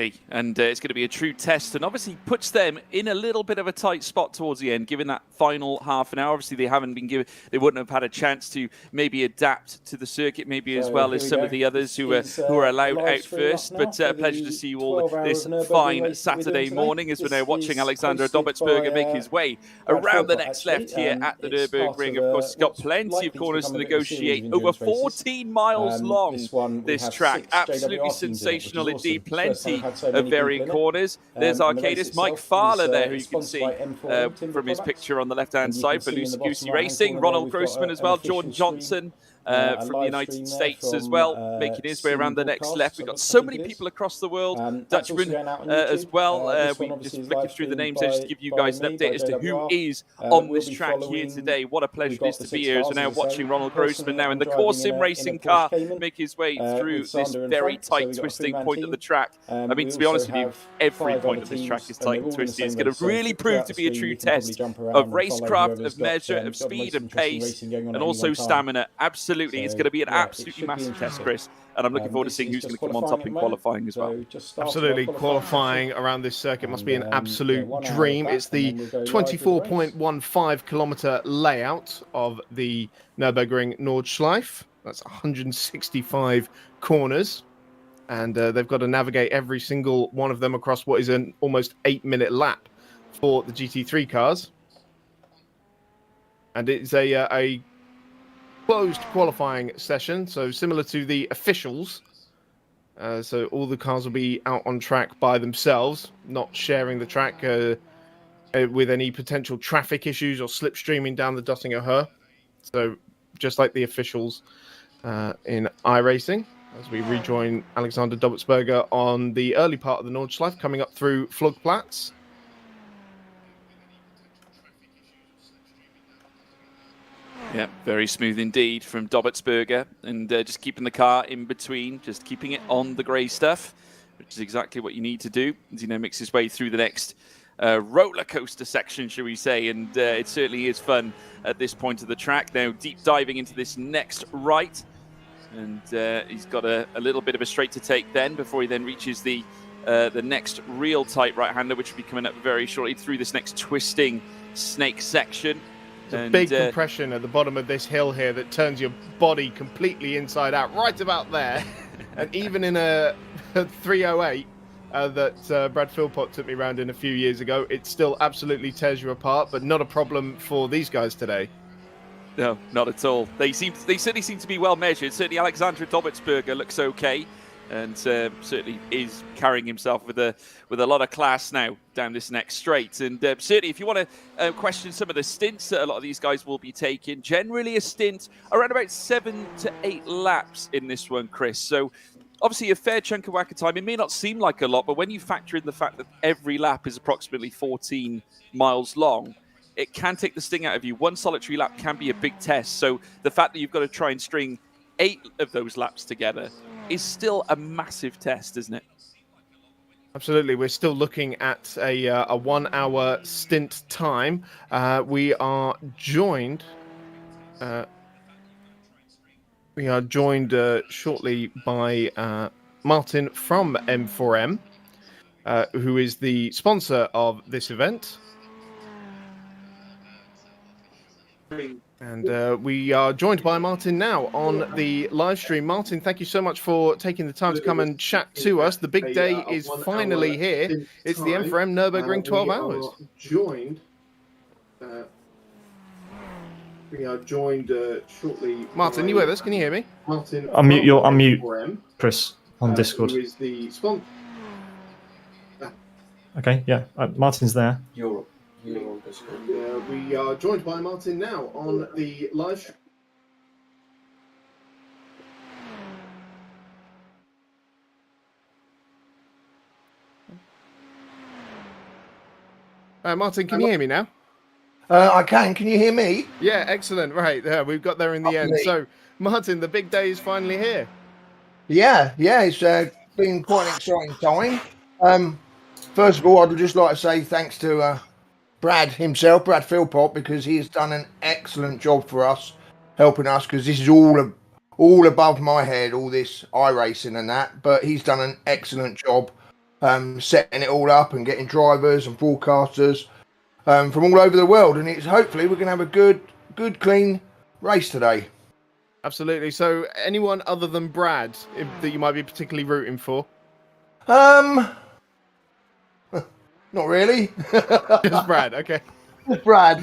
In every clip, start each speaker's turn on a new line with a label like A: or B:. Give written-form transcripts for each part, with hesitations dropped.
A: Absolutely, and it's going to be a true test, and obviously puts them in a little bit of a tight spot towards the end, given that final half an hour. Obviously, they wouldn't have had a chance to maybe adapt to the circuit, maybe as well as some of the others who are allowed out first. But pleasure to see you all this fine Saturday morning as we're now watching Alexander Dobbetsberger make his way around the next left here at the Nurburgring. Of course, it's got plenty of corners to negotiate. Over 14 miles long, this track. Absolutely sensational indeed. Plenty of varying corners. There's Arcadis, Mike Fowler there, who you can see from his picture on the left-hand side for Lucy Goosey Racing. Ronald Grossman as well. Jordan Johnson from the United States as well, making his way around the next left. We've got so many people across the world. Dutchman as well. We're just flicking through the names there just to give you guys an update as to who is on this track here today. What a pleasure it is to be here as we're now watching Ronald Grossman now in the core sim racing car make his way through this very tight twisting point of the track. I mean, to be honest with you, every point of this track is tight and twisty. It's going to really prove to be a true test of racecraft, of measure, of speed and pace, and also stamina. Absolutely, it's going to be an absolutely massive test, Chris, and I'm looking forward to seeing who's going to come on top in qualifying as well.
B: Absolutely, qualifying around this circuit must be an absolute dream. It's the 24.15 kilometer layout of the Nurbugring Nordsleife. That's 165 corners, and they've got to navigate every single one of them across what is an almost 8-minute lap for the GT3 cars. And it's a closed qualifying session, so similar to the officials. So all the cars will be out on track by themselves, not sharing the track with any potential traffic issues or slipstreaming down the Dottinger Her. So just like the officials in iRacing, as we rejoin Alexander Dobbetsberger on the early part of the Nordschleife, coming up through Flugplatz.
A: Yeah, very smooth indeed from Dobbetsberger, and just keeping the car in between, just keeping it on the grey stuff, which is exactly what you need to do as he now makes his way through the next roller coaster section, shall we say, and it certainly is fun at this point of the track. Now deep diving into this next right, and he's got a little bit of a straight to take then before he then reaches the next real tight right-hander, which will be coming up very shortly through this next twisting snake section.
B: There's a big compression at the bottom of this hill here that turns your body completely inside out, right about there. And even in a 308 that Brad Philpott took me around in a few years ago, it still absolutely tears you apart, but not a problem for these guys today.
A: No, not at all. They certainly seem to be well measured. Certainly Alexander Dobbetsberger looks okay, and certainly is carrying himself with a lot of class now down this next straight. And certainly, if you want to question some of the stints that a lot of these guys will be taking, generally a stint around about 7 to 8 laps in this one, Chris. So obviously a fair chunk of whack of time. It may not seem like a lot, but when you factor in the fact that every lap is approximately 14 miles long, it can take the sting out of you. One solitary lap can be a big test. So the fact that you've got to try and string 8 of those laps together is still a massive test, isn't it?
B: Absolutely. We're still looking at a 1-hour stint time. We are joined shortly by Martin from M4EM, who is the sponsor of this event. And we are joined by Martin now on the live stream. Martin, thank you so much for taking the time to come and chat to us. The big day is finally here. It's the M4EM Nurburgring 12 hours. We are joined shortly. Martin, you with us? Can you hear me?
C: Martin, unmute, Chris, on Discord.
B: Who is the sponsor?
C: Okay, yeah, Martin's there.
B: You're on Discord. We are joined by Martin now on the live stream. Martin, can you hear me now?
D: I can. Can you hear me?
B: Yeah, excellent. Right, there, we've got there in the end. So, Martin, the big day is finally here.
D: Yeah, it's been quite an exciting time. First of all, I'd just like to say thanks to Brad himself, Brad Philpott, because he has done an excellent job for us, helping us, because this is all above my head, all this iRacing and that, but he's done an excellent job setting it all up and getting drivers and broadcasters from all over the world. And it's hopefully we're going to have a good, clean race today.
B: Absolutely. So, anyone other than Brad that you might be particularly rooting for?
D: Not really.
B: Just Brad. Okay.
D: Just Brad.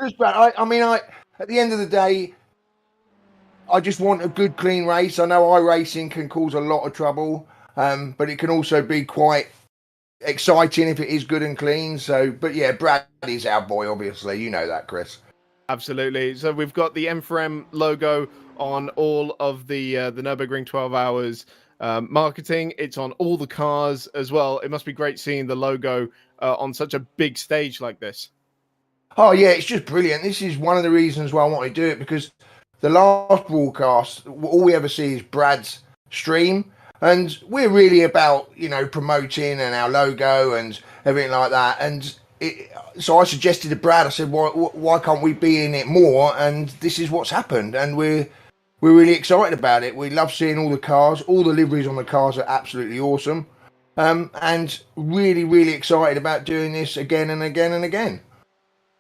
D: Just Brad. I mean, at the end of the day, I just want a good, clean race. I know iRacing can cause a lot of trouble, but it can also be quite exciting if it is good and clean. So, but yeah, Brad is our boy, obviously. You know that, Chris.
B: Absolutely. So we've got the M4EM logo on all of the Nurbugring 12 Hours marketing. It's on all the cars as well. It must be great seeing the logo on such a big stage like this.
D: Oh yeah, it's just brilliant. This is one of the reasons why I want to do it, because the last broadcast, all we ever see is Brad's stream, and we're really about, you know, promoting and our logo and everything like that. And so I suggested to Brad, I said, why can't we be in it more? And this is what's happened, and we're really excited about it. We love seeing all the cars. All the liveries on the cars are absolutely awesome, and really, really excited about doing this again and again and again.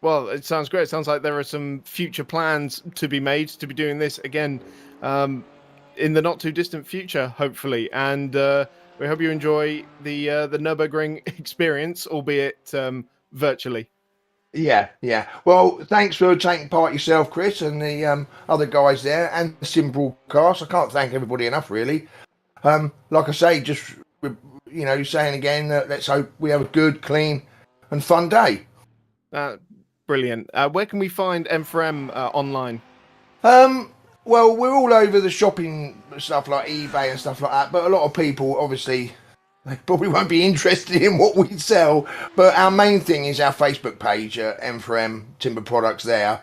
B: Well, it sounds great. It sounds like there are some future plans to be made to be doing this again in the not too distant future, hopefully. And we hope you enjoy the Nurbugring experience, albeit virtually.
D: Yeah. Well, thanks for taking part yourself, Chris, and the other guys there, and the Sim Broadcast. I can't thank everybody enough, really. Like I say, just, you know, saying again that let's hope we have a good, clean, and fun day.
B: Brilliant. Where can we find M4EM online?
D: Well, we're all over the shopping stuff like eBay and stuff like that, but a lot of people, obviously, they probably won't be interested in what we sell. But our main thing is our Facebook page, M4EM Timber Products there.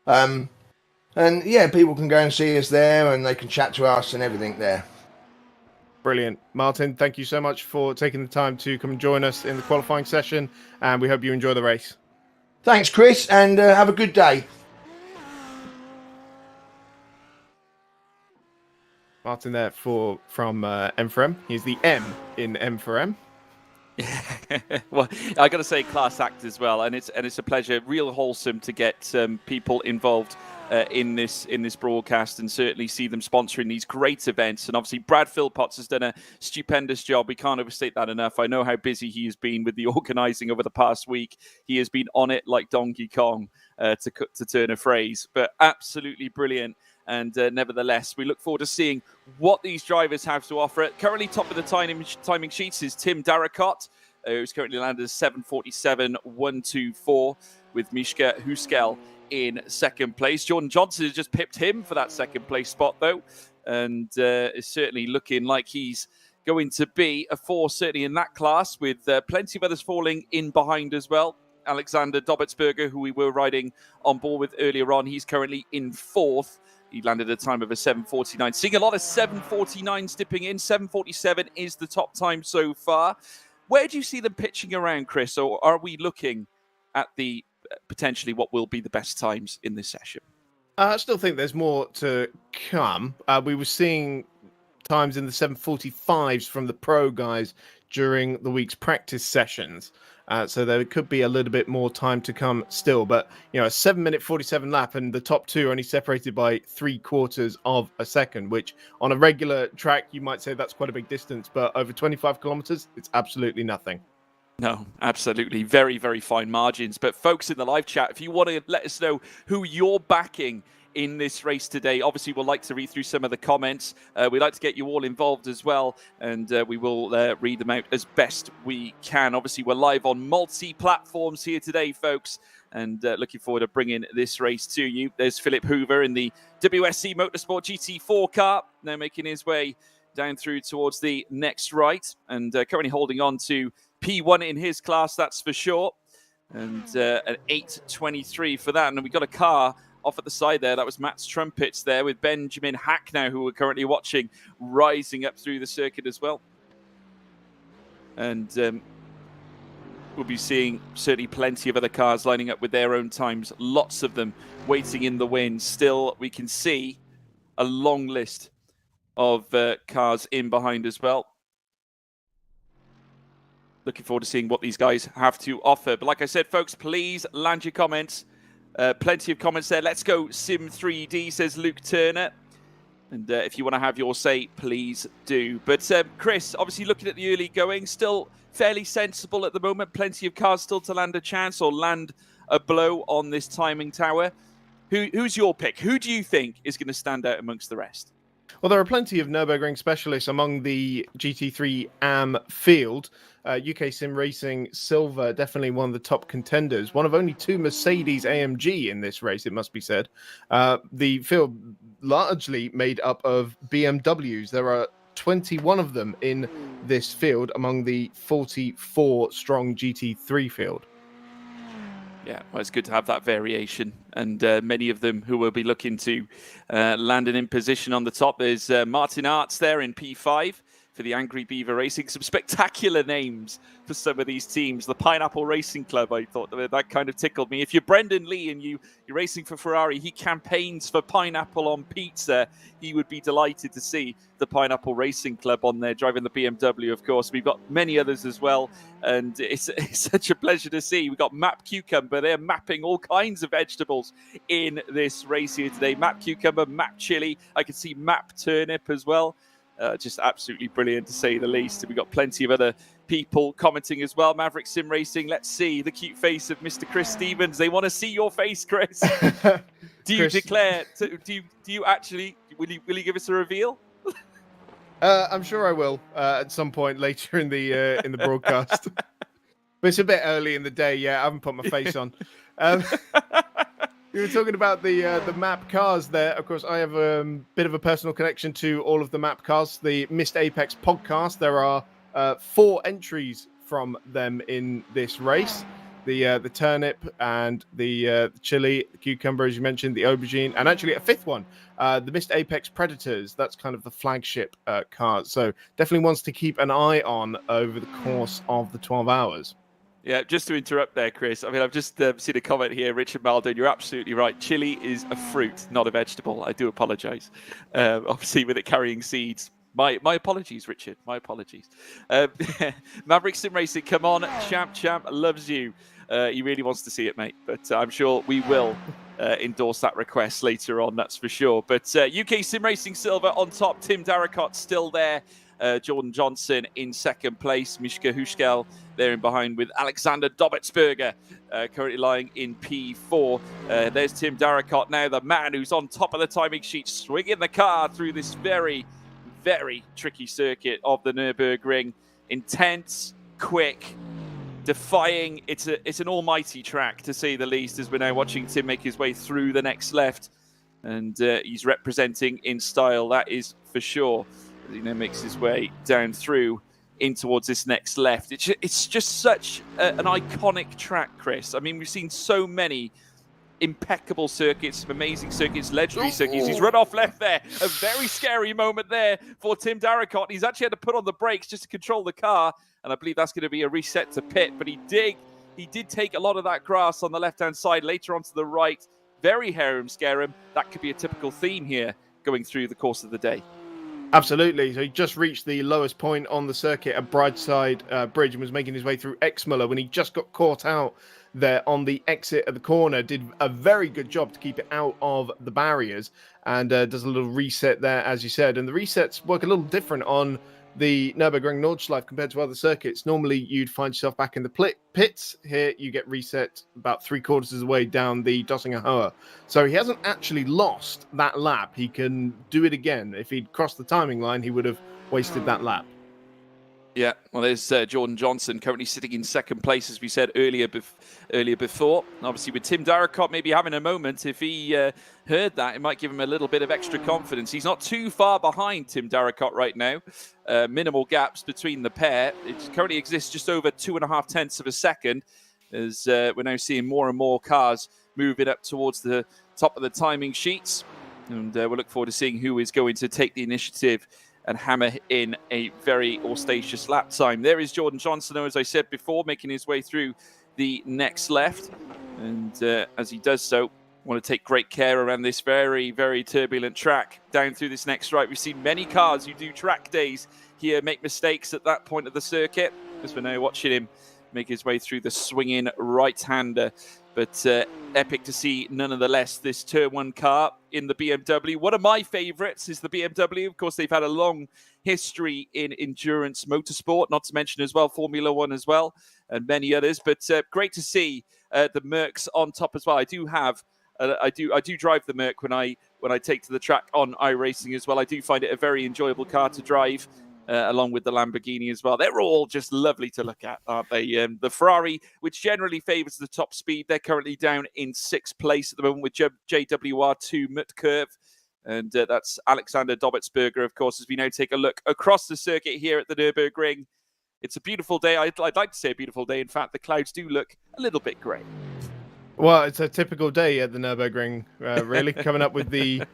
D: And yeah, people can go and see us there, and they can chat to us and everything there.
B: Brilliant. Martin, thank you so much for taking the time to come and join us in the qualifying session, and we hope you enjoy the race.
D: Thanks, Chris, and have a good day.
B: Martin there from M4EM. He's the M in M4EM.
A: Well, I got to say, class act as well, and it's a pleasure, real wholesome to get people involved in this broadcast, and certainly see them sponsoring these great events. And obviously, Brad Philpotts has done a stupendous job. We can't overstate that enough. I know how busy he has been with the organising over the past week. He has been on it like Donkey Kong, to turn a phrase, but absolutely brilliant. And nevertheless, we look forward to seeing what these drivers have to offer. Currently top of the timing sheets is Tim Darracott, who's currently landed 7:47.124, with Mishka Huskel in second place. Jordan Johnson has just pipped him for that second place spot, though, and is certainly looking like he's going to be a force, certainly in that class, with plenty of others falling in behind as well. Alexander Dobertsberger, who we were riding on board with earlier on, he's currently in fourth. He landed a time of a 7:49. Seeing a lot of 7:49s dipping in. 7:47 is the top time so far. Where do you see them pitching around, Chris? Or are we looking at the potentially what will be the best times in this session?
B: I still think there's more to come. We were seeing times in the 7:45s from the pro guys during the week's practice sessions. So there could be a little bit more time to come still. But, you know, a 7-minute 47 lap, and the top two are only separated by 3/4 of a second, which on a regular track, you might say that's quite a big distance. But over 25 kilometers, it's absolutely nothing.
A: No, absolutely. Very, very fine margins. But folks in the live chat, if you want to let us know who you're backing in this race today, obviously we'll like to read through some of the comments. We'd like to get you all involved as well, and we will read them out as best we can. Obviously, we're live on multi-platforms here today, folks, and looking forward to bringing this race to you. There's Philip Hoover in the WSC Motorsport GT4 car, now making his way down through towards the next right, and currently holding on to P1 in his class, that's for sure, and an 8:23 for that. And we've got a car off at the side there. That was Matt's Trumpets there, with Benjamin Hacknow, who we're currently watching, rising up through the circuit as well. And we'll be seeing certainly plenty of other cars lining up with their own times. Lots of them waiting in the wings. Still, we can see a long list of cars in behind as well. looking forward to seeing what these guys have to offer. But like I said, folks, please land your comments. Plenty of comments there. Let's go Sim 3D, says Luke Turner. And if you want to have your say, please do. But Chris, obviously looking at the early going, still fairly sensible at the moment. Plenty of cars still to land a chance or land a blow on this timing tower. Who's your pick? Who do you think is going to stand out amongst the rest?
B: Well, there are plenty of Nurburgring specialists among the GT3 AM field. UK Sim Racing Silver, definitely one of the top contenders. One of only 2 Mercedes AMG in this race, it must be said. The field largely made up of BMWs. There are 21 of them in this field among the 44-strong GT3 field.
A: Yeah, well, it's good to have that variation, and many of them who will be looking to land in position on the top. There's Martin Arts there in P5 for the Angry Beaver Racing. Some spectacular names for some of these teams. The Pineapple Racing Club, I thought that kind of tickled me. If you're Brendan Lee and you're racing for Ferrari, he campaigns for pineapple on pizza. He would be delighted to see the Pineapple Racing Club on there, driving the BMW, of course. We've got many others as well, and it's such a pleasure to see. We've got Map Cucumber. They're mapping all kinds of vegetables in this race here today. Map Cucumber, Map Chili. I can see Map Turnip as well. Just absolutely brilliant, to say the least. We've got plenty of other people commenting as well. Maverick Sim Racing, let's see the cute face of Mr. Chris Stevens. They want to see your face, Chris. Do you
B: Chris...
A: declare? Do you actually? Will you give us a reveal?
B: I'm sure I will at some point later in the broadcast. But it's a bit early in the day. Yeah, I haven't put my face on. We were talking about the map cars there. Of course, I have a bit of a personal connection to all of the map cars. The Missed Apex podcast, there are 4 entries from them in this race. The turnip and the chili, the cucumber, as you mentioned, the aubergine, and actually a 5th one, the Missed Apex Predators. That's kind of the flagship car. So definitely wants to keep an eye on over the course of the 12 hours.
A: Yeah, just to interrupt there, Chris. I mean, I've just seen a comment here, Richard Maldon. You're absolutely right. Chili is a fruit, not a vegetable. I do apologise. Obviously, with it carrying seeds. My apologies, Richard. My apologies. Maverick Sim Racing, come on. Champ loves you. He really wants to see it, mate. But I'm sure we will endorse that request later on, that's for sure. But UK Sim Racing Silver on top. Tim Darracott still there. Jordan Johnson in 2nd place. Mishka Hushkel there in behind with Alexander Dobbetsberger currently lying in P4. There's Tim Darracott now, the man who's on top of the timing sheet, swinging the car through this very, very tricky circuit of the Nurburgring. Intense, quick, defying. It's an almighty track, to say the least, as we're now watching Tim make his way through the next left. And he's representing in style, that is for sure. He now makes his way down through in towards this next left. It's just such an iconic track, Chris. I mean, we've seen so many impeccable circuits, amazing circuits, legendary circuits. He's run off left there. A very scary moment there for Tim Darracott. He's actually had to put on the brakes just to control the car, and I believe that's going to be a reset to pit. But he did take a lot of that grass on the left-hand side, later onto the right. Very harem-scarum. That could be a typical theme here going through the course of the day.
B: Absolutely. So he just reached the lowest point on the circuit at Brideside Bridge and was making his way through Exmouth when he just got caught out there on the exit of the corner. Did a very good job to keep it out of the barriers, and does a little reset there, as you said. And the resets work a little different on the Nurbugring Nordsleife compared to other circuits. Normally, you'd find yourself back in the pits. Here, you get reset about 3/4 of the way down the Dossinger Hoa. So he hasn't actually lost that lap. He can do it again. If he'd crossed the timing line, he would have wasted that lap.
A: Yeah, well, there's Jordan Johnson currently sitting in 2nd place, as we said earlier before. Obviously, with Tim Darracott maybe having a moment, if he heard that, it might give him a little bit of extra confidence. He's not too far behind Tim Darracott right now. Minimal gaps between the pair. It currently exists just over 2.5 tenths of a second, as we're now seeing more and more cars moving up towards the top of the timing sheets. And we'll look forward to seeing who is going to take the initiative and hammer in a very auspicious lap time. There is Jordan Johnson, as I said before, making his way through the next left. And as he does so, want to take great care around this very, very turbulent track. Down through this next right, we've seen many cars who do track days here make mistakes at that point of the circuit, because we're now watching him make his way through the swinging right-hander. But epic to see, nonetheless, this Turn 1 car in the BMW. One of my favourites is the BMW. Of course, they've had a long history in endurance motorsport, not to mention as well Formula 1 as well, and many others. But great to see the Mercs on top as well. I do have, I do drive the Merc when I take to the track on iRacing as well. I do find it a very enjoyable car to drive. Along with the Lamborghini as well. They're all just lovely to look at, aren't they? The Ferrari, which generally favours the top speed, they're currently down in 6th place at the moment with JWR2 Mutt Curve. And that's Alexander Dobbetsberger, of course, as we now take a look across the circuit here at the Nürburgring. It's a beautiful day. I'd like to say a beautiful day. In fact, the clouds do look a little bit grey.
B: Well, it's a typical day at the Nürburgring, really, coming up with the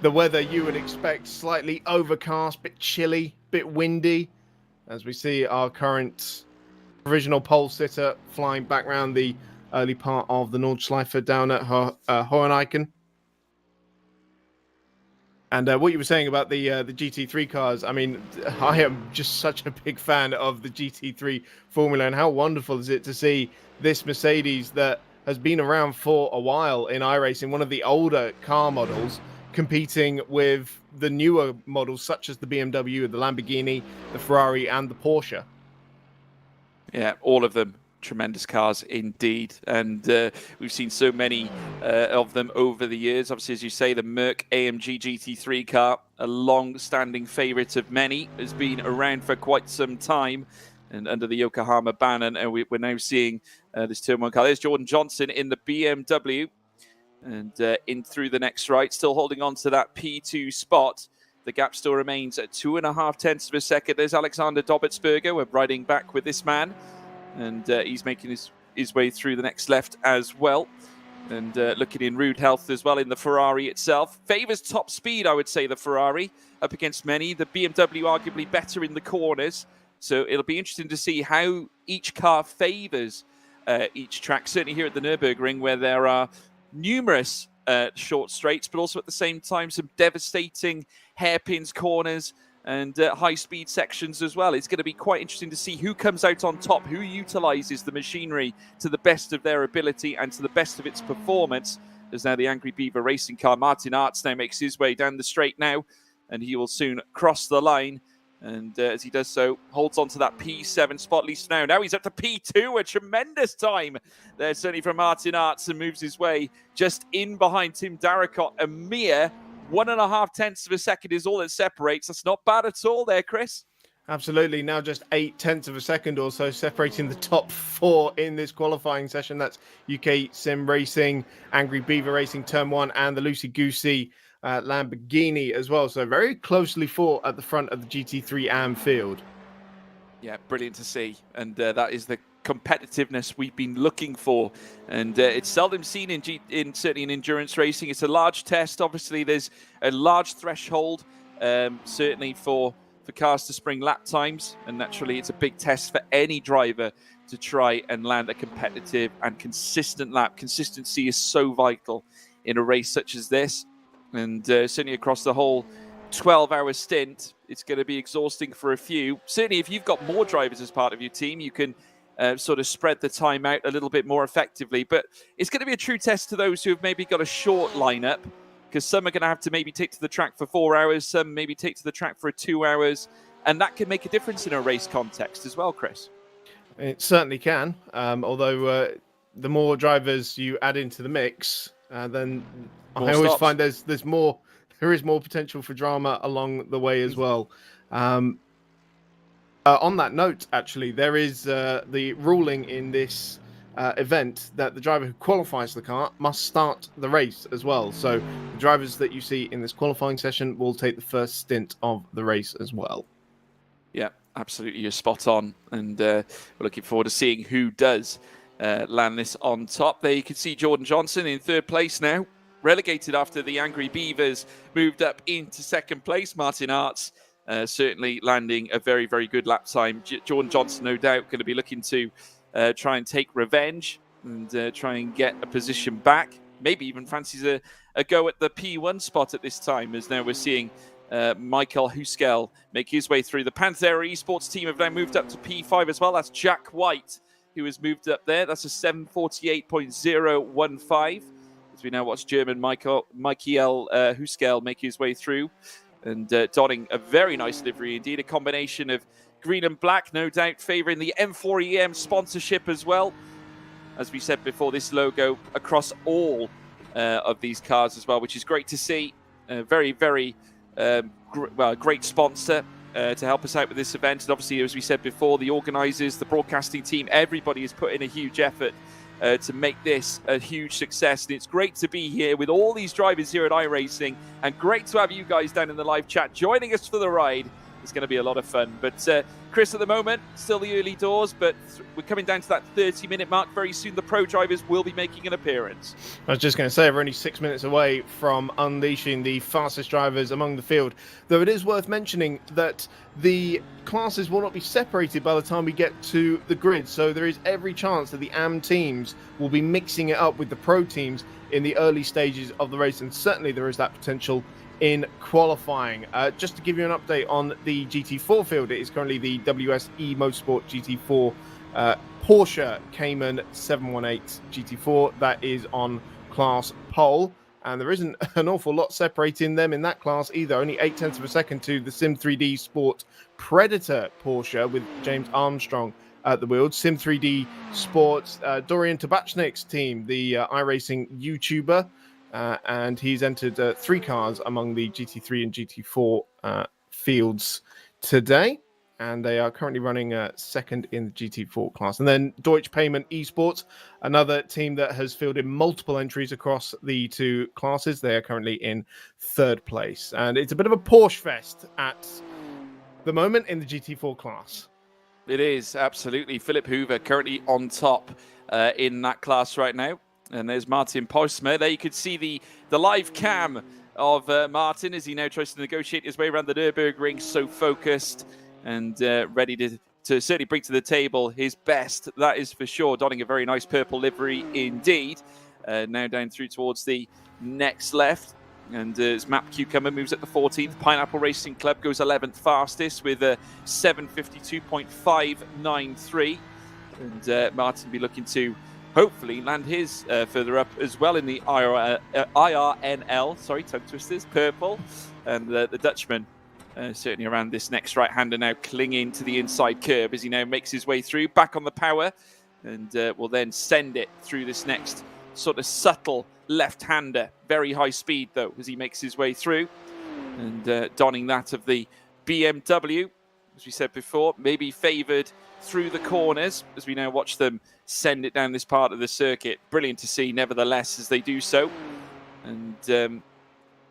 B: weather you would expect. Slightly overcast, bit chilly, bit windy, as we see our current provisional pole sitter flying back around the early part of the Nordsleife down at Hoheneichen. And what you were saying about the GT3 cars, I mean, I am just such a big fan of the GT3 formula, and how wonderful is it to see this Mercedes that has been around for a while in iRacing, one of the older car models, competing with the newer models such as the BMW, the Lamborghini, the Ferrari, and the Porsche. Yeah,
A: all of them tremendous cars indeed, and we've seen so many of them over the years. Obviously, as you say, the M4EM GT3 car, a long-standing favourite of many, has been around for quite some time and under the Yokohama banner, and we're now seeing this Turn 1 car. There's Jordan Johnson in the BMW. And in through the next right, still holding on to that P2 spot. The gap still remains at 2.5 tenths of a second. There's Alexander Dobbetsberger. We're riding back with this man. And he's making his way through the next left as well. And looking in rude health as well in the Ferrari itself. Favours top speed, I would say, the Ferrari, up against many. The BMW arguably better in the corners. So it'll be interesting to see how each car favours each track. Certainly here at the Nürburgring, where there are numerous short straights, but also at the same time some devastating hairpins, corners, and high-speed sections as well. It's going to be quite interesting to see who comes out on top, who utilises the machinery to the best of their ability and to the best of its performance. As now the Angry Beaver racing car, Martin Arts, now makes his way down the straight now, and he will soon cross the line. And as he does so, holds on to that P7 spot, at least now. Now he's up to P2, a tremendous time there, certainly from Martin Arts, and moves his way just in behind Tim Darracott. A mere 1.5 tenths of a second is all that separates. That's not bad at all there, Chris.
B: Absolutely. Now just 8 tenths of a second or so separating the top 4 in this qualifying session. That's UK Sim Racing, Angry Beaver Racing Turn 1, and the Loosey Goosey Lamborghini as well. So very closely fought at the front of the GT3 AM field.
A: Yeah, brilliant to see. And that is the competitiveness we've been looking for. And it's seldom seen in certainly in endurance racing. It's a large test. Obviously, there's a large threshold, certainly for cars to spring lap times. And naturally, it's a big test for any driver to try and land a competitive and consistent lap. Consistency is so vital in a race such as this. And certainly across the whole 12-hour stint, it's going to be exhausting for a few. Certainly, if you've got more drivers as part of your team, you can sort of spread the time out a little bit more effectively. But it's going to be a true test to those who have maybe got a short lineup, because some are going to have to maybe take to the track for 4 hours, some maybe take to the track for 2 hours, and that can make a difference in a race context as well, Chris.
B: It certainly can, although the more drivers you add into the mix, then
A: More
B: I always
A: stops.
B: find there is more potential for drama along the way as well. On that note, actually, there is the ruling in this event that the driver who qualifies the car must start the race as well. So the drivers that you see in this qualifying session will take the first stint of the race as well.
A: Yeah, absolutely. You're spot on. And we're looking forward to seeing who does land this on top. There you can see Jordan Johnson in 3rd place now, relegated after the Angry Beavers moved up into 2nd place. Martin Arts certainly landing a very, very good lap time. Jordan Johnson, no doubt, going to be looking to try and take revenge and try and get a position back. Maybe even fancies a go at the P1 spot at this time, as now we're seeing Michael Huskel make his way through. The Panthera Esports team have now moved up to P5 as well. That's Jack White, who has moved up there. That's a 7:48.015. As we now watch German Michael Huskel make his way through and donning a very nice livery indeed. A combination of green and black, no doubt favouring the M4EM sponsorship as well. As we said before, this logo across all of these cars as well, which is great to see. Very, very great sponsor to help us out with this event. And obviously, as we said before, the organisers, the broadcasting team, everybody has put in a huge effort to make this a huge success. And it's great to be here with all these drivers here at iRacing, and great to have you guys down in the live chat joining us for the ride. It's going to be a lot of fun. But Chris, at the moment, still the early doors, but we're coming down to that 30-minute mark. Very soon, the pro drivers will be making an appearance.
B: I was just going to say, we're only 6 minutes away from unleashing the fastest drivers among the field. Though it is worth mentioning that the classes will not be separated by the time we get to the grid. So there is every chance that the AM teams will be mixing it up with the pro teams in the early stages of the race. And certainly there is that potential in qualifying. Just to give you an update on the GT4 field, it is currently the WSE Motorsport GT4 Porsche Cayman 718 GT4 that is on class pole, and there isn't an awful lot separating them in that class either. Only 0.8 of a second to the Sim3D Sport Predator Porsche with James Armstrong at the wheel. Sim3D Sports Dorian Tabachnik's team, the iRacing YouTuber, and he's entered 3 cars among the GT3 and GT4 fields today, and they are currently running second in the GT4 class. And then Deutsche Payment Esports, another team that has fielded multiple entries across the 2 classes. They are currently in 3rd place, and it's a bit of a Porsche fest at the moment in the GT4 class.
A: It is, absolutely. Philip Hoover currently on top in that class right now. And there's Martin Postma. There you could see the live cam of Martin as he now tries to negotiate his way around the Nurburgring, so focused and ready to certainly bring to the table his best. That is for sure. Donning a very nice purple livery indeed. Now down through towards the next left. And as Map Cucumber moves at the 14th, Pineapple Racing Club goes 11th fastest with a 7:52.593. And Martin will be looking to hopefully land his further up as well in the IRNL, sorry, tongue twisters, purple. And the Dutchman certainly around this next right-hander now clinging to the inside curb as he now makes his way through, back on the power, and will then send it through this next sort of subtle left-hander. Very high speed, though, as he makes his way through. And donning that of the BMW, as we said before, maybe favoured through the corners as we now watch them send it down this part of the circuit. Brilliant to see, nevertheless, as they do so. And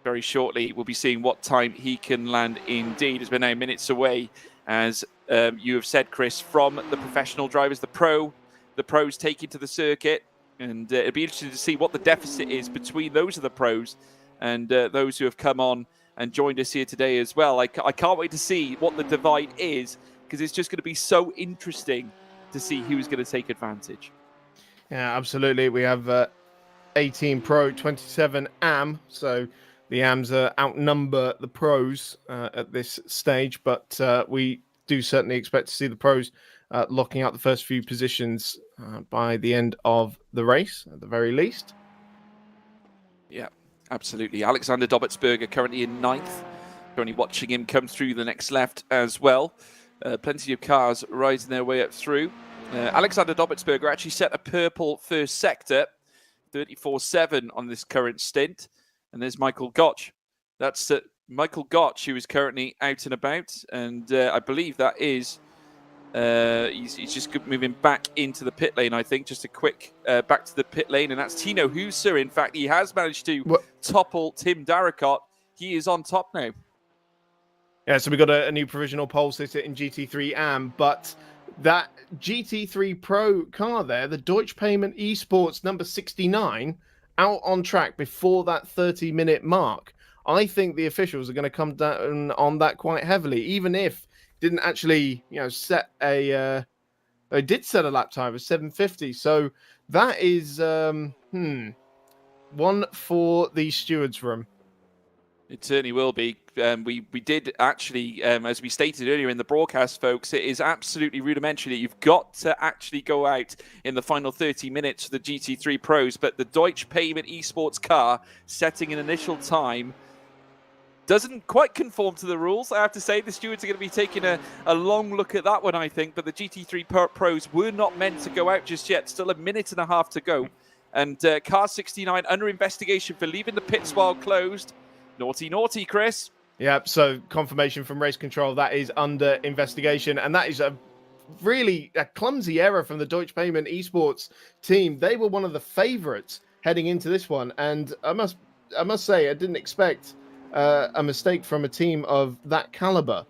A: very shortly, we'll be seeing what time he can land indeed, as we're now minutes away, as you have said, Chris, from the professional drivers, the pros taking to the circuit. And it'll be interesting to see what the deficit is between those of the pros and those who have come on and joined us here today as well. I can't wait to see what the divide is, because it's just going to be so interesting to see who's going to take advantage.
B: Yeah, absolutely. We have 18 Pro, 27 AM, so the AMs outnumber the pros at this stage, but we do certainly expect to see the pros locking out the first few positions by the end of the race, at the very least.
A: Yeah, absolutely. Alexander Dobertsberger currently in 9th. Currently watching him come through the next left as well. Plenty of cars rising their way up through. Alexander Dobertsberger actually set a purple first sector, 34.7 on this current stint. And there's Michael Gotch. That's Michael Gotch, who is currently out and about. And I believe that is, he's just moving back into the pit lane, I think. Just a quick back to the pit lane. And that's Tino Husser. In fact, he has managed to topple Tim Darracott. He is on top now.
B: Yeah, so we got a new provisional pole sitter in GT3 AM, but that GT3 Pro car there, the Deutsche Payment Esports number 69, out on track before that 30-minute mark. I think the officials are going to come down on that quite heavily, even if didn't actually, set a. They did set a lap time of 7:50, so that is one for the stewards' room.
A: It certainly will be. We did actually, as we stated earlier in the broadcast, folks, it is absolutely rudimentary that you've got to actually go out in the final 30 minutes for the GT3 Pros, but the Deutsche Payment esports car setting an initial time doesn't quite conform to the rules. I have to say, the stewards are going to be taking a long look at that one, I think, but the GT3 Pros were not meant to go out just yet. Still a minute and a half to go. And car 69 under investigation for leaving the pits while closed. Naughty, naughty, Chris.
B: Yeah, so confirmation from race control, that is under investigation. And that is a really clumsy error from the Deutsche Payment esports team. They were one of the favorites heading into this one. And I must say, I didn't expect a mistake from a team of that caliber.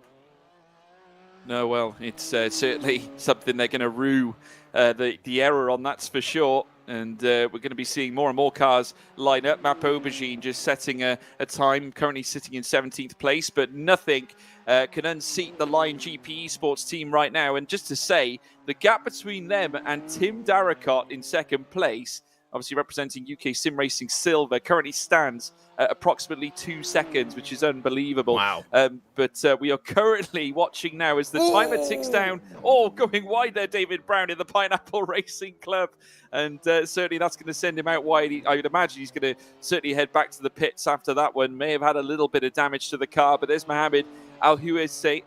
A: No, well, it's certainly something they're going to rue the error on, that's for sure. And we're going to be seeing more and more cars line up. Map Aubergine just setting a time, currently sitting in 17th place, but nothing can unseat the Lion GP Esports team right now. And just to say, the gap between them and Tim Darracott in second place, obviously representing UK Sim Racing Silver, currently stands at approximately 2 seconds, which is unbelievable.
B: Wow.
A: But we are currently watching now as the timer ticks down. Oh, going wide there, David Brown in the Pineapple Racing Club. And certainly that's going to send him out wide. I would imagine he's going to certainly head back to the pits after that one. May have had a little bit of damage to the car, but there's Mohammed Al-Huessen,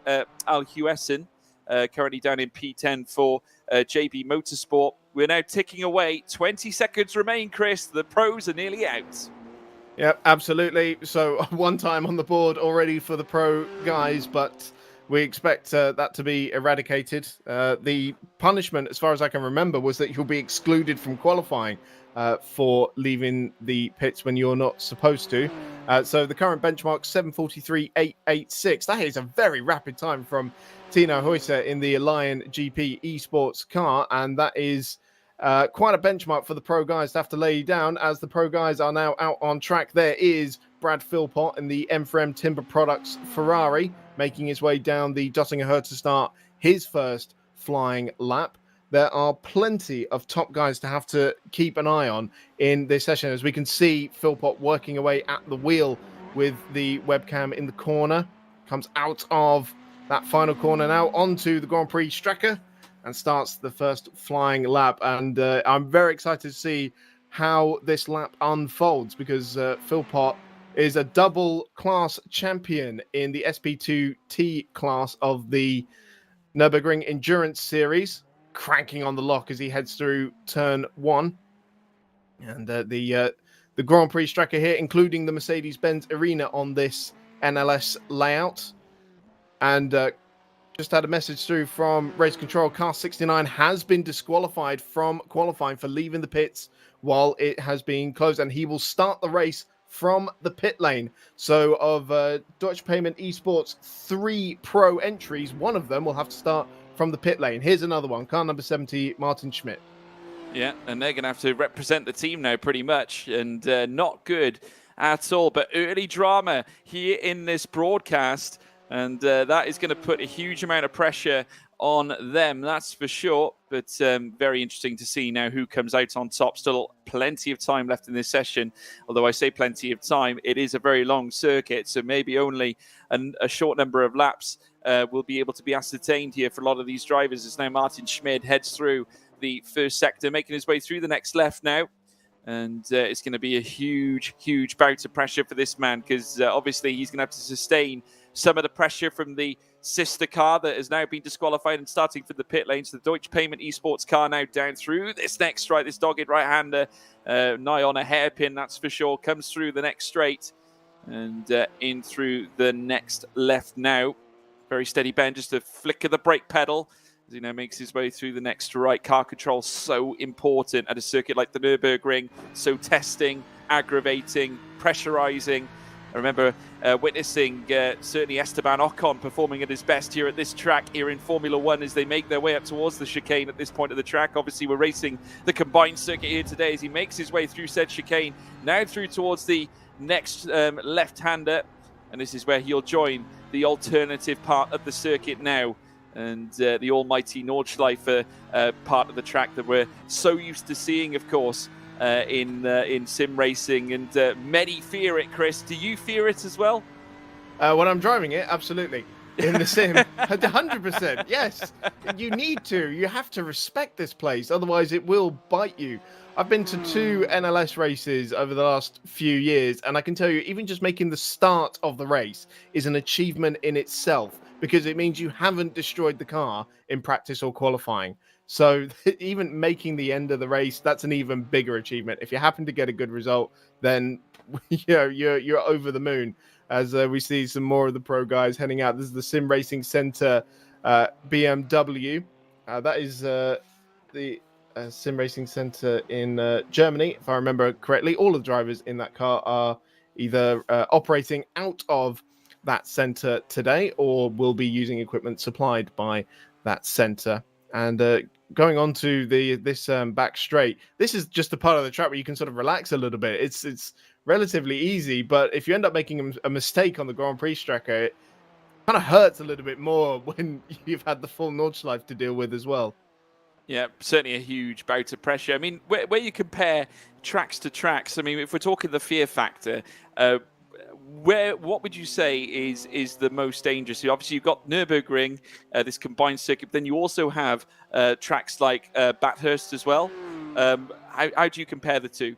A: currently down in P10 for JB Motorsport. We're now ticking away. 20 seconds remain, Chris. The pros are nearly out.
B: Yeah, absolutely. So one time on the board already for the pro guys, but we expect that to be eradicated. The punishment, as far as I can remember, was that you'll be excluded from qualifying for leaving the pits when you're not supposed to. So the current benchmark, 7:43.886. That is a very rapid time from Tino Huysser in the Lion GP esports car, and that is quite a benchmark for the pro guys to have to lay down, as the pro guys are now out on track. There is Brad Philpott in the M4EM Timber Products Ferrari making his way down the Dottinger to start his first flying lap. There are plenty of top guys to have to keep an eye on in this session, as we can see Philpott working away at the wheel with the webcam in the corner. Comes out of that final corner now onto the Grand Prix Strecker and starts the first flying lap. And I'm very excited to see how this lap unfolds, because Philpott is a double class champion in the SP2T class of the Nurbugring Endurance Series, cranking on the lock as he heads through turn 1. And the Grand Prix Strecker here, including the Mercedes-Benz Arena on this NLS layout. And just had a message through from Race Control. Car 69 has been disqualified from qualifying for leaving the pits while it has been closed, and he will start the race from the pit lane. So of Deutsche Payment Esports 3 pro entries, one of them will have to start from the pit lane. Here's another one, car number 70, Martin Schmidt.
A: Yeah, and they're going to have to represent the team now pretty much, and not good at all. But early drama here in this broadcast, and that is going to put a huge amount of pressure on them, that's for sure. But very interesting to see now who comes out on top. Still plenty of time left in this session. Although I say plenty of time, it is a very long circuit, so maybe only a short number of laps will be able to be ascertained here for a lot of these drivers. As now Martin Schmid heads through the first sector, making his way through the next left now. And it's going to be a huge, huge bout of pressure for this man, because obviously he's going to have to sustain some of the pressure from the sister car that has now been disqualified and starting for the pit lane. So the Deutsche Payment Esports car now down through this next straight. This dogged right-hander, nigh on a hairpin, that's for sure, comes through the next straight and in through the next left now. Very steady bend, just a flick of the brake pedal as he now makes his way through the next right. Car control so important at a circuit like the Nurburgring. So testing, aggravating, pressurizing. I remember witnessing certainly Esteban Ocon performing at his best here at this track here in Formula One as they make their way up towards the chicane at this point of the track. Obviously, we're racing the combined circuit here today as he makes his way through said chicane, now through towards the next left-hander. And this is where he'll join the alternative part of the circuit now. And the almighty Nordschleife part of the track that we're so used to seeing, of course, in sim racing, and many fear it. Chris, do you fear it as well?
B: When I'm driving it, absolutely. In the sim, 100%. Yes, you need to. You have to respect this place, otherwise it will bite you. I've been to 2 NLS races over the last few years, and I can tell you, even just making the start of the race is an achievement in itself, because it means you haven't destroyed the car in practice or qualifying. So even making the end of the race, that's an even bigger achievement. If you happen to get a good result, then you're over the moon. As we see some more of the pro guys heading out. This is the Sim Racing Center BMW. That is the Sim Racing Center in Germany, if I remember correctly. All of the drivers in that car are either operating out of that center today or will be using equipment supplied by that center. And going on to this back straight, this is just a part of the track where you can sort of relax a little bit. It's relatively easy, but if you end up making a mistake on the Grand Prix tracker, it kind of hurts a little bit more when you've had the full Nordschleife to deal with as well.
A: Yeah, certainly a huge bout of pressure. I mean, where you compare tracks to tracks, I mean, if we're talking the fear factor, what would you say is the most dangerous? Obviously, you've got Nurbugring, this combined circuit, but then you also have tracks like Bathurst as well. How do you compare the two?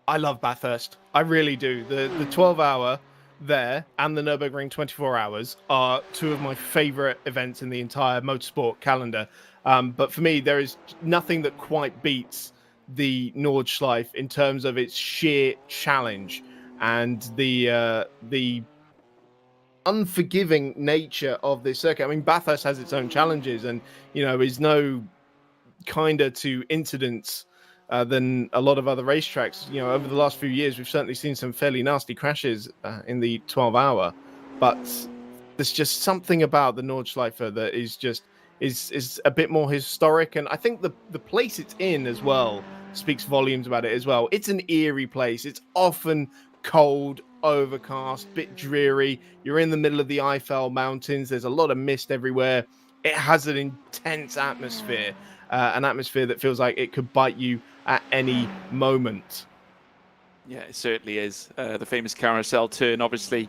B: I love Bathurst. I really do. The 12-hour there and the Nurburgring 24 hours are two of my favorite events in the entire motorsport calendar. But for me, there is nothing that quite beats the Nordschleife in terms of its sheer challenge and the unforgiving nature of this circuit. I mean, Bathurst has its own challenges and, is no kinder to incidents than a lot of other racetracks. Over the last few years, we've certainly seen some fairly nasty crashes in the 12-hour, but there's just something about the Nordschleife that is a bit more historic, and I think the place it's in as well speaks volumes about it as well. It's an eerie place. It's often cold, overcast, bit dreary. You're in the middle of the Eiffel Mountains. There's a lot of mist everywhere. It has an intense atmosphere, an atmosphere that feels like it could bite you at any moment.
A: Yeah, it certainly is. The famous carousel turn, obviously,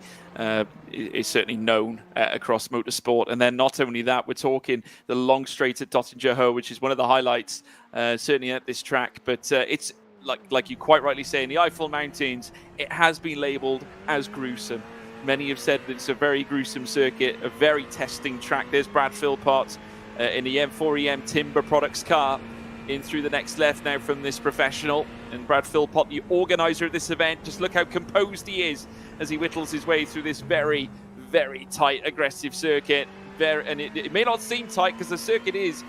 A: is certainly known across motorsport. And then not only that, we're talking the long straight at Dottinger, which is one of the highlights, certainly at this track. But it's like you quite rightly say, in the Eiffel Mountains, it has been labelled as gruesome. Many have said that it's a very gruesome circuit, a very testing track. There's Brad Philpott in the M4EM Timber Products car in through the next left now from this professional. And Brad Philpott, the organizer of this event, just look how composed he is as he whittles his way through this very, very tight, aggressive circuit. And it may not seem tight because the circuit is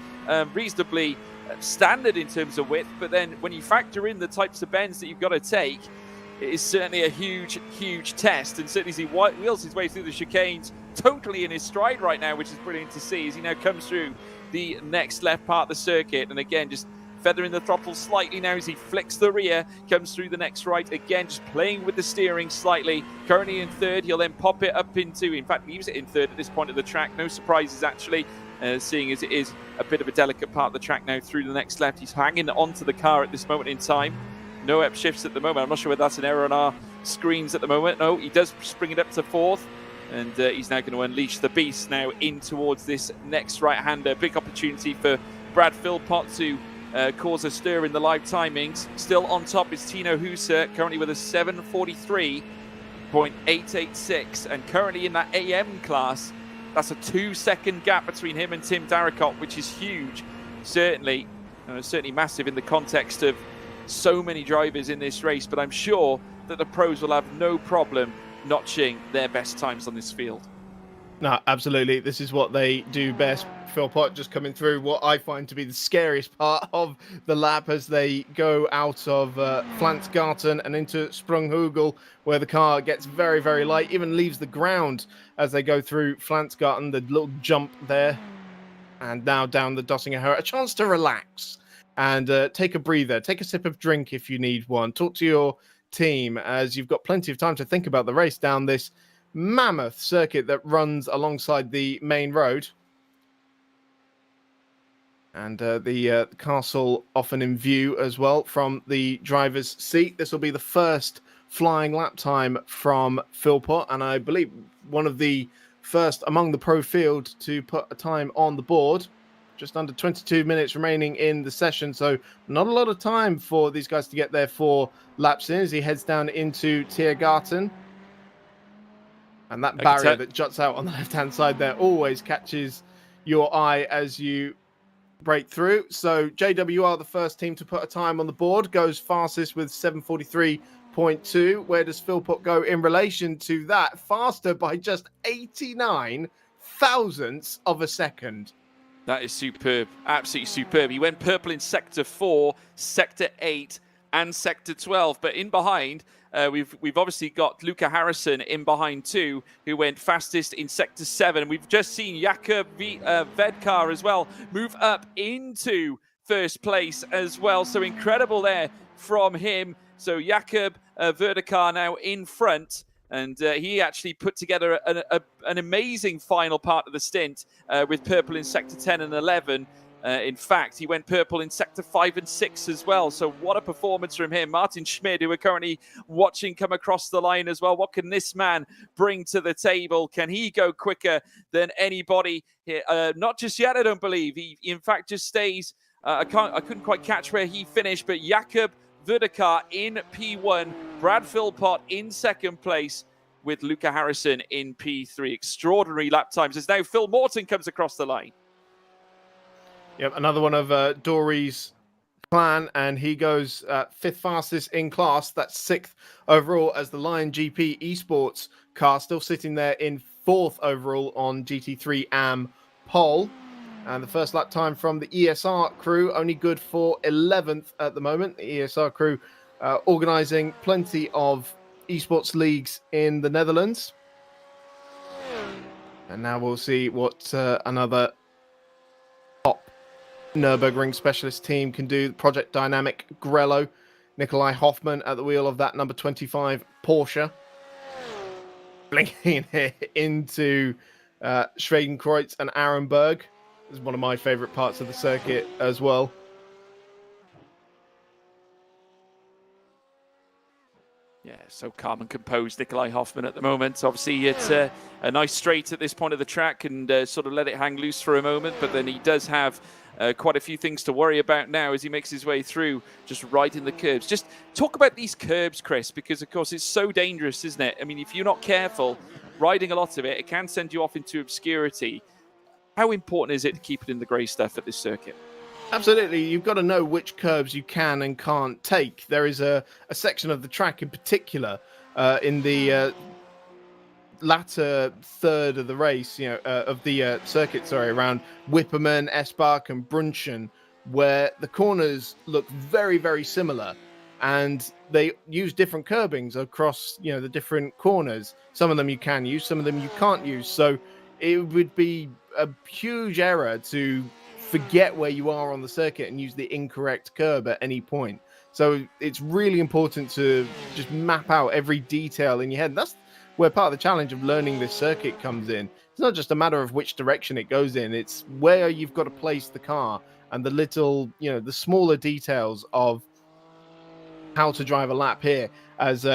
A: reasonably standard in terms of width, but then when you factor in the types of bends that you've got to take, it is certainly a huge, huge test. And certainly as he wheels his way through the chicanes, totally in his stride right now, which is brilliant to see as he now comes through the next left part of the circuit. And again, just feathering the throttle slightly now as he flicks the rear, comes through the next right. Again, just playing with the steering slightly. Currently in third, he'll then pop it up into, in fact, leaves it in third at this point of the track. No surprises, actually, seeing as it is a bit of a delicate part of the track now through the next left. He's hanging onto the car at this moment in time. No upshifts at the moment. I'm not sure whether that's an error on our screens at the moment. No, he does spring it up to fourth. And he's now going to unleash the beast now in towards this next right-hander. Big opportunity for Brad Philpott to cause a stir in the live timings. Still on top is Tino Husser, currently with a 7:43.886. And currently in that AM class, that's a 2-second gap between him and Tim Darricott, which is huge. Certainly massive in the context of so many drivers in this race. But I'm sure that the pros will have no problem notching their best times on this field.
B: No, absolutely. This is what they do best. Philpott just coming through what I find to be the scariest part of the lap as they go out of Flansgarten and into Sprunghugel, where the car gets very, very light, even leaves the ground as they go through Flansgarten, the little jump there. And now down the Dottinger, a chance to relax and take a breather, take a sip of drink if you need one. Talk to your team as you've got plenty of time to think about the race down this mammoth circuit that runs alongside the main road. And the castle often in view as well from the driver's seat. This will be the first flying lap time from Philpott, and I believe one of the first among the pro field to put a time on the board. Just under 22 minutes remaining in the session, so not a lot of time for these guys to get their 4 laps in as he heads down into Tiergarten. And that barrier that juts out on the left-hand side there always catches your eye as you break through. So JWR, the first team to put a time on the board, goes fastest with 7:43.2. Where does Philpott go in relation to that? Faster by just 89 thousandths of a second.
A: That is superb, absolutely superb. He went purple in Sector 4, Sector 8, and Sector 12. But in behind, we've obviously got Luca Harrison in behind too, who went fastest in Sector 7. We've just seen Jakob Vedkar as well move up into first place as well. So incredible there from him. So Jakob Vedkar now in front. And he actually put together an amazing final part of the stint with purple in Sector 10 and 11. In fact, he went purple in Sector 5 and 6 as well. So what a performance from him. Martin Schmid, who we're currently watching come across the line as well. What can this man bring to the table? Can he go quicker than anybody here? Not just yet, I don't believe. He, in fact, just stays. I couldn't quite catch where he finished, but Jakob Vedkar in P1, Brad Philpott in second place with Luca Harrison in P3. Extraordinary lap times as now Phil Morton comes across the line.
B: Yep, another one of Dory's clan, and he goes 5th fastest in class. That's 6th overall as the Lion GP Esports car, still sitting there in 4th overall on GT3 AM pole. And the first lap time from the ESR crew, only good for 11th at the moment. The ESR crew organising plenty of esports leagues in the Netherlands. And now we'll see what another top Nurburgring specialist team can do. Project Dynamic Grello, Nikolai Hoffman at the wheel of that number 25 Porsche. Blinking into Schwedenkreuz and Arenberg. This is one of my favourite parts of the circuit as well.
A: Yeah, so calm and composed, Nikolai Hoffman at the moment. Obviously, it's a nice straight at this point of the track and sort of let it hang loose for a moment. But then he does have quite a few things to worry about now as he makes his way through, just right in the curbs. Just talk about these curbs, Chris, because, of course, it's so dangerous, isn't it? I mean, if you're not careful, riding a lot of it, it can send you off into obscurity. How important is it to keep it in the grey stuff at this circuit?
B: Absolutely. You've got to know which curbs you can and can't take. There is a section of the track in particular in the latter third of the race, of the circuit, around Wipperman, Esbach and Brunchen, where the corners look very, very similar. And they use different curbings across, the different corners. Some of them you can use, some of them you can't use. So it would be a huge error to forget where you are on the circuit and use the incorrect curb at any point. So it's really important to just map out every detail in your head. And that's where part of the challenge of learning this circuit comes in. It's not just a matter of which direction it goes in. It's where you've got to place the car and the little, the smaller details of how to drive a lap here. As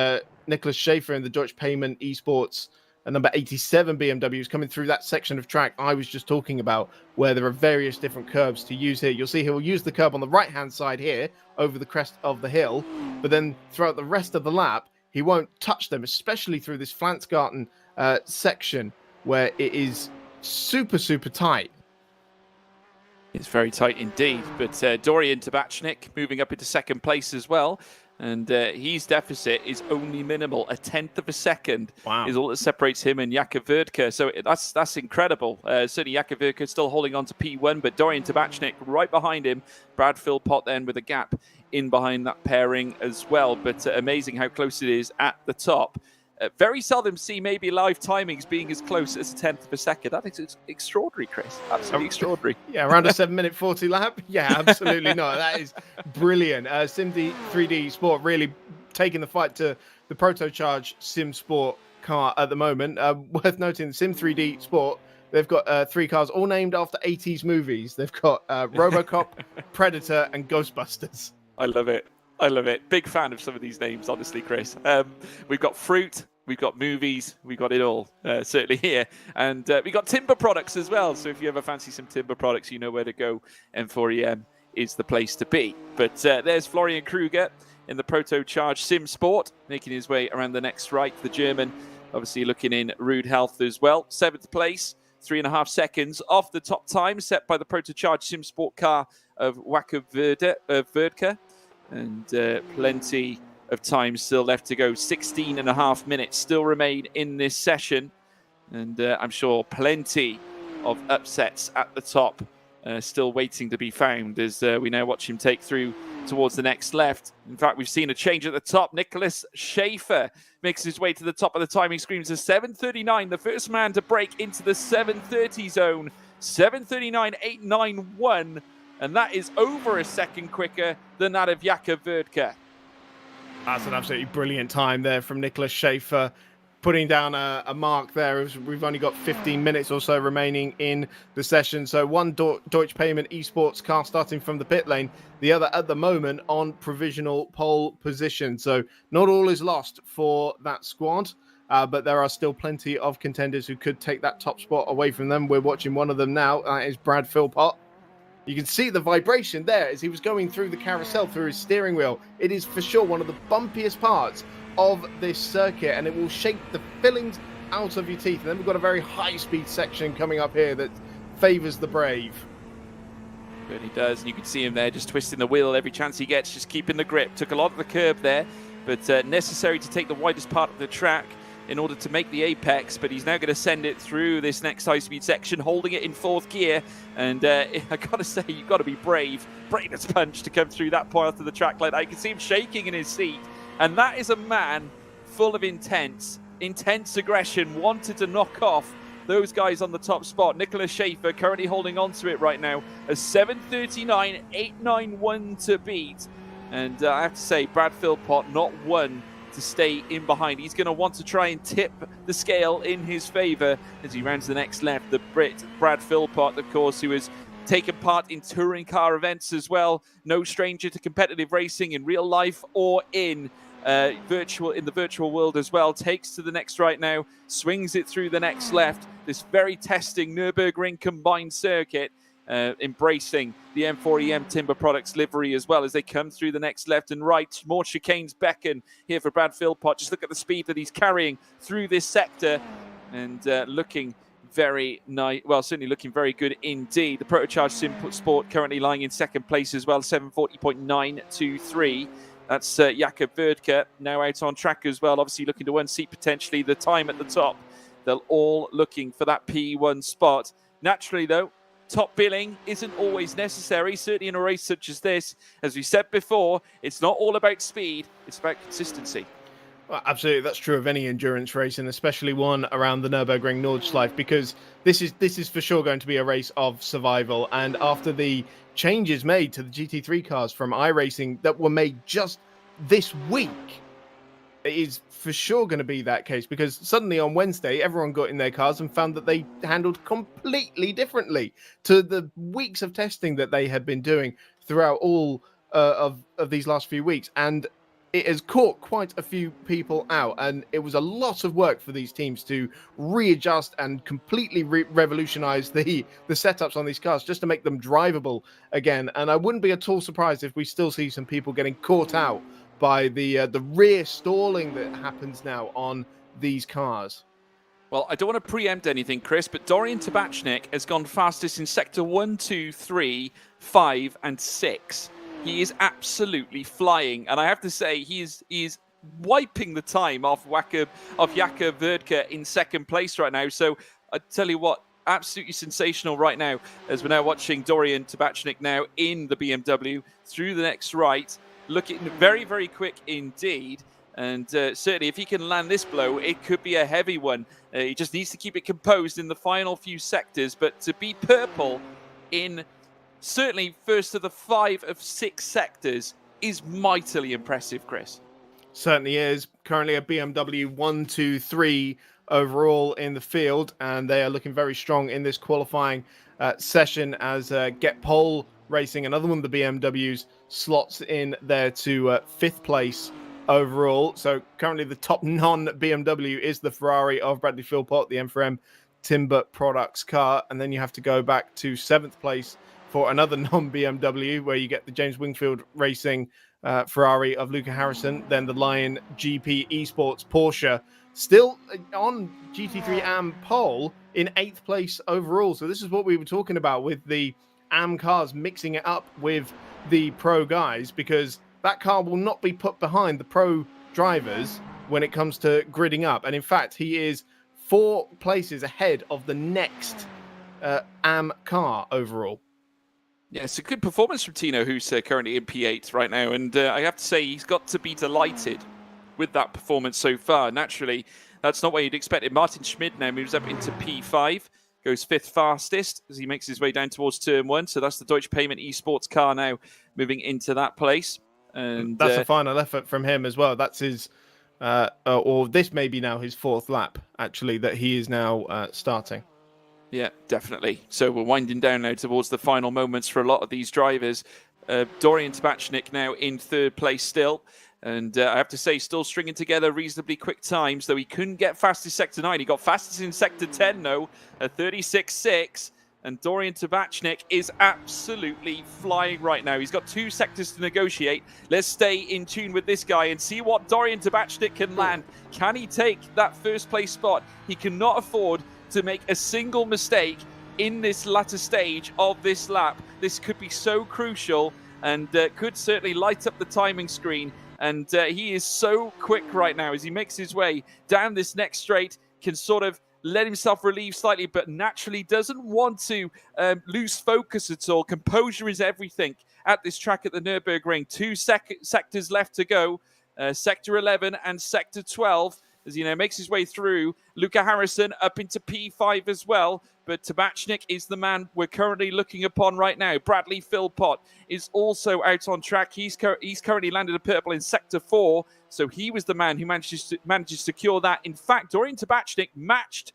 B: Nicholas Schaefer in the Deutsche Payment Esports number 87 BMW is coming through that section of track I was just talking about, where there are various different curbs to use here. You'll see he'll use the curb on the right-hand side here, over the crest of the hill, but then throughout the rest of the lap, he won't touch them, especially through this Flansgarten section, where it is super, super tight.
A: It's very tight indeed, but Dorian Tabachnik moving up into second place as well. And his deficit is only minimal. 1/10 of a second is all that separates him and Jakob Vedkar. So that's incredible. Certainly Jakob Vedkar still holding on to P1, but Dorian Tabachnik right behind him. Brad Philpott then with a gap in behind that pairing as well. But amazing how close it is at the top. Very seldom see maybe live timings being as close as 1/10 of a second. I think it's extraordinary, Chris. Absolutely extraordinary.
B: Yeah, around a 7-minute 40 lap. Yeah, absolutely not. That is brilliant. Sim 3D Sport really taking the fight to the Protocharge Sim Sport car at the moment. Worth noting, the Sim 3D Sport they've got 3 cars all named after 80s movies. They've got RoboCop, Predator, and Ghostbusters.
A: I love it. I love it. Big fan of some of these names, honestly, Chris. We've got fruit, we've got movies, we've got it all, certainly here. And we've got timber products as well. So if you ever fancy some timber products, you know where to go. M4EM is the place to be. But there's Florian Kruger in the Proto-Charged Sim Sport, making his way around the next right. The German, obviously looking in rude health as well. 7th place, 3.5 seconds off the top time set by the Proto-Charged Sim Sport car of Wacker Verdke. And plenty of time still left to go. 16.5 minutes still remain in this session. And I'm sure plenty of upsets at the top still waiting to be found as we now watch him take through towards the next left. In fact, we've seen a change at the top. Nicholas Schaefer makes his way to the top of the timing screens. A 7:39, the first man to break into the 7:30 zone. 7:39.891. And that is over a second quicker than that of Jakob Verdke.
B: That's an absolutely brilliant time there from Nicholas Schaefer, putting down a mark there. We've only got 15 minutes or so remaining in the session. So one Deutsche Payment Esports car starting from the pit lane, the other at the moment on provisional pole position. So not all is lost for that squad. But there are still plenty of contenders who could take that top spot away from them. We're watching one of them now. That is Brad Philpott. You can see the vibration there as he was going through the carousel through his steering wheel. It is for sure one of the bumpiest parts of this circuit, and it will shake the fillings out of your teeth. And then we've got a very high-speed section coming up here that favours the brave.
A: Really does, and you can see him there just twisting the wheel every chance he gets, just keeping the grip. Took a lot of the curb there, but necessary to take the widest part of the track in order to make the apex, but he's now going to send it through this next high-speed section, holding it in 4th gear. And I got to say, you've got to be brave as punch to come through that part of the track like that. You can see him shaking in his seat, and that is a man full of intense aggression, wanted to knock off those guys on the top spot. Nicholas Schaefer currently holding on to it right now, a 7:39.891 to beat. And I have to say, Brad Philpott, not one to stay in behind. He's going to want to try and tip the scale in his favour as he rounds the next left. The Brit, Brad Philpott, of course, who has taken part in touring car events as well. No stranger to competitive racing in real life or in the virtual world as well. Takes to the next right now, swings it through the next left. This very testing Nurburgring combined circuit. Embracing the M4EM Timber Products livery as well as they come through the next left and right. More chicanes beckon here for Brad Philpott. Just look at the speed that he's carrying through this sector and looking very nice. Well, certainly looking very good indeed. The Proto-Charged Sim Sport currently lying in 2nd place as well, 7:40.923. That's Jakob Verdke now out on track as well, obviously looking to unseat potentially the time at the top. They're all looking for that P1 spot. Naturally, though, top billing isn't always necessary, certainly in a race such as this. As we said before, it's not all about speed, it's about consistency.
B: Well, absolutely, that's true of any endurance race, and especially one around the Nurbugring Nordsleife, because this is for sure going to be a race of survival. And after the changes made to the GT3 cars from iRacing that were made just this week, it is for sure going to be that case, because suddenly on Wednesday, everyone got in their cars and found that they handled completely differently to the weeks of testing that they had been doing throughout all of these last few weeks. And it has caught quite a few people out, and it was a lot of work for these teams to readjust and completely revolutionize the setups on these cars just to make them drivable again. And I wouldn't be at all surprised if we still see some people getting caught out by the rear stalling that happens now on these cars.
A: Well, I don't want to preempt anything, Chris, but Dorian Tabachnik has gone fastest in sector 1, 2, 3, 5, and 6. He is absolutely flying, and I have to say he is wiping the time off Jakob Verdke in 2nd place right now. So I tell you what, absolutely sensational right now as we're now watching Dorian Tabachnik now in the BMW through the next right. Looking very, very quick indeed. And certainly if he can land this blow, it could be a heavy one. He just needs to keep it composed in the final few sectors. But to be purple in certainly first of the 5 of 6 sectors is mightily impressive, Chris.
B: Certainly is. Currently a BMW 1, 2, 3 overall in the field, and they are looking very strong in this qualifying session as Get Pole Racing, another one of the BMWs, slots in there to 5th place overall. So currently the top non-BMW is the Ferrari of Bradley Philpott, the M4EM Timber Products car, and then you have to go back to 7th place for another non-BMW, where you get the James Wingfield Racing Ferrari of Luca Harrison, then the Lion GP Esports Porsche, still on GT3 AM pole in 8th place overall. So this is what we were talking about with the AM cars mixing it up with the pro guys, because that car will not be put behind the pro drivers when it comes to gridding up. And in fact, he is 4 places ahead of the next AM car overall.
A: Yeah, it's a good performance from Tino, who's currently in P8 right now. And I have to say, he's got to be delighted with that performance so far. Naturally, that's not what you'd expect. Martin Schmid now moves up into P5, goes 5th fastest as he makes his way down towards turn 1. So that's the Deutsche Payment Esports car now moving into that place. And
B: that's a final effort from him as well. That's his, or this may be now his 4th lap, actually, that he is now starting.
A: Yeah, definitely. So we're winding down now towards the final moments for a lot of these drivers. Dorian Tabachnik now in 3rd place still. And I have to say, still stringing together reasonably quick times, though he couldn't get fastest Sector 9. He got fastest in Sector 10, though, at 36.6. And Dorian Tabachnik is absolutely flying right now. He's got 2 sectors to negotiate. Let's stay in tune with this guy and see what Dorian Tabachnik can land. Can he take that 1st place spot? He cannot afford to make a single mistake in this latter stage of this lap. This could be so crucial and could certainly light up the timing screen. And he is so quick right now as he makes his way down this next straight, can sort of let himself relieve slightly, but naturally doesn't want to lose focus at all. Composure is everything at this track at the Nurburgring. 2 sectors left to go, Sector 11 and Sector 12. As makes his way through. Luca Harrison up into P5 as well. But Tabachnik is the man we're currently looking upon right now. Bradley Philpott is also out on track. He's currently landed a purple in Sector 4. So he was the man who managed to secure that. In fact, Dorian Tabachnik matched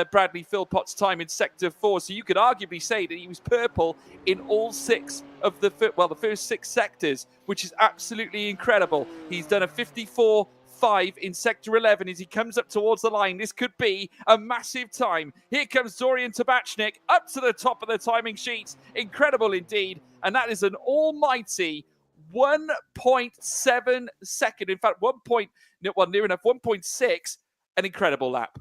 A: Bradley Philpott's time in Sector 4. So you could arguably say that he was purple in all 6 of the first 6 sectors, which is absolutely incredible. He's done a 54.5 in Sector 11 as he comes up towards the line. This could be a massive time. Here comes Dorian Tabachnik up to the top of the timing sheets. Incredible indeed. And that is an almighty 1.7 second. In fact, near enough 1.6. An incredible lap.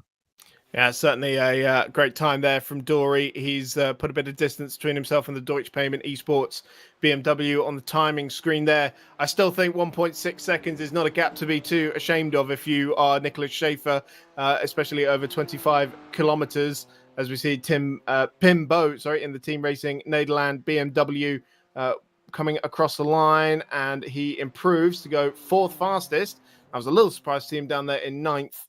B: Yeah, certainly a great time there from Dory. He's put a bit of distance between himself and the Deutsche Payment Esports BMW on the timing screen there. I still think 1.6 seconds is not a gap to be too ashamed of if you are Nicholas Schaefer, especially over 25 kilometers, as we see Pim Bo, in the Team Racing Nederland BMW coming across the line, and he improves to go 4th fastest. I was a little surprised to see him down there in 9th.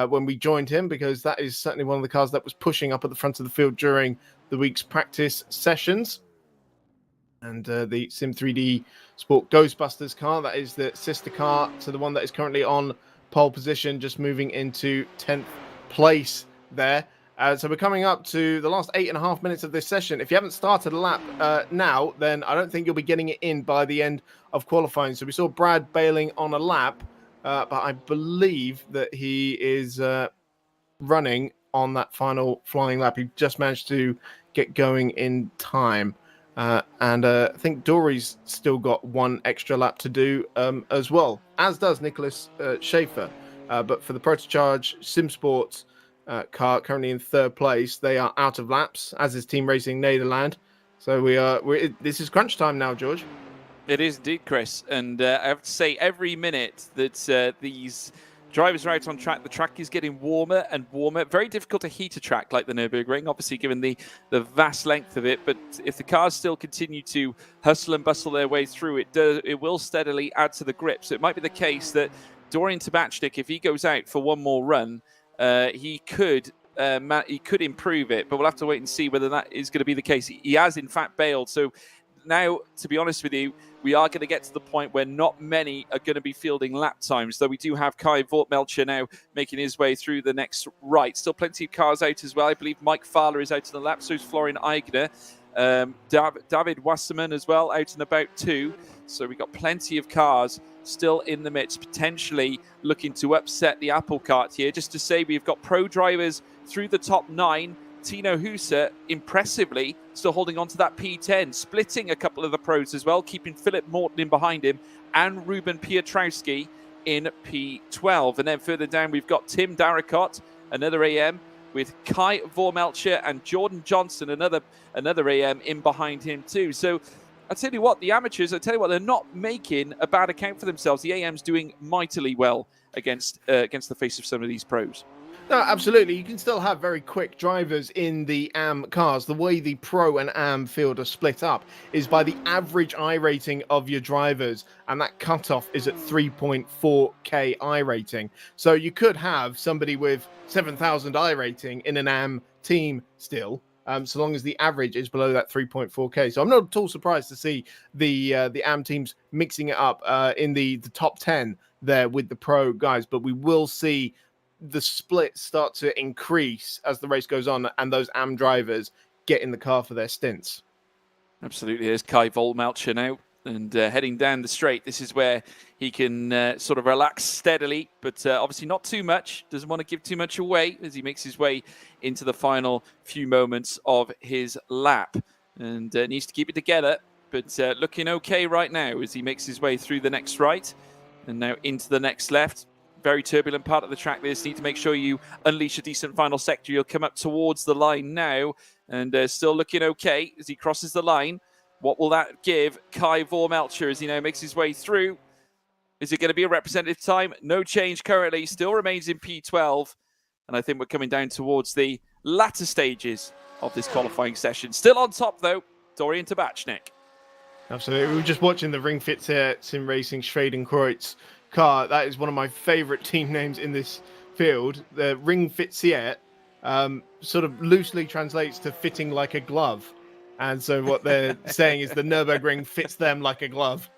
B: When we joined him, because that is certainly one of the cars that was pushing up at the front of the field during the week's practice sessions. And the Sim 3D Sport Ghostbusters car, that is the sister car to the one that is currently on pole position, just moving into 10th place there. So we're coming up to the last 8.5 minutes of this session. If you haven't started a lap now, then I don't think you'll be getting it in by the end of qualifying. So we saw Brad bailing on a lap. But I believe that he is running on that final flying lap. He just managed to get going in time. And I think Dory's still got 1 extra lap to do as well, as does Nicholas Schaefer. But for the Protocharge SimSports car, currently in 3rd place, they are out of laps, as is Team Racing Nederland. So this is crunch time now, George.
A: It is indeed, Chris. And I have to say, every minute that these drivers are out on track, the track is getting warmer and warmer. Very difficult to heat a track like the Nürburgring, obviously, given the vast length of it. But if the cars still continue to hustle and bustle their way through, it will steadily add to the grip. So it might be the case that Dorian Tabachnik, if he goes out for one more run, he could improve it. But we'll have to wait and see whether that is going to be the case. He has, in fact, bailed. So now, to be honest with you, we are going to get to the point where not many are going to be fielding lap times, though we do have Kai Vortmelcher now making his way through the next right. Still plenty of cars out as well. I believe Mike Fowler is out in the lap, so is Florian Eigner. David Wasserman as well out and about too. So we've got plenty of cars still in the midst, potentially looking to upset the apple cart here. Just to say, we've got pro drivers through the top 9. Tino Husa, impressively, still holding on to that P10, splitting a couple of the pros as well, keeping Philip Morton in behind him and Ruben Piotrowski in P12. And then further down, we've got Tim Darricott, another AM, with Kai Vormelcher and Jordan Johnson, another AM in behind him too. So I tell you what, the amateurs, they're not making a bad account for themselves. The AM's doing mightily well against the face of some of these pros.
B: No, absolutely. You can still have very quick drivers in the AM cars. The way the Pro and AM field are split up is by the average I rating of your drivers, and that cutoff is at 3.4K I rating. So you could have somebody with 7,000 I rating in an AM team still, so long as the average is below that 3.4K. So I'm not at all surprised to see the AM teams mixing it up in the top 10 there with the Pro guys, but we will see the split start to increase as the race goes on and those AM drivers get in the car for their stints.
A: Absolutely. There's Kai Vormelcher now and heading down the straight. This is where he can sort of relax steadily, but obviously not too much. Doesn't want to give too much away as he makes his way into the final few moments of his lap, and needs to keep it together, but looking okay right now as he makes his way through the next right and now into the next left. Very turbulent part of the track. This need to make sure you unleash a decent final sector. You'll come up towards the line now, and still looking okay as he crosses the line. What will that give Kai Vormelcher as he now makes his way through? Is it going to be a representative time? No change currently. Still remains in P12, and I think we're coming down towards the latter stages of this qualifying session. Still on top though, Dorian Tabachnik.
B: Absolutely. We were just watching the Ring Fit Sim Racing Schwedenkreuz car. That is one of my favorite team names in this field. The Ring Fit sort of loosely translates to fitting like a glove. And so what they're saying is the Nurburgring fits them like a glove.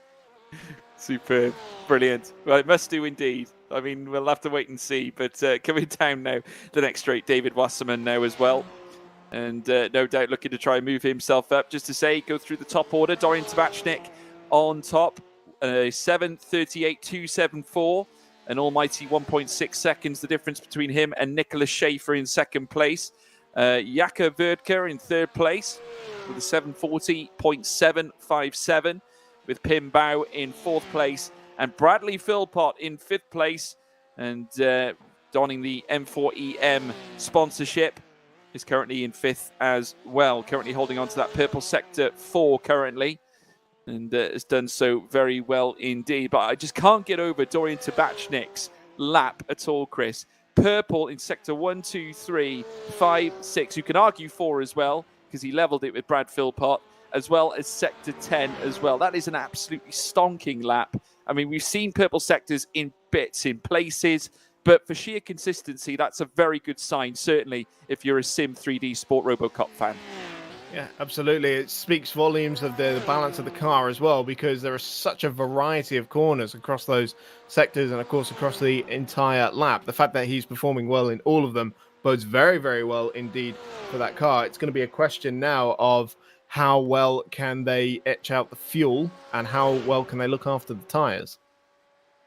A: Superb. Brilliant. Well, it must do indeed. I mean, we'll have to wait and see. But coming down now, the next straight, David Wasserman now as well. And no doubt looking to try and move himself up. Just to say, go through the top order. Dorian Tabachnik on top. 7:38.274, an almighty 1.6 seconds, the difference between him and Nicholas Schaefer in second place. Jaka Verdker in third place with a 7:40.757, with Pim Bao in fourth place, and Bradley Philpott in fifth place, and donning the M4EM sponsorship is currently in fifth as well, currently holding on to that purple sector 4 currently. And has done so very well indeed. But I just can't get over Dorian Tabachnik's lap at all, Chris. Purple in sector 1, 2, 3, 5, 6. You can argue 4 as well, because he leveled it with Brad Philpott, as well as sector 10 as well. That is an absolutely stonking lap. I mean, we've seen purple sectors in bits, in places, but for sheer consistency, that's a very good sign, certainly if you're a Sim 3D Sport RoboCop fan.
B: Yeah, absolutely. It speaks volumes of the balance of the car as well, because there are such a variety of corners across those sectors and, of course, across the entire lap. The fact that he's performing well in all of them bodes very, very well indeed for that car. It's going to be a question now of how well can they etch out the fuel and how well can they look after the tyres.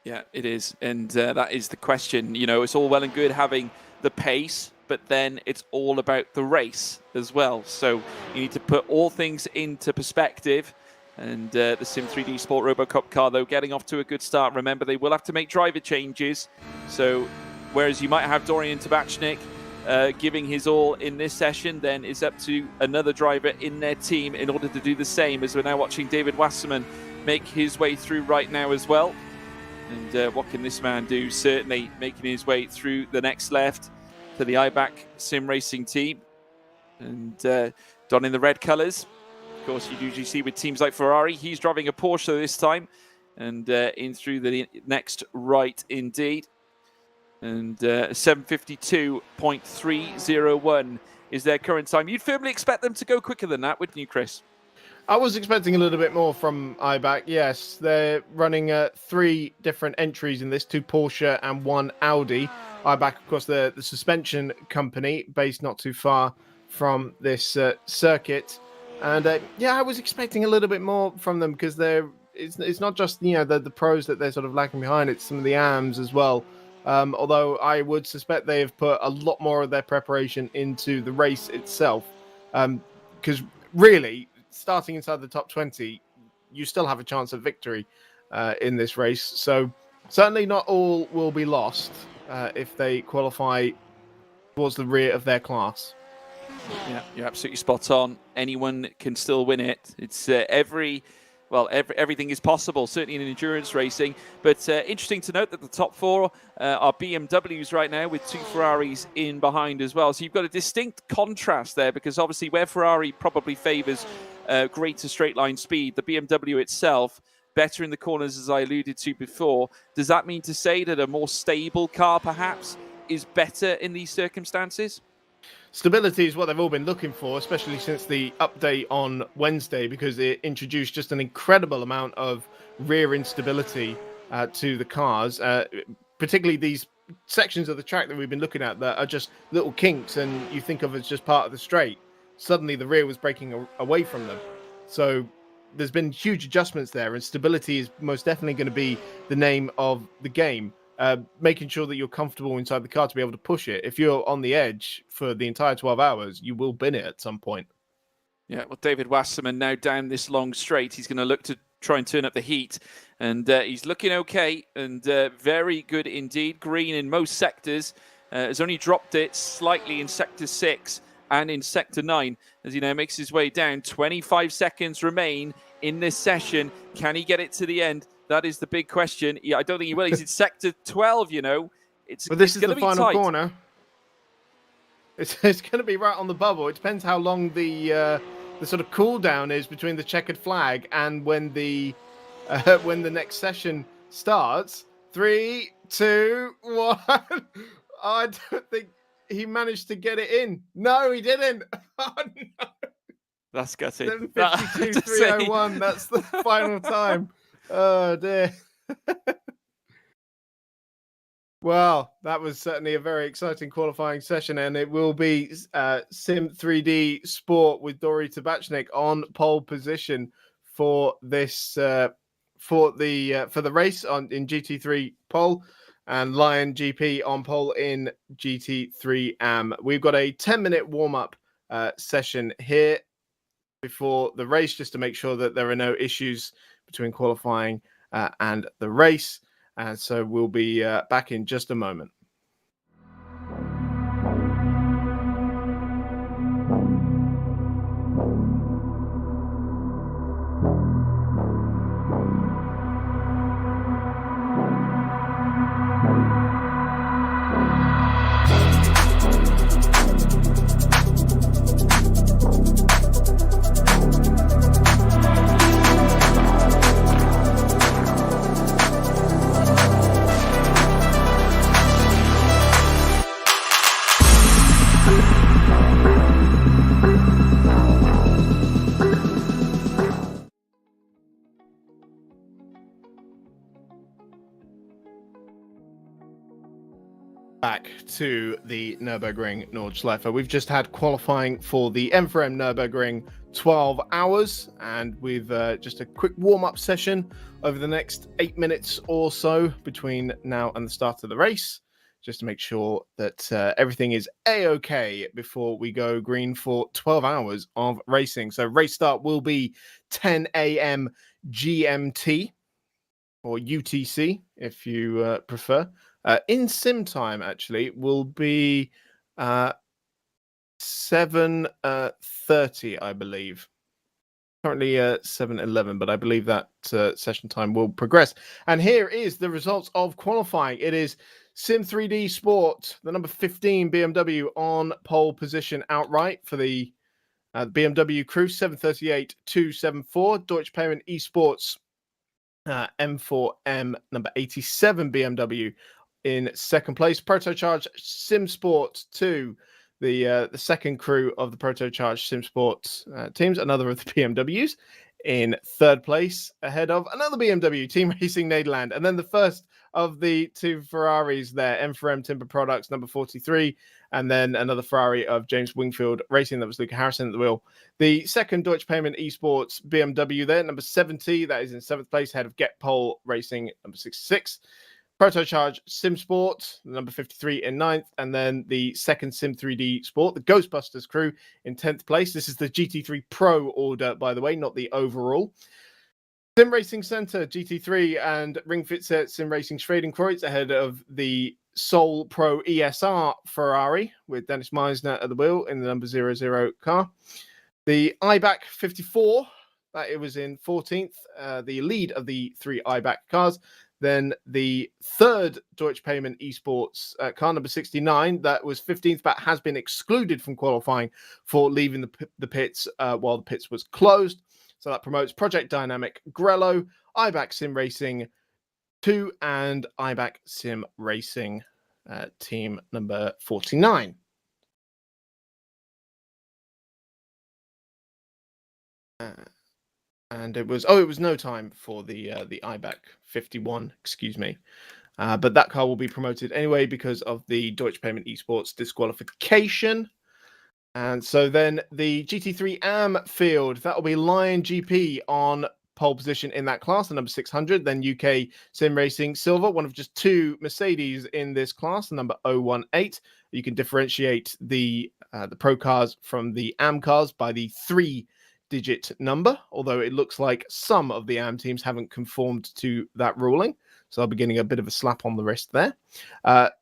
A: Yeah, it is. And that is the question. You know, it's all well and good having the pace, but then it's all about the race as well. So you need to put all things into perspective. And the Sim 3D Sport RoboCop car, though, getting off to a good start. Remember, they will have to make driver changes. So whereas you might have Dorian Tabachnik giving his all in this session, then it's up to another driver in their team in order to do the same, as we're now watching David Wasserman make his way through right now as well. And what can this man do? Certainly making his way through the next left to the IBAC Sim Racing team, and donning the red colours. Of course, you usually see with teams like Ferrari. He's driving a Porsche this time, and in through the next right indeed. And 7:52.301 is their current time. You'd firmly expect them to go quicker than that, wouldn't you, Chris?
B: I was expecting a little bit more from iBack. Yes, they're running 3 different entries in this, 2 Porsche and 1 Audi. iBack, of course, the suspension company based not too far from this circuit. And yeah, I was expecting a little bit more from them because it's not just the pros that they're sort of lacking behind. It's some of the AMs as well. Although I would suspect they have put a lot more of their preparation into the race itself. Because really, starting inside the top 20, you still have a chance of victory in this race. So certainly not all will be lost if they qualify towards the rear of their class.
A: Yeah, you're absolutely spot on. Anyone can still win it. It's everything is possible, certainly in endurance racing. But interesting to note that the top 4 are BMWs right now, with 2 Ferraris in behind as well. So you've got a distinct contrast there, because obviously where Ferrari probably favours greater straight line speed, the BMW itself better in the corners, as I alluded to before. Does that mean to say that a more stable car perhaps is better in these circumstances?
B: Stability is what they've all been looking for, especially since the update on Wednesday, because it introduced just an incredible amount of rear instability to the cars, particularly these sections of the track that we've been looking at that are just little kinks and you think of as just part of the straight. Suddenly the rear was breaking away from them. So there's been huge adjustments there, and stability is most definitely going to be the name of the game. Making sure that you're comfortable inside the car to be able to push it. If you're on the edge for the entire 12 hours, you will bin it at some point.
A: Yeah, well, David Wasserman now down this long straight. He's going to look to try and turn up the heat. And he's looking okay and very good indeed. Green in most sectors. Has only dropped it slightly in Sector 6 and in Sector 9 as he now makes his way down. 25 seconds remain in this session. Can he get it to the end? That is the big question. Yeah, I don't think he will. He's in Sector 12,
B: But this is the final
A: tight.
B: corner. It's going to be right on the bubble. It depends how long the sort of cool down is between the checkered flag and when the next session starts. 3, 2, 1. I don't think he managed to get it in. No, he didn't. Oh, no.
A: That's gutting.
B: 7:52.301. That's the final time. Oh dear. Well, that was certainly a very exciting qualifying session, and it will be Sim 3D Sport with Dori Tabachnik on pole position for this for the race in GT3 pole, and Lion GP on pole in GT3 AM. We've got a 10-minute warm-up session here before the race, just to make sure that there are no issues between qualifying and the race. And so we'll be back in just a moment. Back to the Nurbugring Nordsleife. We've just had qualifying for the M4EM Nurburgring 12 hours, and we've just a quick warm-up session over the next 8 minutes or so between now and the start of the race, just to make sure that everything is A-OK before we go green for 12 hours of racing. So race start will be 10 a.m. GMT, or UTC if you prefer. In sim time, actually, will be 7:30, I believe. Currently 7:11, but I believe that session time will progress. And here is the results of qualifying. It is Sim 3D Sport, the number 15 BMW on pole position outright for the BMW crew, 7:38.274. Deutsche Payment Esports M4EM number 87 BMW in second place. Protocharge Sim Sport 2, the second crew of the Protocharged Sim Sports teams, another of the BMWs, in third place, ahead of another BMW, Team Racing Nederland, and then the first of the two Ferraris there, M4EM Timber Products, number 43, and then another Ferrari of James Wingfield Racing, that was Luca Harrison at the wheel. The second Deutsche Payment Esports BMW there, number 70, that is in seventh place, ahead of Get Pole Racing, number 66. Protocharge Sim Sport, number 53 in ninth, and then the second Sim 3D Sport, the Ghostbusters crew in 10th place. This is the GT3 Pro order, by the way, not the overall. Sim Racing Center, GT3 and Ringfitzer Sim Racing Schwedenkreuz ahead of the Sol Pro ESR Ferrari with Dennis Meisner at the wheel in the number 00 car. The IBAC 54, that it was in 14th, the lead of the three IBAC cars. Then the third Deutsche Payment Esports car, number 69, that was 15th, but has been excluded from qualifying for leaving the pits while the pits was closed. So that promotes Project Dynamic Grello, IBAC Sim Racing 2, and IBAC Sim Racing team number 49. And it was no time for the IBAC 51, excuse me. But that car will be promoted anyway because of the Deutsche Payment Esports disqualification. And so then the GT3 AM field, that will be Lion GP on pole position in that class, the number 600. Then UK Sim Racing Silver, one of just two Mercedes in this class, the number 018. You can differentiate the pro cars from the AM cars by the 3-digit number, although it looks like some of the AM teams haven't conformed to that ruling. So I'll be getting a bit of a slap on the wrist there.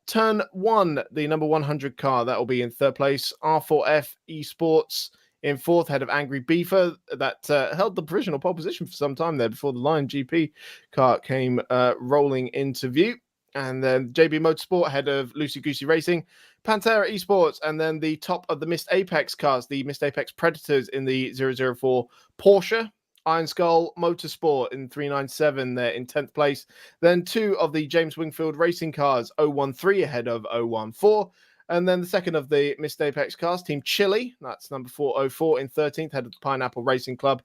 B: Turn 1, the number 100 car, that will be in third place. R4F Esports in fourth, head of Angry Beaver, that held the provisional pole position for some time there before the Lion GP car came rolling into view. And then JB Motorsport, head of Lucy Goosey Racing, Pantera Esports, and then the top of the Mist Apex cars, the Mist Apex Predators in the 004 Porsche. Iron Skull Motorsport in 397 there in 10th place. Then two of the James Wingfield Racing cars, 013 ahead of 014. And then the second of the Mist Apex cars, Team Chile, that's number 404 in 13th, head of the Pineapple Racing Club.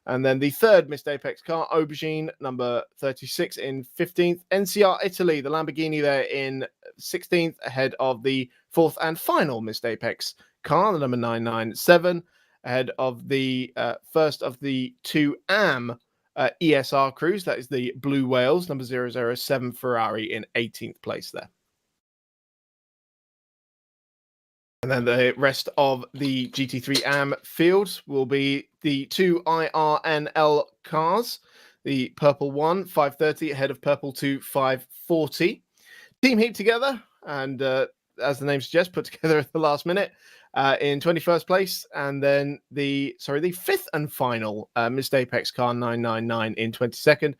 B: And then the third Mist Apex car, Aubergine, number 36 in 15th. NCR Italy, the Lamborghini there in 16th, ahead of the fourth and final Mist Apex car, the number 997. Ahead of the first of the two AM ESR crews, that is the Blue Whales, number 007 Ferrari in 18th place there. And then the rest of the GT3 AM field will be the two IRNL cars, the Purple 1, 530, ahead of Purple 2, 540. Team heat together, and as the name suggests, put together at the last minute. In 21st place, and then the fifth and final Mist Apex car 999 in 22nd.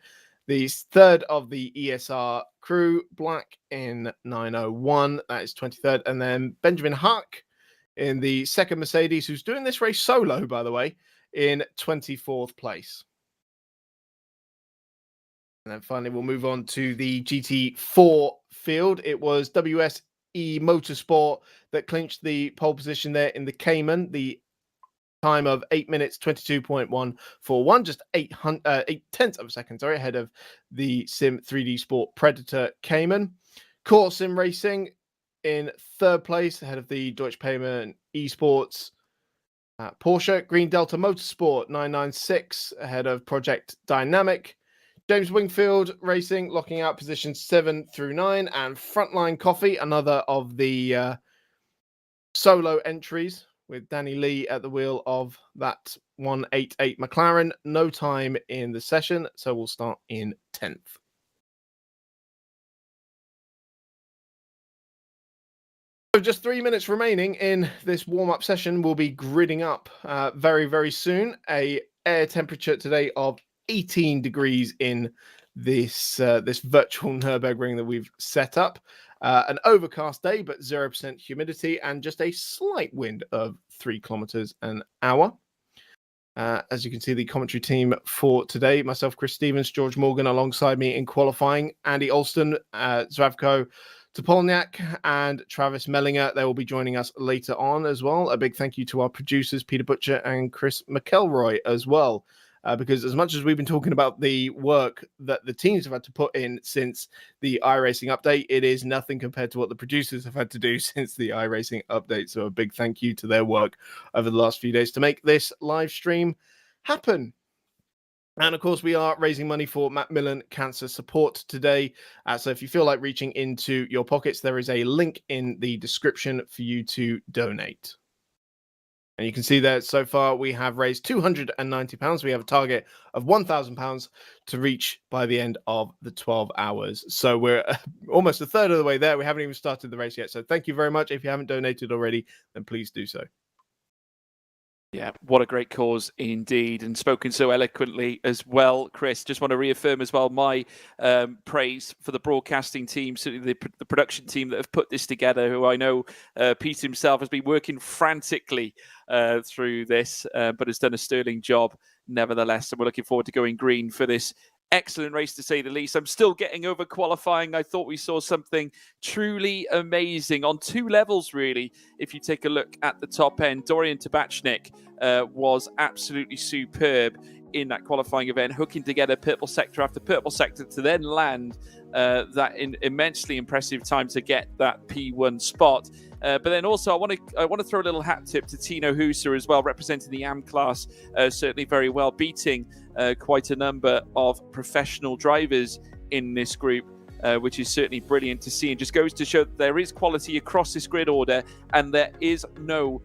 B: The third of the ESR crew, Black in 901, that is 23rd, and then Benjamin Huck in the second Mercedes, who's doing this race solo, by the way, in 24th place. And then finally, we'll move on to the GT4 field. It was WSE Motorsport that clinched the pole position there in the Cayman. The time of 8 minutes 22.141, just 8/10 of a second, ahead of the Sim 3D Sport Predator Cayman. Core Sim Racing in third place, ahead of the Deutsche Payment Esports Porsche. Green Delta Motorsport 996, ahead of Project Dynamic. James Wingfield Racing locking out positions 7 through 9, and Frontline Coffee, another of the solo entries with Danny Lee at the wheel of that 188 McLaren. No time in the session, so we'll start in 10th. So just 3 minutes remaining in this warm-up session. We'll be gridding up very, very soon. A air temperature today of 18 degrees in this virtual Nurburgring that we've set up. An overcast day, but 0% humidity, and just a slight wind of 3 kilometers an hour. As you can see, the commentary team for today, myself, Chris Stevens, George Morgan alongside me in qualifying, Andy Alston, Zdravko Topolniak and Travis Mellinger, they will be joining us later on as well. A big thank you to our producers, Peter Butcher and Chris McElroy as well. Because as much as we've been talking about the work that the teams have had to put in since the iRacing update, it is nothing compared to what the producers have had to do since the iRacing update. So a big thank you to their work over the last few days to make this live stream happen. And of course, we are raising money for Macmillan Cancer Support today. So if you feel like reaching into your pockets, there is a link in the description for you to donate. And you can see that so far we have raised £290. We have a target of £1,000 to reach by the end of the 12 hours. So we're almost a third of the way there. We haven't even started the race yet. So thank you very much. If you haven't donated already, then please do so.
A: Yeah, what a great cause indeed, and spoken so eloquently as well, Chris. Just want to reaffirm as well my praise for the broadcasting team, certainly the production team that have put this together, who I know Pete himself has been working frantically through this, but has done a sterling job nevertheless. And we're looking forward to going green for this excellent race, to say the least. I'm still getting over qualifying. I thought we saw something truly amazing on two levels, really. If you take a look at the top end, Dorian Tabachnik was absolutely superb in that qualifying event, hooking together purple sector after purple sector to then land that immensely impressive time to get that P1 spot. But then also I want to throw a little hat tip to Tino Hooser as well, representing the AM class certainly very well, beating quite a number of professional drivers in this group, which is certainly brilliant to see, and just goes to show that there is quality across this grid order, and there is no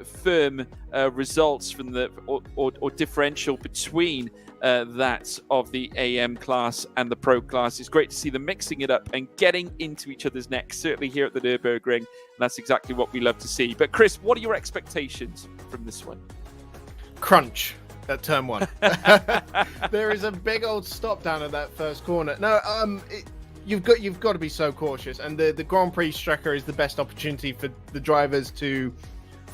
A: firm results from the or differential between that of the AM class and the Pro class. It's great to see them mixing it up and getting into each other's necks, certainly here at the Nurbugring, and that's exactly what we love to see. But Chris, what are your expectations from this one?
B: Crunch at turn one. There is a big old stop down at that first corner. No, you've got to be so cautious, and the Grand Prix Strecker is the best opportunity for the drivers to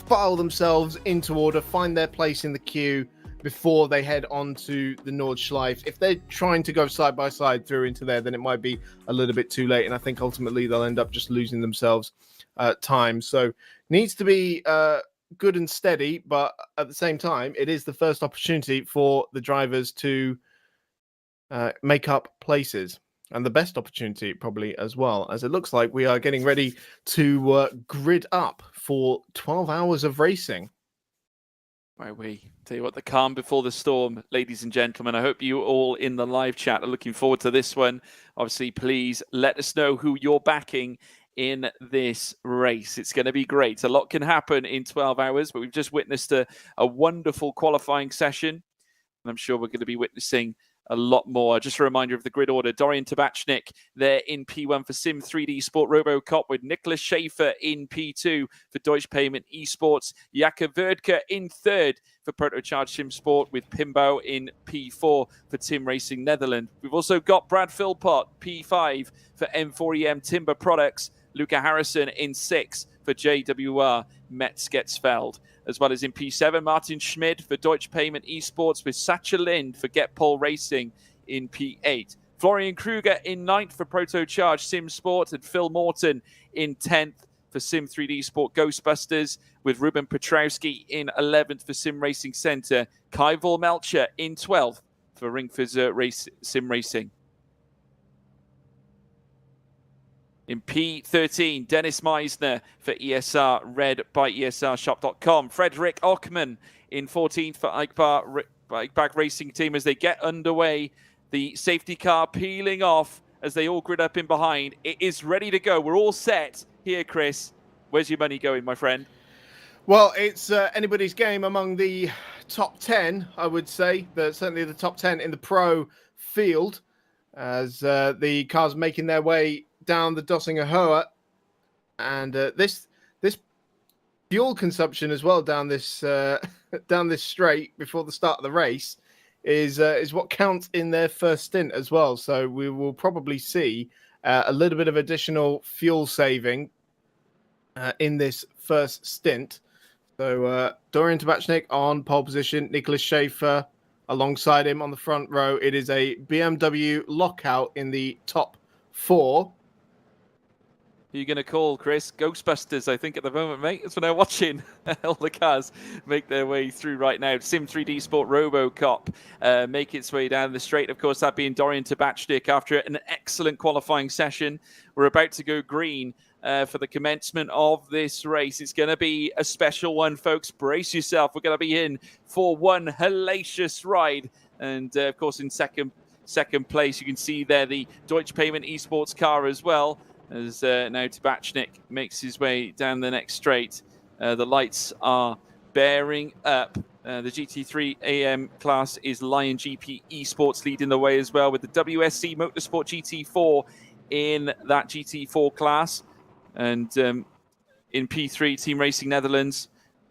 B: file themselves into order, find their place in the queue before they head on to the Nordschleife. If they're trying to go side by side through into there, then it might be a little bit too late, and I think ultimately they'll end up just losing themselves time. So needs to be good and steady, but at the same time, it is the first opportunity for the drivers to make up places, and the best opportunity probably as well, as it looks like we are getting ready to grid up for 12 hours of racing.
A: Why we tell you what, the calm before the storm, ladies and gentlemen. I hope you all in the live chat are looking forward to this one. Obviously, please let us know who you're backing in this race. It's going to be great. A lot can happen in 12 hours, but we've just witnessed a wonderful qualifying session, and I'm sure we're going to be witnessing a lot more. Just a reminder of the grid order: Dorian Tabachnik there in P1 for Sim 3D Sport RoboCop, with Nicholas Schaefer in P2 for Deutsche Payment Esports, Jakob Verdke in third for Protocharge Sim Sport, with Pimbo in P4 for Tim Racing Netherlands. We've also got Brad Philpott P5 for M4EM Timber Products, Luca Harrison in 6 for JWR Metzgetsfeld, as well as in P7, Martin Schmid for Deutsche Payment Esports, with Sacha Lind for Get Pole Racing in P8. Florian Kruger in 9th for Protocharge Sim Sport, and Phil Morton in 10th for Sim 3D Sport Ghostbusters, with Ruben Petrowski in 11th for Sim Racing Centre, Kai Melcher in 12th for Ringfizzer Sim Racing. In P13, Dennis Meisner for ESR Red by ESRshop.com. Frederick Ockman in 14th for Eichbach Racing Team as they get underway. The safety car peeling off as they all grid up in behind. It is ready to go. We're all set here, Chris. Where's your money going, my friend?
B: Well, it's anybody's game among the top 10, I would say. Certainly the top 10 in the Pro field, as the cars making their way down the Dossinger Höhe, and this fuel consumption as well down this down this straight before the start of the race is what counts in their first stint as well. So we will probably see a little bit of additional fuel saving in this first stint. So Dorian Tabachnik on pole position, Nicholas Schaefer alongside him on the front row. It is a BMW lockout in the top 4.
A: Who are you going to call, Chris? Ghostbusters, I think, at the moment, mate. That's when I'm watching all the cars make their way through right now. Sim 3D Sport RoboCop make its way down the straight. Of course, that being Dorian Tabachnik after an excellent qualifying session. We're about to go green for the commencement of this race. It's going to be a special one, folks. Brace yourself. We're going to be in for one hellacious ride. And, of course, in second place, you can see there the Deutsche Payment Esports car as well. As now Tabachnik makes his way down the next straight. The lights are bearing up. The GT3 AM class is Lion GP Esports leading the way as well, with the WSC Motorsport GT4 in that GT4 class. And in P3, Team Racing Netherlands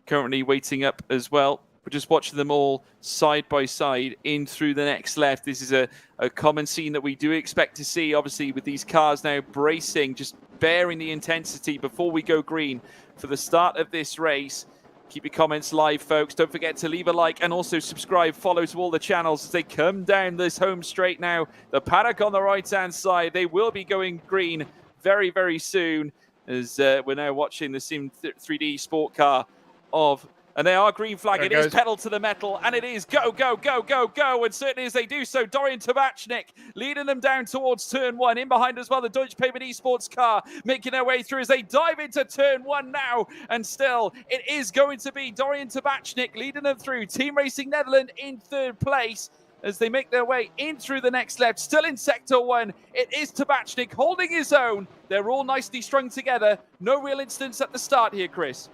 A: currently waiting up as well. We're just watching them all side by side in through the next left. This is a common scene that we do expect to see, obviously, with these cars now bracing, just bearing the intensity before we go green for the start of this race. Keep your comments live, folks. Don't forget to leave a like and also subscribe, follow to all the channels as they come down this home straight now. The paddock on the right-hand side, they will be going green very, very soon as we're now watching the Sim 3D Sport car of... And they are green flag. It is pedal to the metal, and it is go, go, go, go, go. And certainly as they do so, Dorian Tabachnik leading them down towards turn one. In behind as well, the Deutsche Payment Esports car making their way through as they dive into turn one now. And still, it is going to be Dorian Tabachnik leading them through. Team Racing Netherlands in third place as they make their way in through the next left. Still in sector one, it is Tabachnik holding his own. They're all nicely strung together. No real incidents at the start here, Chris.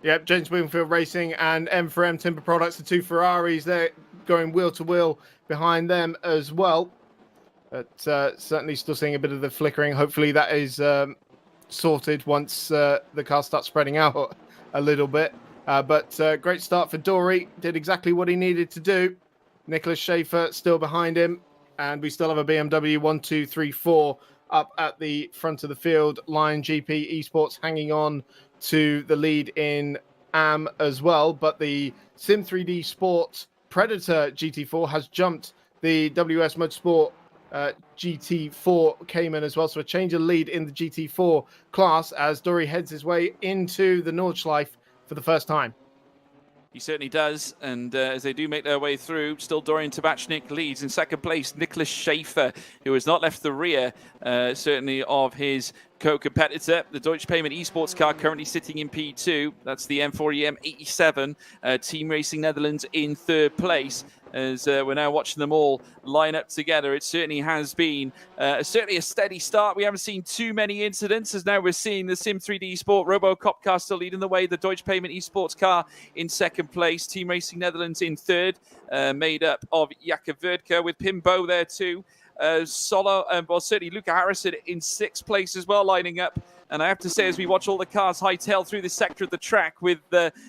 B: Yep, James Wingfield Racing and M4EM Timber Products, the two Ferraris, they're going wheel to wheel behind them as well. But certainly still seeing a bit of the flickering. Hopefully that is sorted once the car starts spreading out a little bit. But great start for Dory. Did exactly what he needed to do. Nicholas Schaefer still behind him. And we still have a BMW 1, 2, 3, 4 up at the front of the field. Lion GP Esports hanging on to the lead in AM as well, but the Sim 3D Sport Predator GT4 has jumped the WS Motorsport GT4 Cayman as well, so a change of lead in the GT4 class as Dory heads his way into the Nordschleife for the first time.
A: He certainly does, and as they do make their way through, still Dorian Tabachnik leads. In second place, Nicholas Schaefer, who has not left the rear, certainly, of his co-competitor. The Deutsche Payment Esports car currently sitting in P2. That's the M4EM 87. Team Racing Netherlands in third place. As we're now watching them all line up together. It certainly has been certainly a steady start. We haven't seen too many incidents, as now we're seeing the Sim 3D Sport RoboCop car still leading the way. The Deutsche Payment Esports car in second place. Team Racing Netherlands in third, made up of Jakob Verdke with Pimbo there too. Solo, well, certainly Luca Harrison in sixth place as well, lining up. And I have to say, as we watch all the cars hightail through this sector of the track, with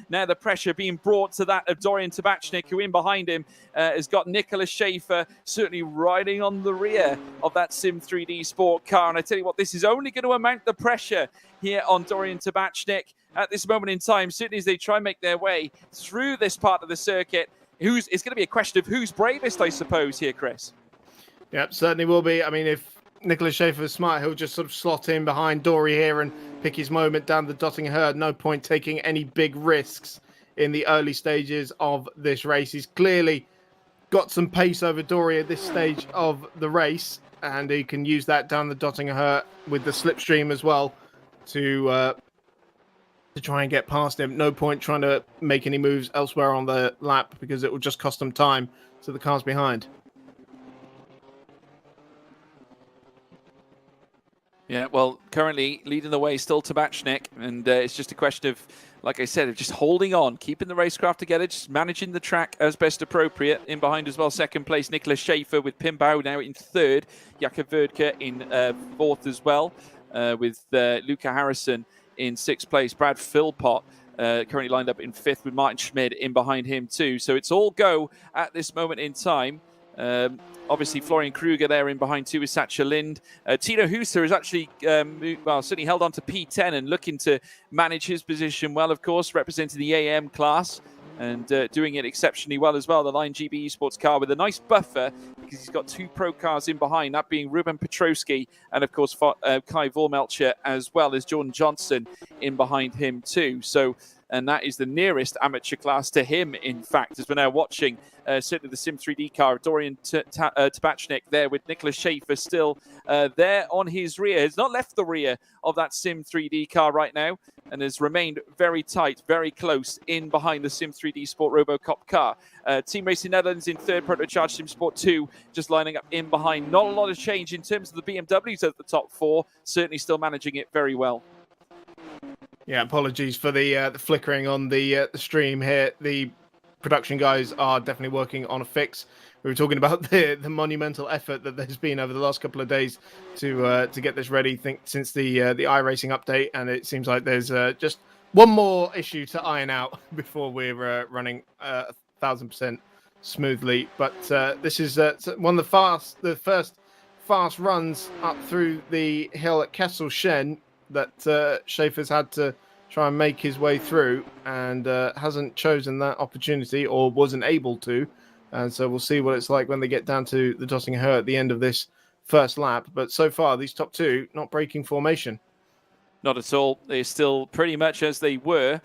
A: now the pressure being brought to that of Dorian Tabachnik, who in behind him has got Nicholas Schaefer certainly riding on the rear of that Sim 3D Sport car. And I tell you what, this is only going to amount the pressure here on Dorian Tabachnik at this moment in time, certainly as they try and make their way through this part of the circuit. It's going to be a question of who's bravest, I suppose, here, Chris.
B: Yep, certainly will be. I mean, if Nicholas Schaefer is smart, he'll just sort of slot in behind Dory here and pick his moment down the dotting herd. No point taking any big risks in the early stages of this race. He's clearly got some pace over Dory at this stage of the race, and he can use that down the dotting herd with the slipstream as well to try and get past him. No point trying to make any moves elsewhere on the lap because it will just cost them time to the cars behind.
A: Yeah, well, currently leading the way still Tabachnik, and it's just a question of, like I said, of just holding on, keeping the racecraft together, just managing the track as best appropriate. In behind as well, second place, Nicholas Schaefer with Pimbau now in third, Jakob Verdke in fourth as well, with Luca Harrison in sixth place, Brad Philpott currently lined up in fifth with Martin Schmid in behind him too. So it's all go at this moment in time. Obviously, Florian Kruger there in behind too with Satcha Lind. Tino Huser has actually, certainly held on to P10 and looking to manage his position well, of course, representing the AM class. and doing it exceptionally well as well. The Line GB Esports car with a nice buffer because he's got 2 pro cars in behind, that being Ruben Petrowski and, of course, Kai Vormelcher, as well as Jordan Johnson in behind him too. So, and that is the nearest amateur class to him, in fact, as we're now watching certainly the Sim 3D car. Dorian Tabachnik there with Nicholas Schaefer still there on his rear. Has not left the rear of that Sim 3D car right now and has remained very tight, very close in behind the Sim 3D Sport RoboCop car. Team Racing Netherlands in third, Protocharge Sim Sport 2 just lining up in behind. Not a lot of change in terms of the BMWs at the top 4, certainly still managing it very well.
B: Yeah, apologies for the flickering on the stream here. The production guys are definitely working on a fix. We were talking about the monumental effort that there's been over the last couple of days to get this ready. Since the iRacing update, and it seems like there's just one more issue to iron out before we're running 1,000% smoothly. But this is one of the first fast runs up through the hill at Kessel-Shen that Schaefer's had to try and make his way through, and hasn't chosen that opportunity, or wasn't able to. And so we'll see what it's like when they get down to the Dotting Her at the end of this first lap. But so far, these top 2 not breaking formation.
A: Not at all. They're still pretty much as they were.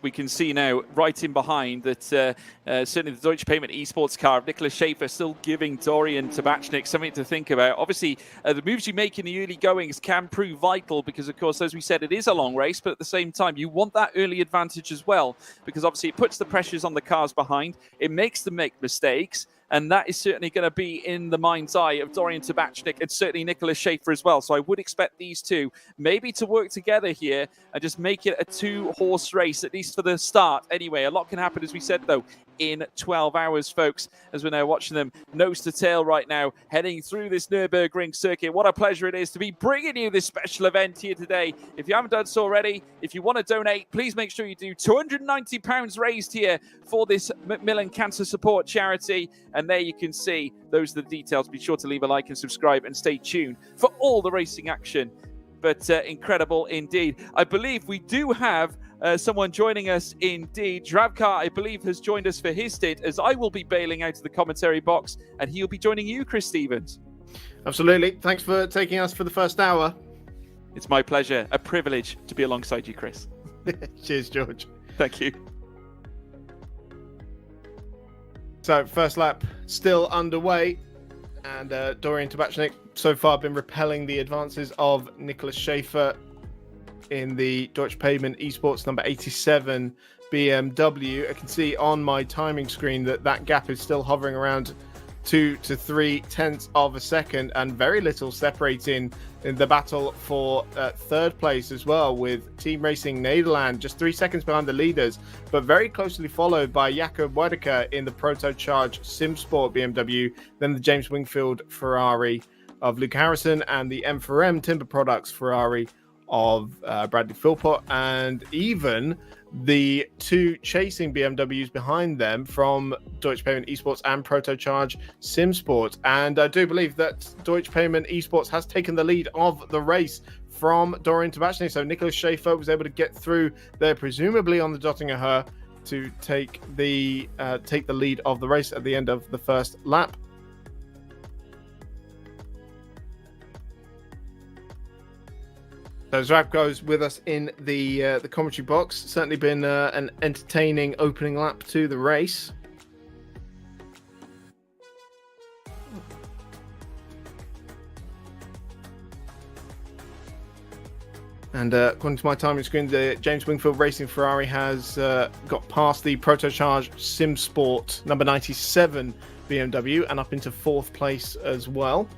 A: We can see now, right in behind, that certainly the Deutsche Payment Esports car of Nicholas Schaefer still giving Dorian Tabachnik something to think about. Obviously, the moves you make in the early goings can prove vital because, of course, as we said, it is a long race, but at the same time, you want that early advantage as well because, obviously, it puts the pressures on the cars behind. It makes them make mistakes. And that is certainly going to be in the mind's eye of Dorian Tabachnik and certainly Nicholas Schaefer as well. So I would expect these two maybe to work together here and just make it a 2-horse race, at least for the start. Anyway, a lot can happen, as we said, though, in 12 hours, folks, as we're now watching them nose to tail right now, heading through this Nurburgring circuit. What a pleasure it is to be bringing you this special event here today. If you haven't done so already, if you want to donate, please make sure you do. £290 raised here for this Macmillan Cancer Support Charity. And there you can see those are the details. Be sure to leave a like and subscribe and stay tuned for all the racing action. But incredible indeed. I believe we do have someone joining us indeed. Dravkar, I believe, has joined us for his stint, as I will be bailing out of the commentary box, and he'll be joining you, Chris Stevens.
B: Absolutely. Thanks for taking us for the first hour.
A: It's my pleasure. A privilege to be alongside you, Chris.
B: Cheers, George.
A: Thank you.
B: So, first lap still underway, and Dorian Tabachnik so far been repelling the advances of Nicholas Schaefer in the Deutsche Payment Esports number 87 BMW. I can see on my timing screen that gap is still hovering around 2 to 3 tenths of a second, and very little separating in the battle for third place as well, with Team Racing Nederland just 3 seconds behind the leaders, but very closely followed by Jakob Weidecker in the Protocharge SimSport BMW, then the James Wingfield Ferrari of Luke Harrison, and the M4EM Timber Products Ferrari of Bradley Philpott, and even the 2 chasing BMWs behind them from Deutsche Payment Esports and Protocharge SimSport. And I do believe that Deutsche Payment Esports has taken the lead of the race from Dorian Tabachnik. So Nicholas Schaefer was able to get through there, presumably on the Dottinger Her, to take the lead of the race at the end of the first lap. So Zrab goes with us in the commentary box. Certainly been an entertaining opening lap to the race. And according to my timing screen, the James Wingfield Racing Ferrari has got past the Protocharge SimSport number 97 BMW and up into 4th place as well.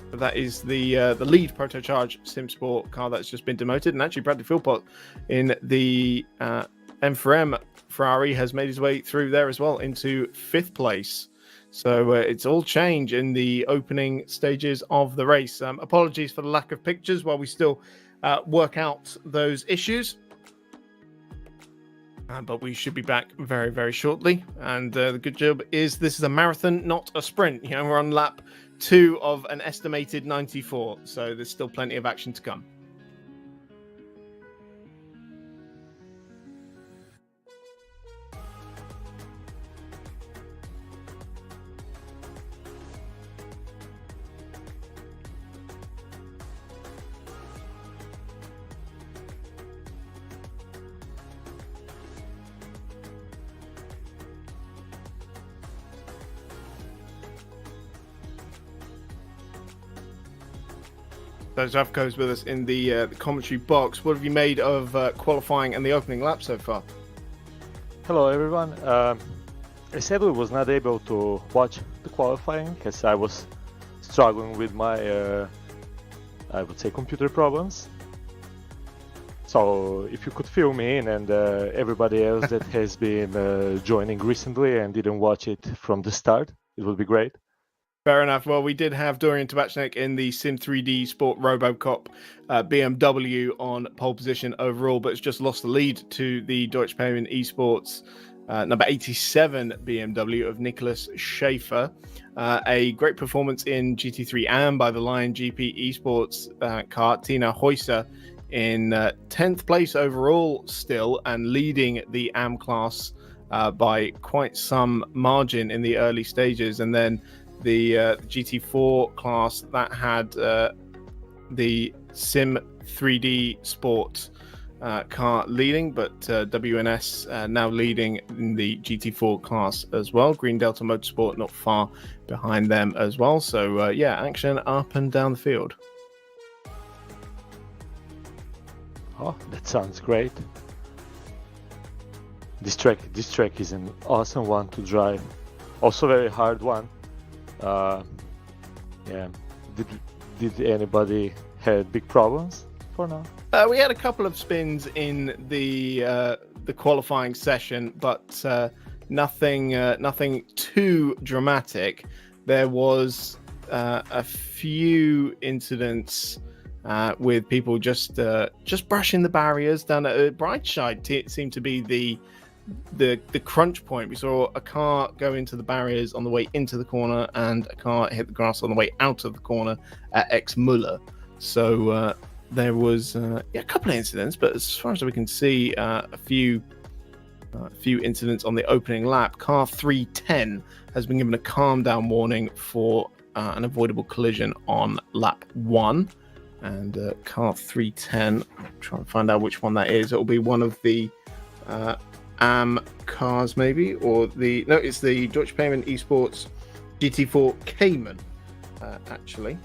B: But that is the lead Protocharge SimSport car that's just been demoted. And actually, Bradley Philpott in the M4EM Ferrari has made his way through there as well into 5th place. So it's all change in the opening stages of the race. Apologies for the lack of pictures while we still work out those issues. But we should be back very, very shortly. And the good job is this is a marathon, not a sprint. You know, we're on lap 2 of an estimated 94. So there's still plenty of action to come. So Zavko's with us in the commentary box. What have you made of qualifying and the opening lap so far?
E: Hello everyone. I sadly was not able to watch the qualifying because I was struggling with my, I would say, computer problems. So if you could fill me in and everybody else that has been joining recently and didn't watch it from the start, it would be great.
B: Fair enough. Well, we did have Dorian Tabachnik in the Sim 3D Sport Robocop BMW on pole position overall, but it's just lost the lead to the Deutsche Payment Esports number 87 BMW of Nicholas Schaefer. A great performance in GT3 AM by the Lion GP Esports car, Tina Heusser, in 10th place overall still, and leading the AM class by quite some margin in the early stages. And then the GT4 class that had the Sim 3D Sport car leading, but WNS now leading in the GT4 class as well. Green Delta Motorsport not far behind them as well. So yeah, action up and down the field.
E: Oh, that sounds great. This track is an awesome one to drive. Also very hard one. Yeah. Did anybody had big problems for now?
B: We had a couple of spins in the qualifying session, but nothing too dramatic. There was a few incidents with people just brushing the barriers down at Brightside. It seemed to be the crunch point. We saw a car go into the barriers on the way into the corner, and a car hit the grass on the way out of the corner at X Muller. So there was a couple of incidents, but as far as we can see, a few incidents on the opening lap. Car 310 has been given a calm down warning for an avoidable collision on lap 1. And car 310, I'm trying to find out which one that is. It'll be one of the AM cars, maybe, or it's the Deutsche Payment Esports GT4 Cayman, actually.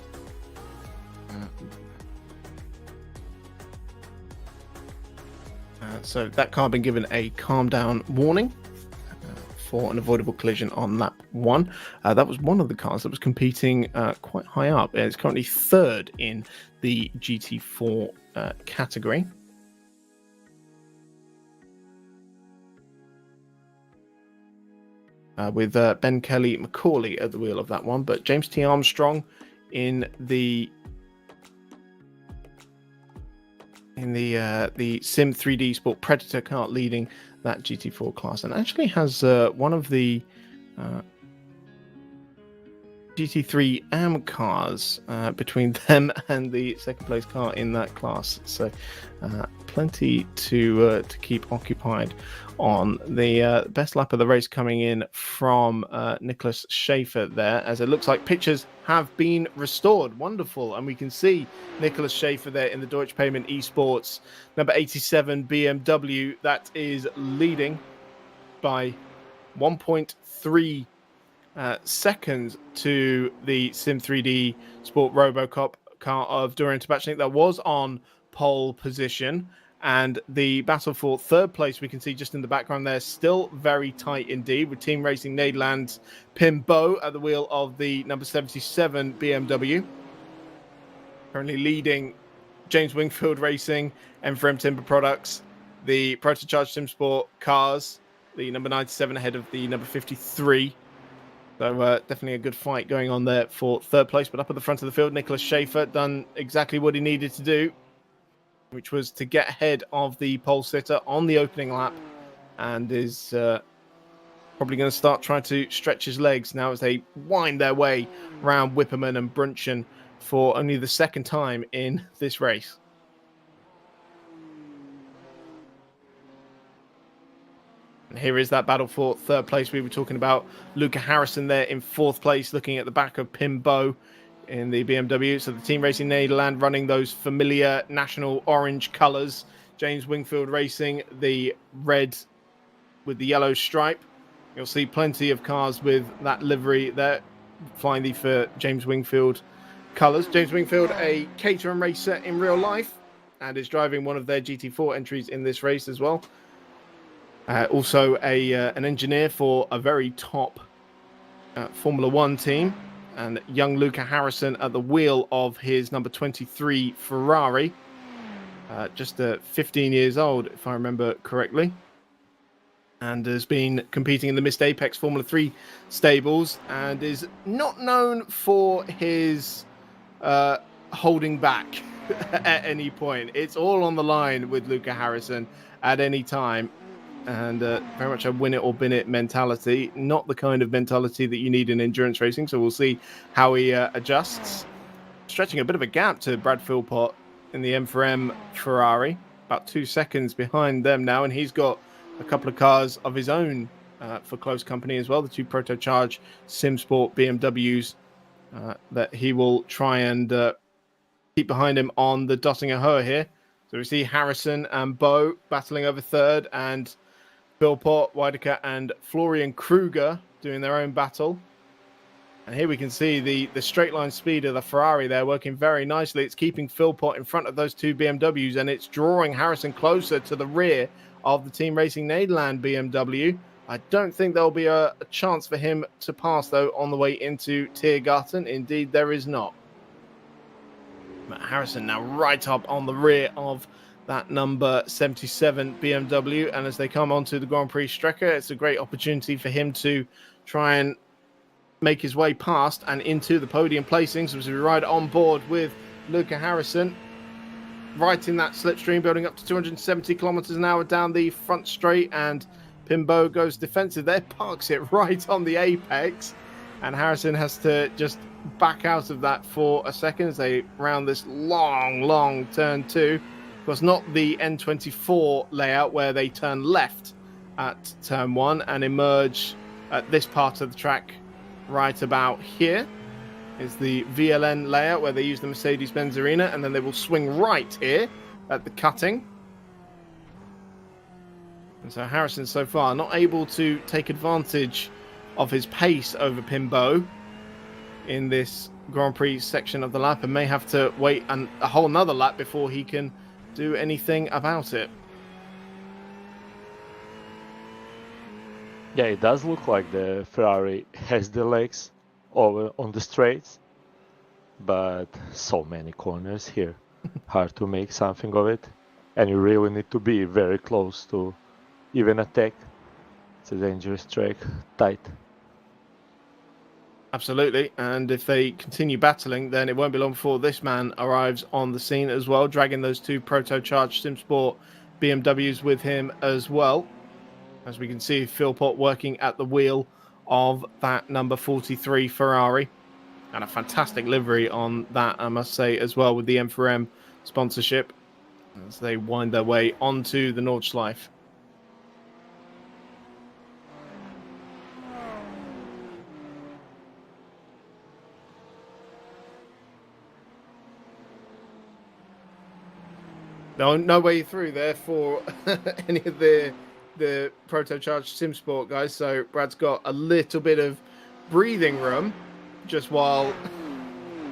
B: So that car been given a calm down warning for an avoidable collision on lap 1. That was one of the cars that was competing quite high up. It's currently third in the GT4 category. With Ben Kelly Macaulay at the wheel of that one, but James T. Armstrong in the Sim 3D Sport Predator car leading that GT4 class, and actually has one of the GT3 AM cars between them and the second place car in that class. So plenty to keep occupied on. The best lap of the race coming in from Nicholas Schaefer there, as it looks like pictures have been restored. Wonderful. And we can see Nicholas Schaefer there in the Deutsche Payment Esports number 87 BMW. That is leading by 1.3 seconds to the Sim 3D Sport Robocop car of Dorian Tabachnik that was on pole position. And the battle for third place, we can see just in the background there, still very tight indeed, with Team Racing Nederland's Pim Bo at the wheel of the number 77 BMW. Currently leading James Wingfield Racing, M4EM Timber Products, the Protocharge Sim Sport cars, the number 97 ahead of the number 53. So definitely a good fight going on there for third place. But up at the front of the field, Nicholas Schaefer done exactly what he needed to do, which was to get ahead of the pole sitter on the opening lap, and is probably going to start trying to stretch his legs now as they wind their way around Wipperman and Brunchen for only the second time in this race. And here is that battle for third place we were talking about. Luca Harrison there in fourth place, looking at the back of Pim Bo in the BMW. So the Team Racing Nederland running those familiar national orange colours. James Wingfield Racing, the red with the yellow stripe. You'll see plenty of cars with that livery there, flying the for James Wingfield colours. James Wingfield, a Caterham racer in real life, and is driving one of their GT4 entries in this race as well. Also an engineer for a very top Formula One team, and young Luca Harrison at the wheel of his number 23 Ferrari. Just 15 years old, if I remember correctly, and has been competing in the Missed Apex Formula 3 stables, and is not known for his holding back at any point. It's all on the line with Luca Harrison at any time, and very much a win it or bin it mentality, not the kind of mentality that you need in endurance racing. So we'll see how he adjusts. Stretching a bit of a gap to Brad Philpott in the M4EM Ferrari, about 2 seconds behind them now, and he's got a couple of cars of his own for close company as well, the 2 Protocharge SimSport BMWs that he will try and keep behind him on the Dottinger Hoa here. So we see Harrison and Bo battling over third, and Philpott, Weidecker and Florian Kruger doing their own battle. And here we can see the straight line speed of the Ferrari there working very nicely. It's keeping Philpott in front of those 2 BMWs, and it's drawing Harrison closer to the rear of the Team Racing Nederland BMW. I don't think there'll be a chance for him to pass, though, on the way into Tiergarten. Indeed, there is not. Matt Harrison now right up on the rear of that number 77 BMW, and as they come onto the Grand Prix Strecke, it's a great opportunity for him to try and make his way past and into the podium placings as we ride on board with Luca Harrison, right in that slipstream, building up to 270 kilometers an hour down the front straight, and Pimbo goes defensive there, parks it right on the apex, and Harrison has to just back out of that for a second as they round this long turn 2. Of course, not the N24 layout where they turn left at turn 1 and emerge at this part of the track. Right about here is the VLN layout where they use the Mercedes-Benz Arena, and then they will swing right here at the cutting. And so Harrison so far not able to take advantage of his pace over Pimbo in this Grand Prix section of the lap, and may have to wait a whole nother lap before he can do anything about it.
E: Yeah, it does look like the Ferrari has the legs over on the straights, but so many corners here. Hard to make something of it, and you really need to be very close to even attack. It's a dangerous track, tight.
B: Absolutely, and if they continue battling, then it won't be long before this man arrives on the scene as well, dragging those 2 Protocharged SimSport BMWs with him as well. As we can see, Philpott working at the wheel of that number 43 Ferrari. And a fantastic livery on that, I must say, as well, with the M4EM sponsorship as they wind their way onto the Nordschleife. No way through there for any of the Protocharged SimSport guys, so Brad's got a little bit of breathing room just while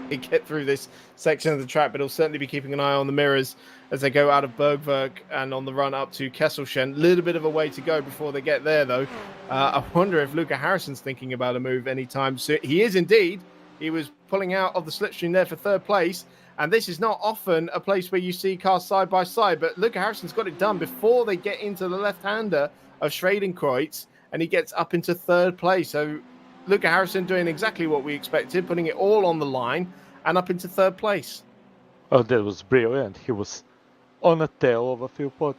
B: he get through this section of the track, but he'll certainly be keeping an eye on the mirrors as they go out of Bergwerk and on the run up to Kesselchen. Little bit of a way to go before they get there, though. I wonder if Luca Harrison's thinking about a move anytime soon. He is indeed. He was pulling out of the slipstream there for 3rd place. And this is not often a place where you see cars side by side, but Luca Harrison's got it done before they get into the left-hander of Schradenkreuz, and he gets up into 3rd place. So Luca Harrison doing exactly what we expected, putting it all on the line and up into 3rd place.
E: Oh, that was brilliant. He was on a tail of a Philpott,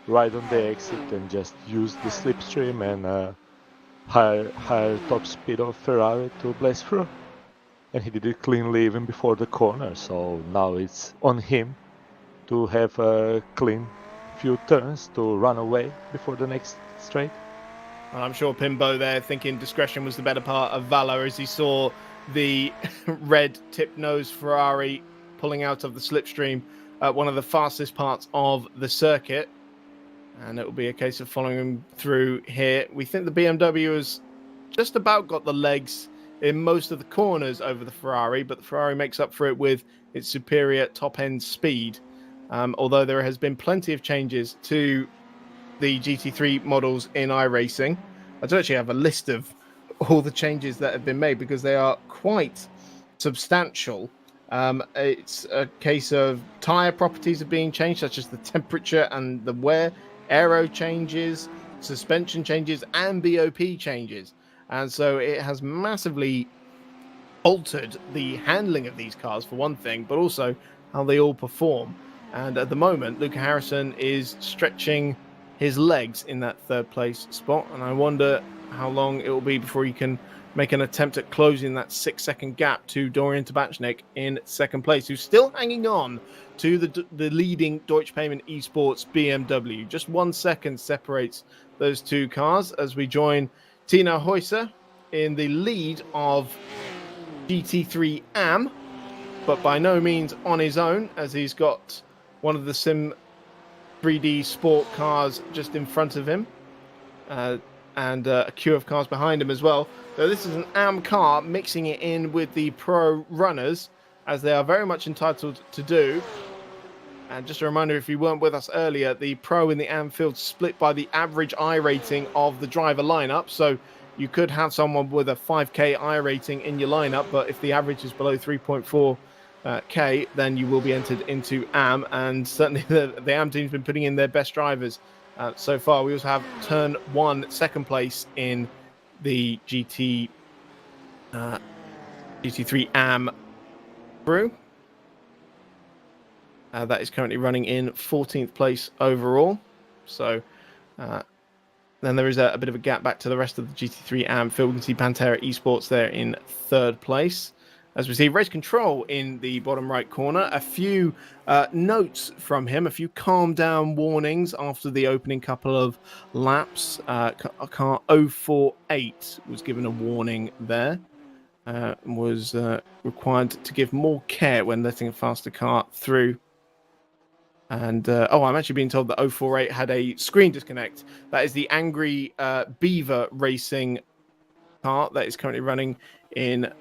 E: right on the exit, and just used the slipstream and higher top speed of Ferrari to blast through. And he did it cleanly even before the corner, so now it's on him to have a clean few turns to run away before the next straight.
B: And I'm sure Pimbo there thinking discretion was the better part of valor as he saw the red tip nose Ferrari pulling out of the slipstream at one of the fastest parts of the circuit. And it will be a case of following him through here. We think the BMW has just about got the legs in most of the corners over the Ferrari, but the Ferrari makes up for it with its superior top-end speed. Although there has been plenty of changes to the GT3 models in iRacing. I do actually have a list of all the changes that have been made because they are quite substantial. It's a case of tyre properties are being changed, such as the temperature and the wear, aero changes, suspension changes, and BOP changes. And so it has massively altered the handling of these cars, for one thing, but also how they all perform. And at the moment, Luca Harrison is stretching his legs in that third place spot, and I wonder how long it will be before he can make an attempt at closing that 6-second gap to Dorian Tabachnik in second place, who's still hanging on to the leading Deutsche Payment Esports BMW. Just 1 second separates those two cars as we join Tino Heuser in the lead of GT3 AM, but by no means on his own, as he's got one of the Sim 3D Sport cars just in front of him, and a queue of cars behind him as well. So this is an AM car mixing it in with the Pro runners, as they are very much entitled to do. And just a reminder, if you weren't with us earlier, the Pro in the AM field split by the average I rating of the driver lineup. So you could have someone with a 5K I rating in your lineup, but if the average is below 3.4K, then you will be entered into AM. And certainly the AM team's been putting in their best drivers so far. We also have Turn 1 second place in the GT3 AM crew. That is currently running in 14th place overall. So then there is a bit of a gap back to the rest of the GT3 AM field. We can see Pantera Esports there in third place. As we see Race Control in the bottom right corner. A few notes from him, a few calm down warnings after the opening couple of laps. Car 048 was given a warning there. Was required to give more care when letting a faster car through. And, I'm actually being told that 048 had a screen disconnect. That is the Angry Beaver Racing car that is currently running in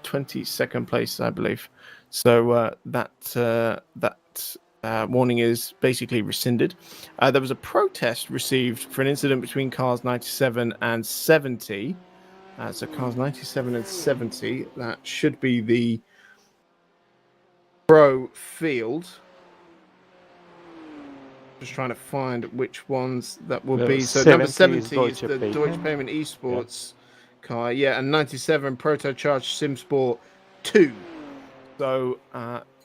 B: 22nd place, I believe. So that warning is basically rescinded. There was a protest received for an incident between cars 97 and 70. So cars 97 and 70, that should be the Pro field. Just trying to find which ones that will be. So number 70 is the Deutsche Payment Esports car, yeah, and 97 Proto Charged Sim Sport 2. So,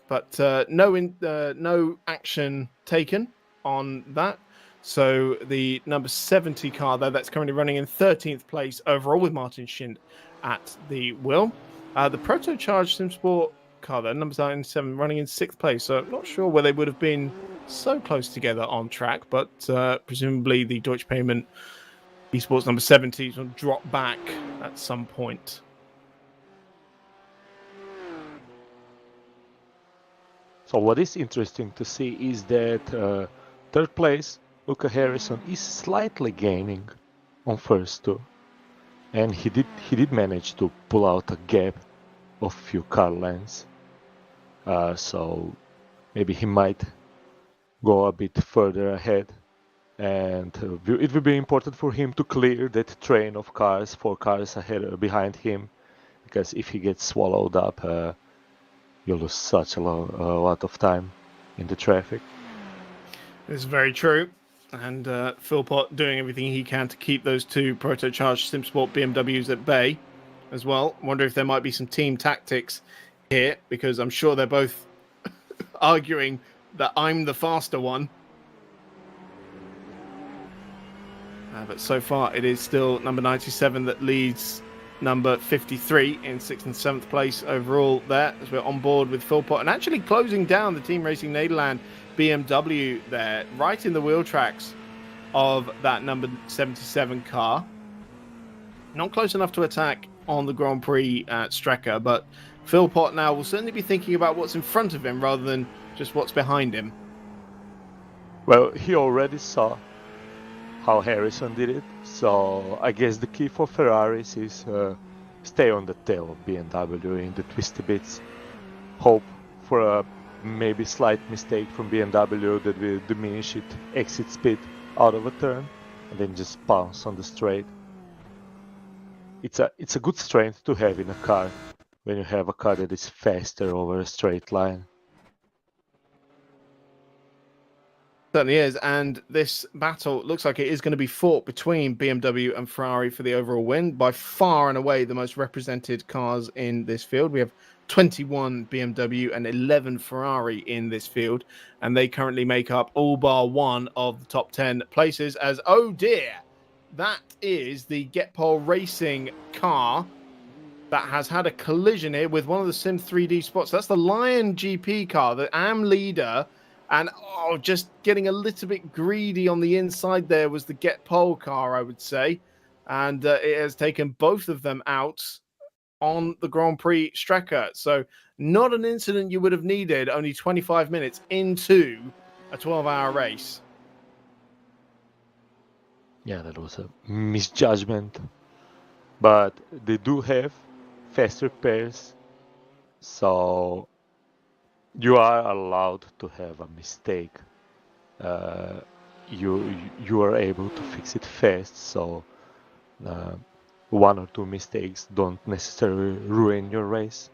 B: but no action taken on that. So the number 70 car there, that's currently running in 13th place overall with Martin Schind at the wheel. The Proto Charged Sim Sport car there, number 97, running in 6th place. So I'm not sure where they would have been so close together on track, but presumably the Deutsche Payment Esports number 70 will drop back at some point.
E: So what is interesting to see is that third place, Luca Harrison, is slightly gaining on first two, and he did manage to pull out a gap of few car lengths. So maybe he might go a bit further ahead, and it will be important for him to clear that train of cars, 4 cars ahead behind him, because if he gets swallowed up, you'll lose such a lot of time in the traffic.
B: This is very true, and Philpott doing everything he can to keep those 2 proto-charged SimSport BMWs at bay as well. Wonder if there might be some team tactics here, because I'm sure they're both arguing that I'm the faster one. But so far, it is still number 97 that leads number 53 in 6th and 7th place overall there, as we're on board with Philpott and actually closing down the Team Racing Nederland BMW there, right in the wheel tracks of that number 77 car. Not close enough to attack on the Grand Prix Strecker, but Philpott now will certainly be thinking about what's in front of him rather than just what's behind him.
E: Well, he already saw how Harrison did it, so I guess the key for Ferraris is stay on the tail of BMW in the twisty bits. Hope for a maybe slight mistake from BMW that will diminish its exit speed out of a turn, and then just bounce on the straight. It's a good strength to have in a car when you have a car that is faster over a straight line.
B: Certainly is, and this battle looks like it is going to be fought between BMW and Ferrari for the overall win. By far and away the most represented cars in this field. We have 21 BMW and 11 Ferrari in this field, and they currently make up all bar one of the top 10 places. As, oh dear, that is the Get Pole Racing car that has had a collision here with one of the Sim 3D spots. That's the Lion GP car, the AM leader. And, just getting a little bit greedy on the inside there was the Get Pole car, I would say. And it has taken both of them out on the Grand Prix Strecker. So not an incident you would have needed only 25 minutes into a 12-hour race.
E: Yeah, that was a misjudgment. But they do have faster pairs, so you are allowed to have a mistake. You are able to fix it fast, so one or two mistakes don't necessarily ruin your race.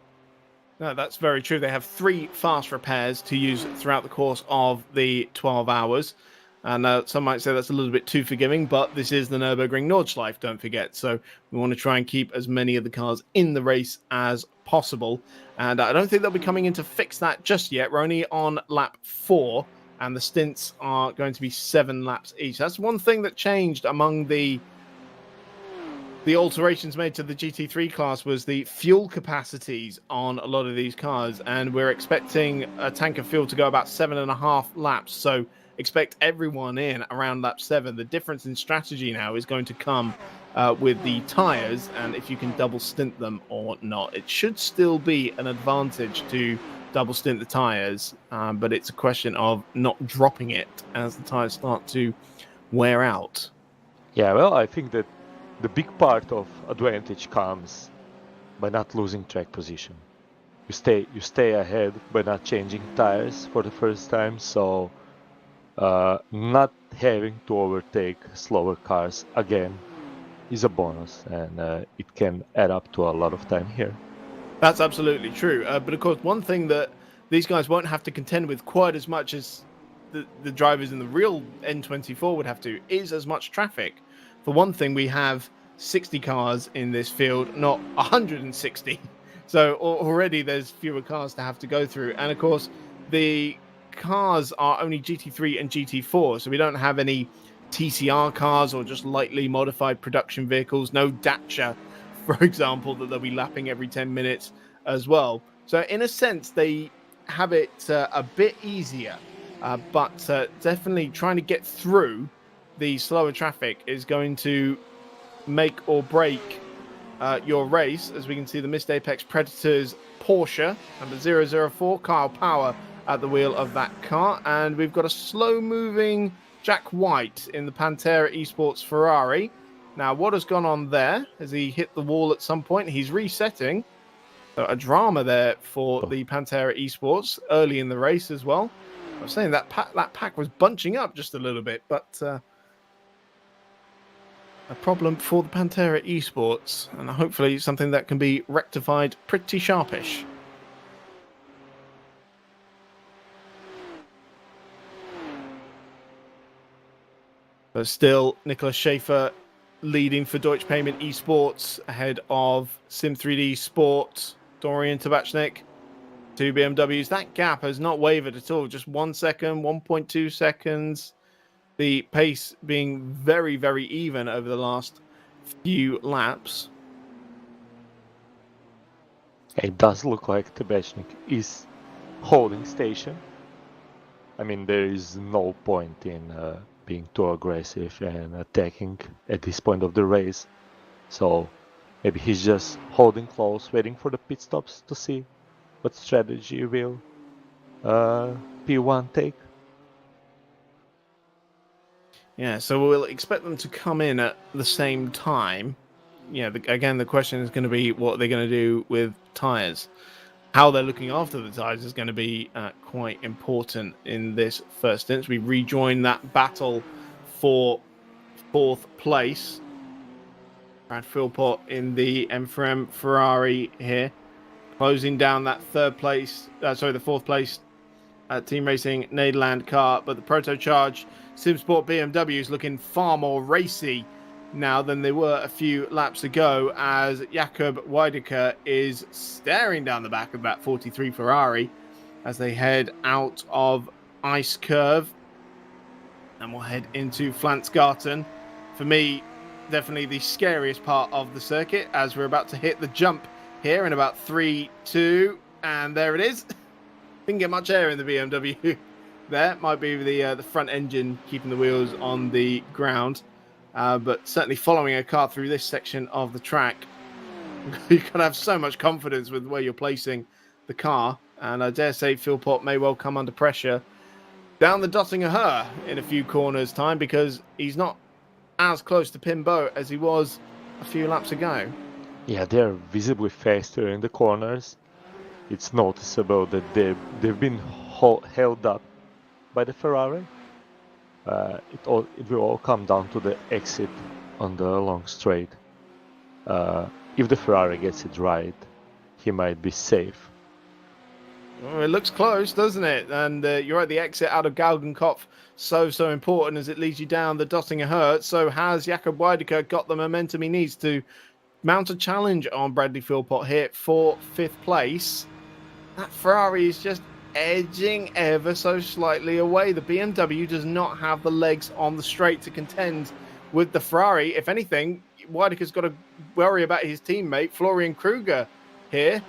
B: No, that's very true. They have 3 fast repairs to use throughout the course of the 12 hours. And some might say that's a little bit too forgiving, but this is the Nurbugring Nordsleife, don't forget. So we want to try and keep as many of the cars in the race as possible. And I don't think they'll be coming in to fix that just yet. We're only on lap 4, and the stints are going to be 7 laps each. That's one thing that changed among the alterations made to the GT3 class was the fuel capacities on a lot of these cars. And we're expecting a tank of fuel to go about 7.5 laps. So expect everyone in around lap 7. The difference in strategy now is going to come with the tires and if you can double stint them or not. It should still be an advantage to double stint the tires, but it's a question of not dropping it as the tires start to wear out.
E: Yeah, well, I think that the big part of advantage comes by not losing track position. You stay ahead by not changing tires for the first time, so not having to overtake slower cars again is a bonus, and it can add up to a lot of time here.
B: That's absolutely true. But of course, one thing that these guys won't have to contend with quite as much as the drivers in the real N24 would have to is as much traffic. For one thing, we have 60 cars in this field, not 160. So already there's fewer cars to have to go through. And of course, the cars are only GT3 and GT4, so we don't have any TCR cars or just lightly modified production vehicles. No Dacia, for example, that they'll be lapping every 10 minutes as well. So in a sense, they have it a bit easier, but definitely trying to get through the slower traffic is going to make or break your race. As we can see, the Missed Apex Predators Porsche, number 004, Kyle Power at the wheel of that car. And we've got a slow-moving Jack White in the Pantera Esports Ferrari. Now, what has gone on there? Has he hit the wall at some point? He's resetting. So a drama there for the Pantera Esports early in the race as well. I was saying that pack was bunching up just a little bit, but a problem for the Pantera Esports, and hopefully something that can be rectified pretty sharpish. But still, Nicholas Schaefer leading for Deutsche Payment Esports ahead of Sim3D Sport, Dorian Tabachnik, 2 BMWs. That gap has not wavered at all. Just 1 second, 1.2 seconds. The pace being very, very even over the last few laps.
E: It does look like Tabachnik is holding station. I mean, there is no point in being too aggressive and attacking at this point of the race. So maybe he's just holding close, waiting for the pit stops to see what strategy will P1 take.
B: Yeah, so we'll expect them to come in at the same time. again, the question is going to be what they're going to do with tyres. How they're looking after the tyres is going to be quite important in this first instance. We rejoin that battle for 4th place. Brad Philpott in the M4EM Ferrari here, closing down that the 4th place Team Racing Nederland car. But the Protocharge SimSport BMW is looking far more racy now than they were a few laps ago, as Jakob Weidecker is staring down the back of that 43 Ferrari as they head out of Ice Curve. And we'll head into Flansgarten. For me, definitely the scariest part of the circuit, as we're about to hit the jump here in about 3, 2, and there it is. Didn't get much air in the BMW there. Might be the front engine keeping the wheels on the ground. But certainly following a car through this section of the track, you've got to have so much confidence with where you're placing the car. And I dare say Philpott may well come under pressure down the Dottinger Her in a few corners' time, because he's not as close to Pimbo as he was a few laps ago.
E: Yeah, they're visibly faster in the corners. It's noticeable that they've been held up by the Ferrari. It will all come down to the exit on the long straight. If the Ferrari gets it right, he might be safe.
B: Well, it looks close, doesn't it? And you're at the exit out of Galgenkopf. So important as it leads you down the Dottinger Her. So has Jakob Weidecker got the momentum he needs to mount a challenge on Bradley Philpott here for 5th place? That Ferrari is just edging ever so slightly away. The BMW does not have the legs on the straight to contend with the Ferrari. If anything, Weidecker's got to worry about his teammate, Florian Kruger, here.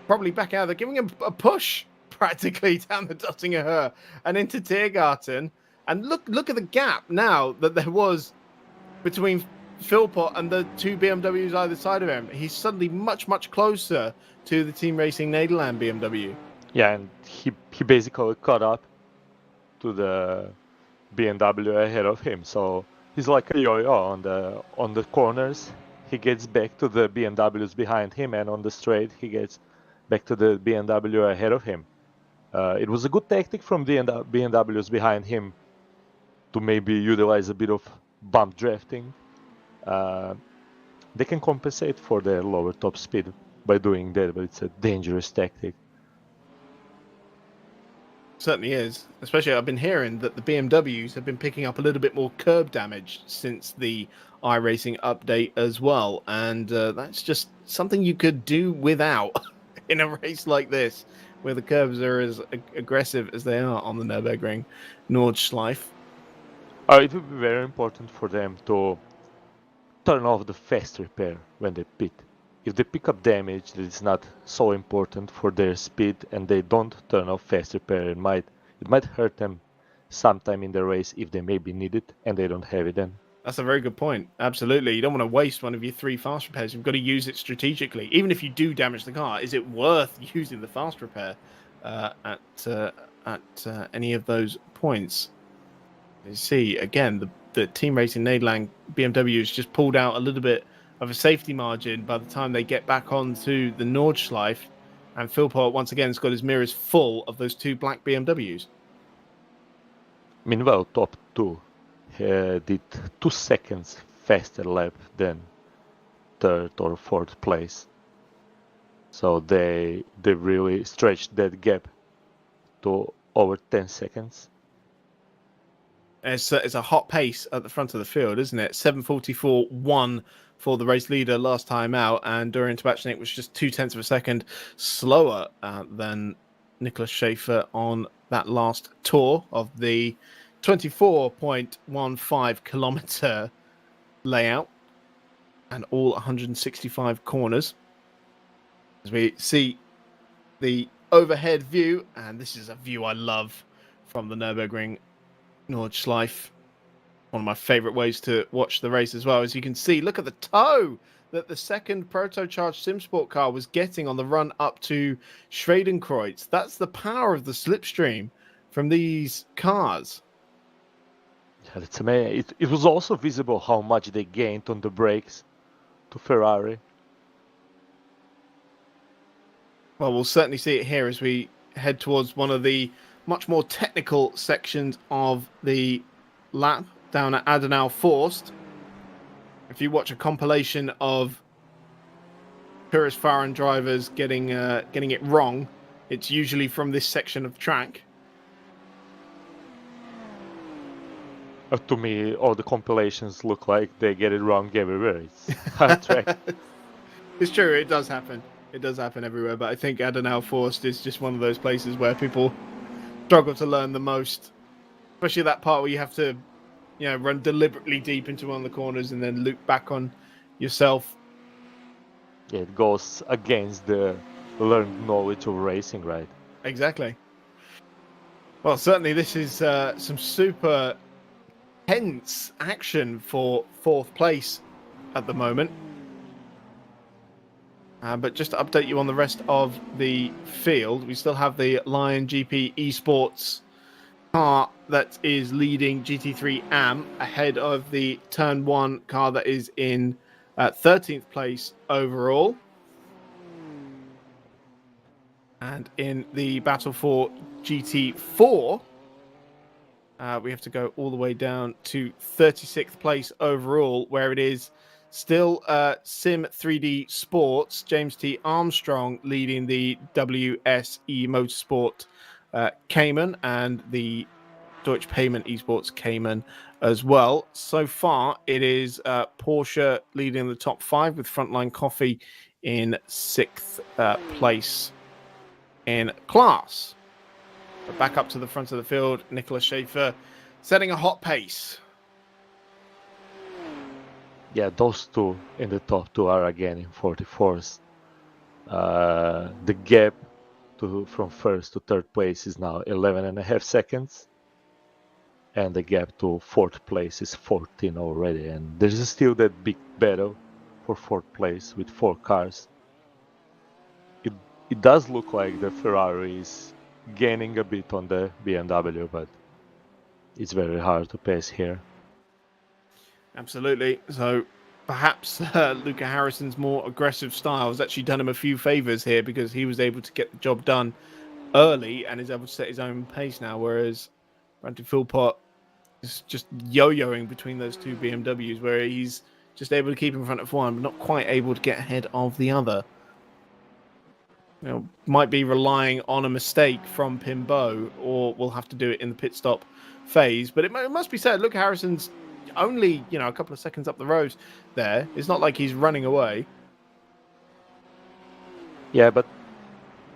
B: Probably back out there, giving him a push practically down the Dottinger Her and into Tiergarten. And look at the gap now that there was between Philpott and the 2 BMWs either side of him. He's suddenly much closer to the Team Racing Nederland BMW.
E: Yeah, and he basically caught up to the BMW ahead of him. So he's like a yo-yo on the corners. He gets back to the BMWs behind him, and on the straight he gets back to the BMW ahead of him. It was a good tactic from the BMWs behind him to maybe utilize a bit of bump drafting. They can compensate for their lower top speed by doing that, but it's a dangerous tactic.
B: Certainly is. Especially, I've been hearing that the BMWs have been picking up a little bit more curb damage since the iRacing update as well, and that's just something you could do without in a race like this, where the curbs are as aggressive as they are on the Nurbugring Nordsleife.
E: It would be very important for them to turn off the fast repair when they pit. If they pick up damage that is not so important for their speed and they don't turn off fast repair, it might hurt them sometime in the race if they maybe need it and they don't have it then.
B: That's a very good point. Absolutely. You don't want to waste one of your 3 fast repairs. You've got to use it strategically. Even if you do damage the car, is it worth using the fast repair at any of those points? You see, again, the Team Racing Nederland BMW has just pulled out a little bit of a safety margin by the time they get back onto the Nordschleife. And Philpott, once again, has got his mirrors full of those 2 black BMWs.
E: Meanwhile, top 2 did 2 seconds faster lap than 3rd or 4th place. So they really stretched that gap to over 10 seconds.
B: It's a hot pace at the front of the field, isn't it? 7:44.1 for the race leader last time out, and Dorian Tabachnik was just 0.2 of a second slower than Nicholas Schaefer on that last tour of the 24.15 kilometer layout and all 165 corners. As we see the overhead view, and this is a view I love from the Nurbugring Nordsleife. One of my favorite ways to watch the race as well. As you can see, look at the toe that the second protocharged SimSport car was getting on the run up to Schwedenkreuz. That's the power of the slipstream from these cars.
E: Yeah, that's amazing. It was also visible how much they gained on the brakes to Ferrari.
B: Well, we'll certainly see it here as we head towards one of the much more technical sections of the lap down at Adenauer Forst. If you watch a compilation of purist foreign drivers getting it wrong, it's usually from this section of track.
E: To me, all the compilations look like they get it wrong everywhere. It's hard track.
B: It's true, it does happen. It does happen everywhere, but I think Adenauer Forst is just one of those places where people struggle to learn the most. Especially that part where you have to, run deliberately deep into one of the corners and then loop back on yourself.
E: Yeah, it goes against the learned knowledge of racing, right?
B: Exactly. Well, certainly this is some super tense action for fourth place at the moment. But just to update you on the rest of the field, we still have the Lion GP Esports car that is leading GT3 AM ahead of the Turn 1 car that is in 13th place overall. And in the battle for GT4, we have to go all the way down to 36th place overall, where it is still Sim 3D Sports, James T. Armstrong leading the WSE Motorsport Cayman and the Deutsche Payment Esports Cayman as well. So far, it is Porsche leading the top 5 with Frontline Coffee in 6th place in class. But back up to the front of the field, Nicholas Schaefer setting a hot pace.
E: Yeah, those two in the top 2 are again in 44s. The gap from first to third place is now 11.5 seconds. And the gap to fourth place is 14 already. And there's still that big battle for fourth place with 4 cars. It does look like the Ferrari is gaining a bit on the BMW, but it's very hard to pass here.
B: Absolutely. So perhaps Luca Harrison's more aggressive style has actually done him a few favors here, because he was able to get the job done early and is able to set his own pace now, whereas Bradley Philpott is just yo-yoing between those two BMWs, where he's just able to keep in front of one, but not quite able to get ahead of the other. Might be relying on a mistake from Pimbeau, or we'll have to do it in the pit stop phase. But it must be said, look, Harrison's only, a couple of seconds up the road there. It's not like he's running away.
E: Yeah, but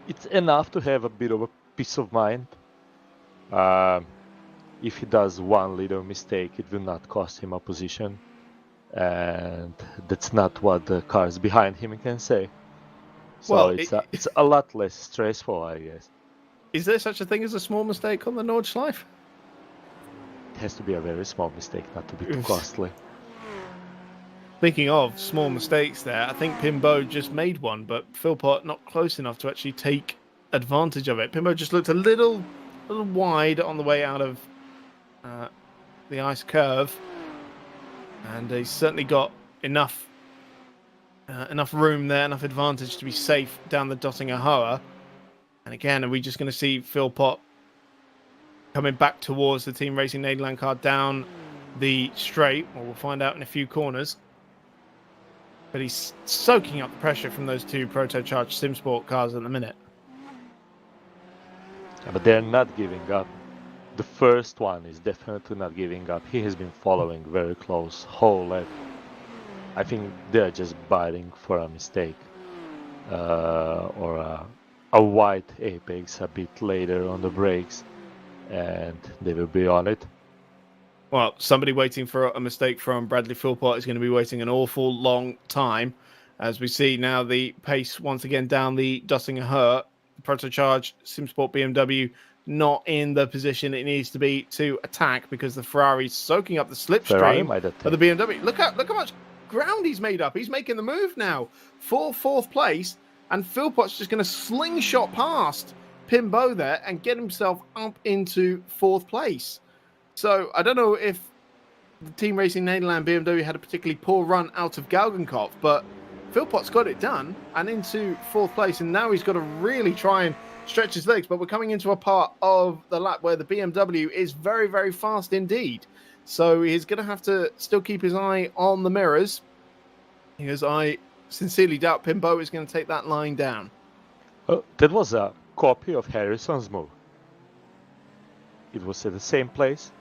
E: it's enough to have a bit of a peace of mind. If he does one little mistake, it will not cost him a position. And that's not what the cars behind him can say. So
B: well,
E: it's a lot less stressful, I guess.
B: Is there such a thing as a small mistake on the Nordschleife?
E: It has to be a very small mistake, not to be too costly.
B: Speaking of small mistakes there, I think Pimbeau just made one, but Philpott not close enough to actually take advantage of it. Pimbeau just looked a little wide on the way out of the ice curve, and he's certainly got enough room there, enough advantage to be safe down the Dottinger Hoa. And again, are we just going to see Philpott coming back towards the Team Racing Nederland car down the straight? Well, we'll find out in a few corners. But he's soaking up the pressure from those two proto-charged SimSport cars at the minute.
E: Yeah, but they're not giving up. The first one is definitely not giving up. He has been following very close whole lap. I think they're just biting for a mistake or a wide apex a bit later on the brakes, and they will be on it.
B: Well, somebody waiting for a mistake from Bradley Philpott is going to be waiting an awful long time. As we see now the pace once again down the Dottinger Hoa, proto-charged SimSport BMW not in the position it needs to be to attack, because the Ferrari's soaking up the slipstream of the BMW. Look how much ground he's made up. He's making the move now for fourth place, and Philpott's just going to slingshot past Pimbeau there and get himself up into fourth place. So I don't know if the Team Racing Nederland BMW had a particularly poor run out of Galgenkopf, but Philpott's got it done and into 4th place, and now he's got to really try and stretch his legs. But we're coming into a part of the lap where the BMW is very, very fast indeed. So he's going to have to still keep his eye on the mirrors, because I sincerely doubt Pimbo is going to take that line down.
E: Oh, that was a copy of Harrison's move. It was at the same place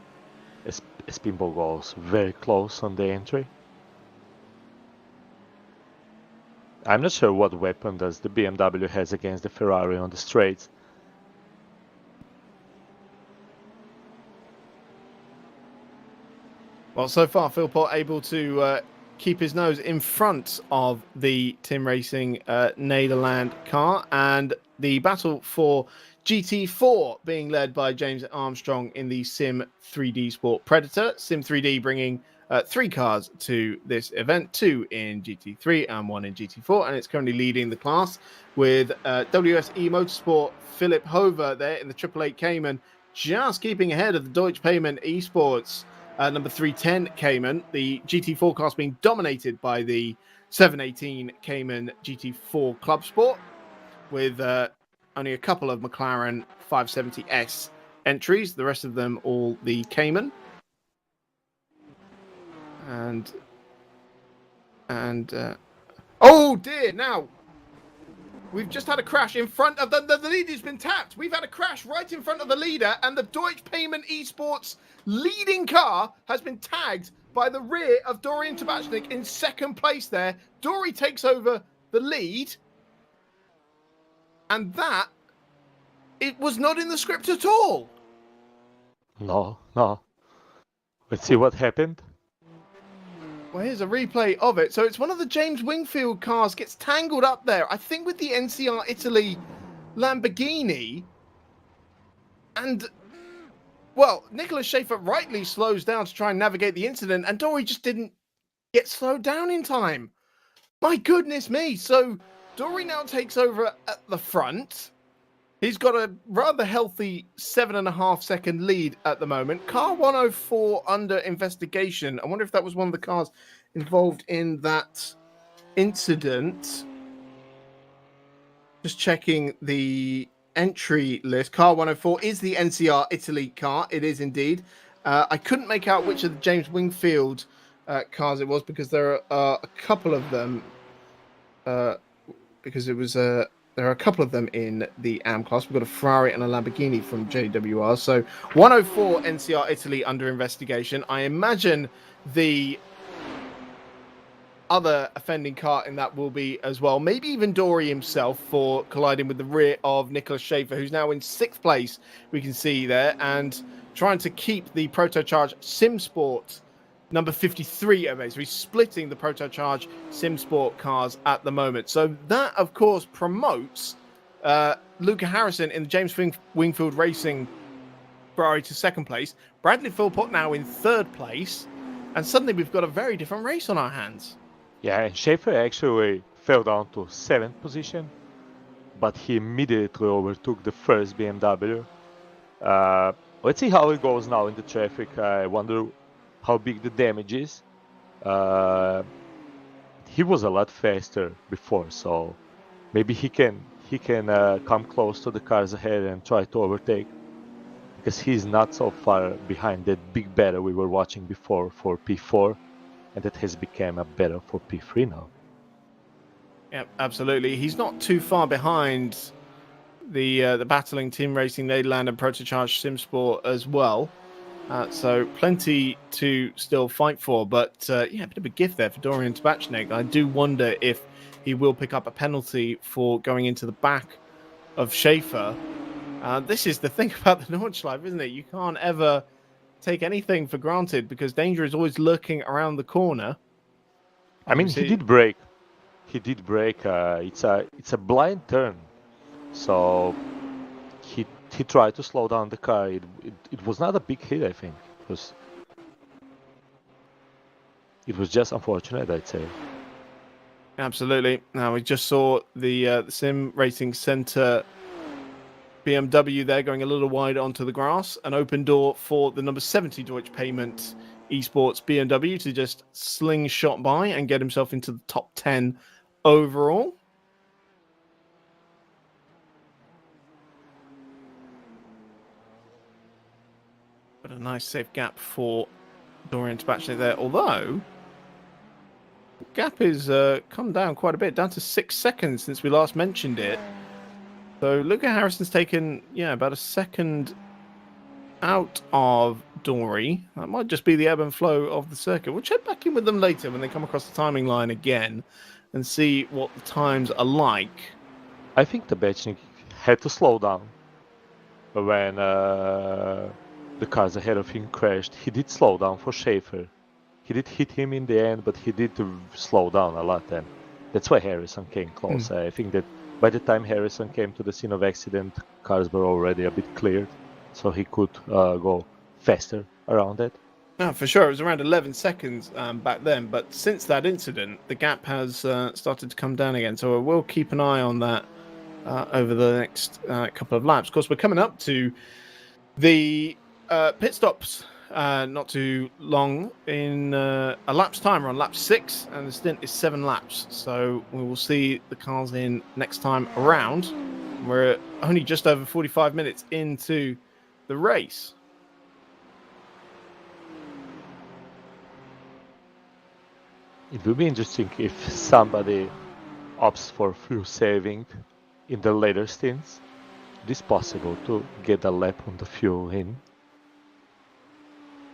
E: as Pimbo goes very close on the entry. I'm not sure what weapon does the BMW has against the Ferrari on the straights.
B: Well, so far, Philpott able to keep his nose in front of the Team Racing Nederland car, and the battle for GT4 being led by James Armstrong in the Sim 3D Sport Predator. Sim 3D bringing 3 cars to this event, 2 in GT3 and 1 in GT4, and it's currently leading the class with WSE Motorsport Philip Hover there in the 888 Cayman, just keeping ahead of the Deutsche Payment Esports number 310 Cayman. The GT4 cars being dominated by the 718 Cayman GT4 Club Sport, with only a couple of McLaren 570S entries, the rest of them all the Cayman. And oh dear, now we've just had a crash in front of the leader's been tapped. We've had a crash right in front of the leader, and the Deutsche Payment Esports leading car has been tagged by the rear of Dorian Tabachnik in 2nd place there. Dory takes over the lead, and that, it was not in the script at all.
E: No. Let's see what happened.
B: Well, here's a replay of it. So it's one of the James Wingfield cars gets tangled up there, I think with the NCR Italy Lamborghini. And, well, Nicholas Schaefer rightly slows down to try and navigate the incident, and Dory just didn't get slowed down in time. My goodness me. So Dory now takes over at the front. He's got a rather healthy 7.5 second lead at the moment. Car 104 under investigation. I wonder if that was one of the cars involved in that incident. Just checking the entry list. Car 104 is the NCR Italy car. It is indeed. I couldn't make out which of the James Wingfield cars it was, because there are a couple of them. Because it was there are a couple of them in the AM class. We've got a Ferrari and a Lamborghini from JWR. So 104 NCR Italy under investigation. I imagine the other offending car in that will be as well. Maybe even Dory himself for colliding with the rear of Nicholas Schaefer, who's now in 6th place, we can see there, and trying to keep the Protocharge SimSport number 53 away. So he's splitting the Protocharge SimSport cars at the moment. So that, of course, promotes Luca Harrison in the James Wingfield Racing Ferrari to 2nd place. Bradley Philpott now in 3rd place. And suddenly we've got a very different race on our hands.
E: Yeah, and Schaefer actually fell down to 7th position, but he immediately overtook the first BMW. Let's see how it goes now in the traffic. I wonder how big the damage is. He was a lot faster before, so maybe he can come close to the cars ahead and try to overtake, because he's not so far behind that big battle we were watching before for P4, and that has become a battle for P3 now.
B: Yeah, absolutely. He's not too far behind the battling Team Racing Nederland and Protocharge SimSport as well. So plenty to still fight for, but yeah, a bit of a gift there for Dorian Tabachnik. I do wonder if he will pick up a penalty for going into the back of Schaefer. This is the thing about the Nordschleife, isn't it? You can't ever take anything for granted, because danger is always lurking around the corner.
E: I mean, he did brake. It's a blind turn, so he tried to slow down the car. It was not a big hit, I think. It was just unfortunate, I'd say.
B: Absolutely. Now we just saw the Sim Racing Centre BMW there going a little wide onto the grass. An open door for the number 70 Deutsche Payment Esports BMW to just slingshot by and get himself into the top 10 overall. But a nice safe gap for Dorian Tabachnik there, although the gap is come down quite a bit, down to 6 seconds since we last mentioned it. So Luca Harrison's taken, about a second out of Dory. That might just be the ebb and flow of the circuit. We'll check back in with them later when they come across the timing line again and see what the times are like.
E: I think Tabachnik had to slow down when the cars ahead of him crashed. He did slow down for Schaefer. He did hit him in the end, but he did slow down a lot, and that's why Harrison came close. I think that by the time Harrison came to the scene of accident, cars were already a bit cleared, so he could go faster around it.
B: No, for sure. It was around 11 seconds back then, but since that incident, the gap has started to come down again, so we'll keep an eye on that over the next couple of laps. Of course, we're coming up to the pit stops not too long. In a lap's time, we're on lap 6, and the stint is 7 laps. So we will see the cars in next time around. We're only just over 45 minutes into the race.
E: It would be interesting if somebody opts for fuel saving in the later stints. It is possible to get a lap on the fuel in.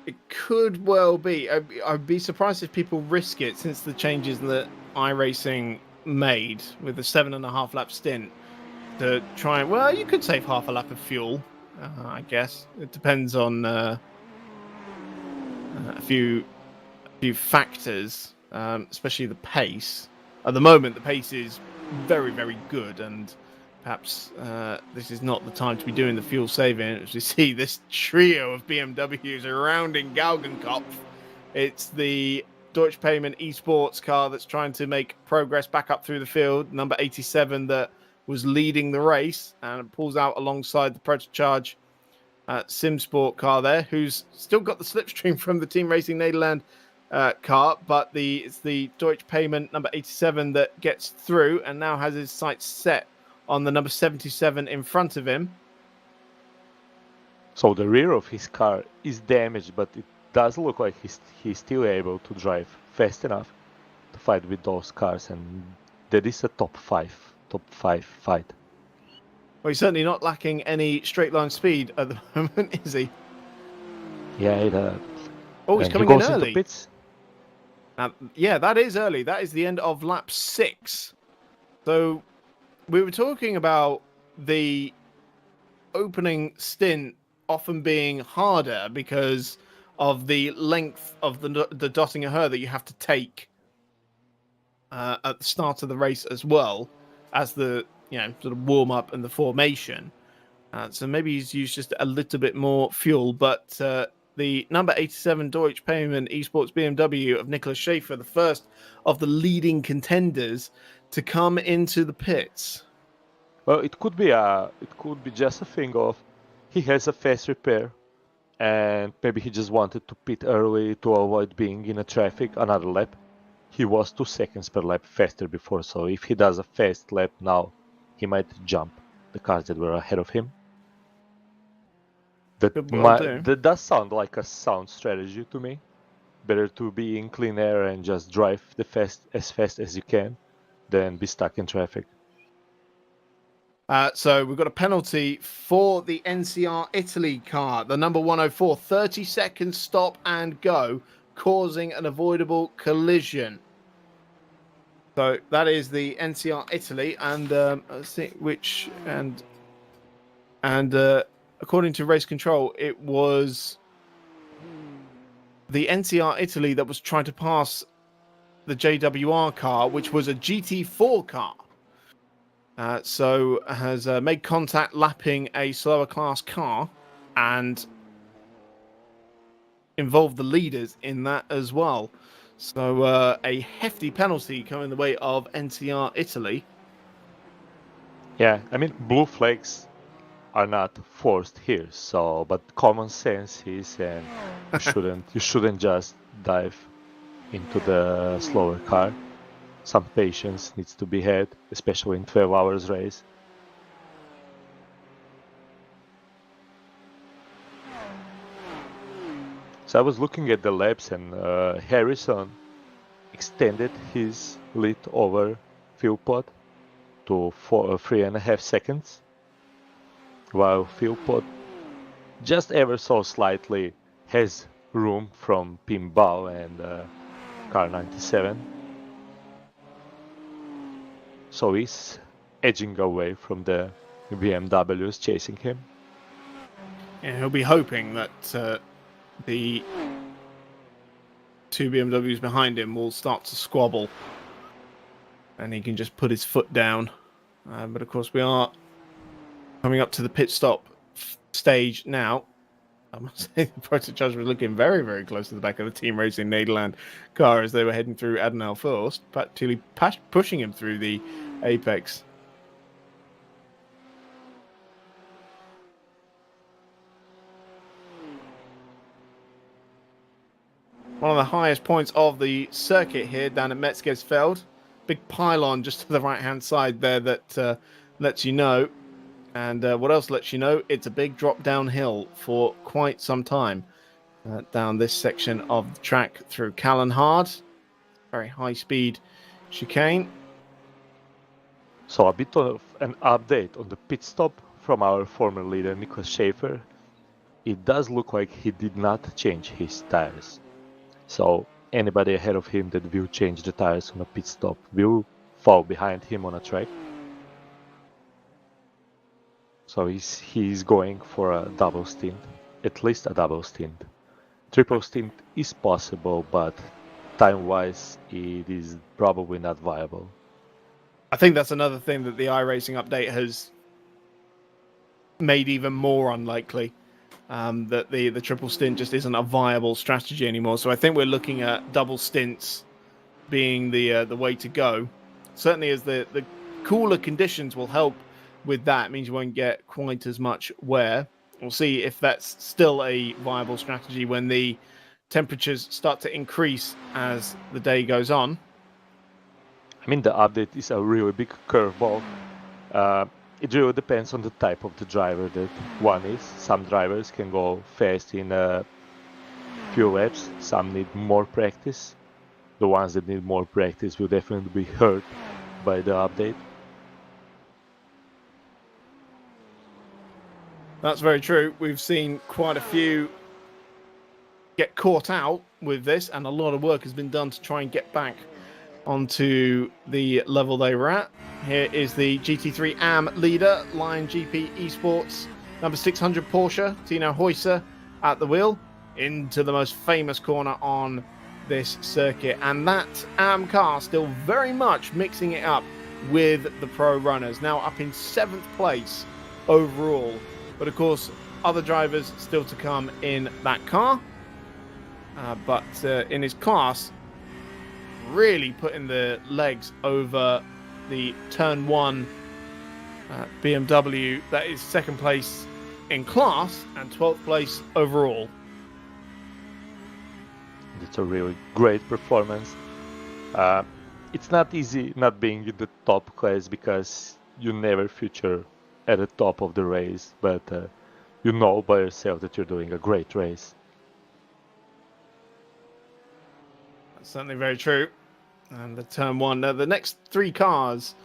B: It could well be. I'd be surprised if people risk it since the changes that iRacing made with the 7.5 lap stint to try and, well, you could save half a lap of fuel, I guess. It depends on a few factors, especially the pace. At the moment, the pace is very, very good, and perhaps this is not the time to be doing the fuel saving. As we see this trio of BMWs surrounding Galgenkopf. It's the Deutsche Payment Esports car that's trying to make progress back up through the field. Number 87 that was leading the race and pulls out alongside the Protocharge Simsport car there, who's still got the slipstream from the Team Racing Nederland car, but it's the Deutsche Payment number 87 that gets through and now has his sights set on the number 77 in front of him.
E: So the rear of his car is damaged, but it does look like he's still able to drive fast enough to fight with those cars, and that is a top five fight.
B: Well, he's certainly not lacking any straight line speed at the moment, is he?
E: Yeah,
B: he's coming in early.
E: Pits.
B: Yeah, that is early. That is the end of lap 6. So we were talking about the opening stint often being harder because of the length of the Dottinger Her that you have to take at the start of the race, as well as the sort of warm up and the formation. So maybe he's used just a little bit more fuel, but the number 87 Deutsche Payment Esports BMW of Nicholas Schaefer, the first of the leading contenders to come into the pits.
E: Well, it could be just a thing of he has a fast repair, and maybe he just wanted to pit early to avoid being in a traffic another lap. He was 2 seconds per lap faster before, so if he does a fast lap now, he might jump the cars that were ahead of him. That does sound like a sound strategy to me. Better to be in clean air and just drive as fast as you can than be stuck in traffic.
B: So we've got a penalty for the NCR Italy car, the number 104, 30 seconds stop and go, causing an avoidable collision. So that is the NCR Italy, and let's see which and according to Race Control, it was the NCR Italy that was trying to pass the JWR car, which was a GT4 car. So has made contact lapping a slower class car and involved the leaders in that as well. So a hefty penalty coming the way of NCR Italy.
E: Yeah, I mean, blue flags are not forced here. So, but common sense is, and you shouldn't just dive into the slower car. Some patience needs to be had, especially in 12 hours race. So I was looking at the laps, and Harrison extended his lead over Philpott to 3.5 seconds, while Philpott just ever so slightly has room from Pinball and car 97. So he's edging away from the BMWs chasing him.
B: Yeah, he'll be hoping that the two BMWs behind him will start to squabble and he can just put his foot down. But of course, we are coming up to the pit stop stage now. I must say the Proto Judge was looking very, very close to the back of the Team Racing Nederland car as they were heading through Adenauer Forst, practically pushing him through the apex. One of the highest points of the circuit here down at Metzgersfeld. Big pylon just to the right-hand side there that lets you know. And what else lets you know? It's a big drop downhill for quite some time down this section of the track through Callenhard. Very high-speed chicane.
E: So a bit of an update on the pit stop from our former leader, Nicholas Schaefer. It does look like he did not change his tires. So anybody ahead of him that will change the tires on a pit stop will fall behind him on a track. So he's going for a double stint, at least a double stint. Triple stint is possible, but time-wise it is probably not viable.
B: I think that's another thing that the iRacing update has made even more unlikely. That the triple stint just isn't a viable strategy anymore. So I think we're looking at double stints being the way to go. Certainly as the cooler conditions will help with that. It means you won't get quite as much wear. We'll see if that's still a viable strategy when the temperatures start to increase as the day goes on.
E: I mean, the update is a really big curveball. It really depends on the type of the driver that one is. Some drivers can go fast in a few laps. Some need more practice. The ones that need more practice will definitely be hurt by the update.
B: That's very true. We've seen quite a few get caught out with this, and a lot of work has been done to try and get back onto the level they were at. Here is the GT3 AM leader, Lion GP Esports, number 600 Porsche, Tino Heuser at the wheel, into the most famous corner on this circuit. And that AM car still very much mixing it up with the pro runners, now up in 7th place overall. But of course, other drivers still to come in that car. But in his class, really putting the legs over the turn 1 BMW. That is 2nd place in class and 12th place overall.
E: It's a really great performance. It's not easy not being in the top class because you never feature at the top of the race, but you know by yourself that you're doing a great race.
B: That's certainly very true. And the turn 1, the next 3 cars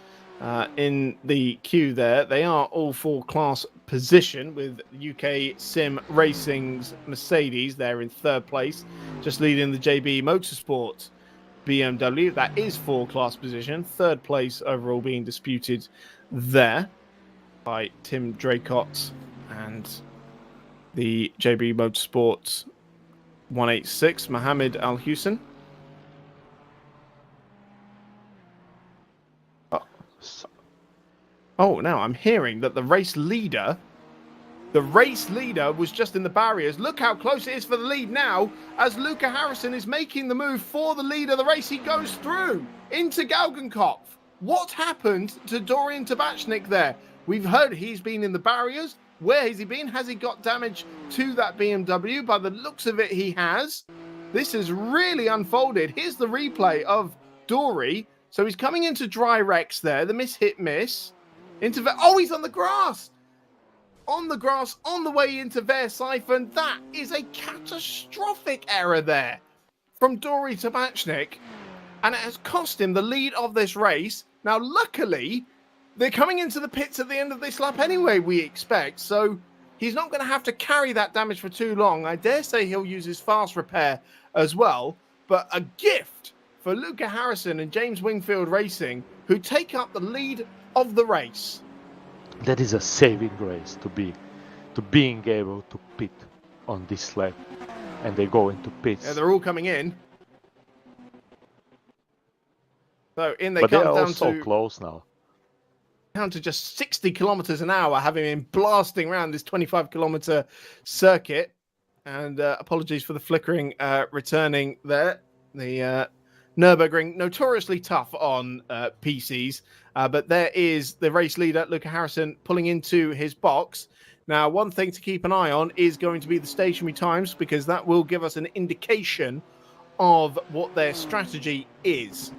B: in the queue there, they are all full class position with UK Sim Racing's Mercedes. They're in 3rd place, just leading the JB Motorsport BMW. That is full class position. 3rd place overall being disputed there by Tim Draycott and the JB Motorsport 186, Mohammed Al Hussein. Oh, now I'm hearing that the race leader was just in the barriers. Look how close it is for the lead now as Luca Harrison is making the move for the lead of the race. He goes through into Galgenkopf. What happened to Dorian Tabachnik there? We've heard he's been in the barriers. Where has he been? Has he got damage to that BMW? By the looks of it, he has. This has really unfolded. Here's the replay of Dory. So he's coming into dry Rex there. The miss. Oh, he's on the grass. On the grass, on the way into Versiphon. That is a catastrophic error there from Dory to Matchnik. And it has cost him the lead of this race. Now, luckily, they're coming into the pits at the end of this lap anyway, we expect. So he's not going to have to carry that damage for too long. I dare say he'll use his fast repair as well. But a gift for Luca Harrison and James Wingfield Racing, who take up the lead of the race.
E: That is a saving grace to being able to pit on this lap. And they go into pits.
B: Yeah, they're all coming in. So in they
E: but
B: come
E: they are
B: down
E: all so
B: to
E: close now.
B: Down to just 60 kilometers an hour, having been blasting around this 25-kilometer circuit. And apologies for the flickering returning there. The Nurbugring, notoriously tough on PCs. But there is the race leader, Luca Harrison, pulling into his box. Now, one thing to keep an eye on is going to be the stationary times, because that will give us an indication of what their strategy is.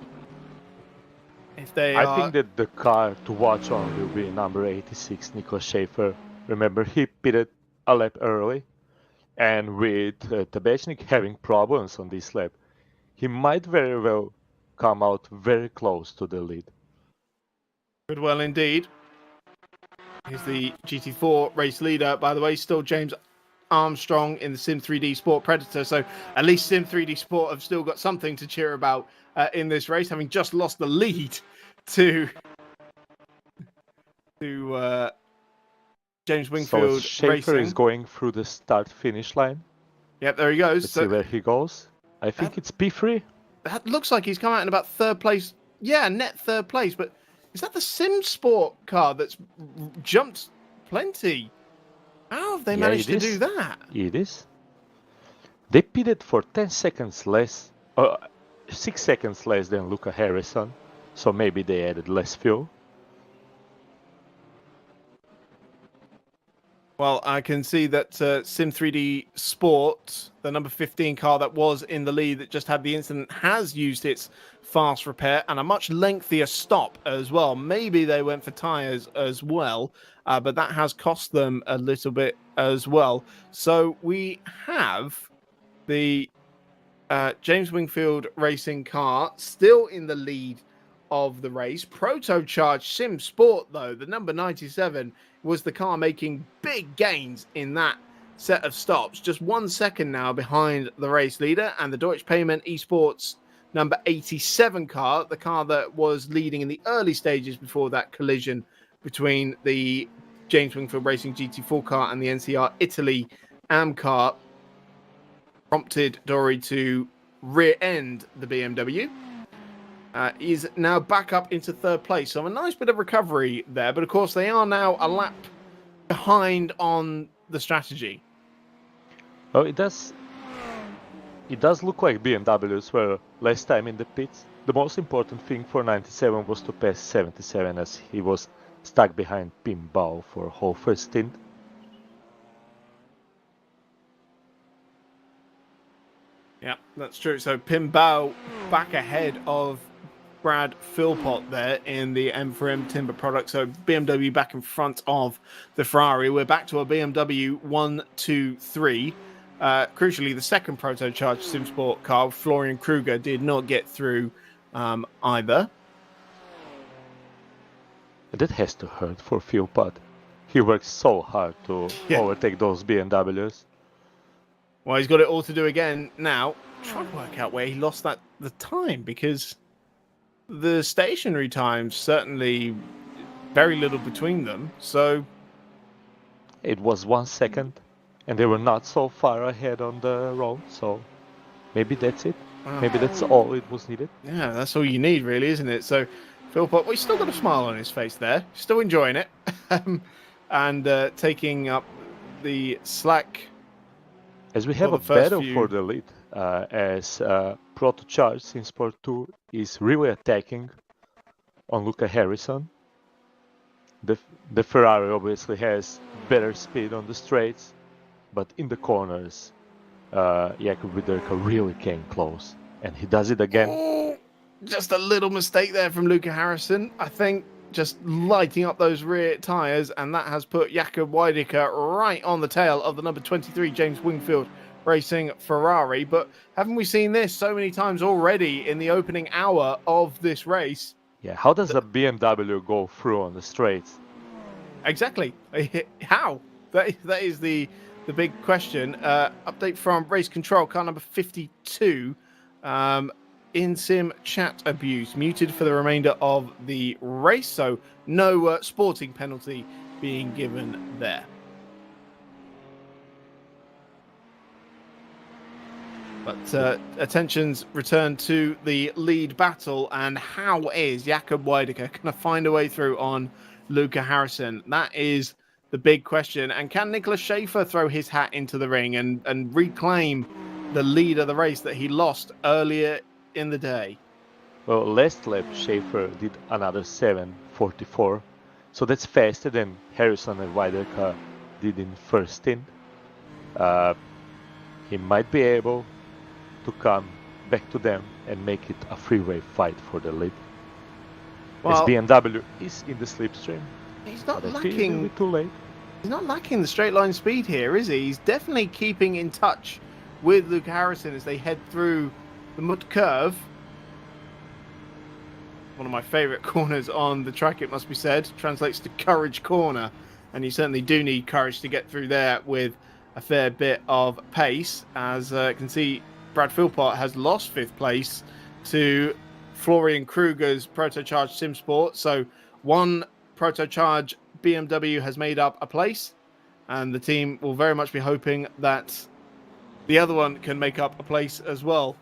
B: If they
E: I think that the car to watch on will be number 86, Nicolas Schaefer. Remember, he pitted a lap early, and with Tabachnik having problems on this lap, he might very well come out very close to the lead.
B: Good well indeed. He's the GT4 race leader, by the way, still James Armstrong in the Sim 3D Sport Predator. So at least Sim 3D Sport have still got something to cheer about in this race, having just lost the lead to James Wingfield
E: so Schaefer
B: Racing.
E: Is going through the start-finish line.
B: Yep, there he goes.
E: Let's see where he goes. I think it's P3.
B: That looks like he's come out in about third place. Yeah, net third place. But is that the Sim Sport car that's jumped plenty? How have they managed to do that?
E: It is. They pitted for 10 seconds less, 6 seconds less than Luca Harrison, so maybe they added less fuel.
B: Well, I can see that Sim 3D Sport, the number 15 car that was in the lead that just had the incident, has used its fast repair and a much lengthier stop as well. Maybe they went for tyres as well, but that has cost them a little bit as well. So we have the James Wingfield Racing car still in the lead of the race. Proto-charged Sim Sport, though, the number 97, was the car making big gains in that set of stops. Just 1 second now behind the race leader, and the Deutsche Payment Esports number 87 car, the car that was leading in the early stages before that collision between the James Wingfield Racing GT4 car and the NCR Italy AM car, prompted Dory to rear-end the BMW. Is now back up into third place. So a nice bit of recovery there. But of course, they are now a lap behind on the strategy.
E: Oh, it does look like BMWs were less time in the pits. The most important thing for 97 was to pass 77, as he was stuck behind Pim Bao for whole first stint.
B: Yeah, that's true. So Pim Bao back ahead of Brad Philpott there in the M4EM Timber product. So BMW back in front of the Ferrari. We're back to a BMW 1, 2, 3. Crucially, the second proto-charged SimSport car, Florian Kruger, did not get through either.
E: That has to hurt for Philpott. He worked so hard to overtake those BMWs.
B: Well, he's got it all to do again now. Try to work out where he lost the time, because the stationary times certainly very little between them. So
E: it was 1 second, and they were not so far ahead on the road. So maybe that's it. Maybe that's all it was needed.
B: Yeah, that's all you need, really, isn't it? So Philpott, well, he's still got a smile on his face there, still enjoying it, and taking up the slack.
E: As we have a battle for the lead, as Proto-Charge SimSport 2 is really attacking on Luca Harrison. The Ferrari obviously has better speed on the straights, but in the corners, Jakub Widerka really came close, and he does it again.
B: Oh, just a little mistake there from Luca Harrison. I think just lighting up those rear tyres, and that has put Jakub Widerka right on the tail of the number 23 James Wingfield Racing Ferrari. But haven't we seen this so many times already in the opening hour of this race?
E: Yeah, how does a BMW go through on the straights?
B: Exactly. How? That is the big question. Update from race control, car number 52. In-sim chat abuse muted for the remainder of the race, so no sporting penalty being given there. But attention's returned to the lead battle, and how is Jakub Widerka going to find a way through on Luca Harrison? That is the big question. And can Nicholas Schaefer throw his hat into the ring and reclaim the lead of the race that he lost earlier in the day?
E: Well, last lap Schaefer did another 7:44, so that's faster than Harrison and Widerka did in first stint. He might be able to come back to them and make it a freeway fight for the lead. Well, as BMW is in the slipstream.
B: He's not lacking
E: too late.
B: He's not lacking the straight line speed here, is he? He's definitely keeping in touch with Luca Harrison as they head through the mud curve. One of my favourite corners on the track, it must be said. Translates to Courage Corner. And you certainly do need courage to get through there with a fair bit of pace. As you can see, Brad Philpott has lost 5th place to Florian Kruger's Protocharged Sim Sport. So one Protocharged BMW has made up a place, and the team will very much be hoping that the other one can make up a place as well.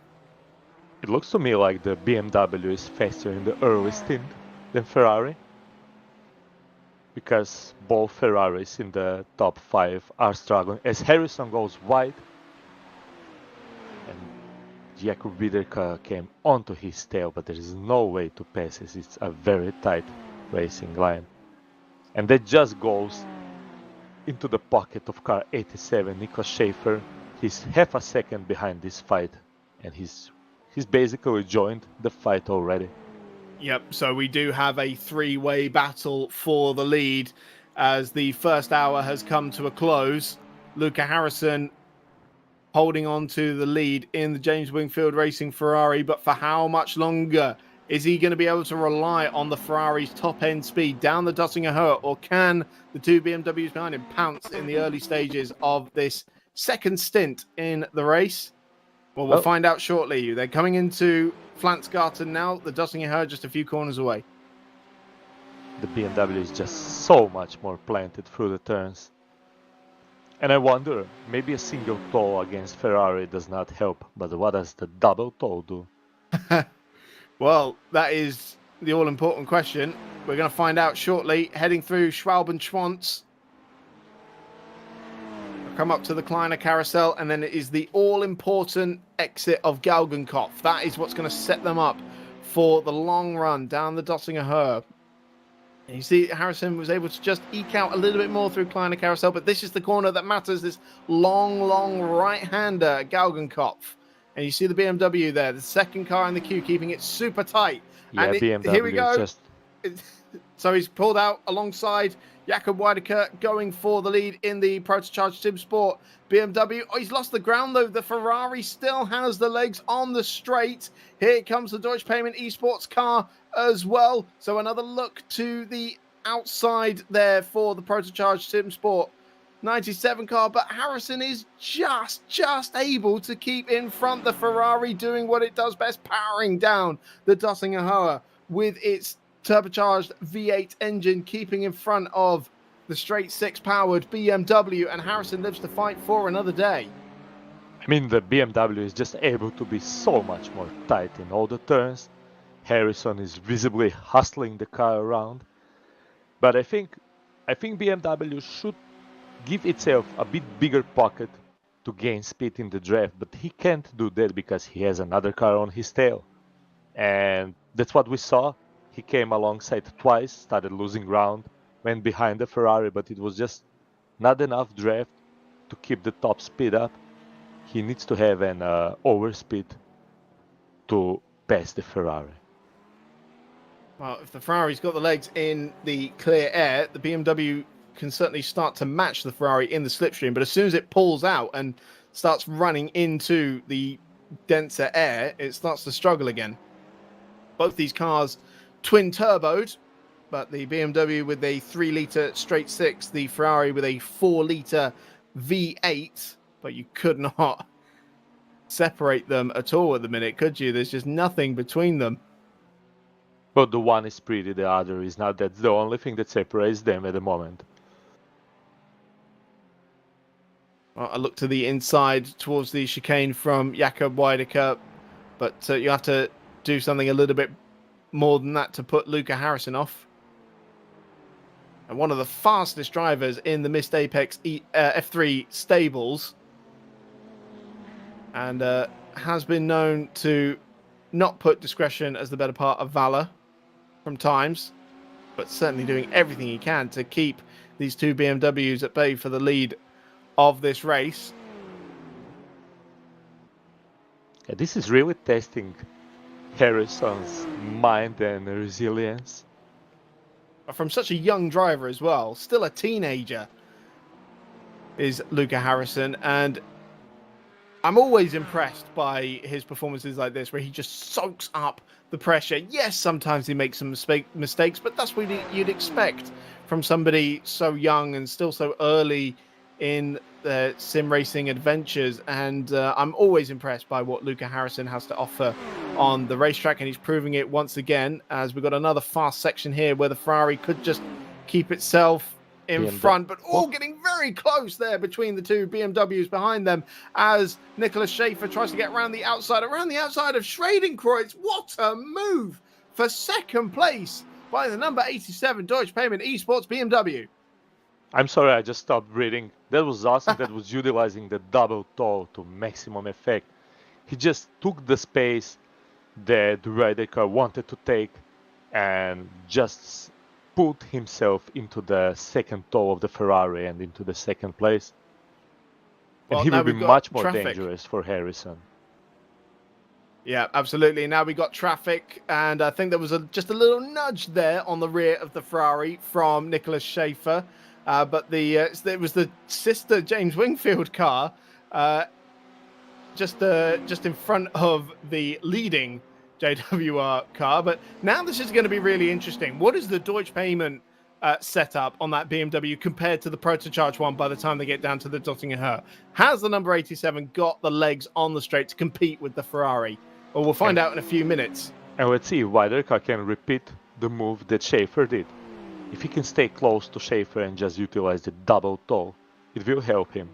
E: It looks to me like the BMW is faster in the early stint than Ferrari, because both Ferraris in the top 5 are struggling as Harrison goes wide and Jakub Widerka came onto his tail, but there is no way to pass as it's a very tight racing line. And that just goes into the pocket of car 87, Nicholas Schaefer. He's half a second behind this fight, and he's basically joined the fight already.
B: Yep, so we do have a 3-way battle for the lead as the first hour has come to a close. Luca Harrison holding on to the lead in the James Wingfield Racing Ferrari, but for how much longer? Is he going to be able to rely on the Ferrari's top-end speed down the Duttinger Höhe, or can the two BMWs behind him pounce in the early stages of this second stint in the race? Well, we'll find out shortly. They're coming into Flansgarten now, the Duttinger Höhe just a few corners away.
E: The BMW is just so much more planted through the turns. And I wonder, maybe a single toe against Ferrari does not help, but what does the double toe do?
B: Well, that is the all-important question. We're going to find out shortly. Heading through Schwalben-Schwanz. Come up to the Kleiner Carousel, and then it is the all-important exit of Galgenkopf. That is what's going to set them up for the long run down the Duttinger Höhe. You see, Harrison was able to just eke out a little bit more through Kleiner Carousel, but this is the corner that matters, this long right-hander, Galgenkopf. And you see the BMW there, the second car in the queue, keeping it super tight.
E: Yeah,
B: and
E: BMW
B: here we go.
E: just...
B: So he's pulled out alongside Jakub Widerka, going for the lead in the Protocharged Sim Sport BMW. Oh, he's lost the ground, though. The Ferrari still has the legs on the straight. Here comes the Deutsche Payment Esports car as well. So another look to the outside there for the Protocharged Sim Sport 97 car, but Harrison is just able to keep in front. The Ferrari doing what it does best, powering down the Duttinger Höhe with its turbocharged V8 engine, keeping in front of the straight 6 powered BMW, and Harrison lives to fight for another day.
E: I mean, the BMW is just able to be so much more tight in all the turns. Harrison is visibly hustling the car around, but I think BMW should give itself a bit bigger pocket to gain speed in the draft, but he can't do that because he has another car on his tail. And that's what we saw. He came alongside twice, started losing ground, went behind the Ferrari, but it was just not enough draft to keep the top speed up. He needs to have an overspeed to pass the Ferrari.
B: Well, if the Ferrari's got the legs in the clear air, the BMW can certainly start to match the Ferrari in the slipstream. But as soon as it pulls out and starts running into the denser air, it starts to struggle again. Both these cars twin turboed, but the BMW with a 3-litre straight six, the Ferrari with a 4-litre V8. But you could not separate them at all at the minute, could you? There's just nothing between them.
E: But the one is pretty, the other is not. That's the only thing that separates them at the moment.
B: Well, I look to the inside towards the chicane from Jakob Weidecker, but you have to do something a little bit more than that to put Luca Harrison off. And one of the fastest drivers in the Mist Apex F3 stables, and has been known to not put discretion as the better part of valor from times, but certainly doing everything he can to keep these two BMWs at bay for the lead of this race.
E: Yeah, this is really testing Harrison's mind and resilience.
B: From such a young driver as well, still a teenager, is Luca Harrison, and I'm always impressed by his performances like this, where he just soaks up the pressure. Yes, sometimes he makes some mistakes, but that's what you'd expect from somebody so young and still so early in the sim racing adventures. And I'm always impressed by what Luca Harrison has to offer on the racetrack, and he's proving it once again, as we've got another fast section here where the Ferrari could just keep itself in front, but all getting very close there between the two BMWs behind them, as Nicholas Schaefer tries to get around the outside of Schradenkreuz. What a move for second place by the number 87 Deutsche Payment Esports BMW.
E: I'm sorry, I just stopped reading. That was awesome. That was utilizing the double toe to maximum effect. He just took the space that the Weidecker wanted to take and just put himself into the second toe of the Ferrari and into the second place. And he will be much more dangerous for Harrison.
B: Yeah, absolutely. Now we got traffic, and I think there was just a little nudge there on the rear of the Ferrari from Nicholas Schaefer. But it was the sister James Wingfield car just in front of the leading JWR car. But now this is going to be really interesting. What is the Deutsche Payment setup on that BMW compared to the Protocharge one by the time they get down to the Dottinger? Has the number 87 got the legs on the straight to compete with the Ferrari? Well, we'll find out in a few minutes.
E: And let's see if Weidecker can repeat the move that Schaefer did. If he can stay close to Schaefer and just utilize the double toe, it will help him.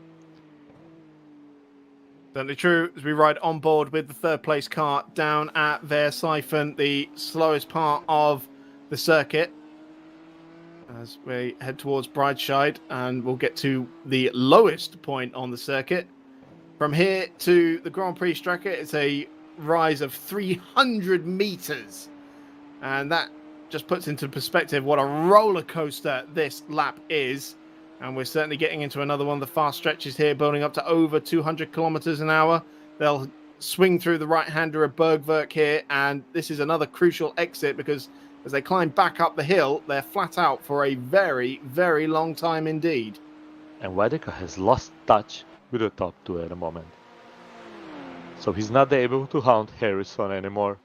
B: Certainly true, as we ride on board with the third place car down at Versifen, the slowest part of the circuit, as we head towards Breitscheid, and we'll get to the lowest point on the circuit. From here to the Grand Prix Strecke, it's a rise of 300 meters, and that just puts into perspective what a roller coaster this lap is. And we're certainly getting into another one of the fast stretches here, building up to over 200 kilometers an hour. They'll swing through the right-hander of Bergwerk here, and this is another crucial exit because as they climb back up the hill, they're flat out for a very, very long time indeed.
E: And Weidecker has lost touch with the top two at the moment. So he's not able to hunt Harrison anymore.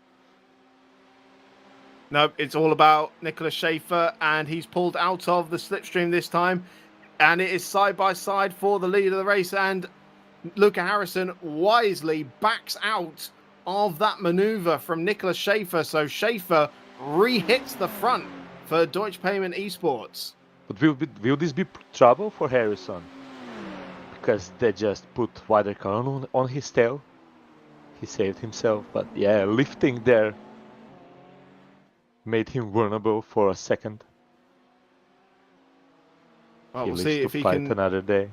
B: No, it's all about Nicholas Schaefer, and he's pulled out of the slipstream this time. And it is side by side for the lead of the race, and Luca Harrison wisely backs out of that maneuver from Nicholas Schaefer. So Schaefer re-hits the front for Deutsche Payment Esports.
E: But will this be trouble for Harrison? Because they just put Weidecker on his tail. He saved himself, but yeah, lifting there made him vulnerable for a second.
B: Well, we'll see if he can
E: another day.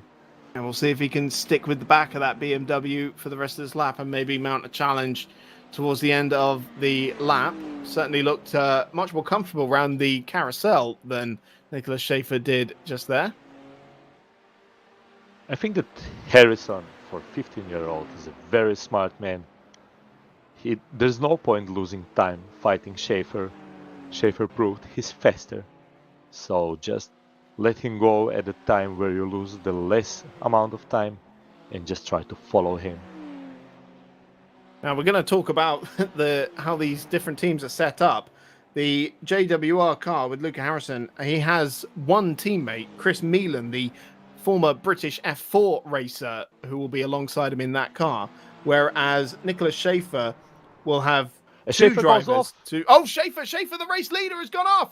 B: And we'll see if he can stick with the back of that BMW for the rest of this lap and maybe mount a challenge towards the end of the lap. Certainly looked much more comfortable around the carousel than Nicholas Schaefer did just there.
E: I think that Harrison, for 15-year-old, is a very smart man. There's no point losing time fighting Schaefer. Schaefer proved he's faster. So just let him go at the time where you lose the less amount of time and just try to follow him.
B: Now we're going to talk about how these different teams are set up. The JWR car with Luca Harrison, he has one teammate, Chris Meelan, the former British F4 racer, who will be alongside him in that car. Whereas Nicholas Schaefer will have two drivers. Schaefer, the race leader, has gone off.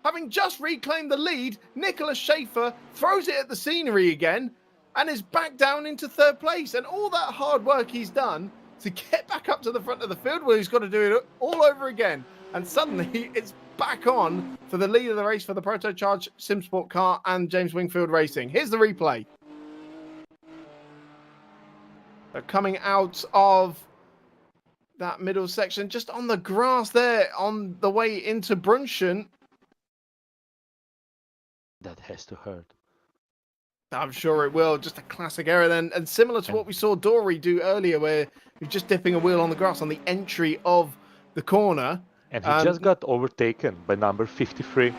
B: Having just reclaimed the lead, Nicholas Schaefer throws it at the scenery again and is back down into third place. And all that hard work he's done to get back up to the front of the field, well, he's got to do it all over again. And suddenly it's back on for the lead of the race for the Protocharged SimSport car and James Wingfield Racing. Here's the replay. They're coming out of that middle section, just on the grass there, on the way into Brunschen.
E: That has to hurt.
B: I'm sure it will. Just a classic error then. And similar to what we saw Dory do earlier, where he's just dipping a wheel on the grass on the entry of the corner.
E: And he just got overtaken by number 53.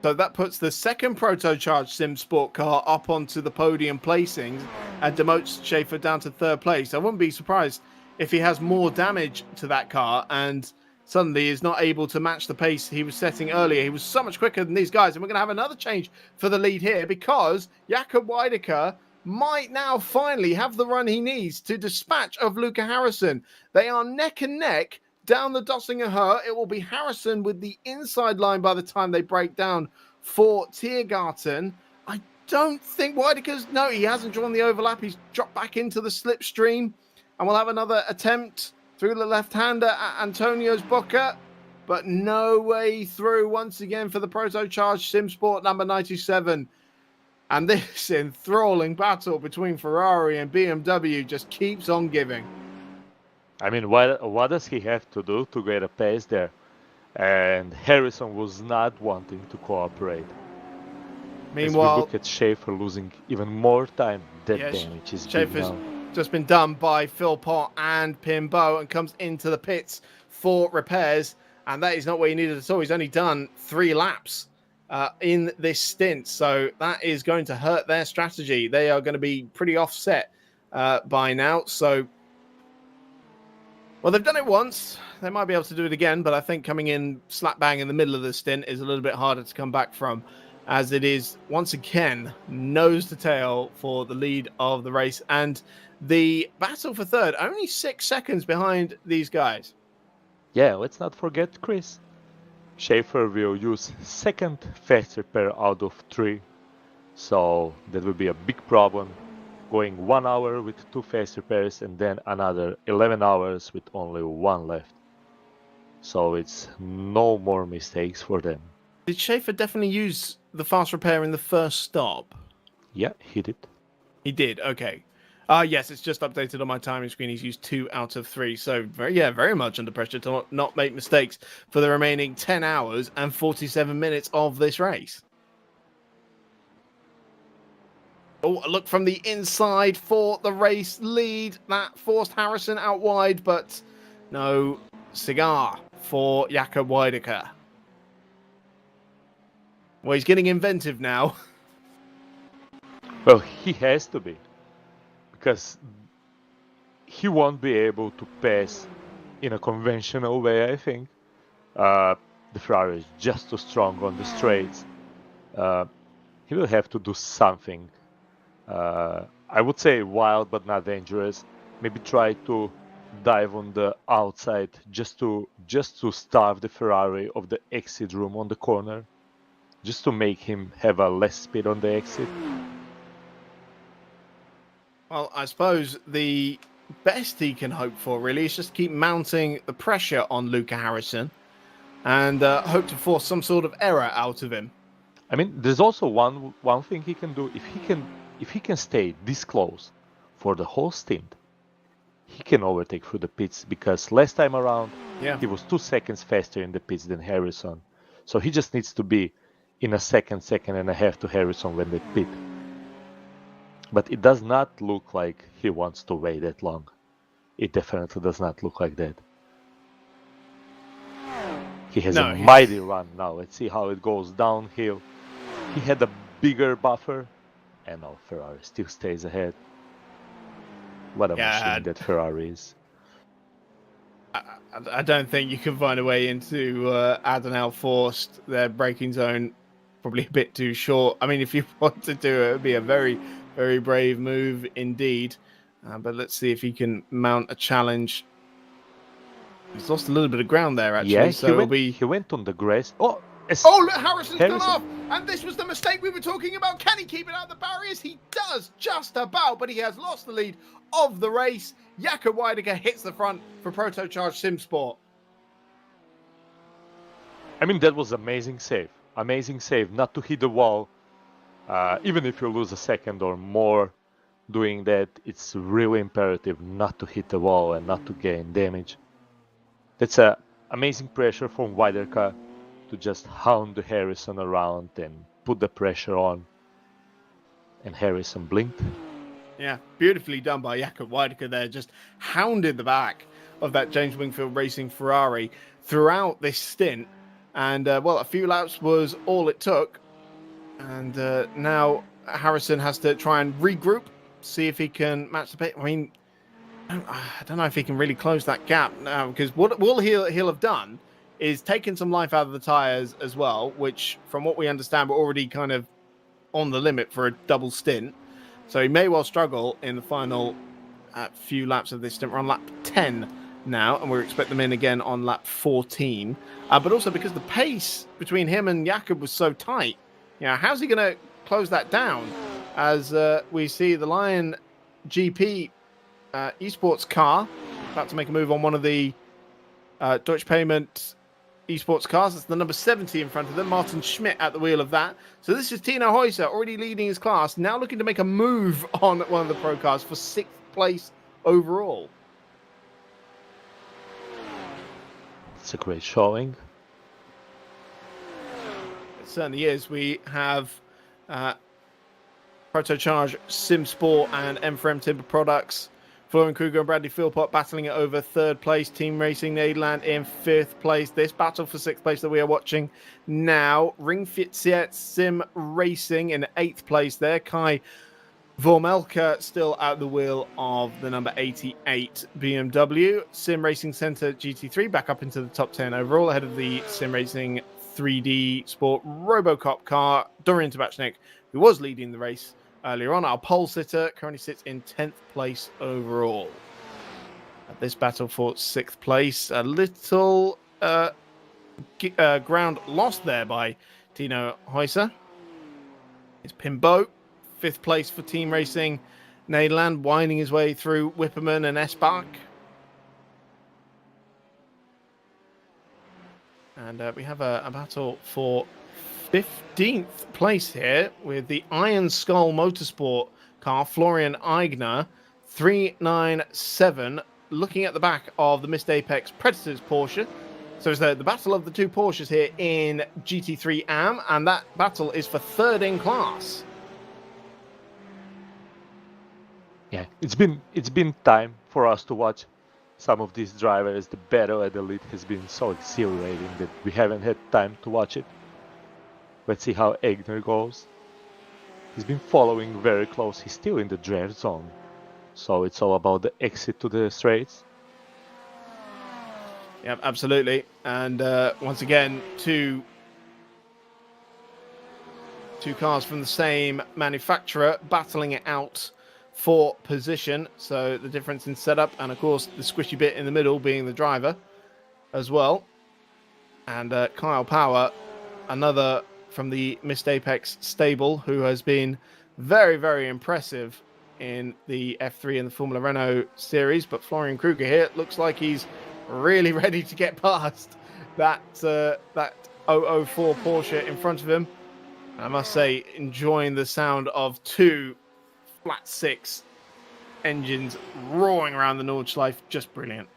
B: So that puts the second Protocharged SimSport car up onto the podium placings and demotes Schaefer down to third place. I wouldn't be surprised if he has more damage to that car and suddenly is not able to match the pace he was setting earlier. He was so much quicker than these guys. And we're going to have another change for the lead here because Jakob Weidecker might now finally have the run he needs to dispatch of Luca Harrison. They are neck and neck down the Dossinger Her. It will be Harrison with the inside line by the time they break down for Tiergarten. I don't think Weidecker's... No, he hasn't drawn the overlap. He's dropped back into the slipstream. And we'll have another attempt through the left-hander at Antonio's Bocca, but no way through once again for the Protocharged SimSport number 97. And this enthralling battle between Ferrari and BMW just keeps on giving.
E: I mean, what does he have to do to get a pace there? And Harrison was not wanting to cooperate.
B: Meanwhile,
E: as we look at Schaefer losing even more time, that damage is big now.
B: Just been done by Philpott and Pimbo and comes into the pits for repairs. And that is not what he needed at all. He's only done 3 laps in this stint. So that is going to hurt their strategy. They are going to be pretty offset by now. So, well, they've done it once. They might be able to do it again. But I think coming in slap bang in the middle of the stint is a little bit harder to come back from, as it is once again nose to tail for the lead of the race. And the battle for third, only 6 seconds behind these guys.
E: Yeah, let's not forget Chris. Schaefer will use second fast repair out of 3. So that will be a big problem. Going 1 hour with 2 fast repairs and then another 11 hours with only 1 left. So it's no more mistakes for them.
B: Did Schaefer definitely use the fast repair in the first stop?
E: Yeah, he did.
B: He did, okay. Yes, it's just updated on my timing screen. He's used 2 out of 3. So, very much under pressure to not make mistakes for the remaining 10 hours and 47 minutes of this race. Oh, a look from the inside for the race lead. That forced Harrison out wide, but no cigar for Jakob Weidecker. Well, he's getting inventive now.
E: Well, he has to be. Because he won't be able to pass in a conventional way, I think. The Ferrari is just too strong on the straights. He will have to do something. I would say wild but not dangerous. Maybe try to dive on the outside just to starve the Ferrari of the exit room on the corner. Just to make him have a less speed on the exit.
B: Well, I suppose the best he can hope for, really, is just keep mounting the pressure on Luca Harrison and hope to force some sort of error out of him.
E: I mean, there's also one thing he can do. If he can stay this close for the whole stint, he can overtake through the pits, because last time around
B: Yeah.
E: he was 2 seconds faster in the pits than Harrison. So he just needs to be in a second and a half to Harrison when they pit. But it does not look like he wants to wait that long. It definitely does not look like that. He has a mighty run now. Let's see how it goes downhill. He had a bigger buffer, and now Ferrari still stays ahead. What a machine that Ferrari is.
B: I don't think you can find a way into Adenauer forced their braking zone. Probably a bit too short. I mean, if you want to do it, it would be a very, very brave move indeed. But let's see if he can mount a challenge. He's lost a little bit of ground there, actually.
E: Yeah,
B: so
E: he went on the grass. Oh,
B: look, Harrison's gone off. And this was the mistake we were talking about. Can he keep it out of the barriers? He does, just about, but he has lost the lead of the race. Jakob Weidecker hits the front for Protocharged SimSport.
E: I mean, that was amazing save. Amazing save, not to hit the wall. Even if you lose a second or more doing that, it's really imperative not to hit the wall and not to gain damage. That's a amazing pressure from Weidecker to just hound the Harrison around and put the pressure on. And Harrison blinked.
B: Yeah, beautifully done by Jakob Weidecker there. Just hounded the back of that James Wingfield Racing Ferrari throughout this stint. And, well, a few laps was all it took. And now Harrison has to try and regroup, see if he can match the pace. I mean, I don't know if he can really close that gap now, because what he'll have done is taken some life out of the tyres as well, which, from what we understand, were already kind of on the limit for a double stint. So he may well struggle in the final few laps of this stint. We're on lap 10 now, and we expect them in again on lap 14. But also because the pace between him and Jakob was so tight, how's he going to close that down? As we see the Lion GP esports car about to make a move on one of the Deutsche Payment esports cars. That's the number 70 in front of them. Martin Schmidt at the wheel of that. So this is Tino Häuser already leading his class, now looking to make a move on one of the pro cars for 6th place overall.
E: It's a great showing.
B: It certainly is. We have Protocharged SimSport and M4EM Timber Products. Florian Kruger and Bradley Philpott battling it over 3rd place. Team Racing Nederland in 5th place. This battle for 6th place that we are watching now. Ringfietziet Sim Racing in 8th place there. Kai Vormelka still at the wheel of the number 88 BMW. Sim Racing Center GT3 back up into the top 10 overall, ahead of the Sim Racing 3D Sport Robocop car. Dorian Tabachnik, who was leading the race earlier on, our pole sitter, currently sits in 10th place overall. At this battle for 6th place, a little ground lost there by Tino Häuser. It's Pimbo, 5th place for Team Racing Nederland, winding his way through Wipperman and Esbach. And we have a battle for 15th place here with the Iron Skull Motorsport car, Florian Eigner, 397, looking at the back of the Missed Apex Predators Porsche. So it's the battle of the two Porsches here in GT3 AM, and that battle is for 3rd in class.
E: Yeah, it's been time for us to watch some of these drivers. The battle at the lead has been so exhilarating that we haven't had time to watch it. Let's see how Eigner goes. He's been following very close. He's still in the draft zone. So it's all about the exit to the straights.
B: Yeah, absolutely. And once again, two cars from the same manufacturer battling it out for position. So the difference in setup, and of course the squishy bit in the middle being the driver as well. And Kyle Power, another from the Missed Apex stable, who has been very, very impressive in the F3 and the Formula Renault series. But Florian Kruger here looks like he's really ready to get past that 004 Porsche in front of him. I must say, enjoying the sound of two flat six engines roaring around the Nordschleife. Just brilliant.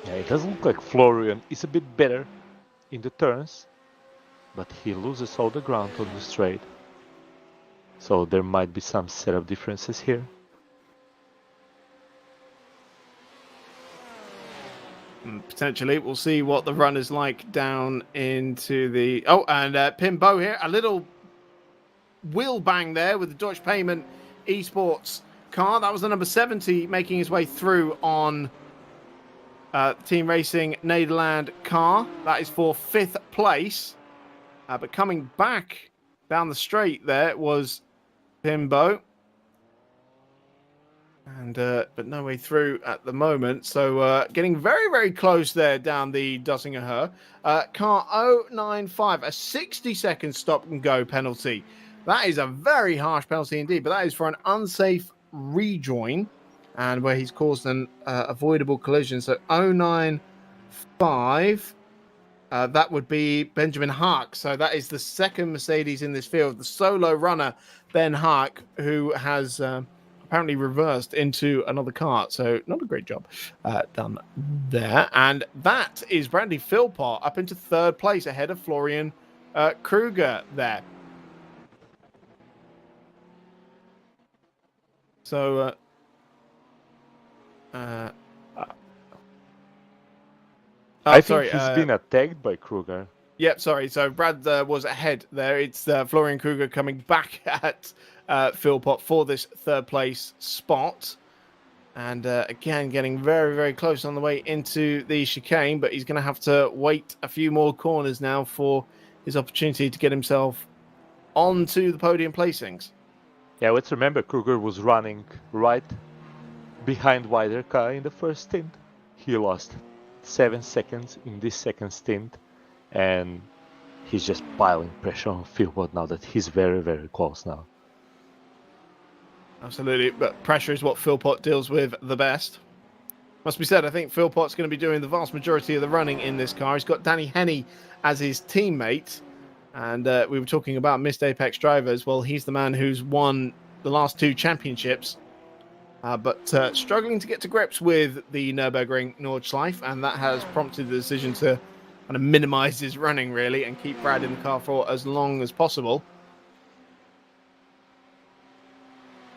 E: Yeah, it doesn't look like Florian is a bit better in the turns, but he loses all the ground on the straight. So there might be some setup differences here.
B: Potentially, we'll see what the run is like down into the... Oh, and Pimbo here, a little wheel bang there with the Deutsche Payment Esports car. That was the number 70 making his way through on Team Racing Nederland car. That is for 5th place. But coming back down the straight there was Pimbo. And but no way through at the moment. So getting very, very close there down the Dussingerher. Car 095, a 60-second stop and go penalty. That is a very harsh penalty indeed, but that is for an unsafe rejoin and where he's caused an avoidable collision. So 095, that would be Benjamin Haak. So that is the second Mercedes in this field, the solo runner, Ben Haak, who has... apparently reversed into another car, so not a great job done there. And that is Bradley Philpott up into 3rd place ahead of Florian Kruger there. So
E: I think he's been attacked by Kruger.
B: Yep, sorry. So Brad was ahead there. It's Florian Kruger coming back at Philpott for this 3rd place spot. And again, getting very, very close on the way into the chicane, but he's going to have to wait a few more corners now for his opportunity to get himself onto the podium placings.
E: Yeah, let's remember Kruger was running right behind Widerka in the first stint. He lost 7 seconds in this second stint, and he's just piling pressure on Philpott now that he's very, very close now.
B: Absolutely, but pressure is what Philpott deals with the best. Must be said, I think Philpott's going to be doing the vast majority of the running in this car. He's got Danny Henney as his teammate, and we were talking about missed Apex drivers. Well, he's the man who's won the last 2 championships, but struggling to get to grips with the Nurbugring Nordsleife, and that has prompted the decision to kind of minimize his running, really, and keep Brad in the car for as long as possible.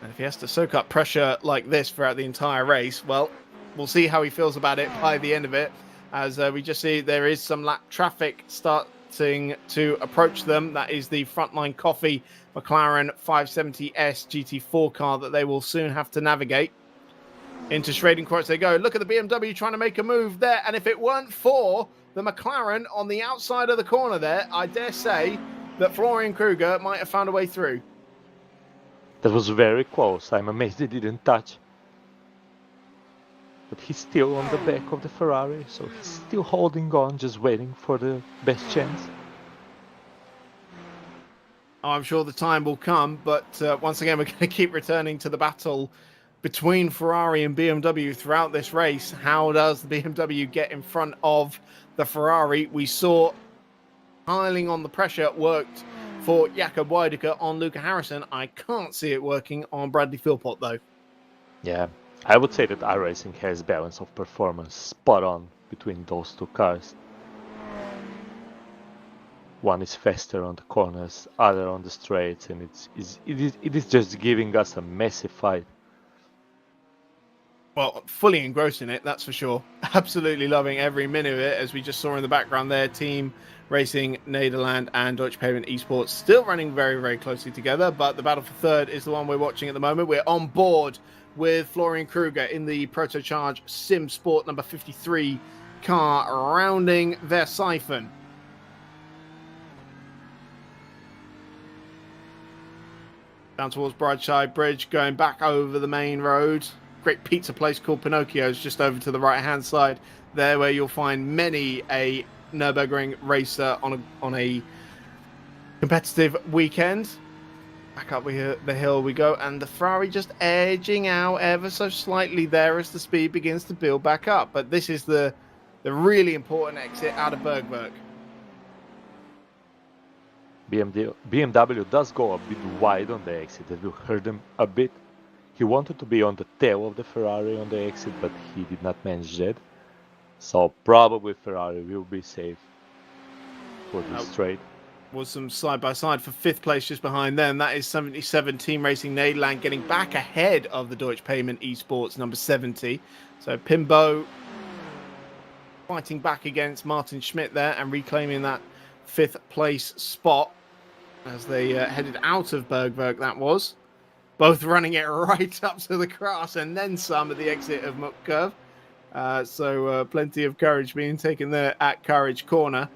B: And if he has to soak up pressure like this throughout the entire race, well, we'll see how he feels about it by the end of it. As we just see there is some lap traffic starting to approach them. That is the Frontline Coffee McLaren 570S GT4 car that they will soon have to navigate. Into Schrading they go. Look at the BMW trying to make a move there. And if it weren't for the McLaren on the outside of the corner there, I dare say that Florian Kruger might have found a way through.
E: That was very close. I'm amazed he didn't touch. But he's still on the back of the Ferrari, so he's still holding on, just waiting for the best chance.
B: I'm sure the time will come, but once again, we're going to keep returning to the battle between Ferrari and BMW throughout this race. How does the BMW get in front of the Ferrari? We saw piling on the pressure worked for Jakob Widerka on Luca Harrison. I can't see it working on Bradley Philpott, though.
E: Yeah, I would say that iRacing has balance of performance spot on between those 2 cars. One is faster on the corners, other on the straights, and it is just giving us a massive fight.
B: Well, fully engrossed in it, that's for sure. Absolutely loving every minute of it, as we just saw in the background there. Team Racing Nederland and Deutsche Payment Esports still running very, very closely together, but the battle for 3rd is the one we're watching at the moment. We're on board with Florian Kruger in the Protocharge Sim Sport number 53 car, rounding Versiphen. Down towards Brideside Bridge, going back over the main road. Great pizza place called Pinocchio's just over to the right-hand side there, where you'll find many a Nürburgring racer on a competitive weekend. Back up the hill we go, and the Ferrari just edging out ever so slightly there as the speed begins to build back up. But this is the really important exit out of Bergwerk.
E: BMW does go a bit wide on the exit. That will hurt them a bit. he wanted to be on the tail of the Ferrari on the exit, but he did not manage that. So probably Ferrari will be safe for this straight.
B: Was some side-by-side for 5th place just behind them. That is 77 Team Racing Nederland getting back ahead of the Deutsche Payment Esports number 70. So Pimbo fighting back against Martin Schmidt there and reclaiming that 5th place spot as they headed out of Bergwerk, that was. Both running it right up to the grass and then some at the exit of Muck Curve. So plenty of courage being taken there at Courage Corner.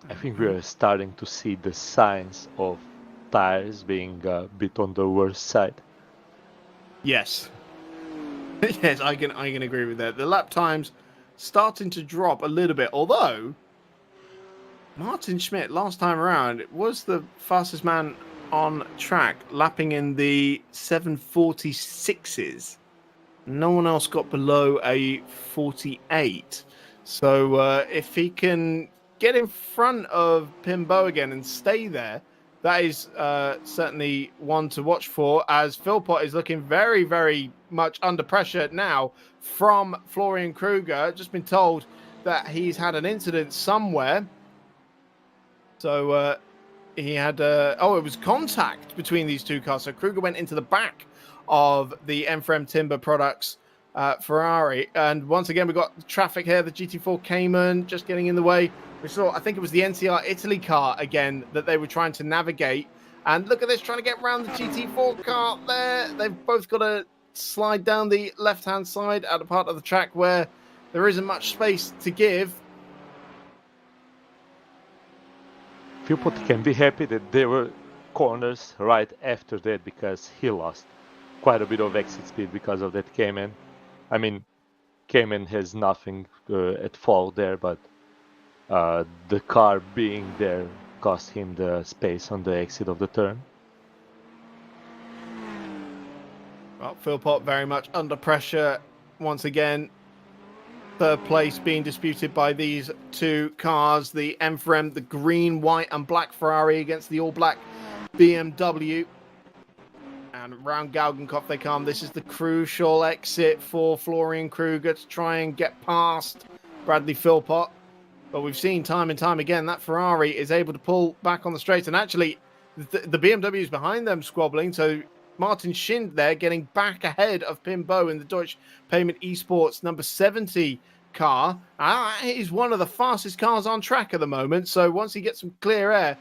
E: I think we are starting to see the signs of tires being a bit on the worst side.
B: Yes. Yes, I can agree with that. The lap times starting to drop a little bit, although Martin Schmidt last time around was the fastest man on track, lapping in the 7:46s. No one else got below a 48. So if he can get in front of Pimbo again and stay there, that is certainly one to watch for, as Philpott is looking very, very much under pressure now from Florian Kruger. Just been told that he's had an incident somewhere. So he had, it was contact between these two cars. So Kruger went into the back of the M4EM Timber Products Ferrari. And once again, we've got traffic here. The GT4 Cayman just getting in the way. We saw, I think it was the NCR Italy car again that they were trying to navigate. And look at this, trying to get around the GT4 car there. They've both got to slide down the left-hand side at a part of the track where there isn't much space to give.
E: Philpott can be happy that there were corners right after that, because he lost quite a bit of exit speed because of that Cayman. I mean, Cayman has nothing at fault there, but the car being there cost him the space on the exit of the turn.
B: Well, Philpott very much under pressure once again. 3rd place being disputed by these two cars. The M4EM, the green, white and black Ferrari against the all-black BMW. And round Galgenkopf they come. This is the crucial exit for Florian Kruger to try and get past Bradley Philpott. But we've seen time and time again that Ferrari is able to pull back on the straight. And actually, the BMW is behind them squabbling. So Martin Schind there getting back ahead of Pimbo in the Deutsche Payment Esports number 70 car. He's one of the fastest cars on track at the moment. So once he gets some clear air,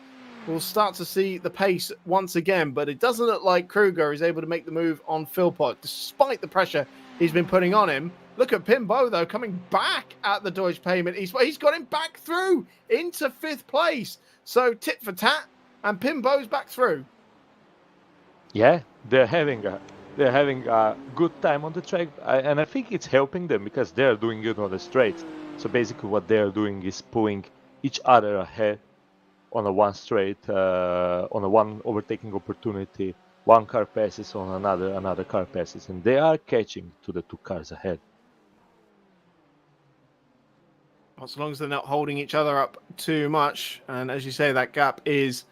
B: we'll start to see the pace once again. But it doesn't look like Kruger is able to make the move on Philpott, despite the pressure he's been putting on him. Look at Pimbo, though, coming back at the Deutsche Payment Esports. He's got him back through into 5th place. So tit for tat, and Pimbo's back through.
E: Yeah, they're having a good time on the track, and I think it's helping them because they're doing it on the straight. So basically what they're doing is pulling each other ahead on a one straight, on a one overtaking opportunity. One car passes on another car passes, and they are catching to the 2 cars ahead.
B: As long as they're not holding each other up too much. And as you say, that gap is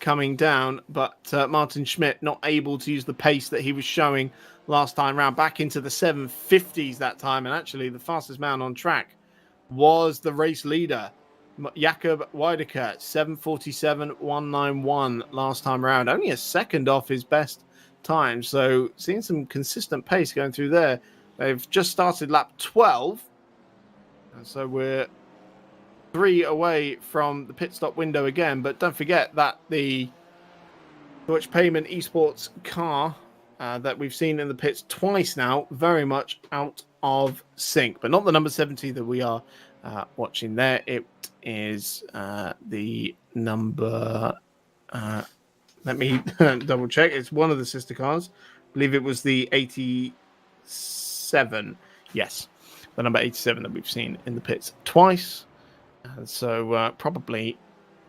B: coming down. But Martin Schmidt not able to use the pace that he was showing last time round, back into the 750s that time. And actually, the fastest man on track was the race leader, Jakob Weideker, 7:47.191 last time around. Only a second off his best time. So seeing some consistent pace going through there. They've just started lap 12. And so we're 3 away from the pit stop window again. But don't forget that the Deutsche Payment Esports car that we've seen in the pits twice now, very much out of sync. But not the number 70 that we are watching there. It is the number... let me double check. It's one of the sister cars. I believe it was the 87. Yes. The number 87 that we've seen in the pits twice. And so probably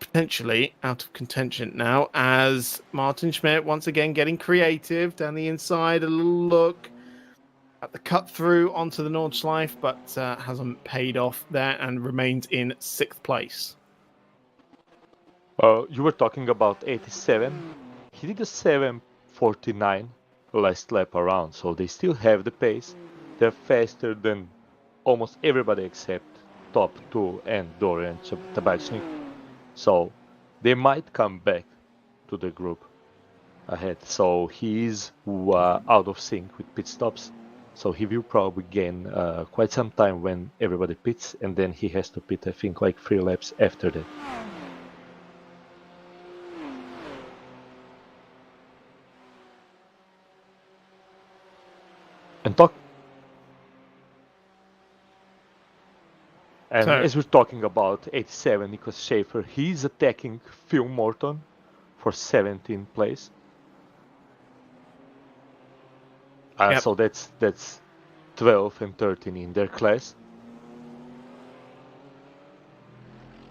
B: potentially out of contention now, as Martin Schmidt once again getting creative down the inside. A little look at the cut through onto the Nordsleife, but hasn't paid off there and remains in 6th place.
E: You were talking about 87. He did a 7:49 last lap around, so they still have the pace. They're faster than almost everybody except top 2 and Dorian Tabachnik. So they might come back to the group ahead. So he is out of sync with pit stops. So he will probably gain quite some time when everybody pits, and then he has to pit, I think, like 3 laps after that. And as we're talking about 87, Nicholas Schaefer, he's attacking Phil Morton for 17th place. So that's 12 and 13 in their class.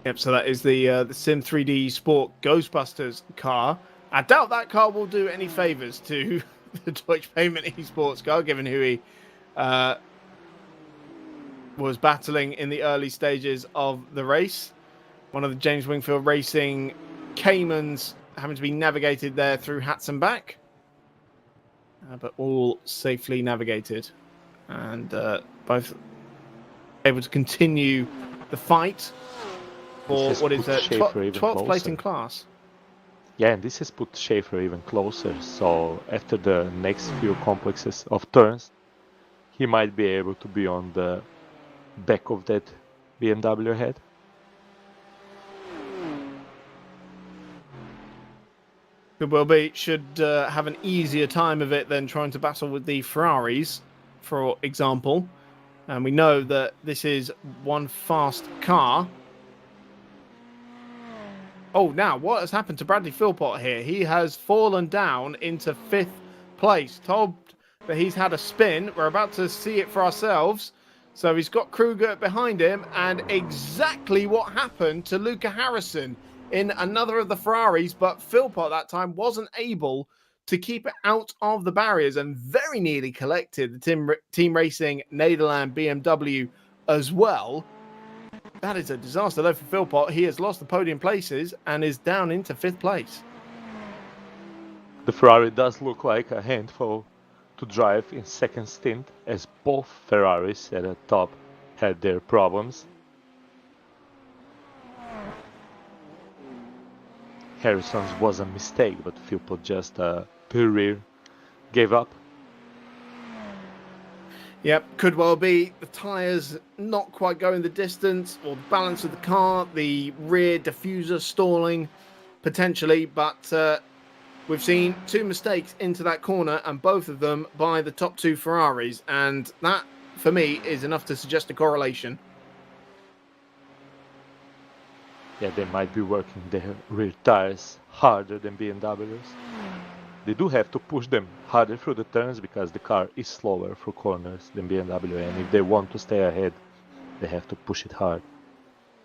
B: Yep, so that is the Sim 3D Sport Ghostbusters car. I doubt that car will do any favours to the Deutsche Payment Esports car, given who he was battling in the early stages of the race. One of the James Wingfield Racing Caymans having to be navigated there through Hatzenbach, but all safely navigated, and both able to continue the fight for what is a 12th place in class.
E: Yeah, and this has put Schaefer even closer, so after the next few complexes of turns, he might be able to be on the back of that BMW ahead.
B: Could well be. Should have an easier time of it than trying to battle with the Ferraris, for example. And we know that this is one fast car. Oh, now, what has happened to Bradley Philpott here? He has fallen down into 5th place. Told that he's had a spin. We're about to see it for ourselves. So he's got Kruger behind him, and exactly what happened to Luca Harrison in another of the Ferraris, but Philpott that time wasn't able to keep it out of the barriers and very nearly collected the Team Racing Nederland BMW as well. That is a disaster though for Philpott. He has lost the podium places and is down into 5th place.
E: The Ferrari does look like a handful to drive in second stint, as both Ferraris at the top had their problems. Harrison's was a mistake, but Philpott just the rear gave up.
B: Yep, could well be the tyres not quite going the distance, or the balance of the car, the rear diffuser stalling potentially, but we've seen 2 mistakes into that corner, and both of them by the top 2 Ferraris, and that for me is enough to suggest a correlation.
E: Yeah, they might be working their rear tires harder than BMWs. They do have to push them harder through the turns because the car is slower through corners than BMW, and if they want to stay ahead, they have to push it hard.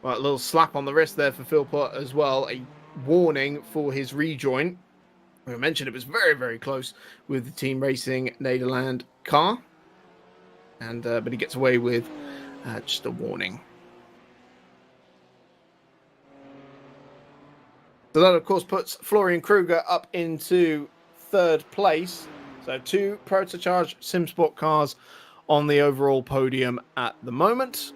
B: Well, a little slap on the wrist there for Philpott as well, a warning for his rejoin. We mentioned it was very, very close with the Team Racing Nederland car, and but he gets away with just a warning. So that, of course, puts Florian Kruger up into 3rd place. So 2 Protocharge SimSport cars on the overall podium at the moment.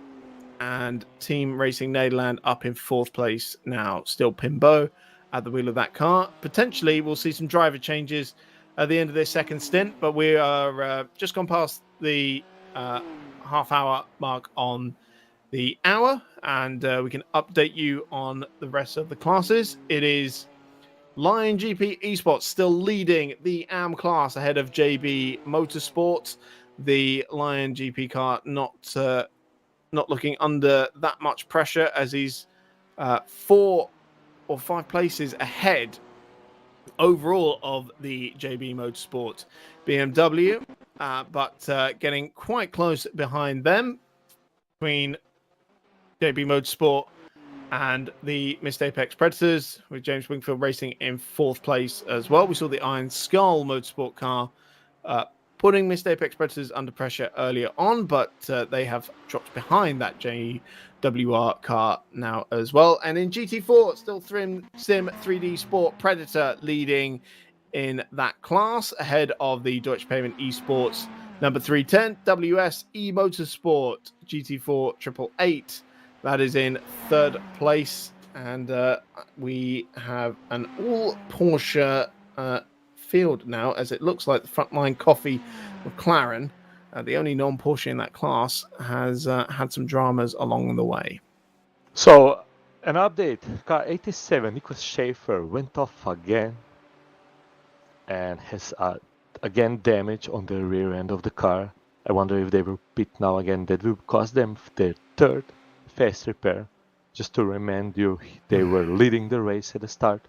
B: And Team Racing Nederland up in 4th place now. Still Pimbo at the wheel of that car. Potentially, we'll see some driver changes at the end of this second stint. But we are just gone past the half-hour mark on the hour, and we can update you on the rest of the classes. It is Lion GP Esports still leading the AM class ahead of JB Motorsport. The Lion GP car not looking under that much pressure, as he's 4 or 5 places ahead overall of the JB Motorsport BMW, but getting quite close behind them between JB Motorsport and the Missed Apex Predators, with James Wingfield Racing in 4th place as well. We saw the Iron Skull Motorsport car putting Missed Apex Predators under pressure earlier on, but they have dropped behind that JWR car now as well. And in GT4, still Sim 3D Sport Predator leading in that class ahead of the Deutsche Payment Esports number 310, WS E Motorsport GT4 888. That is in third place. And we have an all Porsche field now, as it looks like the Frontline Coffee McLaren, the only non-Porsche in that class, has had some dramas along the way.
E: So, an update. Car 87, Nicholas Schaefer, went off again and has again damage on the rear end of the car. I wonder if they will pit now again. That will cost them their third fast repair. Just to remind you, they were leading the race at the start.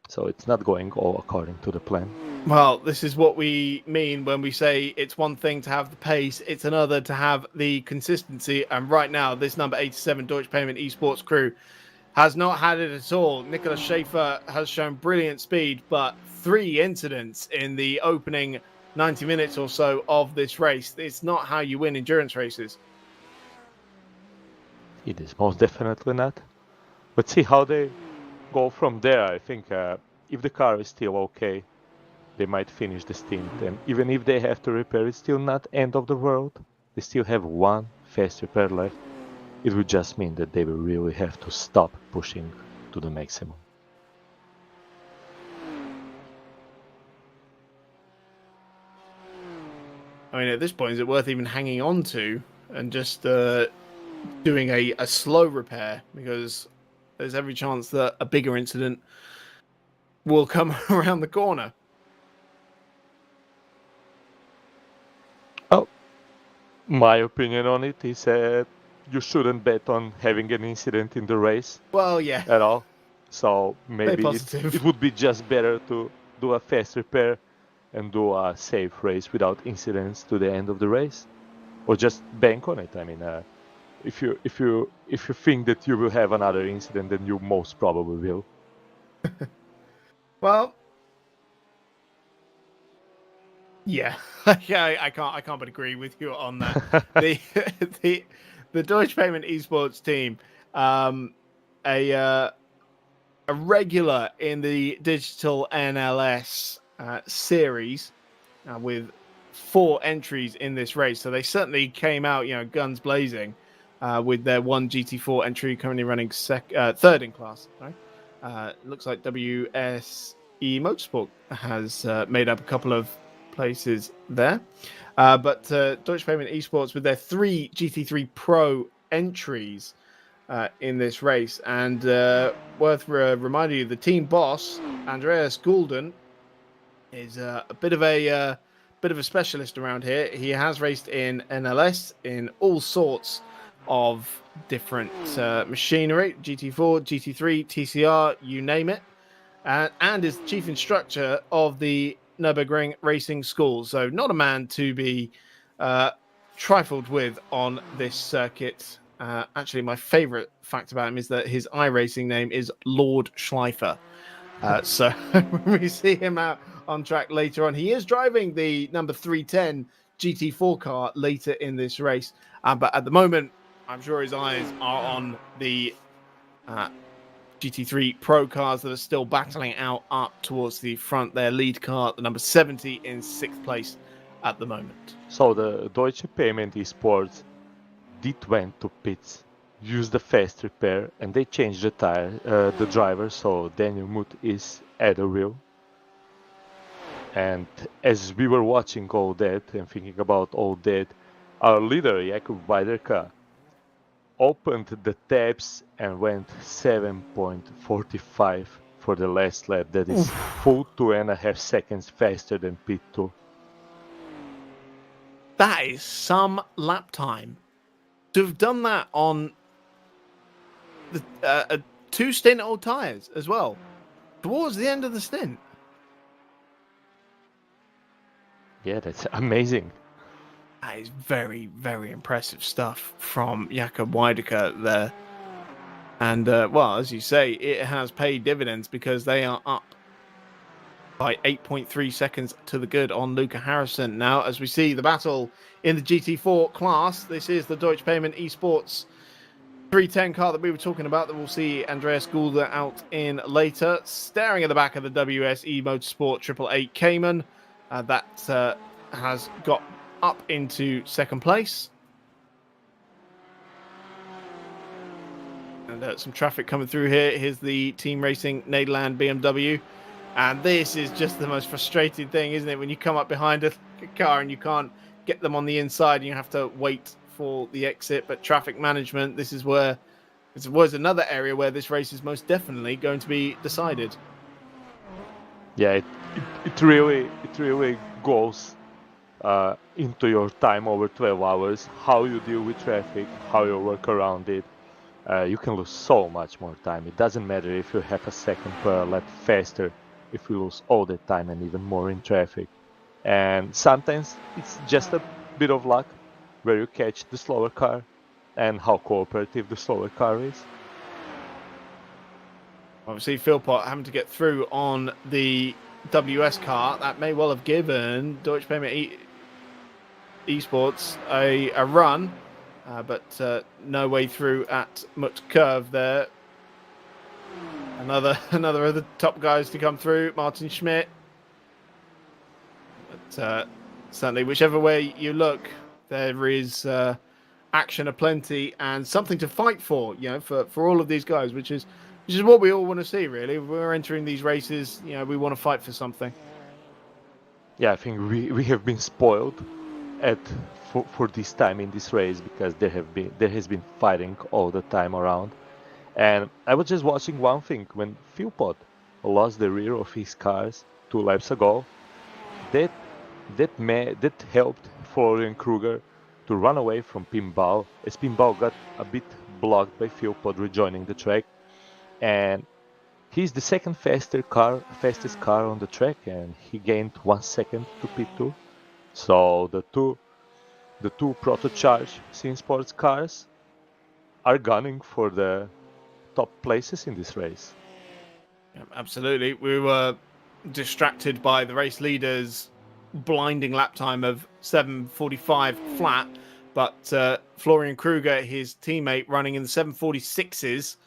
E: So it's not going all according to the plan.
B: Well, this is what we mean when we say it's one thing to have the pace, it's another to have the consistency. And right now, this number 87 Deutsche Payment Esports crew has not had it at all. Nicholas Schaefer has shown brilliant speed, but 3 incidents in the opening 90 minutes or so of this race. It's not how you win endurance races.
E: It is most definitely not. Let's see how they go from there. I think if the car is still okay, they might finish the stint. And even if they have to repair, it's still not end of the world. They still have 1 fast repair left. It would just mean that they will really have to stop pushing to the maximum.
B: I mean, at this point, is it worth even hanging on to and just doing a slow repair? Because there's every chance that a bigger incident will come around the corner.
E: Oh, my opinion on it is you shouldn't bet on having an incident in the race.
B: Well, yeah.
E: At all. So maybe it would be just better to do a fast repair and do a safe race without incidents to the end of the race, or just bank on it. I mean, if you think that you will have another incident, then you most probably will.
B: Well, yeah, yeah, I can't but agree with you on that. the Deutsche Payment Esports team, a regular in the digital NLS series with 4 entries in this race, so they certainly came out, guns blazing, with their 1 GT4 entry currently running third in class. Right? Looks like WSE Motorsport has made up a couple of places there, but Deutsche Payment Esports with their 3 GT3 Pro entries in this race, and worth reminding you, the team boss Andreas Goulden is a bit of a specialist around here. He has raced in NLS in all sorts of different machinery, GT4, GT3, TCR, you name it, and is chief instructor of the Nurbugring Racing School. So not a man to be trifled with on this circuit. Actually, my favorite fact about him is that his iRacing name is Lord Schleifer. So when we see him out on track later on, he is driving the number 310 GT4 car later in this race. But at the moment, I'm sure his eyes are on the GT3 Pro cars that are still battling out up towards the front. Their lead car, the number 70, in 6th place at the moment.
E: So the Deutsche Payment Esports did went to pits, used the fast repair, and they changed the tire, the driver. So Daniel Muth is at the wheel. And as we were watching all that and thinking about all that, our leader Jakub Weiderka opened the tabs and went 7.45 for the last lap. That is full 2.5 seconds faster than pit 2.
B: That is some lap time. To have done that on the 2 stint old tires as well, towards the end of the stint.
E: Yeah, that's amazing.
B: That is very, very impressive stuff from Jakub Weiderka there. And, well, as you say, it has paid dividends because they are up by 8.3 seconds to the good on Luca Harrison. Now, as we see the battle in the GT4 class, this is the Deutsche Payment Esports 310 car that we were talking about that we'll see Andreas Gulda out in later. Staring at the back of the WSE Motorsport 888 Cayman. That has got up into second place. And some traffic coming through here. Here's the Team Racing Nederland BMW. And this is just the most frustrating thing, isn't it? When you come up behind a car and you can't get them on the inside and you have to wait for the exit. But traffic management, this is where this was another area where this race is most definitely going to be decided.
E: Yeah, it really goes into your time over 12 hours, how you deal with traffic, how you work around it. You can lose so much more time. It doesn't matter if you have a second per lap faster, if you lose all the time and even more in traffic. And sometimes it's just a bit of luck where you catch the slower car and how cooperative the slower car is.
B: Obviously, Philpott having to get through on the WS car. That may well have given Deutsche Payment Esports a run, but no way through at Mut Curve there. Another of the top guys to come through, Martin Schmidt. But certainly, whichever way you look, there is action aplenty and something to fight for. You know, for all of these guys, which is what we all want to see. Really, we're entering these races. You know, we want to fight for something.
E: Yeah, I think we have been spoiled for this time in this race because there has been fighting all the time around. And I was just watching one thing when Philpott lost the rear of his cars 2 laps ago. That helped Florian Kruger to run away from Pinball, as Pinball got a bit blocked by Philpott rejoining the track. And he's the second fastest car on the track, and he gained 1 second to P2. So the two Protocharge Sim Sports cars are gunning for the top places in this race.
B: Yeah, absolutely. We were distracted by the race leader's blinding lap time of 7:45 flat, but Florian Kruger, his teammate, running in the 7:46s,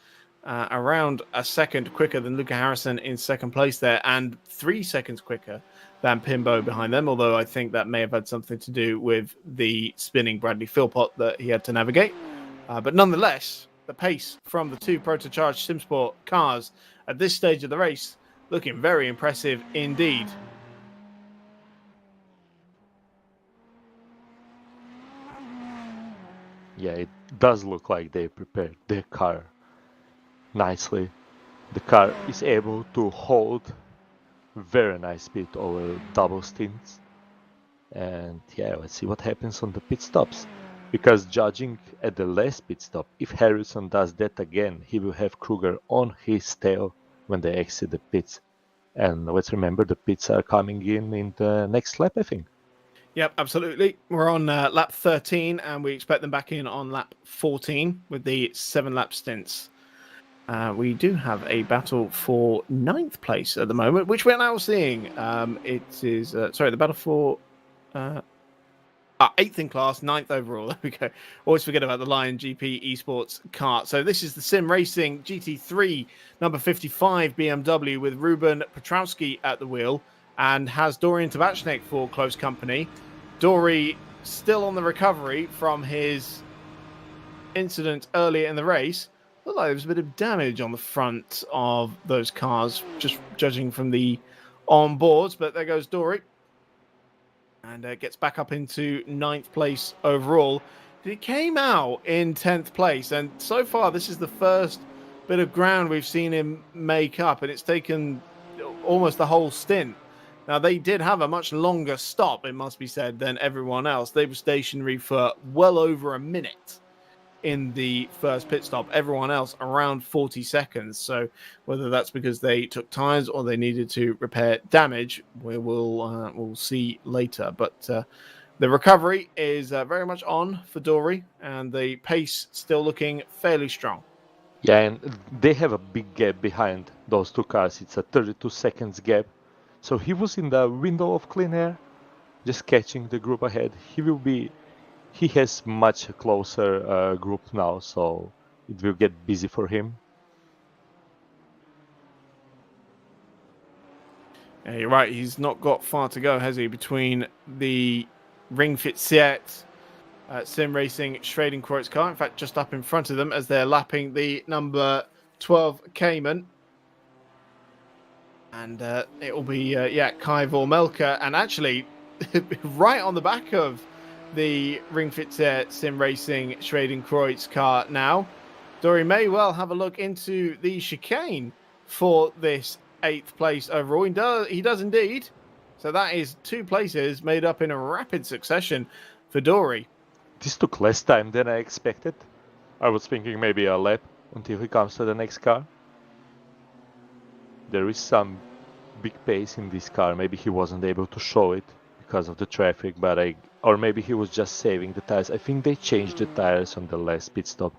B: around a second quicker than Luca Harrison in second place there, and 3 seconds quicker than Pimbo behind them, although I think that may have had something to do with the spinning Bradley Philpott that he had to navigate. But nonetheless, the pace from the two Protocharged SimSport cars at this stage of the race looking very impressive indeed.
E: Yeah, it does look like they prepared their car nicely. The car is able to hold very nice speed over double stints. And yeah, let's see what happens on the pit stops. Because judging at the last pit stop, if Harrison does that again, he will have Kruger on his tail when they exit the pits. And let's remember the pits are coming in the next lap, I think.
B: Yep, absolutely. We're on lap 13, and we expect them back in on lap 14 with the 7-lap stints. We do have a battle for 9th place at the moment, which we're now seeing. It is, the battle for 8th in class, 9th overall. There we go. Always forget about the Lion GP Esports kart. So this is the Sim Racing GT3 number 55 BMW with Ruben Petrowski at the wheel and has Dorian Tabachnik for close company. Dory still on the recovery from his incident earlier in the race. Looked like there was a bit of damage on the front of those cars, just judging from the onboards. But there goes Dory. And gets back up into 9th place overall. He came out in 10th place. And so far, this is the first bit of ground we've seen him make up. And it's taken almost the whole stint. Now, they did have a much longer stop, it must be said, than everyone else. They were stationary for well over a minute in the first pit stop. Everyone else around 40 seconds. So whether that's because they took tires or they needed to repair damage, we'll see later. But the recovery is very much on for Dory, and the pace still looking fairly strong.
E: Yeah, and they have a big gap behind those two cars. It's a 32 seconds gap. So he was in the window of clean air, just catching the group ahead. He has much closer group now, so it will get busy for him.
B: Yeah, you're right. He's not got far to go, has he? Between the Ring Fit Seat Sim Racing Schradenkreuz car. In fact, just up in front of them as they're lapping the number 12 Cayman. And it will be, Kai Vormelka. And actually, right on the back of the Ring Fit Seat Sim Racing Schradenkreuz car now, Dory may well have a look into the chicane for this 8th place overall. He does indeed. So that is 2 places made up in a rapid succession for Dory.
E: This took less time than I expected. I was thinking maybe a lap until he comes to the next car. There is some big pace in this car. Maybe he wasn't able to show it because of the traffic, or maybe he was just saving the tires. I think they changed the tires on the last pit stop.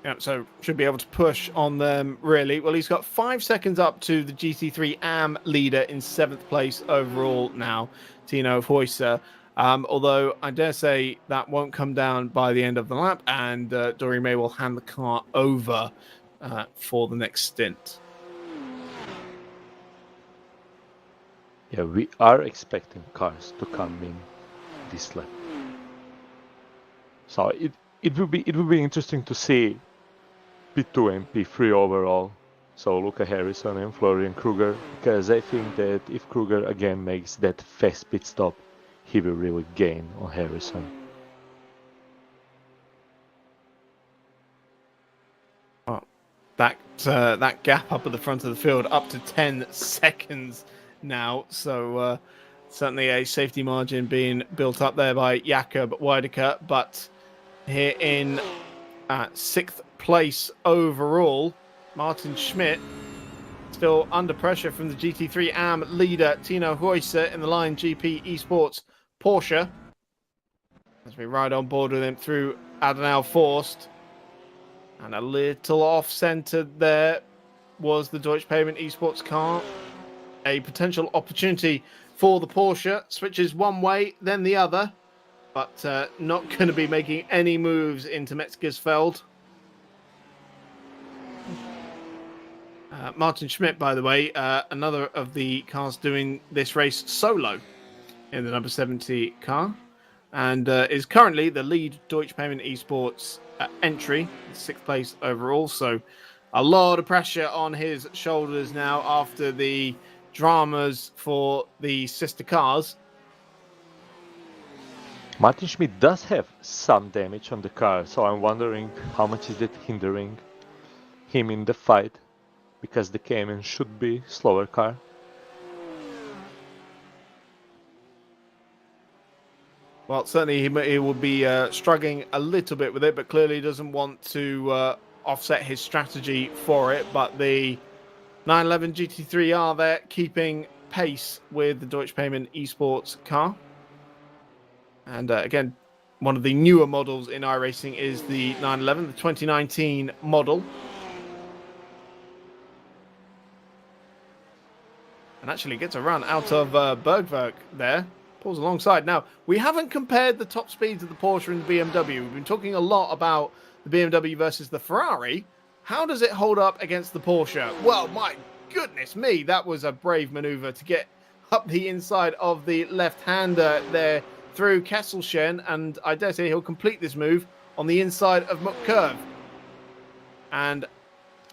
B: Yeah, so should be able to push on them, really. Well, he's got 5 seconds up to the GT3 AM leader in 7th place overall now, Tino Huijsen. Although I dare say that won't come down by the end of the lap, and Dory May will hand the car over for the next stint.
E: Yeah, we are expecting cars to come in this lap. So it will be interesting to see P2 and P3 overall. So Luca Harrison and Florian Kruger, because I think that if Kruger again makes that fast pit stop, he will really gain on Harrison.
B: Well, that gap up at the front of the field up to 10 seconds now. So certainly a safety margin being built up there by Jakob Weidecker. But here in 6th place overall, Martin Schmidt still under pressure from the GT3 AM leader Tino Huijsen in the Line GP Esports Porsche. As we ride on board with him through Adenauer Forst. And a little off-centered there was the Deutsche Payment Esports car. A potential opportunity for the Porsche. Switches one way, then the other. But not going to be making any moves into Metzgersfeld. Martin Schmidt, by the way, another of the cars doing this race solo in the number 70 car. And is currently the lead Deutsche Payment Esports entry, 6th place overall. So a lot of pressure on his shoulders now after the dramas for the sister cars.
E: Martin Schmidt does have some damage on the car, so I'm wondering how much is it hindering him in the fight, because the Cayman should be slower car.
B: Well, certainly he will be struggling a little bit with it, but clearly doesn't want to offset his strategy for it. But the 911 GT3R there keeping pace with the Deutsche Payment Esports car. And again, one of the newer models in iRacing is the 911, the 2019 model. And actually gets a run out of Bergwerk there. Pulls alongside. Now, we haven't compared the top speeds of the Porsche and the BMW. We've been talking a lot about the BMW versus the Ferrari. How does it hold up against the Porsche? Well, my goodness me, that was a brave maneuver to get up the inside of the left-hander there through Kesselchen, and I dare say he'll complete this move on the inside of Muck-Curve. And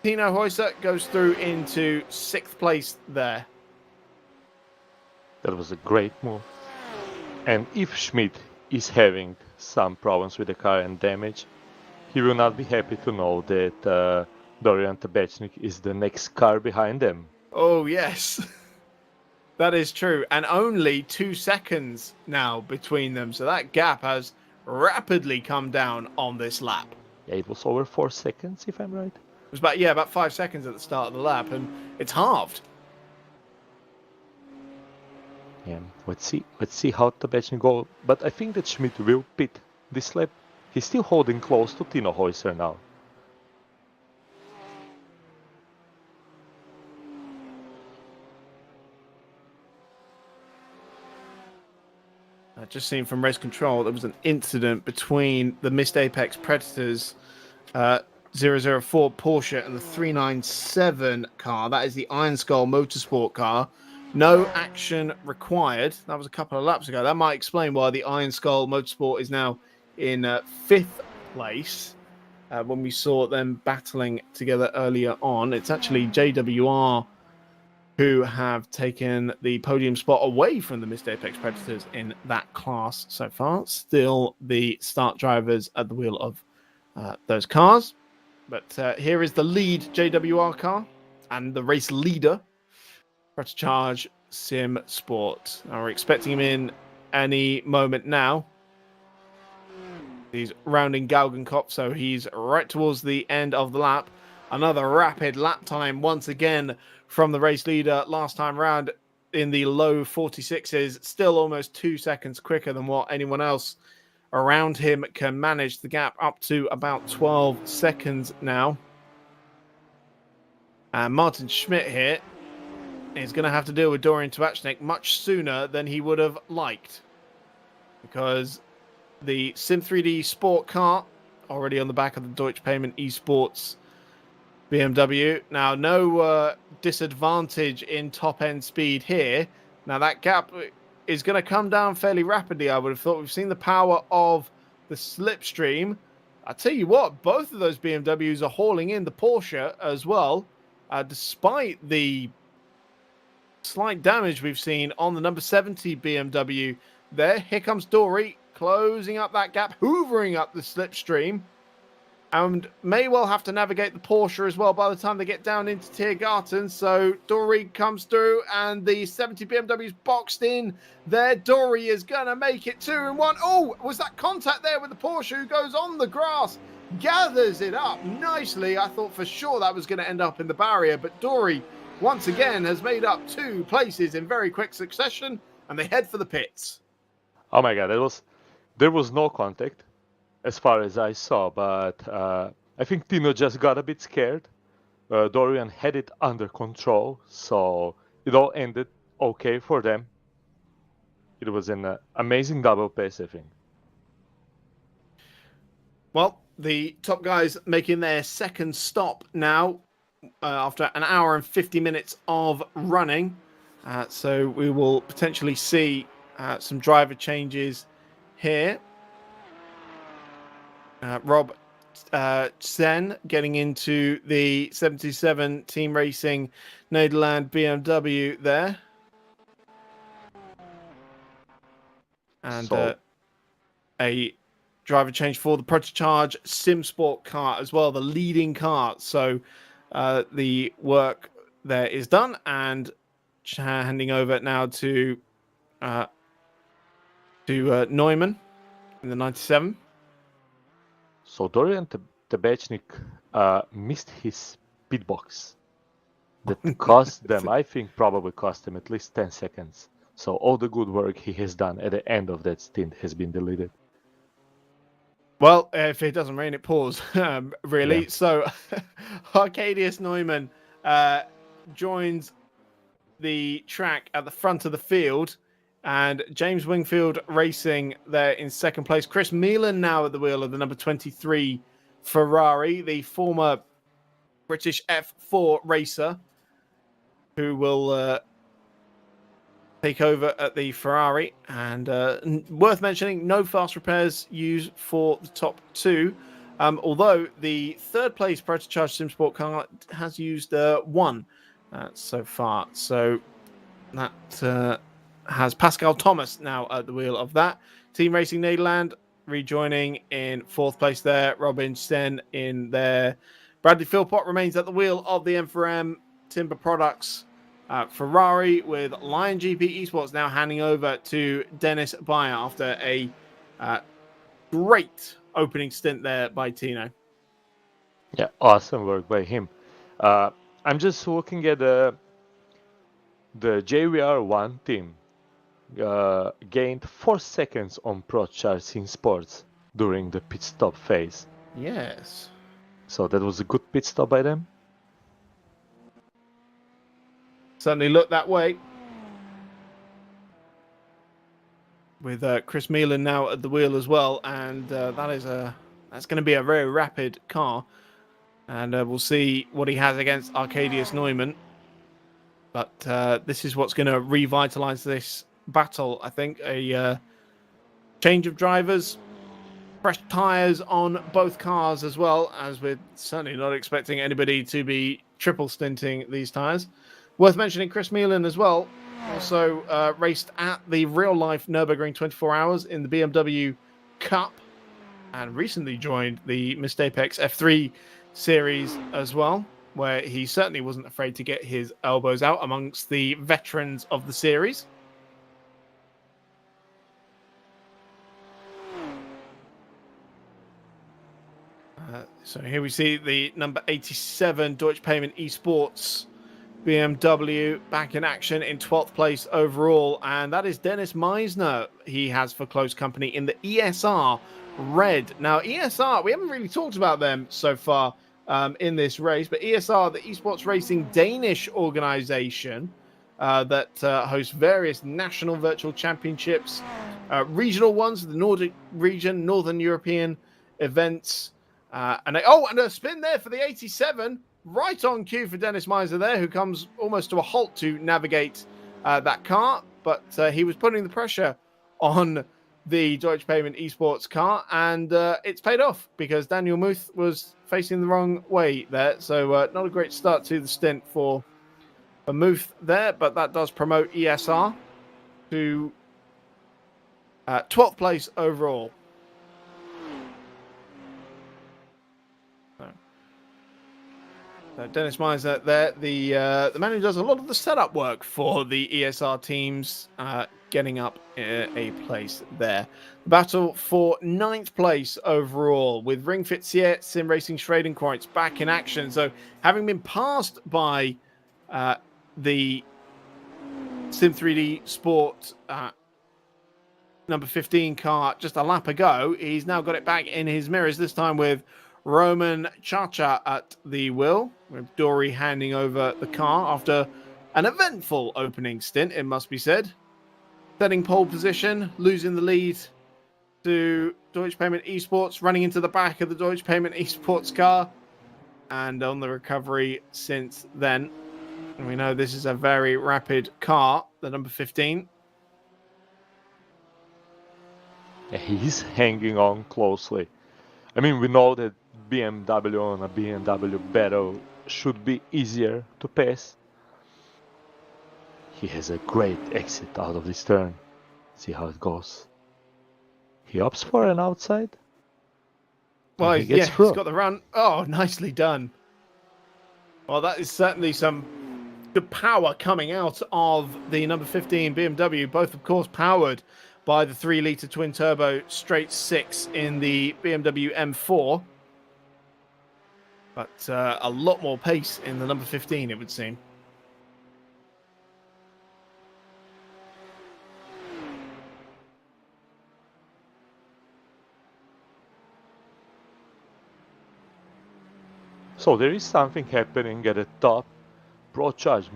B: Tino Huijsen goes through into 6th place there.
E: That was a great move. And if Schmidt is having some problems with the car and damage, he will not be happy to know that Dorian Tabachnik is the next car behind them.
B: Oh, yes. That is true. And only 2 seconds now between them. So that gap has rapidly come down on this lap.
E: Yeah, it was over 4 seconds, if I'm right.
B: It was about 5 seconds at the start of the lap, and it's halved.
E: Yeah, let's see how Tabachnik goes. But I think that Schmidt will pit this lap. He's still holding close to Tino Huijsen now.
B: just seen from race control, there was an incident between the Missed Apex Predators 004 Porsche and the 397 car. That is the Iron Skull Motorsport car. No action required. That was a couple of laps ago. That might explain why the Iron Skull Motorsport is now in 5th place. When we saw them battling together earlier on, it's actually JWR who have taken the podium spot away from the Missed Apex Predators in that class so far. Still the start drivers at the wheel of those cars. But here is the lead JWR car and the race leader, Charge Sim Sport. Now we're expecting him in any moment now. He's rounding Galgenkopf, so he's right towards the end of the lap. Another rapid lap time once again from the race leader. Last time round in the low 46s, still almost 2 seconds quicker than what anyone else around him can manage. The gap up to about 12 seconds now. And Martin Schmidt here is going to have to deal with Dorian Tabachnik much sooner than he would have liked, because the Sim 3D Sport car already on the back of the Deutsche Payment Esports BMW. Now, no disadvantage in top-end speed here. Now, that gap is going to come down fairly rapidly, I would have thought. We've seen the power of the slipstream. I tell you what, both of those BMWs are hauling in the Porsche as well, despite the slight damage we've seen on the number 70 BMW there. Here comes Dory, closing up that gap, hoovering up the slipstream, and may well have to navigate the Porsche as well by the time they get down into Tiergarten. So Dory comes through, and the 70 BMW's boxed in there. Dory is going to make it 2-1. Oh, was that contact there with the Porsche, who goes on the grass, gathers it up nicely. I thought for sure that was going to end up in the barrier, but Dory once again has made up 2 places in very quick succession, and they head for the pits.
E: Oh my god, there was no contact as far as I saw, but I think Tino just got a bit scared. Dorian had it under control, so it all ended okay for them. It was an amazing double pace, I think.
B: Well, the top guys making their second stop now after an hour and 50 minutes of running. So we will potentially see some driver changes here. Rob Sen getting into the 77 Team Racing Nederland BMW there. And a driver change for the Protocharge SimSport car as well, the leading car. So the work there is done, and handing over now to Neumann in the 97.
E: So Dorian Tabachnik missed his pit box. That cost them, I think, probably cost him at least 10 seconds. So all the good work he has done at the end of that stint has been deleted.
B: Well, if it doesn't rain, it pours, really.
E: Yeah.
B: So Arcadius Neumann joins the track at the front of the field, and James Wingfield racing there in second place. Chris Meelan now at the wheel of the number 23 Ferrari, the former British F4 racer, who will take over at the Ferrari. And worth mentioning, no fast repairs used for the top 2, although the third place Protocharge SimSport car has used 1 so far. So that has Pascal Thomas now at the wheel of that. Team Racing Nederland rejoining in 4th place there. Robin Sten in there. Bradley Philpott remains at the wheel of the M4EM Timber Products Ferrari, with Lion GP Esports now handing over to Dennis Bayer after a great opening stint there by Tino.
E: Yeah, awesome work by him. I'm just looking at the JVR1 team. Gained 4 seconds on Protocharge SimSports during the pit stop phase.
B: Yes.
E: So that was a good pit stop by them.
B: Certainly looked that way. with Chris Macmillan now at the wheel as well, and that's going to be a very rapid car, and we'll see what he has against Arcadius Neumann. But this is what's going to revitalize this battle, I think. A change of drivers, fresh tyres on both cars as well, as we're certainly not expecting anybody to be triple stinting these tyres. Worth mentioning Chris Macmillan as well, also raced at the real-life Nurbugring 24 Hours in the BMW Cup, and recently joined the Mist Apex F3 series as well, where he certainly wasn't afraid to get his elbows out amongst the veterans of the series. So here we see the number 87 Deutsche Payment Esports BMW back in action in 12th place overall, and that is Dennis Meisner he has for close company in the ESR Red. Now, ESR, we haven't really talked about them so far in this race, but ESR, the Esports Racing Danish organization that hosts various national virtual championships, regional ones, the Nordic region, Northern European events, and a spin there for the 87. Right on cue for Dennis Meisner there, who comes almost to a halt to navigate that car. But he was putting the pressure on the Deutsche Payment Esports car, and it's paid off because Daniel Muth was facing the wrong way there. So not a great start to the stint for Muth there, but that does promote ESR to 12th place overall. Dennis Meisner there, the man who does a lot of the setup work for the ESR teams, getting up a place there. The battle for 9th place overall with Ring Fit Siet, Sim Racing Schradenkreuz back in action. So having been passed by the Sim 3D Sport number 15 car just a lap ago, he's now got it back in his mirrors, this time with Roman Chacha at the wheel, with Dory handing over the car after an eventful opening stint, it must be said. Setting pole position, losing the lead to Deutsche Payment Esports, running into the back of the Deutsche Payment Esports car, and on the recovery since then. And we know this is a very rapid car, the number 15.
E: Yeah, he's hanging on closely. I mean, we know that BMW on a BMW battle should be easier to pass. He has a great exit out of this turn. See how it goes. He opts for an outside.
B: Well,
E: he gets through.
B: He's got the run. Oh, nicely done. Well, that is certainly some good power coming out of the number 15 BMW, both, of course, powered by the 3-litre twin-turbo straight 6 in the BMW M4. But a lot more pace in the number 15, it would seem.
E: So there is something happening at the top. Pro Charge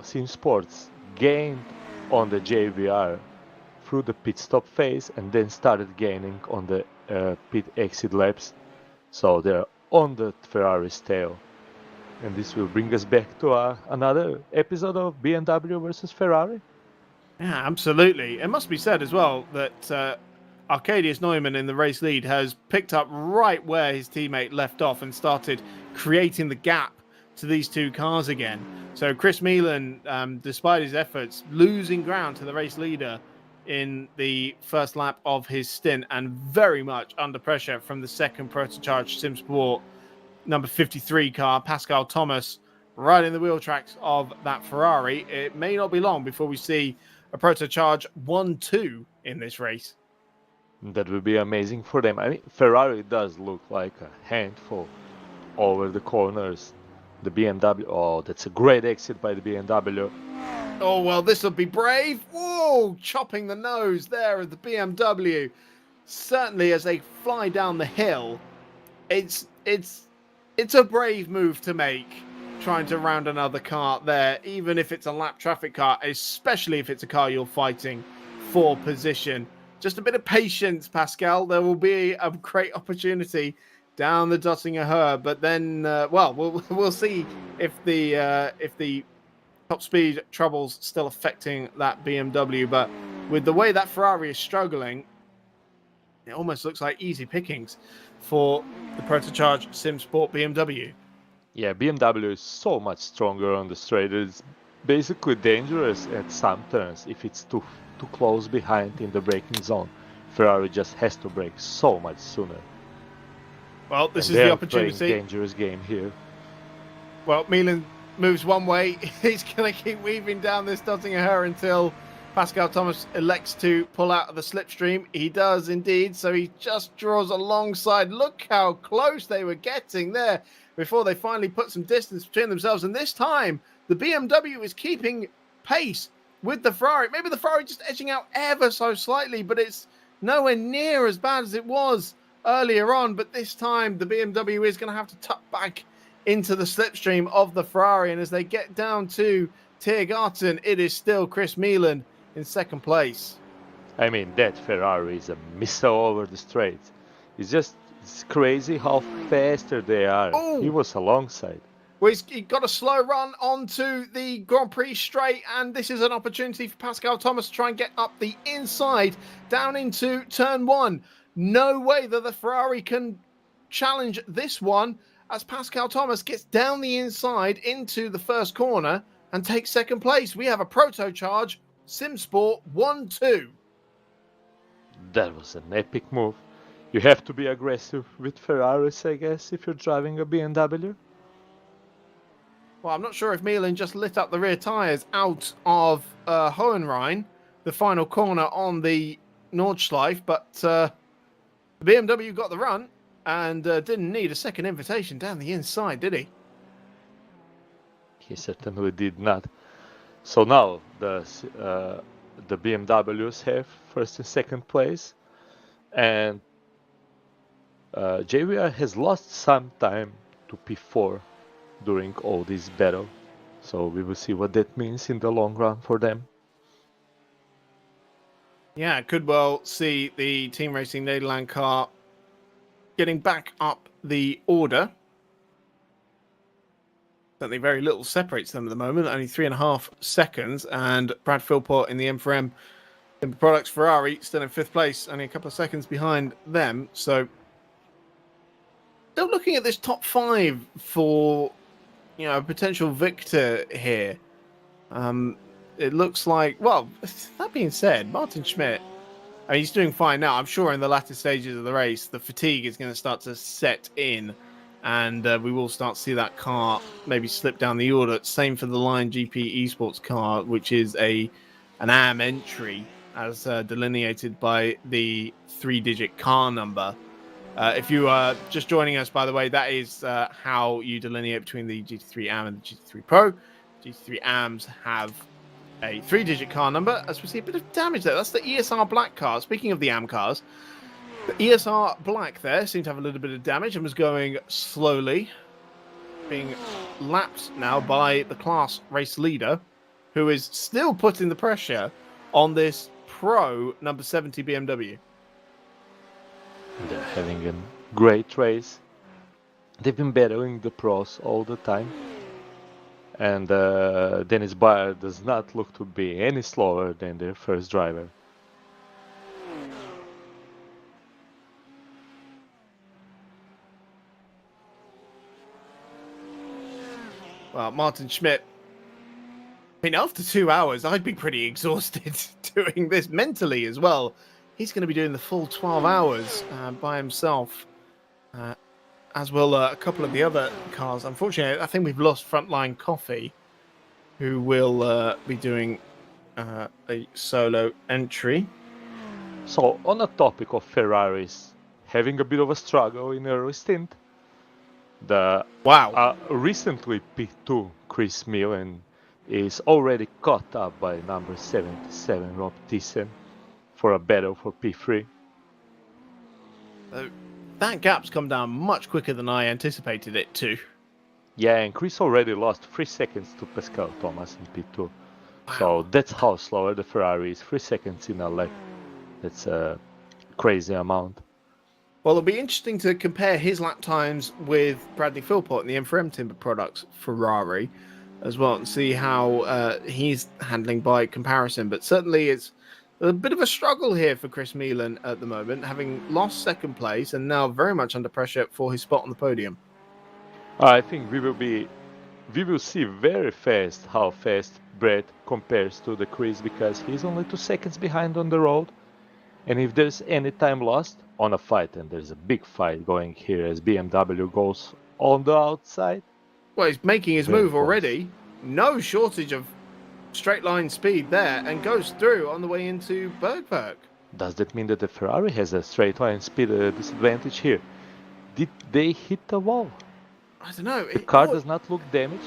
E: Sim Sports gained on the JVR through the pit stop phase and then started gaining on the pit exit laps. So they're on the Ferrari's tail. And this will bring us back to another episode of BMW versus Ferrari.
B: Yeah, absolutely. It must be said as well that Arcadius Neumann in the race lead has picked up right where his teammate left off and started creating the gap to these two cars again. So Chris Macmillan, despite his efforts, losing ground to the race leader in the first lap of his stint and very much under pressure from the second Protocharged Sim Sport number 53 car, Pascal Thomas, right in the wheel tracks of that Ferrari. It may not be long before we see a Protocharge 1-2 in this race.
E: That would be amazing for them. I mean, Ferrari does look like a handful over the corners. The BMW, oh, that's a great exit by the BMW.
B: Oh, well, this will be brave. Whoa, chopping the nose there of the BMW. Certainly as they fly down the hill, it's a brave move to make, trying to round another car there, even if it's a lap traffic car, especially if it's a car you're fighting for position just a bit of patience, Pascal. There will be a great opportunity down the Dottinger Her, but then, we'll see if the top speed trouble's still affecting that BMW. But with the way that Ferrari is struggling, it almost looks like easy pickings for the Protocharge Sim Sport BMW.
E: Yeah, BMW is so much stronger on the straight. It's basically dangerous at some turns if it's too close behind in the braking zone. Ferrari just has to brake so much sooner.
B: Well, this
E: And
B: is the
E: they're
B: opportunity.
E: playing dangerous game here.
B: Well, Milan moves one way. He's going to keep weaving down this Dottinger Her until Pascal Thomas elects to pull out of the slipstream. He does indeed. So he just draws alongside. Look how close they were getting there before they finally put some distance between themselves. And this time, the BMW is keeping pace with the Ferrari. Maybe the Ferrari just edging out ever so slightly, but it's nowhere near as bad as it was earlier on. But this time, the BMW is going to have to tuck back into the slipstream of the Ferrari. And as they get down to Tiergarten, it is still Chris Milan in second place.
E: I mean, that Ferrari is a missile over the straight. It's crazy how faster they are.
B: Ooh.
E: He was alongside.
B: Well, he got a slow run onto the Grand Prix straight, and this is an opportunity for Pascal Thomas to try and get up the inside down into turn one. No way that the Ferrari can challenge this one as Pascal Thomas gets down the inside into the first corner and takes second place. We have a Protocharge Sim Sport 1-2.
E: That was an epic move. You have to be aggressive with Ferraris, I guess, if you're driving a BMW.
B: Well, I'm not sure if Milan just lit up the rear tyres out of Hohenrhein, the final corner on the Nordschleife, but the BMW got the run and didn't need a second invitation down the inside, did he?
E: He certainly did not. So now the BMWs have first and second place, and JVR has lost some time to P4 during all this battle. So we will see what that means in the long run for them.
B: Yeah, could well see the Team Racing Nederland car getting back up the order. Certainly very little separates them at the moment, only 3.5 seconds. And Brad Philpott in the M4EM Products Ferrari still in 5th place, only a couple of seconds behind them. So still looking at this top 5 for, you know, a potential victor here. It looks like, well, that being said, Martin Schmidt, I mean, he's doing fine now. I'm sure in the latter stages of the race, the fatigue is going to start to set in, and we will start to see that car maybe slip down the order. Same for the Lion GP Esports car, which is an AM entry, as delineated by the 3-digit car number. If you are just joining us, by the way, that is how you delineate between the GT3 AM and the GT3 Pro. GT3 AMs have a 3-digit car number. As we see a bit of damage there. That's the ESR Black car. Speaking of the AM cars, the ESR Black there seemed to have a little bit of damage and was going slowly, being lapped now by the class race leader, who is still putting the pressure on this Pro number 70 BMW.
E: They're having a great race. They've been battling the pros all the time. And Dennis Bayer does not look to be any slower than their first driver.
B: Well, Martin Schmidt, I mean, after 2 hours, I'd be pretty exhausted doing this mentally as well. He's going to be doing the full 12 hours by himself, as will a couple of the other cars. Unfortunately, I think we've lost Frontline Coffee, who will be doing a solo entry.
E: So, on the topic of Ferraris having a bit of a struggle in early stint, the recently P2 Chris Milan is already caught up by number 77 Rob Thiessen for a battle for P3.
B: That gap's come down much quicker than I anticipated it to.
E: Yeah, and Chris already lost 3 seconds to Pascal Thomas in P2. Wow. So that's how slower the Ferrari is, 3 seconds in a lap. That's a crazy amount.
B: Well, it'll be interesting to compare his lap times with Bradley Philpott and the M4EM Timber Products Ferrari as well, and see how he's handling by comparison. But certainly it's a bit of a struggle here for Chris Macmillan at the moment, having lost second place and now very much under pressure for his spot on the podium.
E: I think we will see very fast how fast Brad compares to the Chris, because he's only 2 seconds behind on the road. And if there's any time lost on a fight, and there's a big fight going here as BMW goes on the outside.
B: Well, he's making his
E: Very
B: move
E: close.
B: already. No shortage of straight line speed there, and goes through on the way into Bergberg.
E: Does that mean that the Ferrari has a straight line speed disadvantage here? Did they hit the wall?
B: I don't know.
E: The car does not look damaged.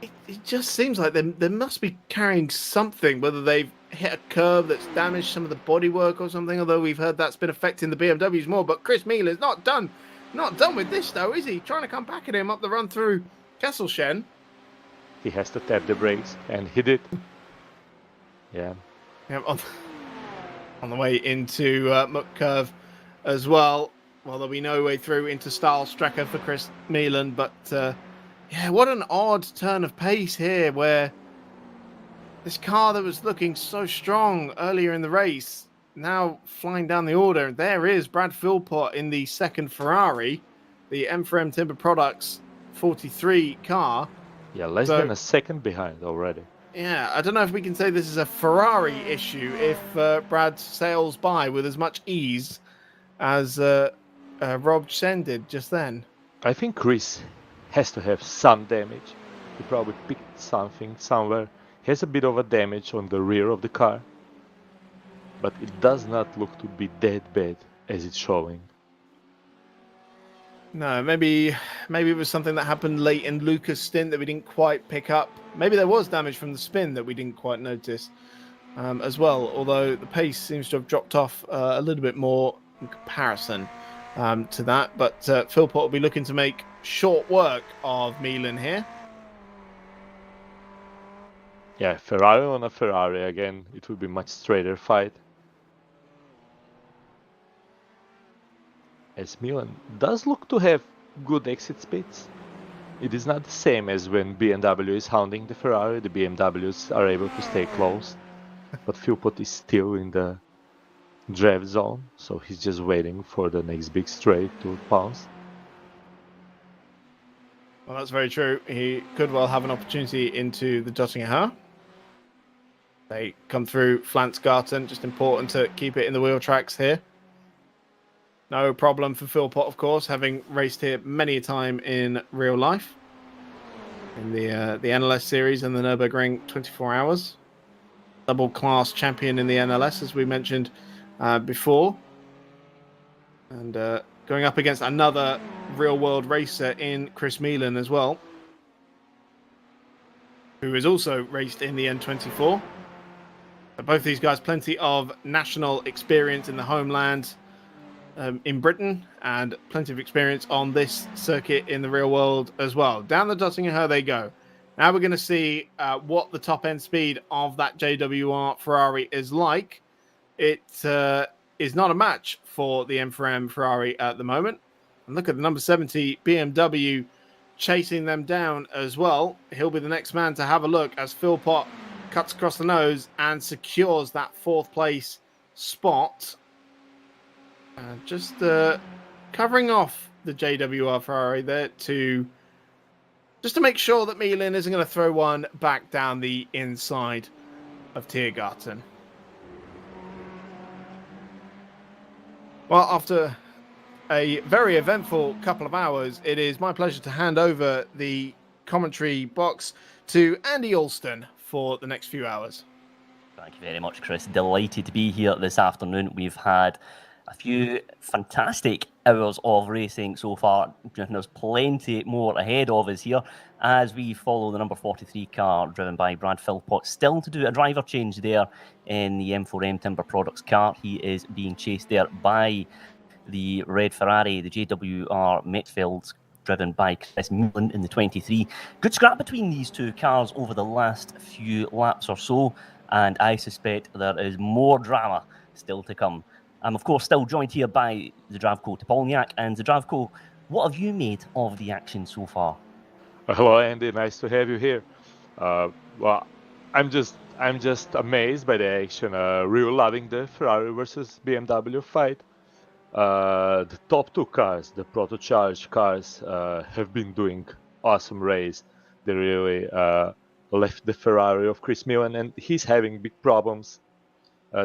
B: It just seems like they must be carrying something, whether they've hit a curb that's damaged some of the bodywork or something, although we've heard that's been affecting the BMWs more. But Chris Macmillan's not done with this, though, is he? Trying to come back at him up the run through Kesselchen.
E: He has to tap the brakes, and he did. Yeah.
B: On the way into Muck Curve as well. Well, there'll be no way through into Stahl Strecker for Chris Macmillan, but yeah, what an odd turn of pace here, where this car that was looking so strong earlier in the race, now flying down the order. There is Brad Philpott in the second Ferrari, the M4EM Timber Products 43 car.
E: Yeah, less than a second behind already.
B: Yeah, I don't know if we can say this is a Ferrari issue if Brad sails by with as much ease as Rob Chen did just then.
E: I think Chris has to have some damage. He probably picked something somewhere. He has a bit of a damage on the rear of the car, but it does not look to be that bad as it's showing.
B: No, maybe it was something that happened late in Lucas' stint that we didn't quite pick up. Maybe there was damage from the spin that we didn't quite notice as well, although the pace seems to have dropped off a little bit more in comparison to that. But Philpott will be looking to make short work of Macmillan here.
E: Yeah, Ferrari on a Ferrari again. It will be much straighter fight. As Macmillan does look to have good exit speeds. It is not the same as when BMW is hounding the Ferrari. The BMWs are able to stay close, but Philpott is still in the draft zone, so he's just waiting for the next big straight to pounce.
B: Well, that's very true. He could well have an opportunity into the Dottingham. They come through Flansgarten. Just important to keep it in the wheel tracks here. No problem for Philpott, of course, having raced here many a time in real life. In the NLS series and the Nurbugring 24 Hours. Double class champion in the NLS, as we mentioned before. And going up against another real world racer in Chris Macmillan as well, who has also raced in the N24. But both these guys, plenty of national experience in the homeland in Britain, and plenty of experience on this circuit in the real world as well. Down the Dottingham they go. Now we're going to see what the top end speed of that JWR Ferrari is like. It is not a match for the M4EM Ferrari at the moment. And look at the number 70 BMW chasing them down as well. He'll be the next man to have a look as Philpott cuts across the nose and secures that fourth place spot. Just covering off the JWR Ferrari there just to make sure that Macmillan isn't going to throw one back down the inside of Tiergarten. Well, after a very eventful couple of hours, it is my pleasure to hand over the commentary box to Andy Alston for the next few hours.
F: Thank you very much, Chris. Delighted to be here this afternoon. We've had a few fantastic hours of racing so far. There's plenty more ahead of us here as we follow the number 43 car driven by Brad Philpott. Still to do a driver change there in the M4EM Timber Products car. He is being chased there by the red Ferrari, the JWR Metfield, driven by Chris Macmillan in the 23. Good scrap between these two cars over the last few laps or so, and I suspect there is more drama still to come. I'm, of course, still joined here by Zdravko Topolniak. And Zdravko, what have you made of the action so far?
E: Hello, Andy. Nice to have you here. Well, I'm just amazed by the action. Really loving the Ferrari versus BMW fight. The top two cars, the proto-charged cars, have been doing awesome race. They really left the Ferrari of Chris Millen, and he's having big problems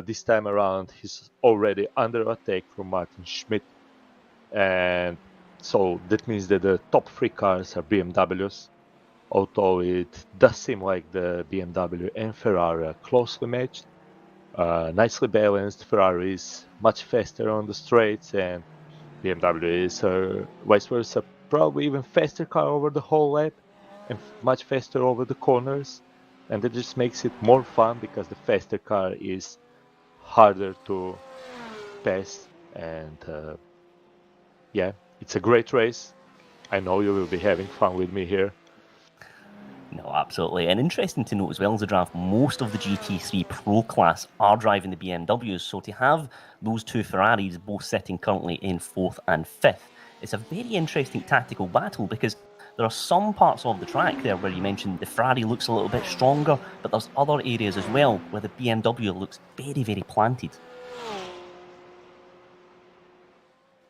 E: this time around. He's already under attack from Martin Schmidt, and so that means that the top three cars are BMWs, although it does seem like the BMW and Ferrari are closely matched. Nicely balanced. Ferrari is much faster on the straights, and BMW is vice versa, probably even faster car over the whole lap and much faster over the corners, and that just makes it more fun because the faster car is harder to pass. And yeah, it's a great race. I know you will be having fun with me here.
F: No, absolutely. And interesting to note as well, Zadrav, most of the GT3 Pro class are driving the BMWs. So to have those two Ferraris both sitting currently in 4th and 5th, it's a very interesting tactical battle, because there are some parts of the track there where you mentioned the Ferrari looks a little bit stronger, but there's other areas as well where the BMW looks very, very planted.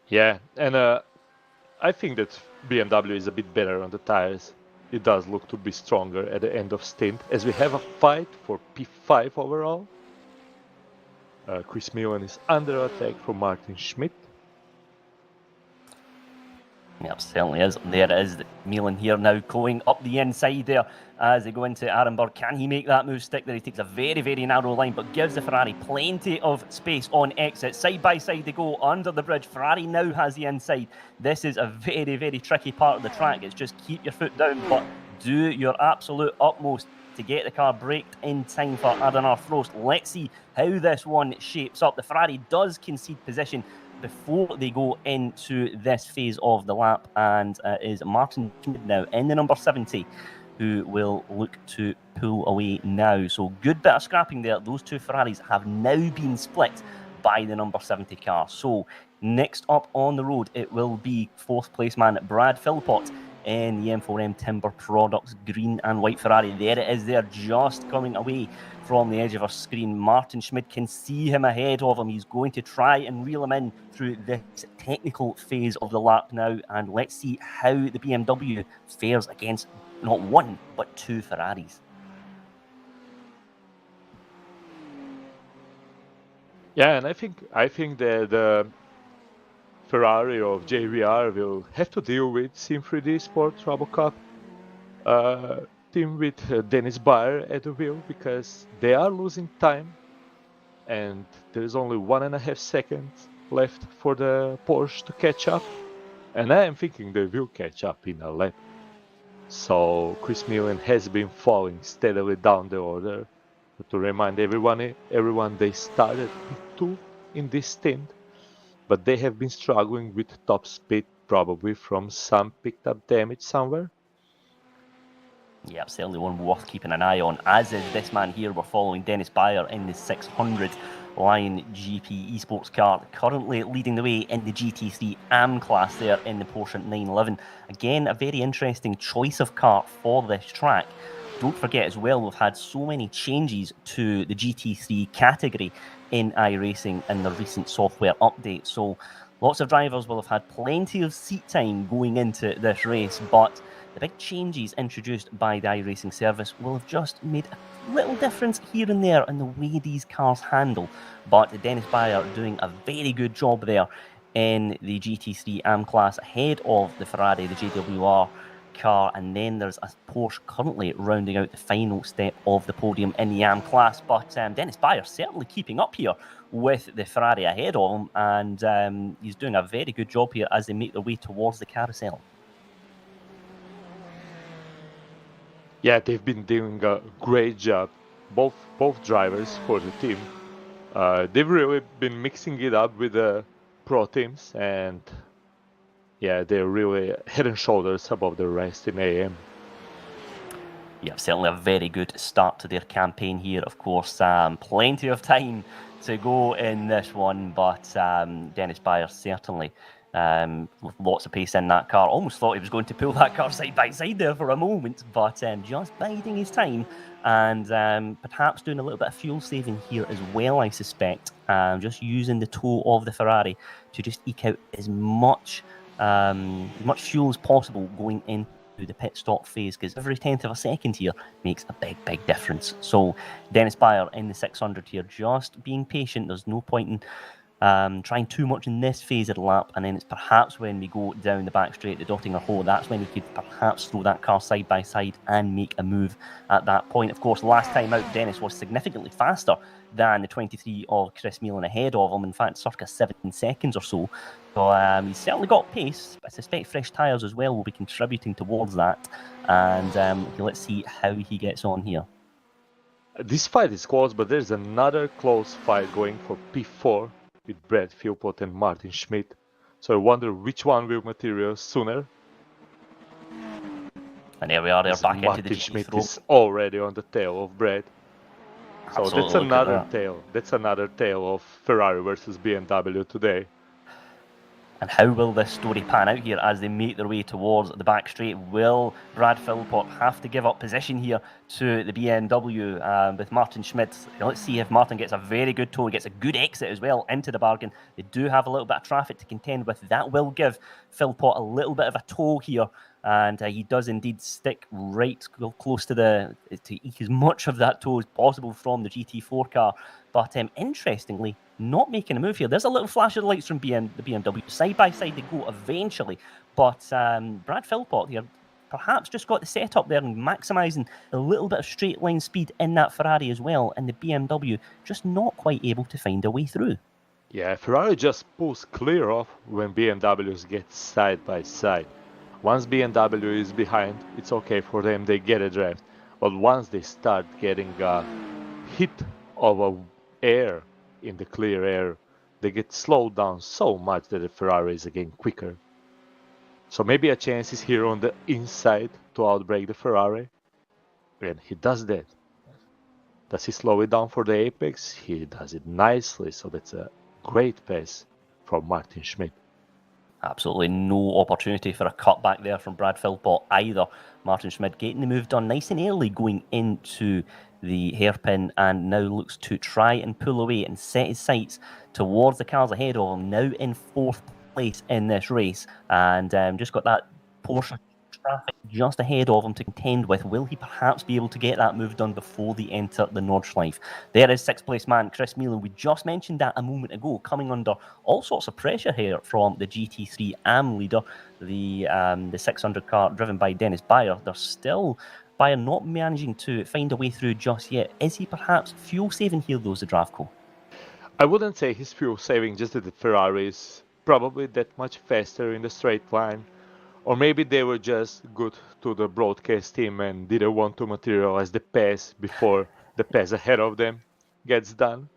E: Yeah, and I think that BMW is a bit better on the tires. It does look to be stronger at the end of stint, as we have a fight for P5 overall. Chris Millen is under attack from Martin Schmidt.
F: Yep, certainly is. There is Milan here now going up the inside there as they go into Arenberg. Can he make that move stick there? He takes a very, very narrow line, but gives the Ferrari plenty of space on exit. Side by side they go under the bridge. Ferrari now has the inside. This is a very, very tricky part of the track. It's just keep your foot down, but do your absolute utmost to get the car braked in time for Adrian Frost. Let's see how this one shapes up. The Ferrari does concede position before they go into this phase of the lap, and is Martin Schmidt now in the number 70 who will look to pull away now. So good bit of scrapping there. Those two Ferraris have now been split by the number 70 car. So next up on the road, it will be 4th place man Brad Philpott in the M4EM Timber Products green and white Ferrari. There it is there, just coming away from the edge of our screen. Martin Schmidt can see him ahead of him. He's going to try and reel him in through this technical phase of the lap now, and let's see how the BMW fares against not one but two Ferraris.
E: Yeah, and I think that the Ferrari of JVR will have to deal with Sim3D Sport Robocup team with Dennis Bayer at the wheel, because they are losing time and there is only 1.5 seconds left for the Porsche to catch up, and I am thinking they will catch up in a lap. So Chris Millen has been falling steadily down the order. But to remind everyone they started P2 in this stint, but they have been struggling with top speed, probably from some picked up damage somewhere.
F: Yeah, certainly one worth keeping an eye on, as is this man here. We're following Dennis Bayer in the 600 line GP esports car, currently leading the way in the GT3 AM class there in the Porsche 911. Again, a very interesting choice of car for this track. Don't forget as well, we've had so many changes to the GT3 category in iRacing in the recent software update. So lots of drivers will have had plenty of seat time going into this race, but the big changes introduced by the iRacing service will have just made a little difference here and there in the way these cars handle. But Dennis Bayer doing a very good job there in the GT3 AM class, ahead of the Ferrari, the JWR car, and then there's a Porsche currently rounding out the final step of the podium in the AM class. But Dennis Bayer certainly keeping up here with the Ferrari ahead of him, and he's doing a very good job here as they make their way towards the carousel.
E: Yeah, they've been doing a great job, both drivers for the team. They've really been mixing it up with the pro teams, and yeah, they're really head and shoulders above the rest in AM.
F: Yeah, certainly a very good start to their campaign here. Of course, plenty of time to go in this one, but Dennis Bayer certainly with lots of pace in that car. Almost thought he was going to pull that car side by side there for a moment, but just biding his time and perhaps doing a little bit of fuel saving here as well, I suspect. Just using the toe of the Ferrari to just eke out as much fuel as possible going into the pit stop phase, because every 10th of a second here makes a big difference. So Dennis Bayer in the 600 here, just being patient. There's no point in trying too much in this phase of the lap, and then it's perhaps when we go down the back straight, the Dottinger Hole, that's when he could perhaps throw that car side by side and make a move at that point. Of course, last time out, Dennis was significantly faster than the 23 of Chris Millen ahead of him, in fact, circa 7 seconds or so. So he's certainly got pace. I suspect fresh tyres as well will be contributing towards that, and let's see how he gets on here.
E: This fight is close, but there's another close fight going for P4 with Brad Philpott and Martin Schmidt. So I wonder which one will materialize sooner.
F: And there we are, they're back
E: Martin
F: into the GT3
E: Schmidt
F: Pro.
E: is already on the tail of Brad. So
F: Absolutely,
E: that's
F: look at
E: another
F: that.
E: tail. That's another tail of Ferrari versus BMW today.
F: And how will this story pan out here as they make their way towards the back straight? Will Brad Philpott have to give up position here to the BMW with Martin Schmidt? Let's see if Martin gets a very good toe, gets a good exit as well into the bargain. They do have a little bit of traffic to contend with. That will give Philpott a little bit of a toe here. And he does indeed stick right close to eke as much of that toe as possible from the GT4 car. But interestingly, not making a move here. There's a little flash of the lights from the BMW. Side by side they go eventually. But Brad Philpott here perhaps just got the setup there and maximising a little bit of straight line speed in that Ferrari as well. And the BMW just not quite able to find a way through.
E: Yeah, Ferrari just pulls clear off when BMWs get side by side. Once BMW is behind, it's okay for them, they get a draft. But once they start getting a hit of air in the clear air, they get slowed down so much that the Ferrari is again quicker. So maybe a chance is here on the inside to outbrake the Ferrari. And he does that. Does he slow it down for the apex? He does it nicely, so that's a great pass from Martin Schmidt.
F: Absolutely no opportunity for a cutback there from Brad Philpott either. Martin Schmidt getting the move done nice and early going into the hairpin, and now looks to try and pull away and set his sights towards the cars ahead of him, now in 4th place in this race, and just got that Porsche traffic just ahead of him to contend with. Will he perhaps be able to get that move done before they enter the Nordschleife? There is 6th place man Chris Millen. We just mentioned that a moment ago, coming under all sorts of pressure here from the GT3 AM leader, the 600 car driven by Dennis Bayer. They're still Bayer not managing to find a way through just yet. Is he perhaps fuel saving here though, Zdravko?
E: I wouldn't say he's fuel saving, just that the Ferrari is probably that much faster in the straight line. Or maybe they were just good to the broadcast team and didn't want to materialize the pass before the pass ahead of them gets done.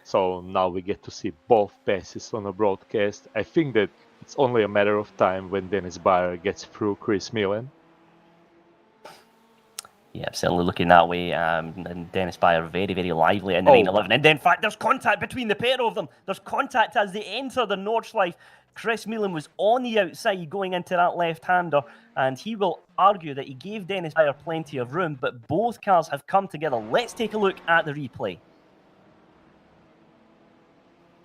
E: So now we get to see both passes on the broadcast. I think that it's only a matter of time when Dennis Bayer gets through Chris Millen.
F: Yeah, certainly looking that way. And Dennis Bayer very, very lively in the 911. And then, in fact, there's contact between the pair of them. There's contact as they enter the Nordschleife. Chris Millen was on the outside going into that left-hander, and he will argue that he gave Dennis Bayer plenty of room, but both cars have come together. Let's take a look at the replay.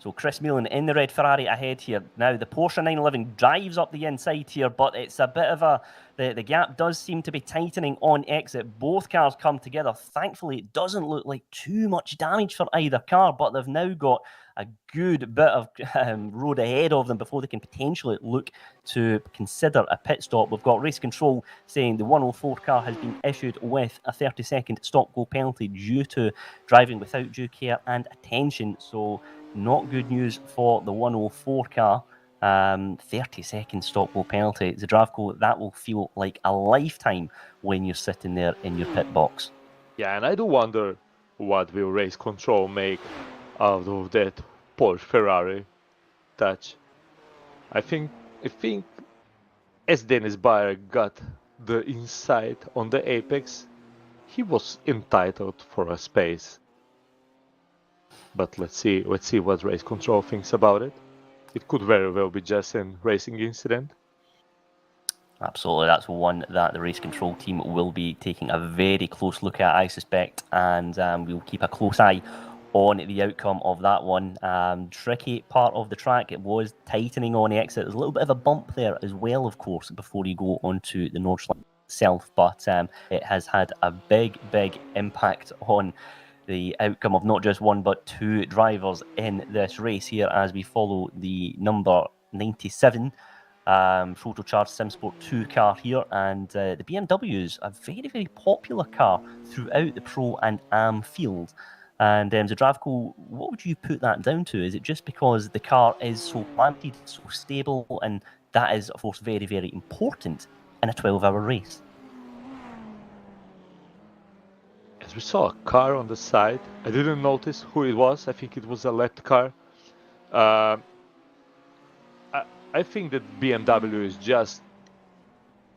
F: So Chris Millen in the red Ferrari ahead here. Now the Porsche 911 drives up the inside here, but it's a bit of the gap does seem to be tightening on exit. Both cars come together. Thankfully, it doesn't look like too much damage for either car, but they've now got a good bit of road ahead of them before they can potentially look to consider a pit stop. We've got race control saying the 104 car has been issued with a 30-second stop-go penalty due to driving without due care and attention. So not good news for the 104 car. 30-second stop-go penalty. Zdravko, that will feel like a lifetime when you're sitting there in your pit box.
E: Yeah, and I do wonder what will race control make out of that Porsche Ferrari touch. I think as Dennis Bayer got the inside on the apex, he was entitled for a space. but let's see what race control thinks about it. It could very well be just a racing incident.
F: Absolutely, that's one that the race control team will be taking a very close look at, I suspect, and we'll keep a close eye on the outcome of that one. Tricky part of the track, it was tightening on the exit. There's a little bit of a bump there as well, of course, before you go onto the Nordschleife itself, but it has had a big impact on the outcome of not just one but two drivers in this race here as we follow the number 97 Photocharge SimSport 2 car here, and the BMW is a very popular car throughout the Pro and AM field. And Zdravko, what would you put that down to? Is it just because the car is so planted, so stable, and that is, of course, very important in a 12-hour race?
E: As we saw a car on the side, I didn't notice who it was. I think it was a left car. I think that BMW is just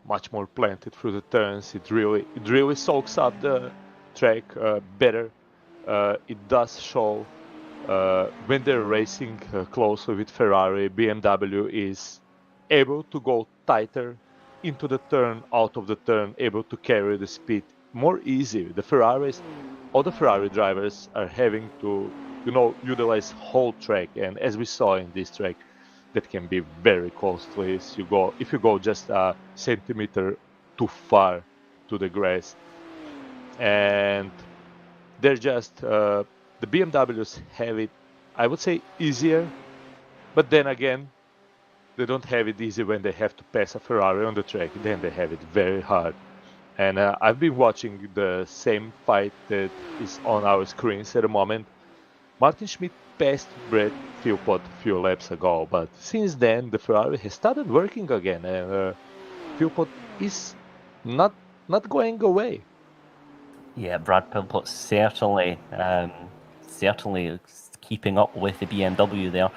E: much more planted through the turns. It really soaks up the track better. It does show when they're racing closely with Ferrari, BMW is able to go tighter into the turn, out of the turn, able to carry the speed more easy. All the Ferrari drivers are having to, utilize whole track, and as we saw in this track, that can be very costly if you go just a centimeter too far to the grass. And they're just the BMWs have it, I would say, easier, but then again, they don't have it easy when they have to pass a Ferrari on the track. Then they have it very hard. And I've been watching the same fight that is on our screens at the moment. Martin Schmidt passed Brett Philpott a few laps ago, but since then the Ferrari has started working again, and Philpott is not going away.
F: Yeah, Brad Philpott certainly keeping up with the BMW there.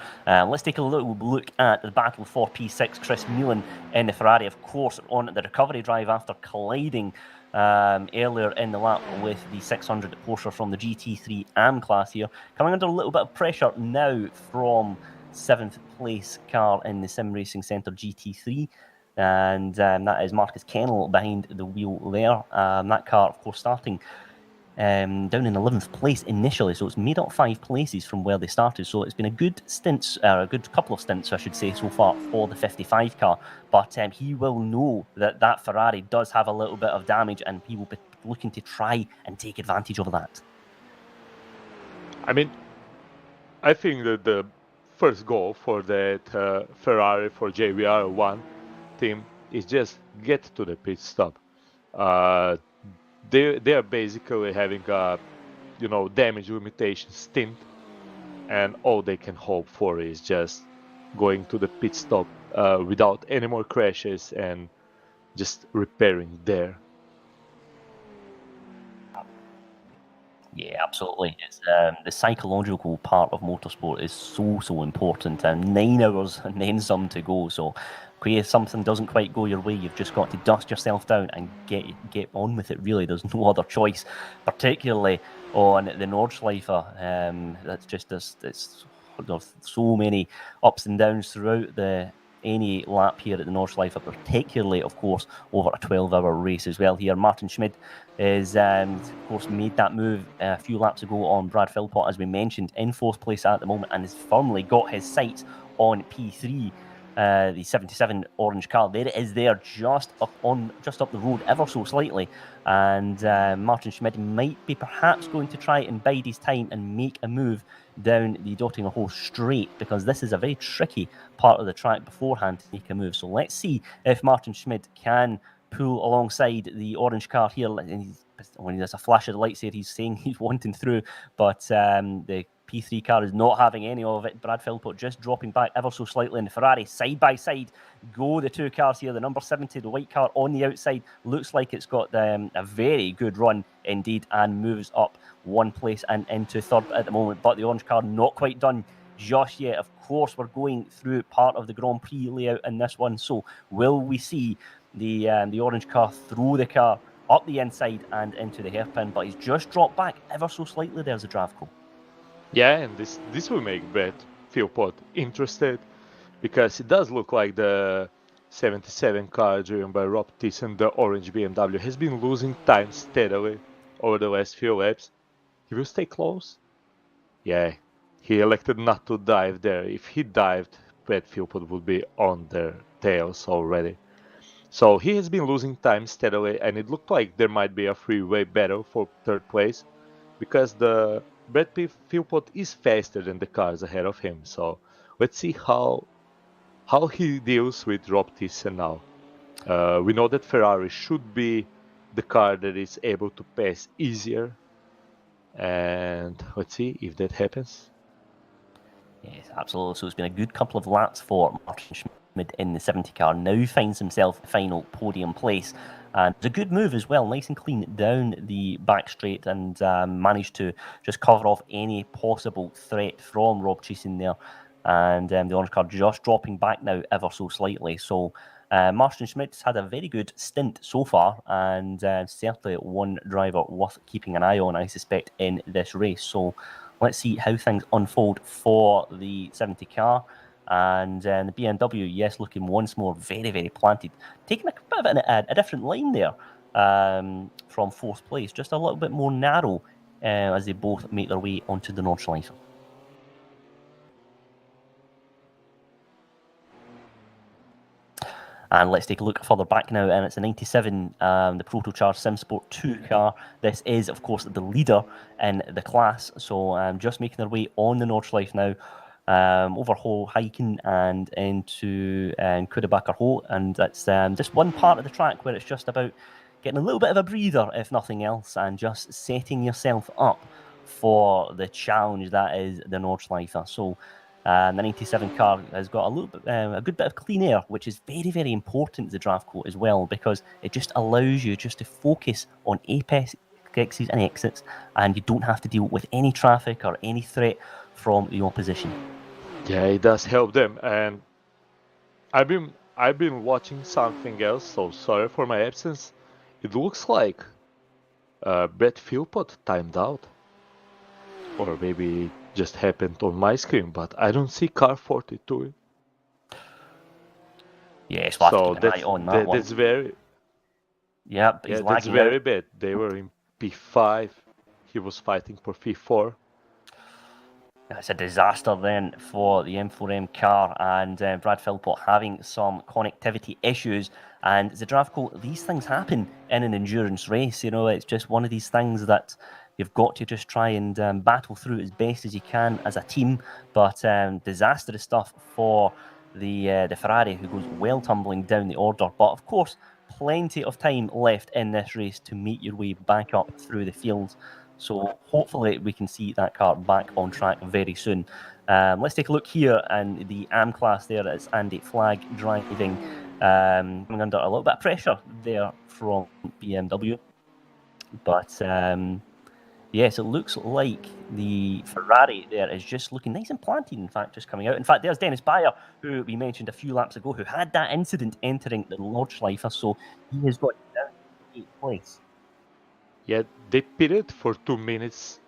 F: Let's take a little look at the battle for P6. Chris Macmillan in the Ferrari, of course, on the recovery drive after colliding earlier in the lap with the 600 Porsche from the GT3 AM class here. Coming under a little bit of pressure now from 7th place car in the Sim Racing Centre GT3. And that is Marcus Kennel behind the wheel there. That car, of course, starting down in 11th place initially, so it's made up 5 places from where they started. So it's been a good couple of stints, I should say, so far for the 55 car. But he will know that Ferrari does have a little bit of damage, and he will be looking to try and take advantage of that.
E: I mean, I think that the first goal for that Ferrari for JVR1 team is just get to the pit stop. They are basically having a damage limitation stint, and all they can hope for is just going to the pit stop without any more crashes and just repairing there.
F: Yeah, absolutely. It's the psychological part of motorsport is so important, and 9 hours and then some to go. So if something doesn't quite go your way, you've just got to dust yourself down and get on with it. Really, there's no other choice, particularly on the Nordschleife. That's just there's so many ups and downs throughout any lap here at the Nordschleife, particularly, of course, over a 12-hour race as well here. Martin Schmidt is, of course, made that move a few laps ago on Brad Philpott, as we mentioned, in 4th place at the moment, and has firmly got his sights on P3. The 77 orange car, there it is, there just up the road ever so slightly, and Martin Schmidt might be perhaps going to try and bide his time and make a move down the Dottinger Horse straight, because this is a very tricky part of the track beforehand to make a move. So let's see if Martin Schmidt can pull alongside the orange car here. When there's a flash of the lights here, he's saying he's wanting through, but the P3 car is not having any of it. Brad Philpott just dropping back ever so slightly in the Ferrari. Side by side go the two cars here. The number 70, the white car on the outside, looks like it's got a very good run indeed, and moves up 1 place and into 3rd at the moment. But the orange car not quite done just yet. Of course, we're going through part of the Grand Prix layout in this one. So will we see the orange car throw the car up the inside and into the hairpin? But he's just dropped back ever so slightly. There's a Zdravko.
E: Yeah, and this will make Brett Philpott interested, because it does look like the 77 car driven by Rob Thiessen, the orange BMW, has been losing time steadily over the last few laps. He will stay close. Yeah, he elected not to dive there. If he dived, Brett Philpott would be on their tails already. So he has been losing time steadily, and it looked like there might be a freeway battle for third place, because the Brett Philpott is faster than the cars ahead of him. So let's see how he deals with Rob Thiessen now. We know that Ferrari should be the car that is able to pass easier, and let's see if that happens.
F: Yes, absolutely. So it's been a good couple of laps for Martin Schmid in the 70 car. Now finds himself final podium place. And it's a good move as well, nice and clean down the back straight, and managed to just cover off any possible threat from Rob Thiessen there. And the orange car just dropping back now ever so slightly. So Martin Schmidt's had a very good stint so far, and certainly one driver worth keeping an eye on, I suspect, in this race. So let's see how things unfold for the 70 car. And the BMW, yes, looking once more very, very planted. Taking a bit of a different line there from fourth place, just a little bit more narrow as they both make their way onto the Nordsleife. And let's take a look further back now, and it's a 97, the Protocharge SimSport 2 car. This is, of course, the leader in the class, so just making their way on the Nordsleife now, over Hiken and into Kudebacher Ho, and it's just one part of the track where it's just about getting a little bit of a breather, if nothing else, and just setting yourself up for the challenge that is the Nordsleife. So the 97 car has got a good bit of clean air, which is very, very important to the draft court as well, because it just allows you just to focus on apexes and exits, and you don't have to deal with any traffic or any threat from the opposition.
E: Yeah, it does help them, and I've been watching something else, so sorry for my absence. It looks like Brett Philpott timed out, or maybe it just happened on my screen, but I don't see car 42.
F: Yes, we'll have to keep an eye on that one.
E: That's very.
F: Yeah, but
E: yeah,
F: he's
E: that's
F: lagging
E: very
F: out.
E: bad. They were in P5. He was fighting for P4.
F: It's a disaster then for the M4EM car, and Brad Philpott having some connectivity issues. And Zdravko, these things happen in an endurance race. You know, it's just one of these things that you've got to just try and battle through as best as you can as a team. But disastrous stuff for the Ferrari, who goes well tumbling down the order. But of course, plenty of time left in this race to make your way back up through the field. So hopefully we can see that car back on track very soon. Let's take a look here in the AM class there. It's Andy Flagg driving, coming under a little bit of pressure there from BMW. But yes, it looks like the Ferrari there is just looking nice and planted, in fact, just coming out. In fact, there's Dennis Bayer, who we mentioned a few laps ago, who had that incident entering the Nordschleife, so he has got down to 8th place.
E: Yeah, they pitted for 2 minutes.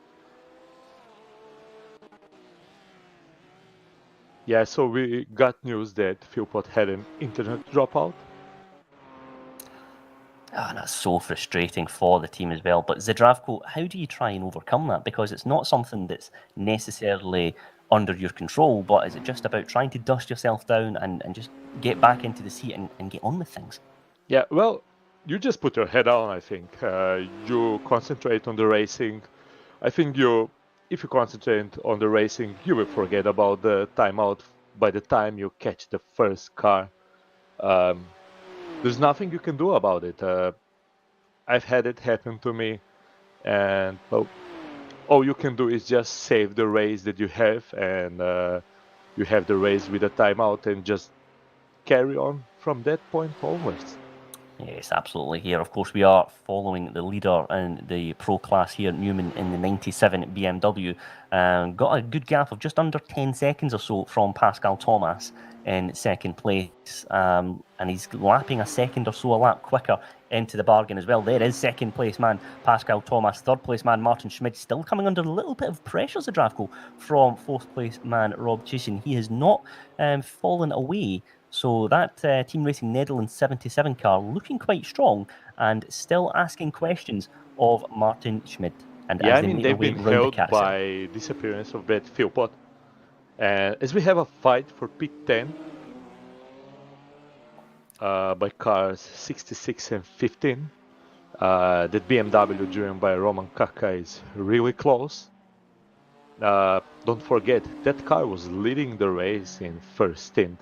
E: Yeah, so we got news that Philpott had an internet dropout.
F: And that's so frustrating for the team as well. But Zdravko, how do you try and overcome that? Because it's not something that's necessarily under your control, but is it just about trying to dust yourself down and just get back into the seat and get on with things?
E: Yeah, well, you just put your head down, I think. You concentrate on the racing. I think if you concentrate on the racing, you will forget about the timeout by the time you catch the first car. There's nothing you can do about it. I've had it happen to me, and well, all you can do is just save the race that you have, and you have the race with a timeout, and just carry on from that point onwards.
F: Yes, absolutely. Here, of course, we are following the leader in the pro class here, Newman, in the 97 BMW. Got a good gap of just under 10 seconds or so from Pascal Thomas in second place, and he's lapping a second or so a lap quicker into the bargain as well. There is second place man Pascal Thomas, third place man Martin Schmid, still coming under a little bit of pressure as a Dravko from fourth place man Rob Chisholm. He has not fallen away, so that Team Racing Netherlands 77 car looking quite strong and still asking questions of Martin Schmid. And
E: Yeah,
F: as
E: I
F: they
E: mean,
F: make their
E: they've
F: way
E: been
F: round the
E: held
F: carousel.
E: by disappearance of Brett Philpott. And as we have a fight for P10 by cars 66 and 15, that BMW driven by Roman Kaka is really close. Don't forget, that car was leading the race in first stint.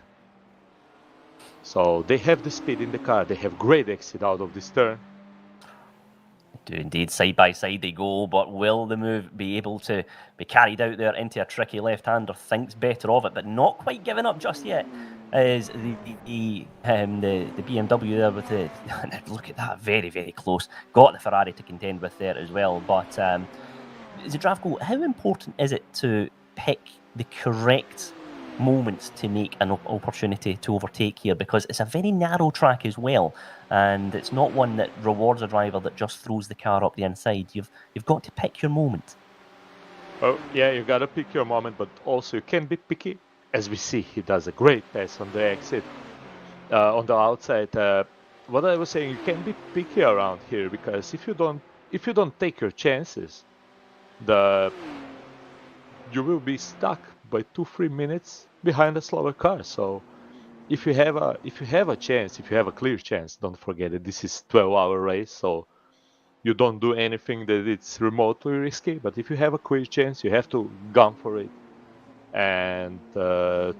E: So they have the speed in the car, they have great exit out of this turn.
F: Do indeed, side by side they go, but will the move be able to be carried out there into a tricky left-hander? Thinks better of it, but not quite giving up just yet. Is the BMW there with the look at that, very, very close. Got the Ferrari to contend with there as well. But Zdravko, how important is it to pick the correct moments to make an opportunity to overtake here, because it's a very narrow track as well, and it's not one that rewards a driver that just throws the car up the inside. You've got to pick your moment.
E: Oh yeah, you gotta pick your moment, but also you can be picky. As we see, he does a great pass on the exit, on the outside. What I was saying, you can be picky around here, because if you don't take your chances, you will be stuck by 2-3 minutes behind a slower car. So if you have a chance, if you have a clear chance, don't forget that this is 12-hour race, so you don't do anything that it's remotely risky. But if you have a clear chance, you have to gun for it and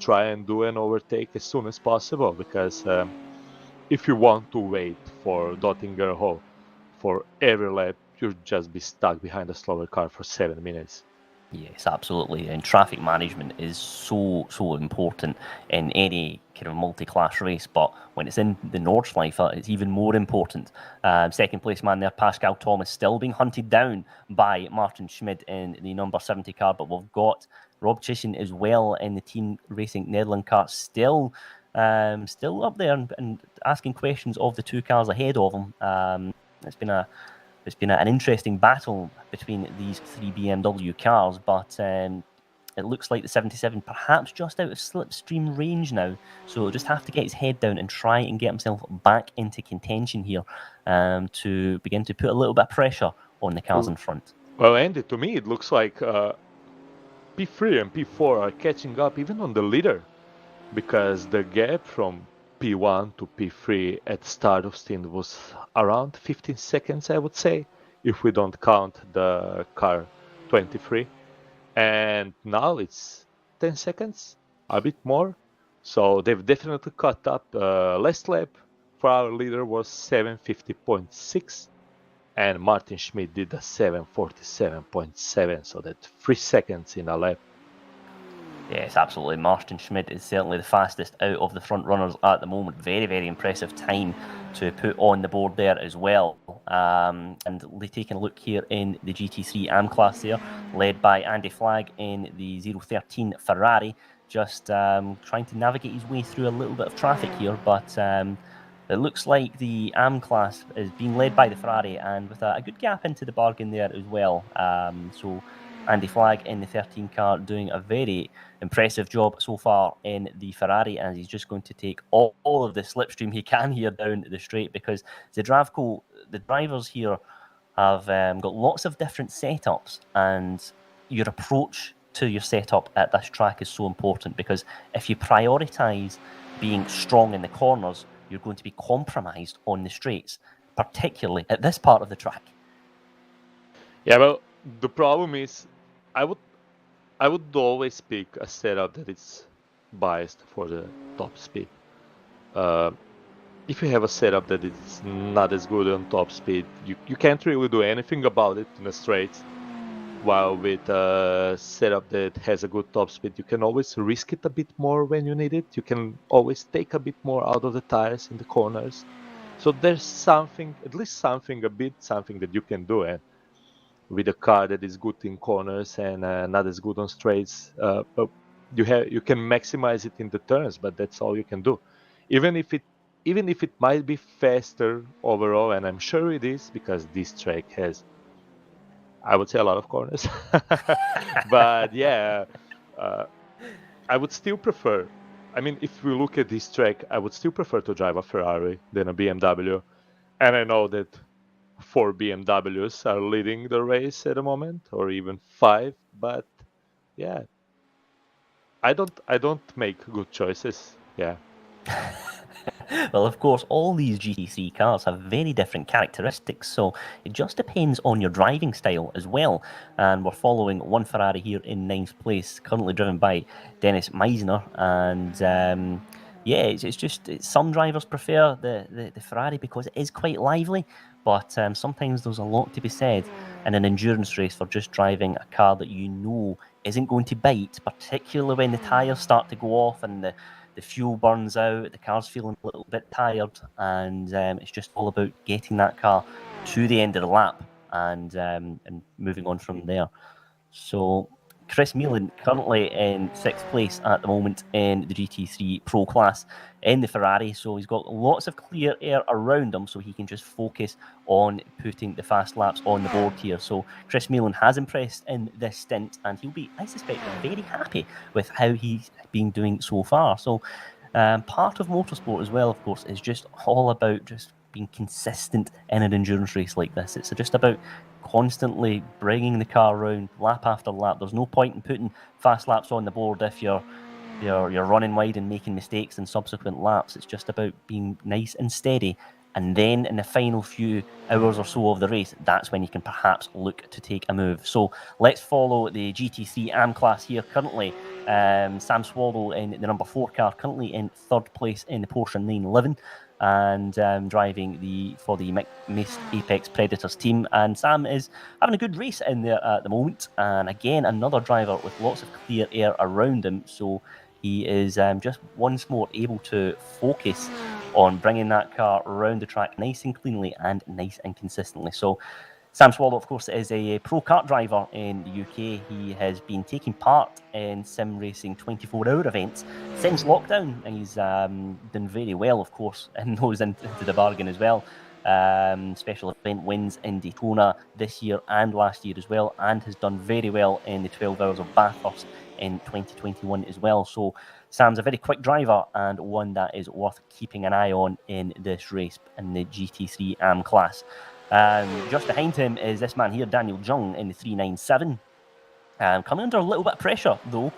E: try and do an overtake as soon as possible, because if you want to wait for Dottinger Hall for every lap, you'll just be stuck behind a slower car for 7 minutes.
F: Yes, absolutely. And traffic management is so important in any kind of multi-class race, but when it's in the Nordsleife, it's even more important. Second place man there, Pascal Thomas, still being hunted down by Martin Schmid in the number 70 car, but we've got Rob Chisholm as well in the Team Racing Netherlands car, still up there and asking questions of the two cars ahead of him. It's been an interesting battle between these three BMW cars, but it looks like the 77 perhaps just out of slipstream range now, so he'll just have to get his head down and try and get himself back into contention here to begin to put a little bit of pressure on the cars in front.
E: Well, Andy, to me it looks like P3 and P4 are catching up even on the leader, because the gap from P1 to P3 at the start of stint was around 15 seconds, I would say, if we don't count the car 23. And now it's 10 seconds, a bit more. So they've definitely caught up. Last lap for our leader was 750.6, and Martin Schmid did a 747.7, so that's 3 seconds in a lap.
F: Yes, absolutely. Martin Schmid is certainly the fastest out of the front runners at the moment. Very, very impressive time to put on the board there as well. And taking a look here in the GT3 AM class there, led by Andy Flagg in the 013 Ferrari, just trying to navigate his way through a little bit of traffic here, but it looks like the AM class is being led by the Ferrari, and with a good gap into the bargain there as well. So Andy Flagg in the 13 car doing a very impressive job so far in the Ferrari, and he's just going to take all of the slipstream he can here down the straight, because Zdravko, the drivers here have got lots of different setups, and your approach to your setup at this track is so important, because if you prioritise being strong in the corners, you're going to be compromised on the straights, particularly at this part of the track.
E: Yeah, well, the problem is I would always pick a setup that is biased for the top speed. If you have a setup that is not as good on top speed, you can't really do anything about it in the straights. While with a setup that has a good top speed, you can always risk it a bit more when you need it. You can always take a bit more out of the tires in the corners. So there's something that you can do. And with a car that is good in corners and not as good on straights, but you can maximize it in the turns, but that's all you can do. Even if it might be faster overall, and I'm sure it is because this track has, I would say, a lot of corners. But yeah, I would still prefer. I mean, if we look at this track, I would still prefer to drive a Ferrari than a BMW. And I know that 4 BMWs are leading the race at the moment, or even 5. But yeah, I don't make good choices. Yeah.
F: Well, of course, all these GT3 cars have very different characteristics, so it just depends on your driving style as well. And we're following one Ferrari here in 9th place, currently driven by Dennis Meisner. And yeah, it's just some drivers prefer the Ferrari because it is quite lively, but sometimes there's a lot to be said in an endurance race for just driving a car that you know isn't going to bite, particularly when the tyres start to go off and the fuel burns out, the car's feeling a little bit tired, and it's just all about getting that car to the end of the lap and moving on from there. So Chris Meelan currently in 6th place at the moment in the GT3 Pro class in the Ferrari, so he's got lots of clear air around him so he can just focus on putting the fast laps on the board here. So Chris Meelan has impressed in this stint, and he'll be, I suspect, very happy with how he's been doing so far. So part of motorsport as well, of course, is just all about just being consistent in an endurance race like this. It's just about constantly bringing the car around lap after lap. There's no point in putting fast laps on the board if you're running wide and making mistakes in subsequent laps. It's just about being nice and steady. And then in the final few hours or so of the race, that's when you can perhaps look to take a move. So let's follow the GT3 AM class here. Currently, Sam Swallow in the number 4 car, currently in 3rd place in the Porsche 911. And driving for the Mist Apex Predators team. And Sam is having a good race in there at the moment. And again, another driver with lots of clear air around him. So he is just once more able to focus on bringing that car around the track nice and cleanly and nice and consistently. So Sam Swallow, of course, is a pro kart driver in the UK. He has been taking part in sim racing 24-hour events since lockdown, and he's done very well, of course, in those into the bargain as well. Special event wins in Daytona this year and last year as well, and has done very well in the 12 Hours of Bathurst in 2021 as well. So Sam's a very quick driver and one that is worth keeping an eye on in this race in the GT3 AM class. Just behind him is this man here, Daniel Jung, in the 397. Coming under a little bit of pressure, though.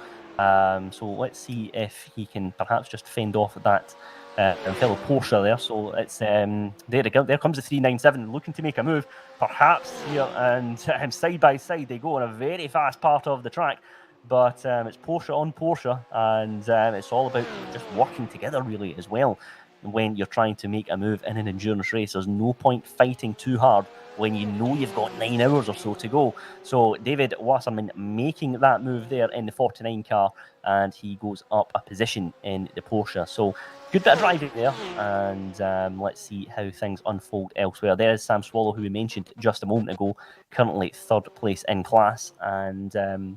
F: So let's see if he can perhaps just fend off that fellow Porsche there. So it's there comes the 397, looking to make a move, perhaps here, and side by side they go on a very fast part of the track. But it's Porsche on Porsche, and it's all about just working together, really, as well. When you're trying to make a move in an endurance race, there's no point fighting too hard when you know you've got 9 hours or so to go. So David Wasserman making that move there in the 49 car, and he goes up a position in the Porsche. So good bit of driving there, and let's see how things unfold elsewhere. There is Sam Swallow, who we mentioned just a moment ago, currently 3rd place in class, and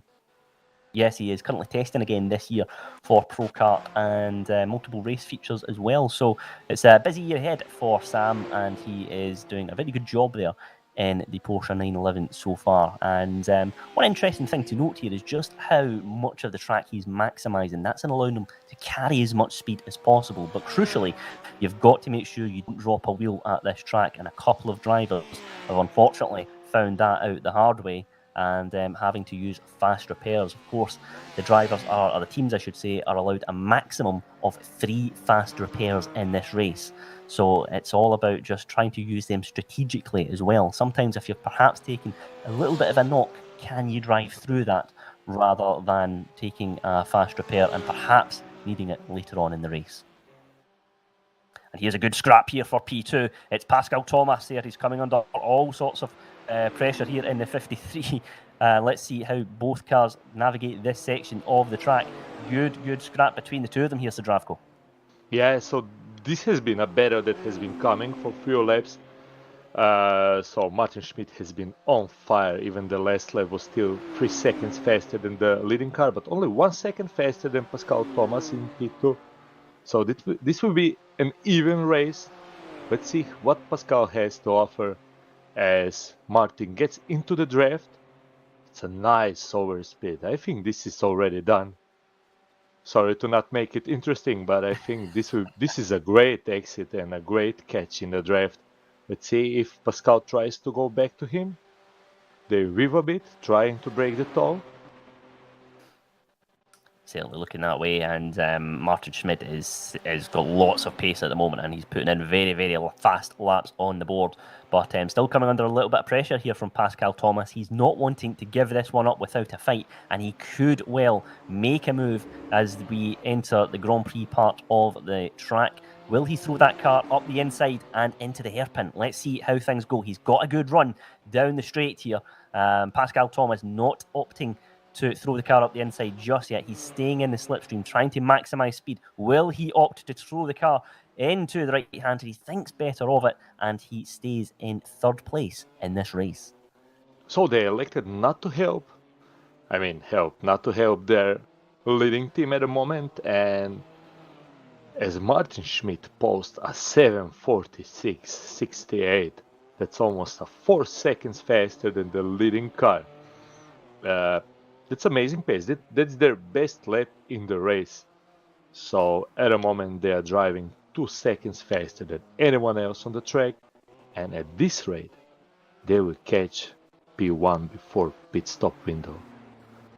F: yes, he is currently testing again this year for Pro Kart and multiple race features as well. So it's a busy year ahead for Sam, and he is doing a very good job there in the Porsche 911 so far. And one interesting thing to note here is just how much of the track he's maximising. That's in allowing him to carry as much speed as possible. But crucially, you've got to make sure you don't drop a wheel at this track. And a couple of drivers have unfortunately found that out the hard way, and having to use fast repairs. Of course, the drivers or the teams, I should say, are allowed a maximum of 3 fast repairs in this race. So it's all about just trying to use them strategically as well. Sometimes if you're perhaps taking a little bit of a knock, can you drive through that rather than taking a fast repair and perhaps needing it later on in the race? And here's a good scrap here for P2. It's Pascal Thomas there. He's coming under all sorts of pressure here in the 53. Let's see how both cars navigate this section of the track. Good scrap between the two of them here, Zdravko.
E: Yeah, so this has been a battle that has been coming for few laps. So Martin Schmidt has been on fire. Even the last lap was still 3 seconds faster than the leading car, but only 1 second faster than Pascal Thomas in P2. So this will be an even race. Let's see what Pascal has to offer as Martin gets into the draft. It's a nice overspeed. I think this is already done. Sorry to not make it interesting, but I think this is a great exit and a great catch in the draft. Let's see if Pascal tries to go back to him. They weave a bit, trying to break the toll.
F: Certainly looking that way, and Martin Schmidt is got lots of pace at the moment, and he's putting in very, very fast laps on the board, but still coming under a little bit of pressure here from Pascal Thomas. He's not wanting to give this one up without a fight, and he could well make a move as we enter the Grand Prix part of the track. Will he throw that car up the inside and into the hairpin? Let's see how things go. He's got a good run down the straight here. Pascal Thomas not opting to throw the car up the inside just yet. He's staying in the slipstream, trying to maximise speed. Will he opt to throw the car into the right-hander? He thinks better of it, and he stays in third place in this race.
E: So they elected not to help. Not to help their leading team at the moment, and as Martin Schmidt posts a 7:46.68, that's almost 4 seconds faster than the leading car. That's amazing pace. That's their best lap in the race. So at the moment they are driving 2 seconds faster than anyone else on the track, and at this rate they will catch P1 before pit stop window.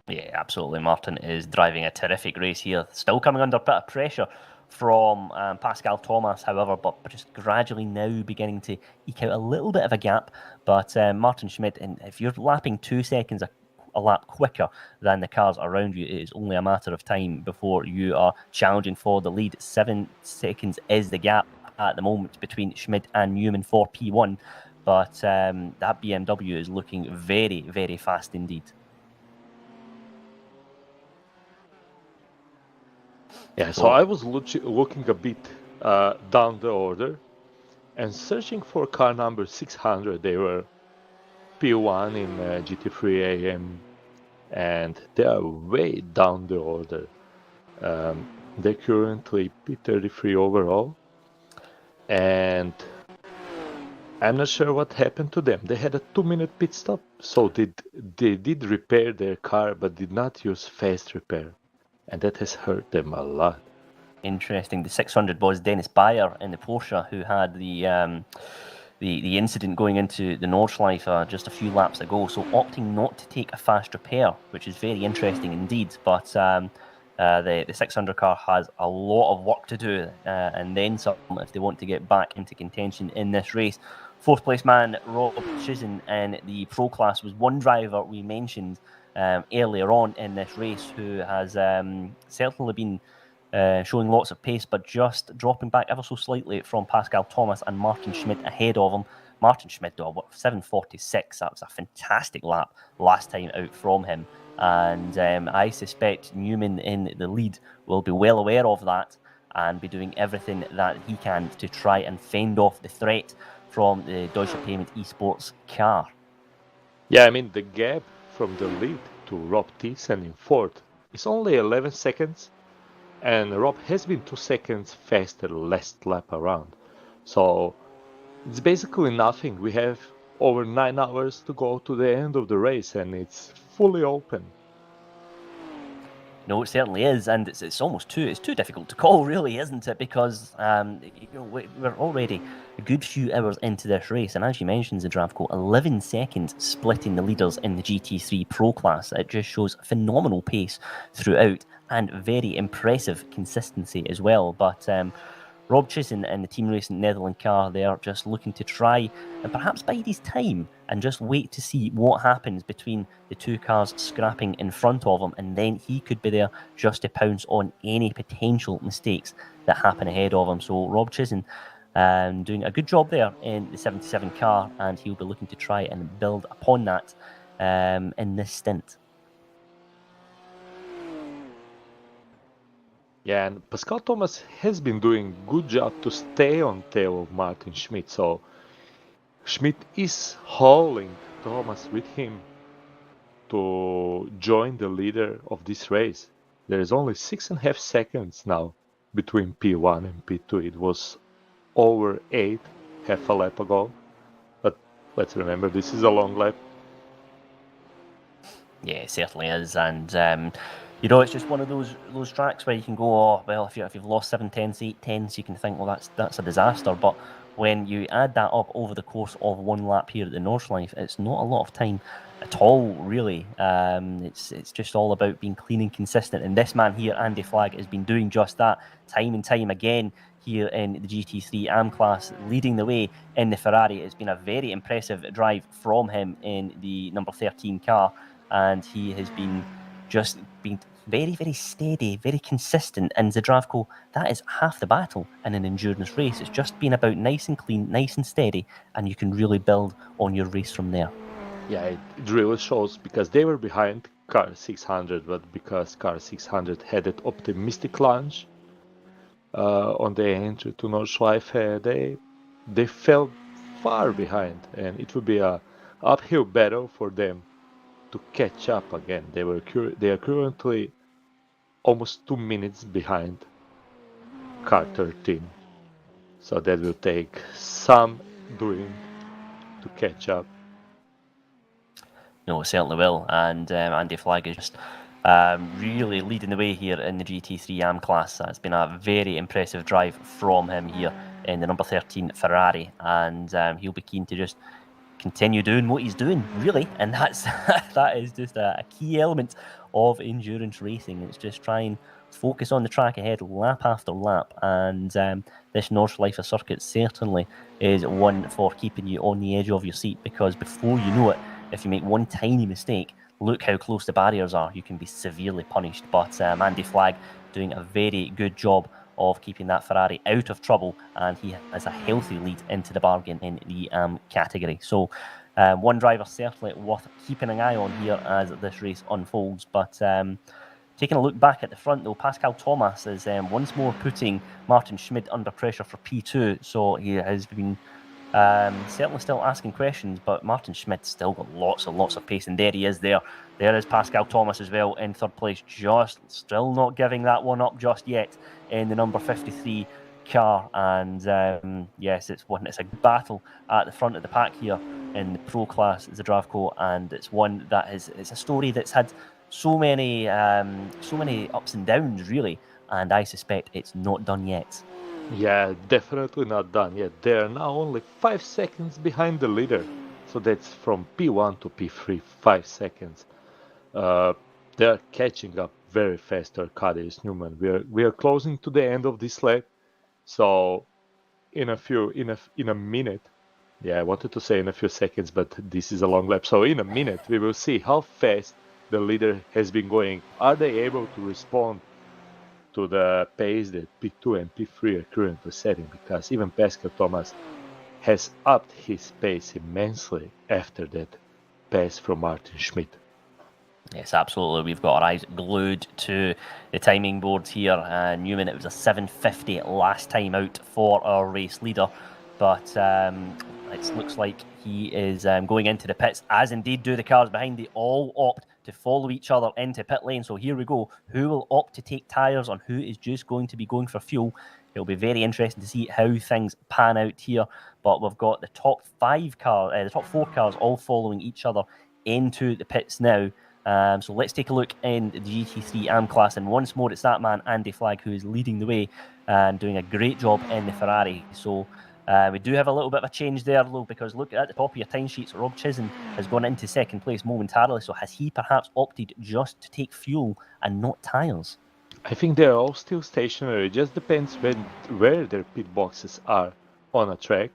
F: Yeah, absolutely. Martin is driving a terrific race here. Still coming under a bit of pressure from Pascal Thomas, however, but just gradually now beginning to eke out a little bit of a gap. But Martin Schmidt, and if you're lapping 2 seconds a lap quicker than the cars around you, it is only a matter of time before you are challenging for the lead. 7 seconds is the gap at the moment between Schmidt and Newman for P1, but that BMW is looking very, very fast indeed.
E: Yeah, so I was looking a bit down the order and searching for car number 600. They were P1 in GT3 AM, and they are way down the order. They're currently P33 overall, and I'm not sure what happened to them. They had a 2-minute pit stop, so they did repair their car, but did not use fast repair, and that has hurt them a lot.
F: Interesting. The 600 was Dennis Bayer in the Porsche, who had the incident going into the Nordschleife just a few laps ago, so opting not to take a fast repair, which is very interesting indeed. But the 600 car has a lot of work to do, and then some, if they want to get back into contention in this race. Fourth place man Rob Chisholm in the Pro class was one driver we mentioned earlier on in this race, who has certainly been showing lots of pace, but just dropping back ever so slightly from Pascal Thomas and Martin Schmidt ahead of him. Martin Schmidt, 7:46. That was a fantastic lap last time out from him. And I suspect Newman in the lead will be well aware of that and be doing everything that he can to try and fend off the threat from the Deutsche Payment Esports car.
E: Yeah, I mean, the gap from the lead to Rob Thiessen in fourth is only 11 seconds. And Rob has been 2 seconds faster last lap around. So it's basically nothing. We have over 9 hours to go to the end of the race, and it's fully open.
F: No, it certainly is, and it's almost too difficult to call, really, isn't it? Because we're already a good few hours into this race, and as you mentioned, Zdravko, 11 seconds splitting the leaders in the GT3 Pro class. It just shows phenomenal pace throughout and very impressive consistency as well. But Rob Chisholm and the Team Racing Netherlands car, they are just looking to try and perhaps bide his time and just wait to see what happens between the two cars scrapping in front of him, and then he could be there just to pounce on any potential mistakes that happen ahead of him. So Rob Chisholm doing a good job there in the 77 car, and he'll be looking to try and build upon that in this stint.
E: Yeah, and Pascal Thomas has been doing a good job to stay on tail of Martin Schmidt. So Schmidt is hauling Thomas with him to join the leader of this race. There is only 6.5 seconds now between P1 and P2. It was over 8 half a lap ago. But let's remember, this is a long lap.
F: Yeah, it certainly is, and you know, it's just one of those tracks where you can go, oh well, if you've lost 7 tenths, 8 tenths, you can think, well, that's a disaster. But when you add that up over the course of one lap here at the Nordsleife, it's not a lot of time at all, really. It's just all about being clean and consistent, and this man here, Andy Flagg, has been doing just that time and time again here in the GT3 AM class, leading the way in the Ferrari. It's been a very impressive drive from him in the number 13 car. And he has been very, very steady, very consistent. And Zdravko, that is half the battle in an endurance race. It's just been about nice and clean, nice and steady, and you can really build on your race from there.
E: Yeah, it really shows, because they were behind car 600, but because car 600 had that optimistic launch on the entry to Nordschleife, they fell far behind, and it would be a uphill battle for them to catch up again. They are currently almost 2 minutes behind car 13, so that will take some doing to catch up.
F: No, it certainly will, and Andy Flagg is just really leading the way here in the GT3 AM class. It's been a very impressive drive from him here in the number 13 Ferrari, and he'll be keen to just continue doing what he's doing, really, and that is just a key element of endurance racing. It's just try and focus on the track ahead lap after lap, and this Nordschleife circuit certainly is one for keeping you on the edge of your seat, because before you know it, if you make one tiny mistake, look how close the barriers are, you can be severely punished. But Andy Flagg doing a very good job of keeping that Ferrari out of trouble, and he has a healthy lead into the bargain in the category. So one driver certainly worth keeping an eye on here as this race unfolds. But taking a look back at the front, though, Pascal Thomas is once more putting Martin Schmidt under pressure for P2, so he has been certainly still asking questions, but Martin Schmidt's still got lots of pace, and there he is there. There is Pascal Thomas as well in third place, just still not giving that one up just yet in the number 53 car. And yes, it's a battle at the front of the pack here in the pro class, Zdravko, and it's one that it's a story that's had so many ups and downs, really, and I suspect it's not done yet.
E: Yeah, definitely not done yet. They are now only 5 seconds behind the leader. So that's from P1 to P3, 5 seconds. They are catching up very fast to Arkadiusz Newman. We are closing to the end of this lap. So in a minute, yeah, I wanted to say in a few seconds, but this is a long lap. So in a minute, we will see how fast the leader has been going. Are they able to respond to the pace that P2 and P3 are currently setting? Because even Pascal Thomas has upped his pace immensely after that pass from Martin Schmidt.
F: Yes, absolutely. We've got our eyes glued to the timing boards here. Newman, it was a 7:50 last time out for our race leader, but it looks like he is going into the pits, as indeed do the cars behind. They all opt to follow each other into pit lane. So here we go. Who will opt to take tyres on who is just going to be going for fuel? It'll be very interesting to see how things pan out here. But we've got the top 4 cars all following each other into the pits now. So let's take a look in the GT3 AM class, and once more it's that man Andy Flagg who is leading the way and doing a great job in the Ferrari. So we do have a little bit of a change there, though, because look at the top of your timesheets, Rob Chisholm has gone into second place momentarily. So has he perhaps opted just to take fuel and not tyres?
E: I think they're all still stationary. It just depends where their pit boxes are on a track.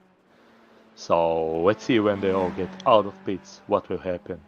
E: So let's see when they all get out of pits what will happen.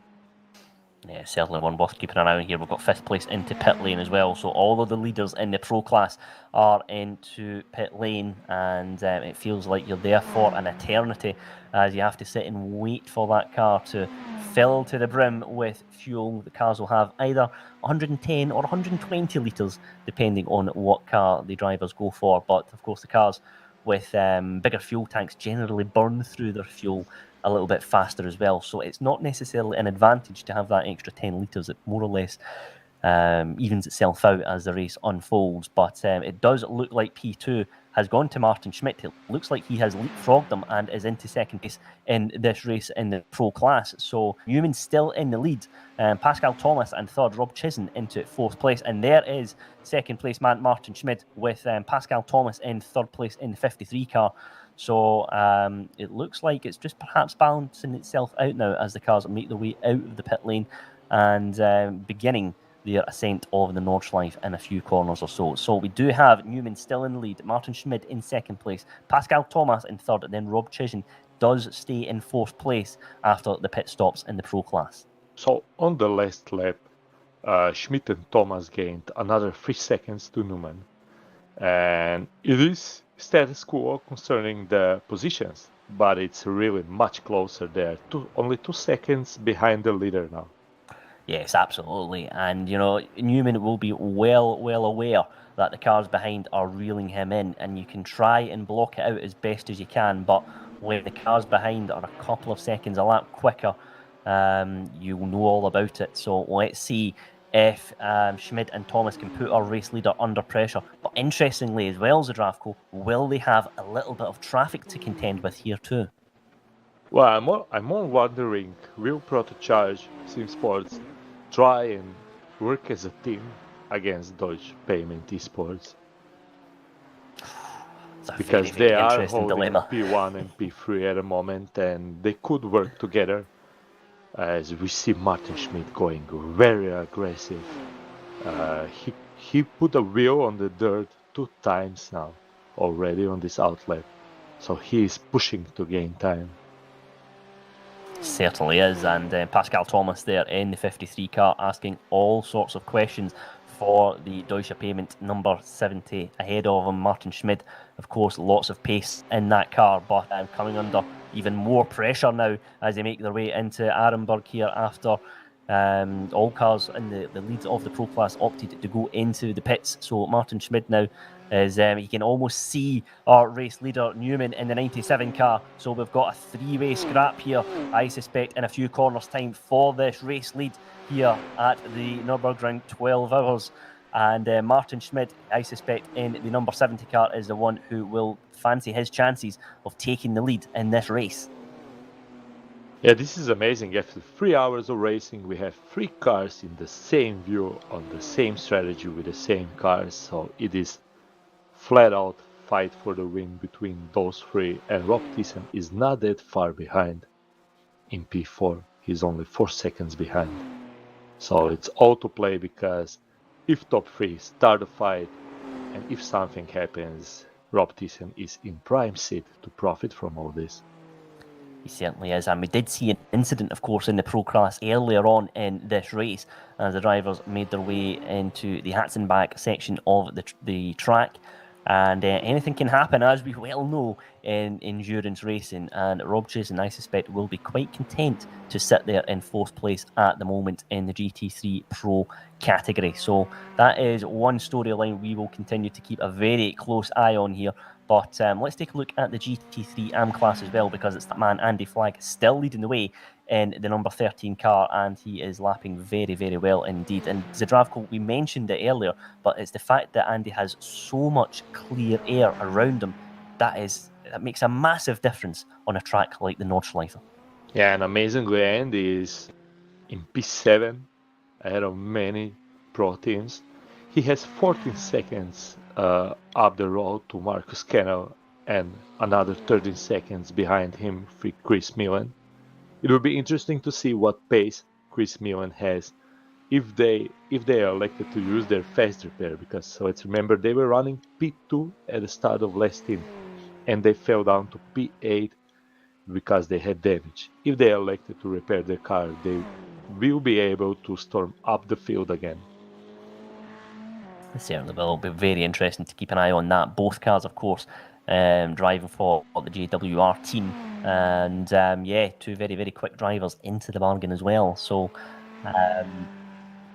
F: Yeah, certainly one worth keeping an eye on here. We've got 5th place into pit lane as well. So all of the leaders in the pro class are into pit lane, and it feels like you're there for an eternity as you have to sit and wait for that car to fill to the brim with fuel. The cars will have either 110 or 120 litres, depending on what car the drivers go for. But of course, the cars with bigger fuel tanks generally burn through their fuel a little bit faster as well. So it's not necessarily an advantage to have that extra 10 litres. It more or less evens itself out as the race unfolds. But it does look like P2 has gone to Martin Schmidt. It looks like he has leapfrogged them and is into second place in this race in the Pro class. So Newman's still in the lead. Pascal Thomas and third, Rob Chisholm into fourth place. And there is second place man Martin Schmidt with Pascal Thomas in third place in the 53 car. So it looks like it's just perhaps balancing itself out now as the cars make their way out of the pit lane and beginning their ascent of the Nordschleife in a few corners or so. So we do have Newman still in the lead, Martin Schmidt in second place, Pascal Thomas in third, and then Rob Chisholm does stay in fourth place after the pit stops in the Pro class.
E: So on the last lap, Schmidt and Thomas gained another 3 seconds to Newman. And it is status quo concerning the positions, but it's really much closer there. Only 2 seconds behind the leader now.
F: Yes, absolutely. And, you know, Newman will be well aware that the cars behind are reeling him in, and you can try and block it out as best as you can, but when the cars behind are a couple of seconds a lap quicker, you'll know all about it. So let's see if Schmidt and Thomas can put our race leader under pressure. But interestingly, as well as the Zdravko, will they have a little bit of traffic to contend with here too?
E: Well, I'm more wondering, will Protocharge Sim Sports try and work as a team against Deutsche Payment Esports? Because they are holding dilemma. P1 and P3 at the moment, and they could work together. As we see Martin Schmidt going very aggressive. He put a wheel on the dirt 2 times now already on this outlet. So he is pushing to gain time.
F: Certainly is, and Pascal Thomas there in the 53 car asking all sorts of questions for the Deutsche Payment number 70 ahead of him. Martin Schmidt, of course, lots of pace in that car, but coming under even more pressure now as they make their way into Arenberg here after all cars in the lead of the Pro class opted to go into the pits. So Martin Schmidt now is you can almost see our race leader Newman in the 97 car. So we've got a 3-way scrap here, I suspect, in a few corners time for this race lead here at the Nürburgring 12 hours. And Martin Schmidt, I suspect, in the number 70 car is the one who will fancy his chances of taking the lead in this race.
E: Yeah, this is amazing. After 3 hours of racing, we have 3 cars in the same view, on the same strategy with the same cars. So it is flat out fight for the win between those 3, and Rob Thiessen is not that far behind in P4. He's only 4 seconds behind. So it's all to play, because if top 3 start a fight and if something happens, Rob Thiessen is in prime seat to profit from all this.
F: He certainly is, and we did see an incident, of course, in the Pro class earlier on in this race as the drivers made their way into the Hatzenbach section of the track. And anything can happen, as we well know, in endurance racing. And Rob Chisholm, I suspect, will be quite content to sit there in 4th place at the moment in the GT3 Pro category. So that is one storyline we will continue to keep a very close eye on here. But let's take a look at the GT3 AM class as well, because it's that man, Andy Flagg, still leading the way in the number 13 car, and he is lapping very well indeed. And Zdravko, we mentioned it earlier, but it's the fact that Andy has so much clear air around him that makes a massive difference on a track like the Nordschleife.
E: Yeah, and amazingly, Andy is in P7 ahead of many pro teams. He has 14 seconds up the road to Marcus Kennel, and another 13 seconds behind him for Chris Millen. It will be interesting to see what pace Chris Millen has if they are elected to use their fast repair, because so let's remember they were running P2 at the start of last team and they fell down to P8 because they had damage. If they are elected to repair their car, they will be able to storm up the field again.
F: It certainly will. It'll be very interesting to keep an eye on that. Both cars, of course, driving for the JWR team, and 2 very quick drivers into the bargain as well. So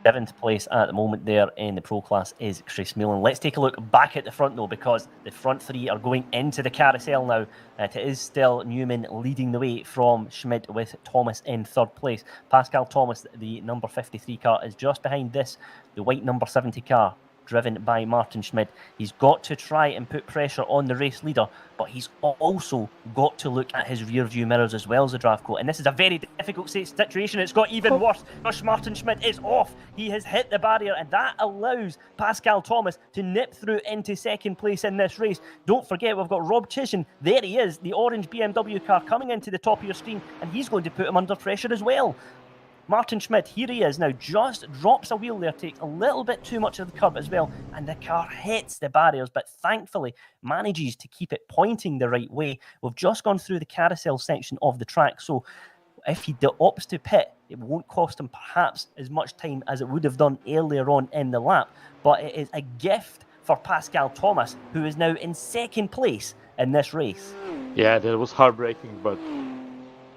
F: 7th place at the moment there in the Pro class is Chris Macmillan. Let's take a look back at the front though, because the front three are going into the carousel now. It is still Newman leading the way from Schmidt with Thomas in 3rd place. Pascal Thomas, the number 53 car, is just behind this, the white number 70 car, driven by Martin Schmidt. He's got to try and put pressure on the race leader, but he's also got to look at his rear view mirrors as well as the draft coat. And this is a very difficult situation. It's got even worse because Martin Schmidt is off. He has hit the barrier, and that allows Pascal Thomas to nip through into 2nd place in this race. Don't forget, we've got Rob Chisholm. There he is, the orange BMW car coming into the top of your screen, and he's going to put him under pressure as well. Martin Schmidt, here he is now, just drops a wheel there, takes a little bit too much of the curb as well, and the car hits the barriers, but thankfully manages to keep it pointing the right way. We've just gone through the carousel section of the track, so if he opts to pit, it won't cost him perhaps as much time as it would have done earlier on in the lap, but it is a gift for Pascal Thomas, who is now in 2nd place in this race.
E: Yeah, that was heartbreaking, but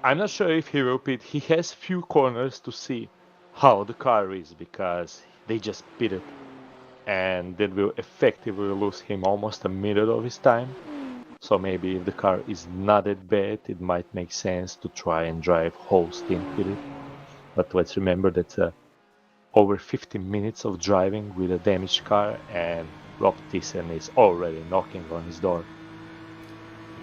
E: I'm not sure if he will pit. He has few corners to see how the car is, because they just pitted, and that will effectively lose him almost a minute of his time. So maybe if the car is not that bad, it might make sense to try and drive whole stint with it. But let's remember that over 50 minutes of driving with a damaged car, and Rob Thiessen is already knocking on his door.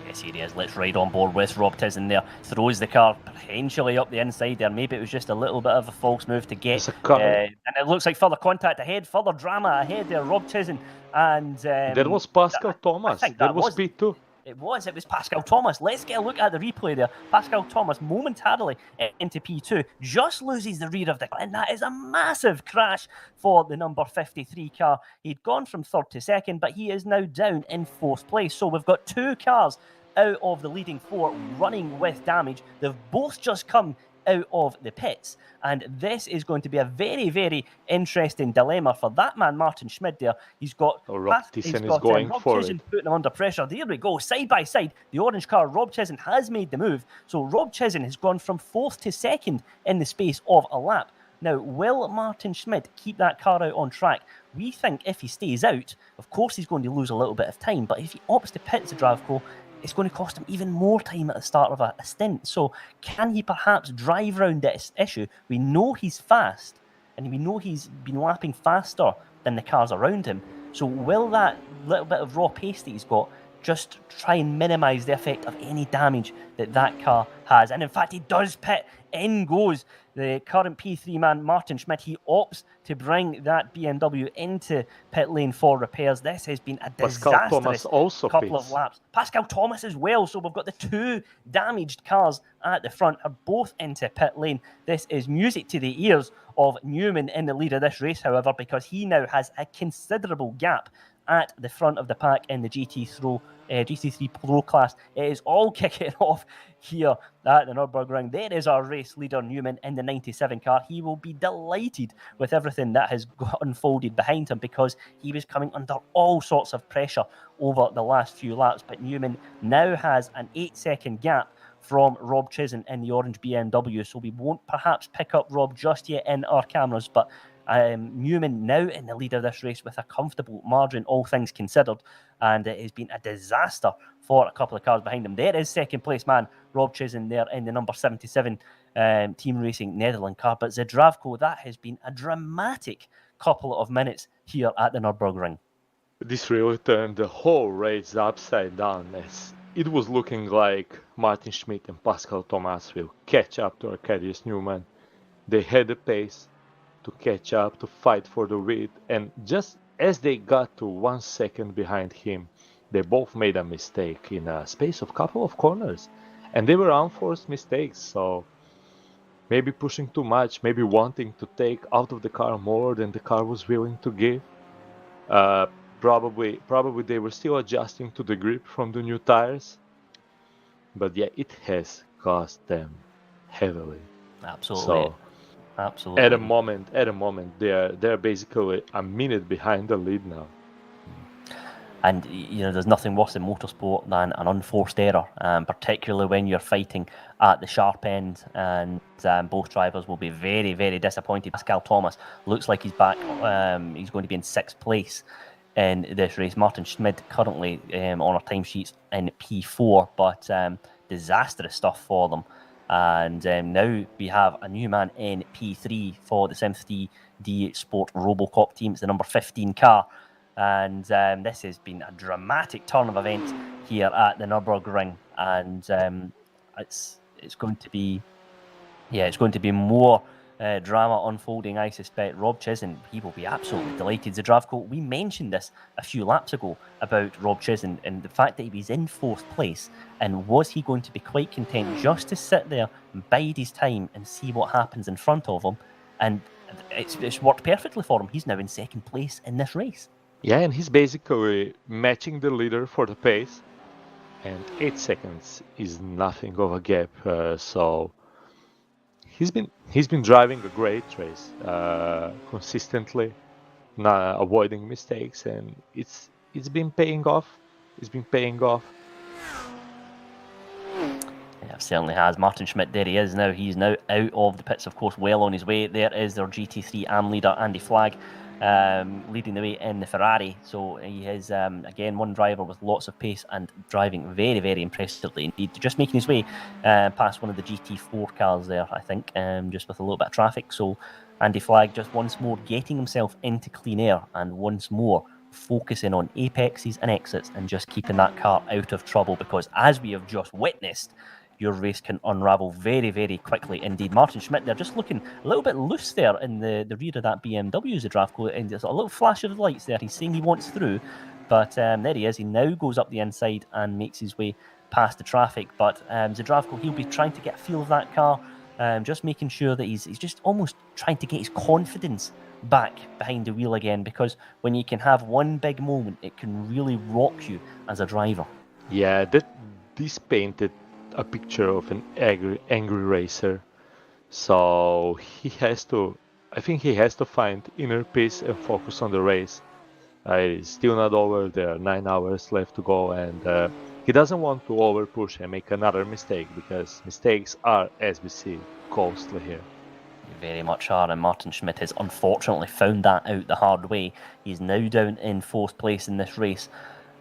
F: Yes, here he is. Let's ride on board with Rob Thiessen there. Throws the car potentially up the inside there. Maybe it was just a little bit of a false move to get. And it looks like further contact ahead, further drama ahead there. Rob Thiessen and...
E: that was Pascal Thomas. That was P2.
F: It was Pascal Thomas. Let's get a look at the replay there. Pascal Thomas momentarily into P2, just loses the rear of the car, and that is a massive crash for the number 53 car. He'd gone from 3rd to 2nd, but he is now down in 4th place. So we've got 2 cars out of the leading 4 running with damage. They've both just come out of the pits, and this is going to be a very, very interesting dilemma for that man Martin Schmidt there. He's got
E: Rob Thiessen is going for it,
F: putting him under pressure. There we go, side by side, the orange car. Rob Chisholm has made the move, so Rob Chisholm has gone from 4th to 2nd in the space of a lap. Now, will Martin Schmidt keep that car out on track? We think if he stays out, of course he's going to lose a little bit of time, but if he opts to pit to Dravco, it's going to cost him even more time at the start of a stint. So can he perhaps drive around this issue? We know he's fast, and we know he's been lapping faster than the cars around him. So will that little bit of raw pace that he's got just try and minimise the effect of any damage that car has? And in fact, he does pit. In goes the current P3 man, Martin Schmidt. He opts to bring that BMW into pit lane for repairs. This has been a disastrous couple of laps. Pascal Thomas as well. So we've got the 2 damaged cars at the front are both into pit lane. This is music to the ears of Newman in the lead of this race, however, because he now has a considerable gap at the front of the pack in the GT3 Pro class. It is all kicking off here at the Nurbugring. There is our race leader Newman in the 97 car. He will be delighted with everything that has unfolded behind him, because he was coming under all sorts of pressure over the last few laps. But Newman now has an 8-second gap from Rob Chisholm in the orange BMW, so we won't perhaps pick up Rob just yet in our cameras, but Newman now in the lead of this race with a comfortable margin, all things considered, and it has been a disaster for a couple of cars behind him. There is 2nd place man Rob Chisholm there in the number 77 Team Racing Netherlands car, but Zdravko, that has been a dramatic couple of minutes here at the Nürburgring.
E: This really turned the whole race upside down, as it was looking like Martin Schmidt and Pascal Thomas will catch up to Arkadiusz Newman. They had the pace to catch up, to fight for the lead, and just as they got to 1 second behind him, they both made a mistake in a space of couple of corners, and they were unforced mistakes. So maybe pushing too much, maybe wanting to take out of the car more than the car was willing to give. Probably they were still adjusting to the grip from the new tires, but yeah, it has cost them heavily.
F: Absolutely.
E: So
F: absolutely.
E: At a moment, they're basically a minute behind the lead now.
F: And there's nothing worse in motorsport than an unforced error, particularly when you're fighting at the sharp end. And both drivers will be very, very disappointed. Pascal Thomas looks like he's back. He's going to be in 6th place in this race. Martin Schmid currently on our timesheets in P4, but disastrous stuff for them. And now we have a new man in P3 for the Sim 3D Sport Robocop team. It's the number 15 car. And this has been a dramatic turn of events here at the Nurbugring, and it's going to be more drama unfolding, I suspect. Rob Chisholm, he will be absolutely delighted. Zdravko, we mentioned this a few laps ago about Rob Chisholm and the fact that he was in 4th place, and was he going to be quite content just to sit there and bide his time and see what happens in front of him? And it's worked perfectly for him. He's now in 2nd place in this race.
E: Yeah, and he's basically matching the leader for the pace, and 8 seconds is nothing of a gap. So he's been driving a great race, consistently, not avoiding mistakes, and it's been paying off. It's been paying off.
F: Yeah, certainly has. Martin Schmidt, there he is now. He's now out of the pits, of course, well on his way. There is their GT3 AM leader, Andy Flagg, leading the way in the Ferrari. So he is, again, one driver with lots of pace and driving very, very impressively indeed. Just making his way past one of the GT4 cars there, I think, just with a little bit of traffic. So Andy Flagg just once more getting himself into clean air and once more focusing on apexes and exits and just keeping that car out of trouble, because as we have just witnessed, your race can unravel very, very quickly indeed. Martin Schmidt, they're just looking a little bit loose there in the rear of that BMW, Zdravko, and there's a little flash of lights there. He's saying he wants through, but there he is. He now goes up the inside and makes his way past the traffic, but Zdravko, he'll be trying to get a feel of that car, just making sure that he's just almost trying to get his confidence back behind the wheel again, because when you can have one big moment, it can really rock you as a driver.
E: Yeah, this painted a picture of an angry racer. So I think he has to find inner peace and focus on the race. It's still not over. There are 9 hours left to go, and he doesn't want to over push and make another mistake, because mistakes are, as we see, costly here.
F: Very much are, and Martin Schmidt has unfortunately found that out the hard way. He's now down in 4th place in this race,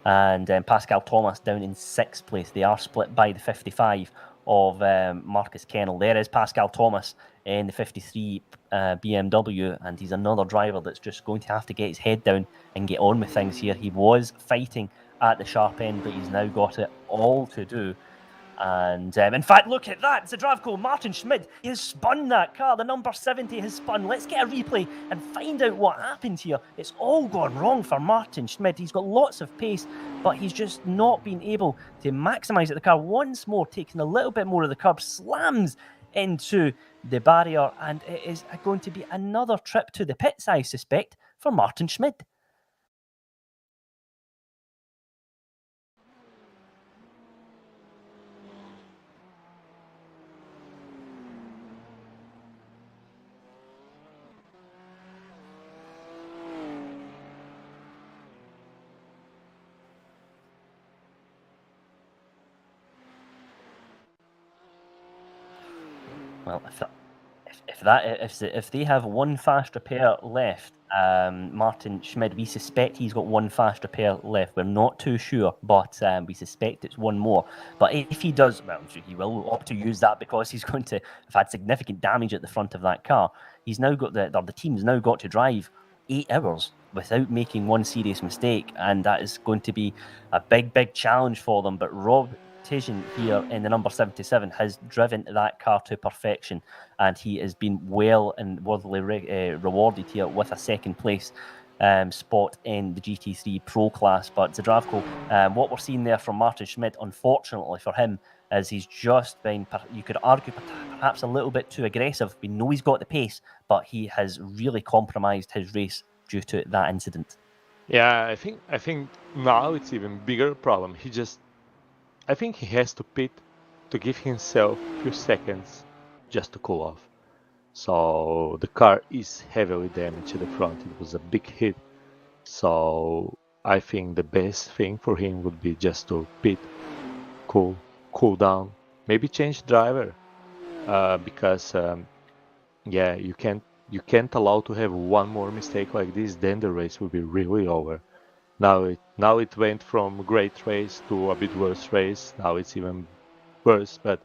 F: and Pascal Thomas down in 6th place. They are split by the 55 of Marcus Kennel. There is Pascal Thomas in the 53 BMW, and he's another driver that's just going to have to get his head down and get on with things here. He was fighting at the sharp end, but he's now got it all to do. And in fact, look at that. Zdravko, Martin Schmidt, he has spun that car. The number 70 has spun. Let's get a replay and find out what happened here. It's all gone wrong for Martin Schmidt. He's got lots of pace, but he's just not been able to maximise it. The car once more taking a little bit more of the curb, slams into the barrier, and it is going to be another trip to the pits, I suspect, for Martin Schmidt. Well, if they have one fast repair left, Martin Schmid, we suspect he's got one fast repair left. We're not too sure, but we suspect it's one more. But if he does, well, I'm sure he will opt to use that, because he's going to have had significant damage at the front of that car. He's now got the team's now got to drive 8 hours without making one serious mistake, and that is going to be a big challenge for them. But Rob Tijan here in the number 77 has driven that car to perfection, and he has been well and worthily rewarded here with a 2nd place spot in the GT3 Pro class. But Zdravko, what we're seeing there from Martin Schmidt, unfortunately for him, is he's just been, you could argue, perhaps a little bit too aggressive. We know he's got the pace, but he has really compromised his race due to that incident.
E: Yeah, I think now it's even bigger problem. I think he has to pit to give himself a few seconds just to cool off. So the car is heavily damaged to the front. It was a big hit. So I think the best thing for him would be just to pit, cool down, maybe change driver, because yeah, you can't allow to have one more mistake like this, then the race will be really over. Now it went from great race to a bit worse race. Now it's even worse, but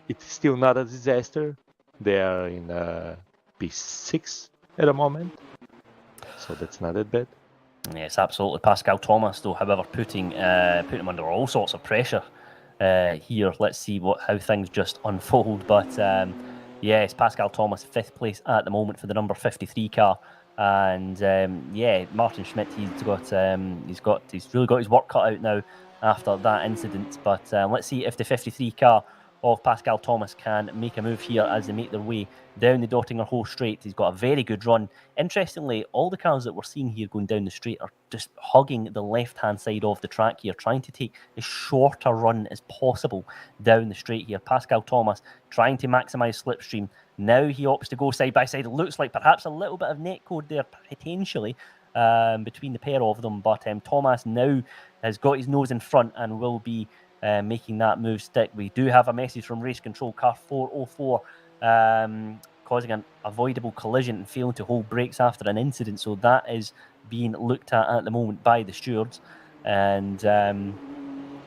E: it's still not a disaster. They are in P6 at the moment, so that's not that bad.
F: Yes, absolutely. Pascal Thomas, though, however, putting him under all sorts of pressure here. Let's see how things just unfold. But yes, Pascal Thomas, 5th place at the moment for the number 53 car. And yeah, Martin Schmidt, he's really got his work cut out now after that incident. But let's see if the 53 car of Pascal Thomas can make a move here as they make their way down the Dottinger Hole Straight. He's got a very good run. Interestingly, all the cars that we're seeing here going down the straight are just hugging the left-hand side of the track here, trying to take as short a run as possible down the straight here. Pascal Thomas trying to maximise slipstream. Now he opts to go side-by-side. It looks like perhaps a little bit of netcode there, potentially, between the pair of them. But Thomas now has got his nose in front and will be making that move stick. We do have a message from Race Control, car 404, causing an avoidable collision and failing to hold brakes after an incident. So that is being looked at the moment by the stewards. And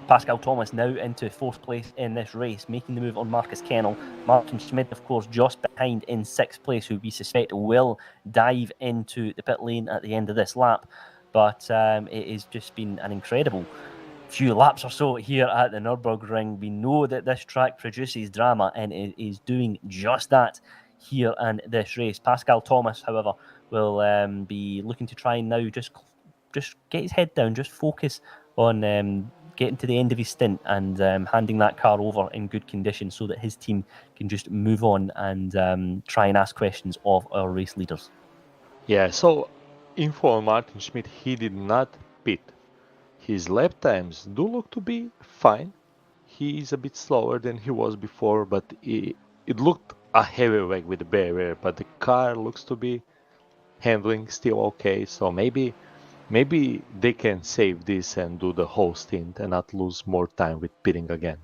F: Pascal Thomas now into 4th place in this race, making the move on Marcus Kennel. Martin Schmidt, of course, just behind in 6th place, who we suspect will dive into the pit lane at the end of this lap. But it has just been an incredible few laps or so here at the Nürburgring. We know that this track produces drama, and it is doing just that here in this race. Pascal Thomas, however, will be looking to try and now just get his head down, just focus on getting to the end of his stint and handing that car over in good condition so that his team can just move on and try and ask questions of our race leaders.
E: Yeah, so info on Martin Schmidt, he did not pit. His lap times do look to be fine. He is a bit slower than he was before, but it looked a heavy wreck with the barrier, but the car looks to be handling still okay, so maybe they can save this and do the whole stint and not lose more time with pitting again.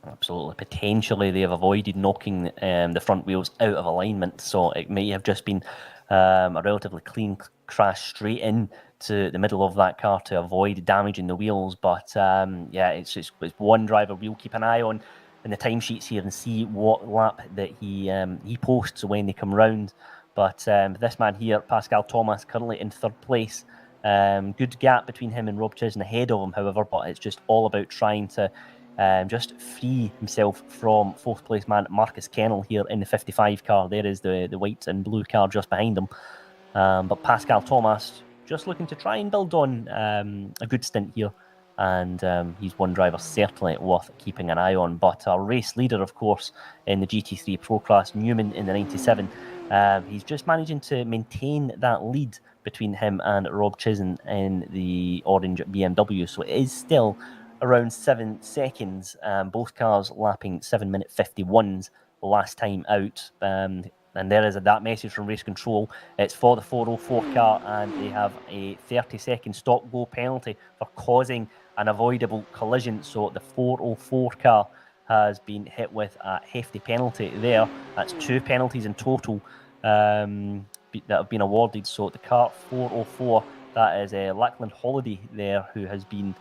F: Absolutely. Potentially they have avoided knocking the front wheels out of alignment, so it may have just been a relatively clean crash straight in to the middle of that car to avoid damaging the wheels. But yeah, it's one driver we'll keep an eye on in the timesheets here and see what lap that he posts when they come round. But this man here, Pascal Thomas, currently in 3rd place. Good gap between him and Rob Chisholm ahead of him, however, but it's just all about trying to just free himself from 4th place man Marcus Kennel here in the 55 car. There is the white and blue car just behind him. But Pascal Thomas just looking to try and build on a good stint here. And he's one driver certainly worth keeping an eye on. But our race leader, of course, in the GT3 Pro class, Newman in the 97, he's just managing to maintain that lead between him and Rob Chisholm in the orange BMW. So it is still around 7 seconds. Both cars lapping 7-minute 51s last time out. And there is that message from Race Control. It's for the 404 car, and they have a 30-second stop-go penalty for causing an avoidable collision. So the 404 car has been hit with a hefty penalty there. That's 2 penalties in total that have been awarded. So the car 404, that is a Lackland Holiday there, who has been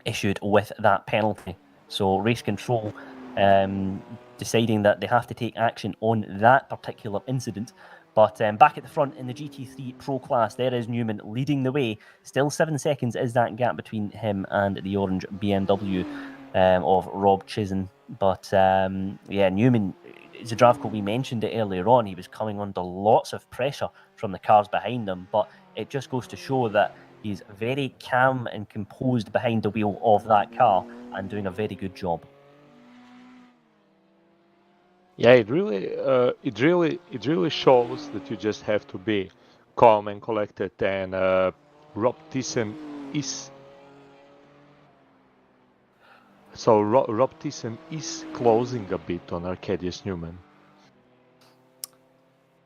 F: issued with that penalty. So Race Control deciding that they have to take action on that particular incident. But back at the front in the GT3 Pro class, there is Newman leading the way. Still 7 seconds is that gap between him and the orange BMW of Rob Chisholm. But yeah, Newman is a driver. We mentioned it earlier on. He was coming under lots of pressure from the cars behind him, but it just goes to show that he's very calm and composed behind the wheel of that car and doing a very good job.
E: Yeah, it really shows that you just have to be calm and collected. And Rob Thiessen is closing a bit on Arcadius Newman.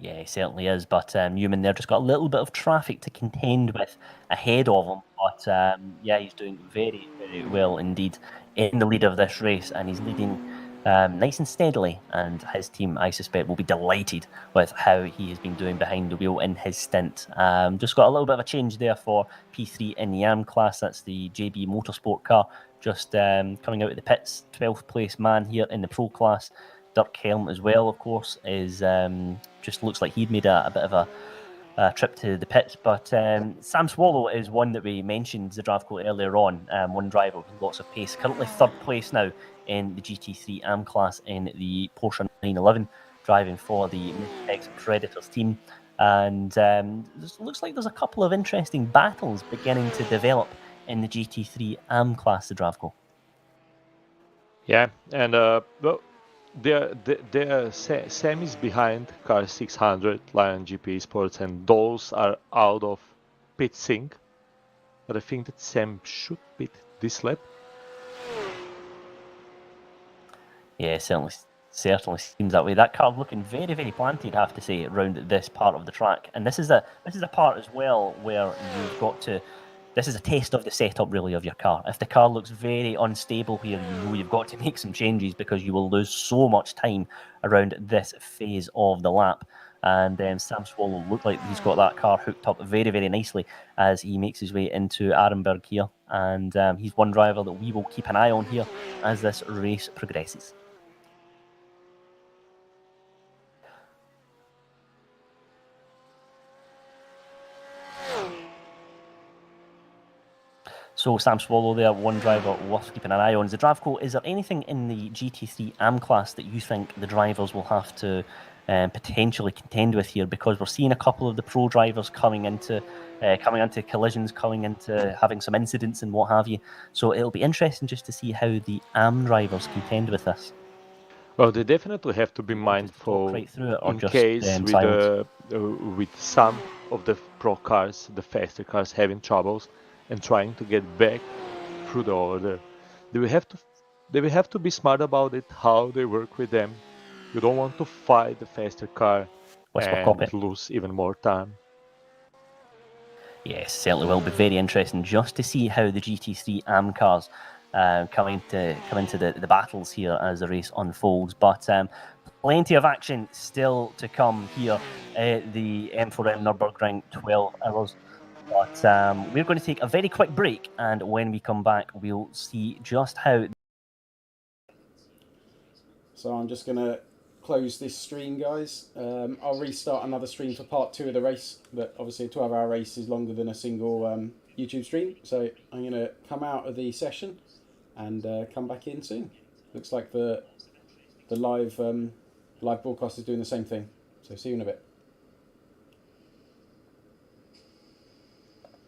F: Yeah, he certainly is. But Newman there just got a little bit of traffic to contend with ahead of him. But yeah, he's doing very, very well indeed in the lead of this race, and he's leading nice and steadily. And his team, I suspect, will be delighted with how he has been doing behind the wheel in his stint. Just got a little bit of a change there for P3 in the AM class. That's the JB Motorsport car. Just coming out of the pits, 12th place man here in the Pro class. Dirk Helm as well, of course, is just looks like he'd made a bit of a trip to the pits. But Sam Swallow is one that we mentioned, Zdravko, earlier on, one driver with lots of pace. Currently third place now in the GT3 AM class in the Porsche 911, driving for the X Predators team. And looks like there's a couple of interesting battles beginning to develop in the GT3 AM class, Zdravko.
E: Yeah, and well, Sam is behind car 600, Lion GP Sports, and those are out of pit sync. But I think that Sam should beat this lap.
F: Yeah, certainly seems that way. That car looking very, very planted, I have to say, around this part of the track. And this is a part as well where you've got to. This is a test of the setup, really, of your car. If the car looks very unstable here, you know you've got to make some changes because you will lose so much time around this phase of the lap. And Sam Swallow looked like he's got that car hooked up very, very nicely as he makes his way into Arenberg here. And he's one driver that we will keep an eye on here as this race progresses. So Sam Swallow there, one driver worth keeping an eye on. Zdravko, is there anything in the GT3 AM class that you think the drivers will have to potentially contend with here? Because we're seeing a couple of the pro drivers coming into collisions, coming into having some incidents and what have you. So it'll be interesting just to see how the AM drivers contend with this.
E: Well, they definitely have to be mindful
F: right through it, or
E: in
F: just,
E: case
F: silence?
E: with some of the pro cars, the faster cars having troubles and trying to get back through the order. They will have to be smart about it, how they work with them. You don't want to fight the faster car and lose even more time.
F: Yes, certainly will be very interesting just to see how the GT3 AM cars come into the battles here as the race unfolds. But plenty of action still to come here at the M4EM Nurburgring 12 hours. But we're going to take a very quick break, and when we come back, we'll see just how.
G: So I'm just going to close this stream, guys. I'll restart another stream for part 2 of the race, but obviously a 12-hour race is longer than a single YouTube stream. So I'm going to come out of the session and come back in soon. Looks like the live broadcast is doing the same thing. So see you in a bit.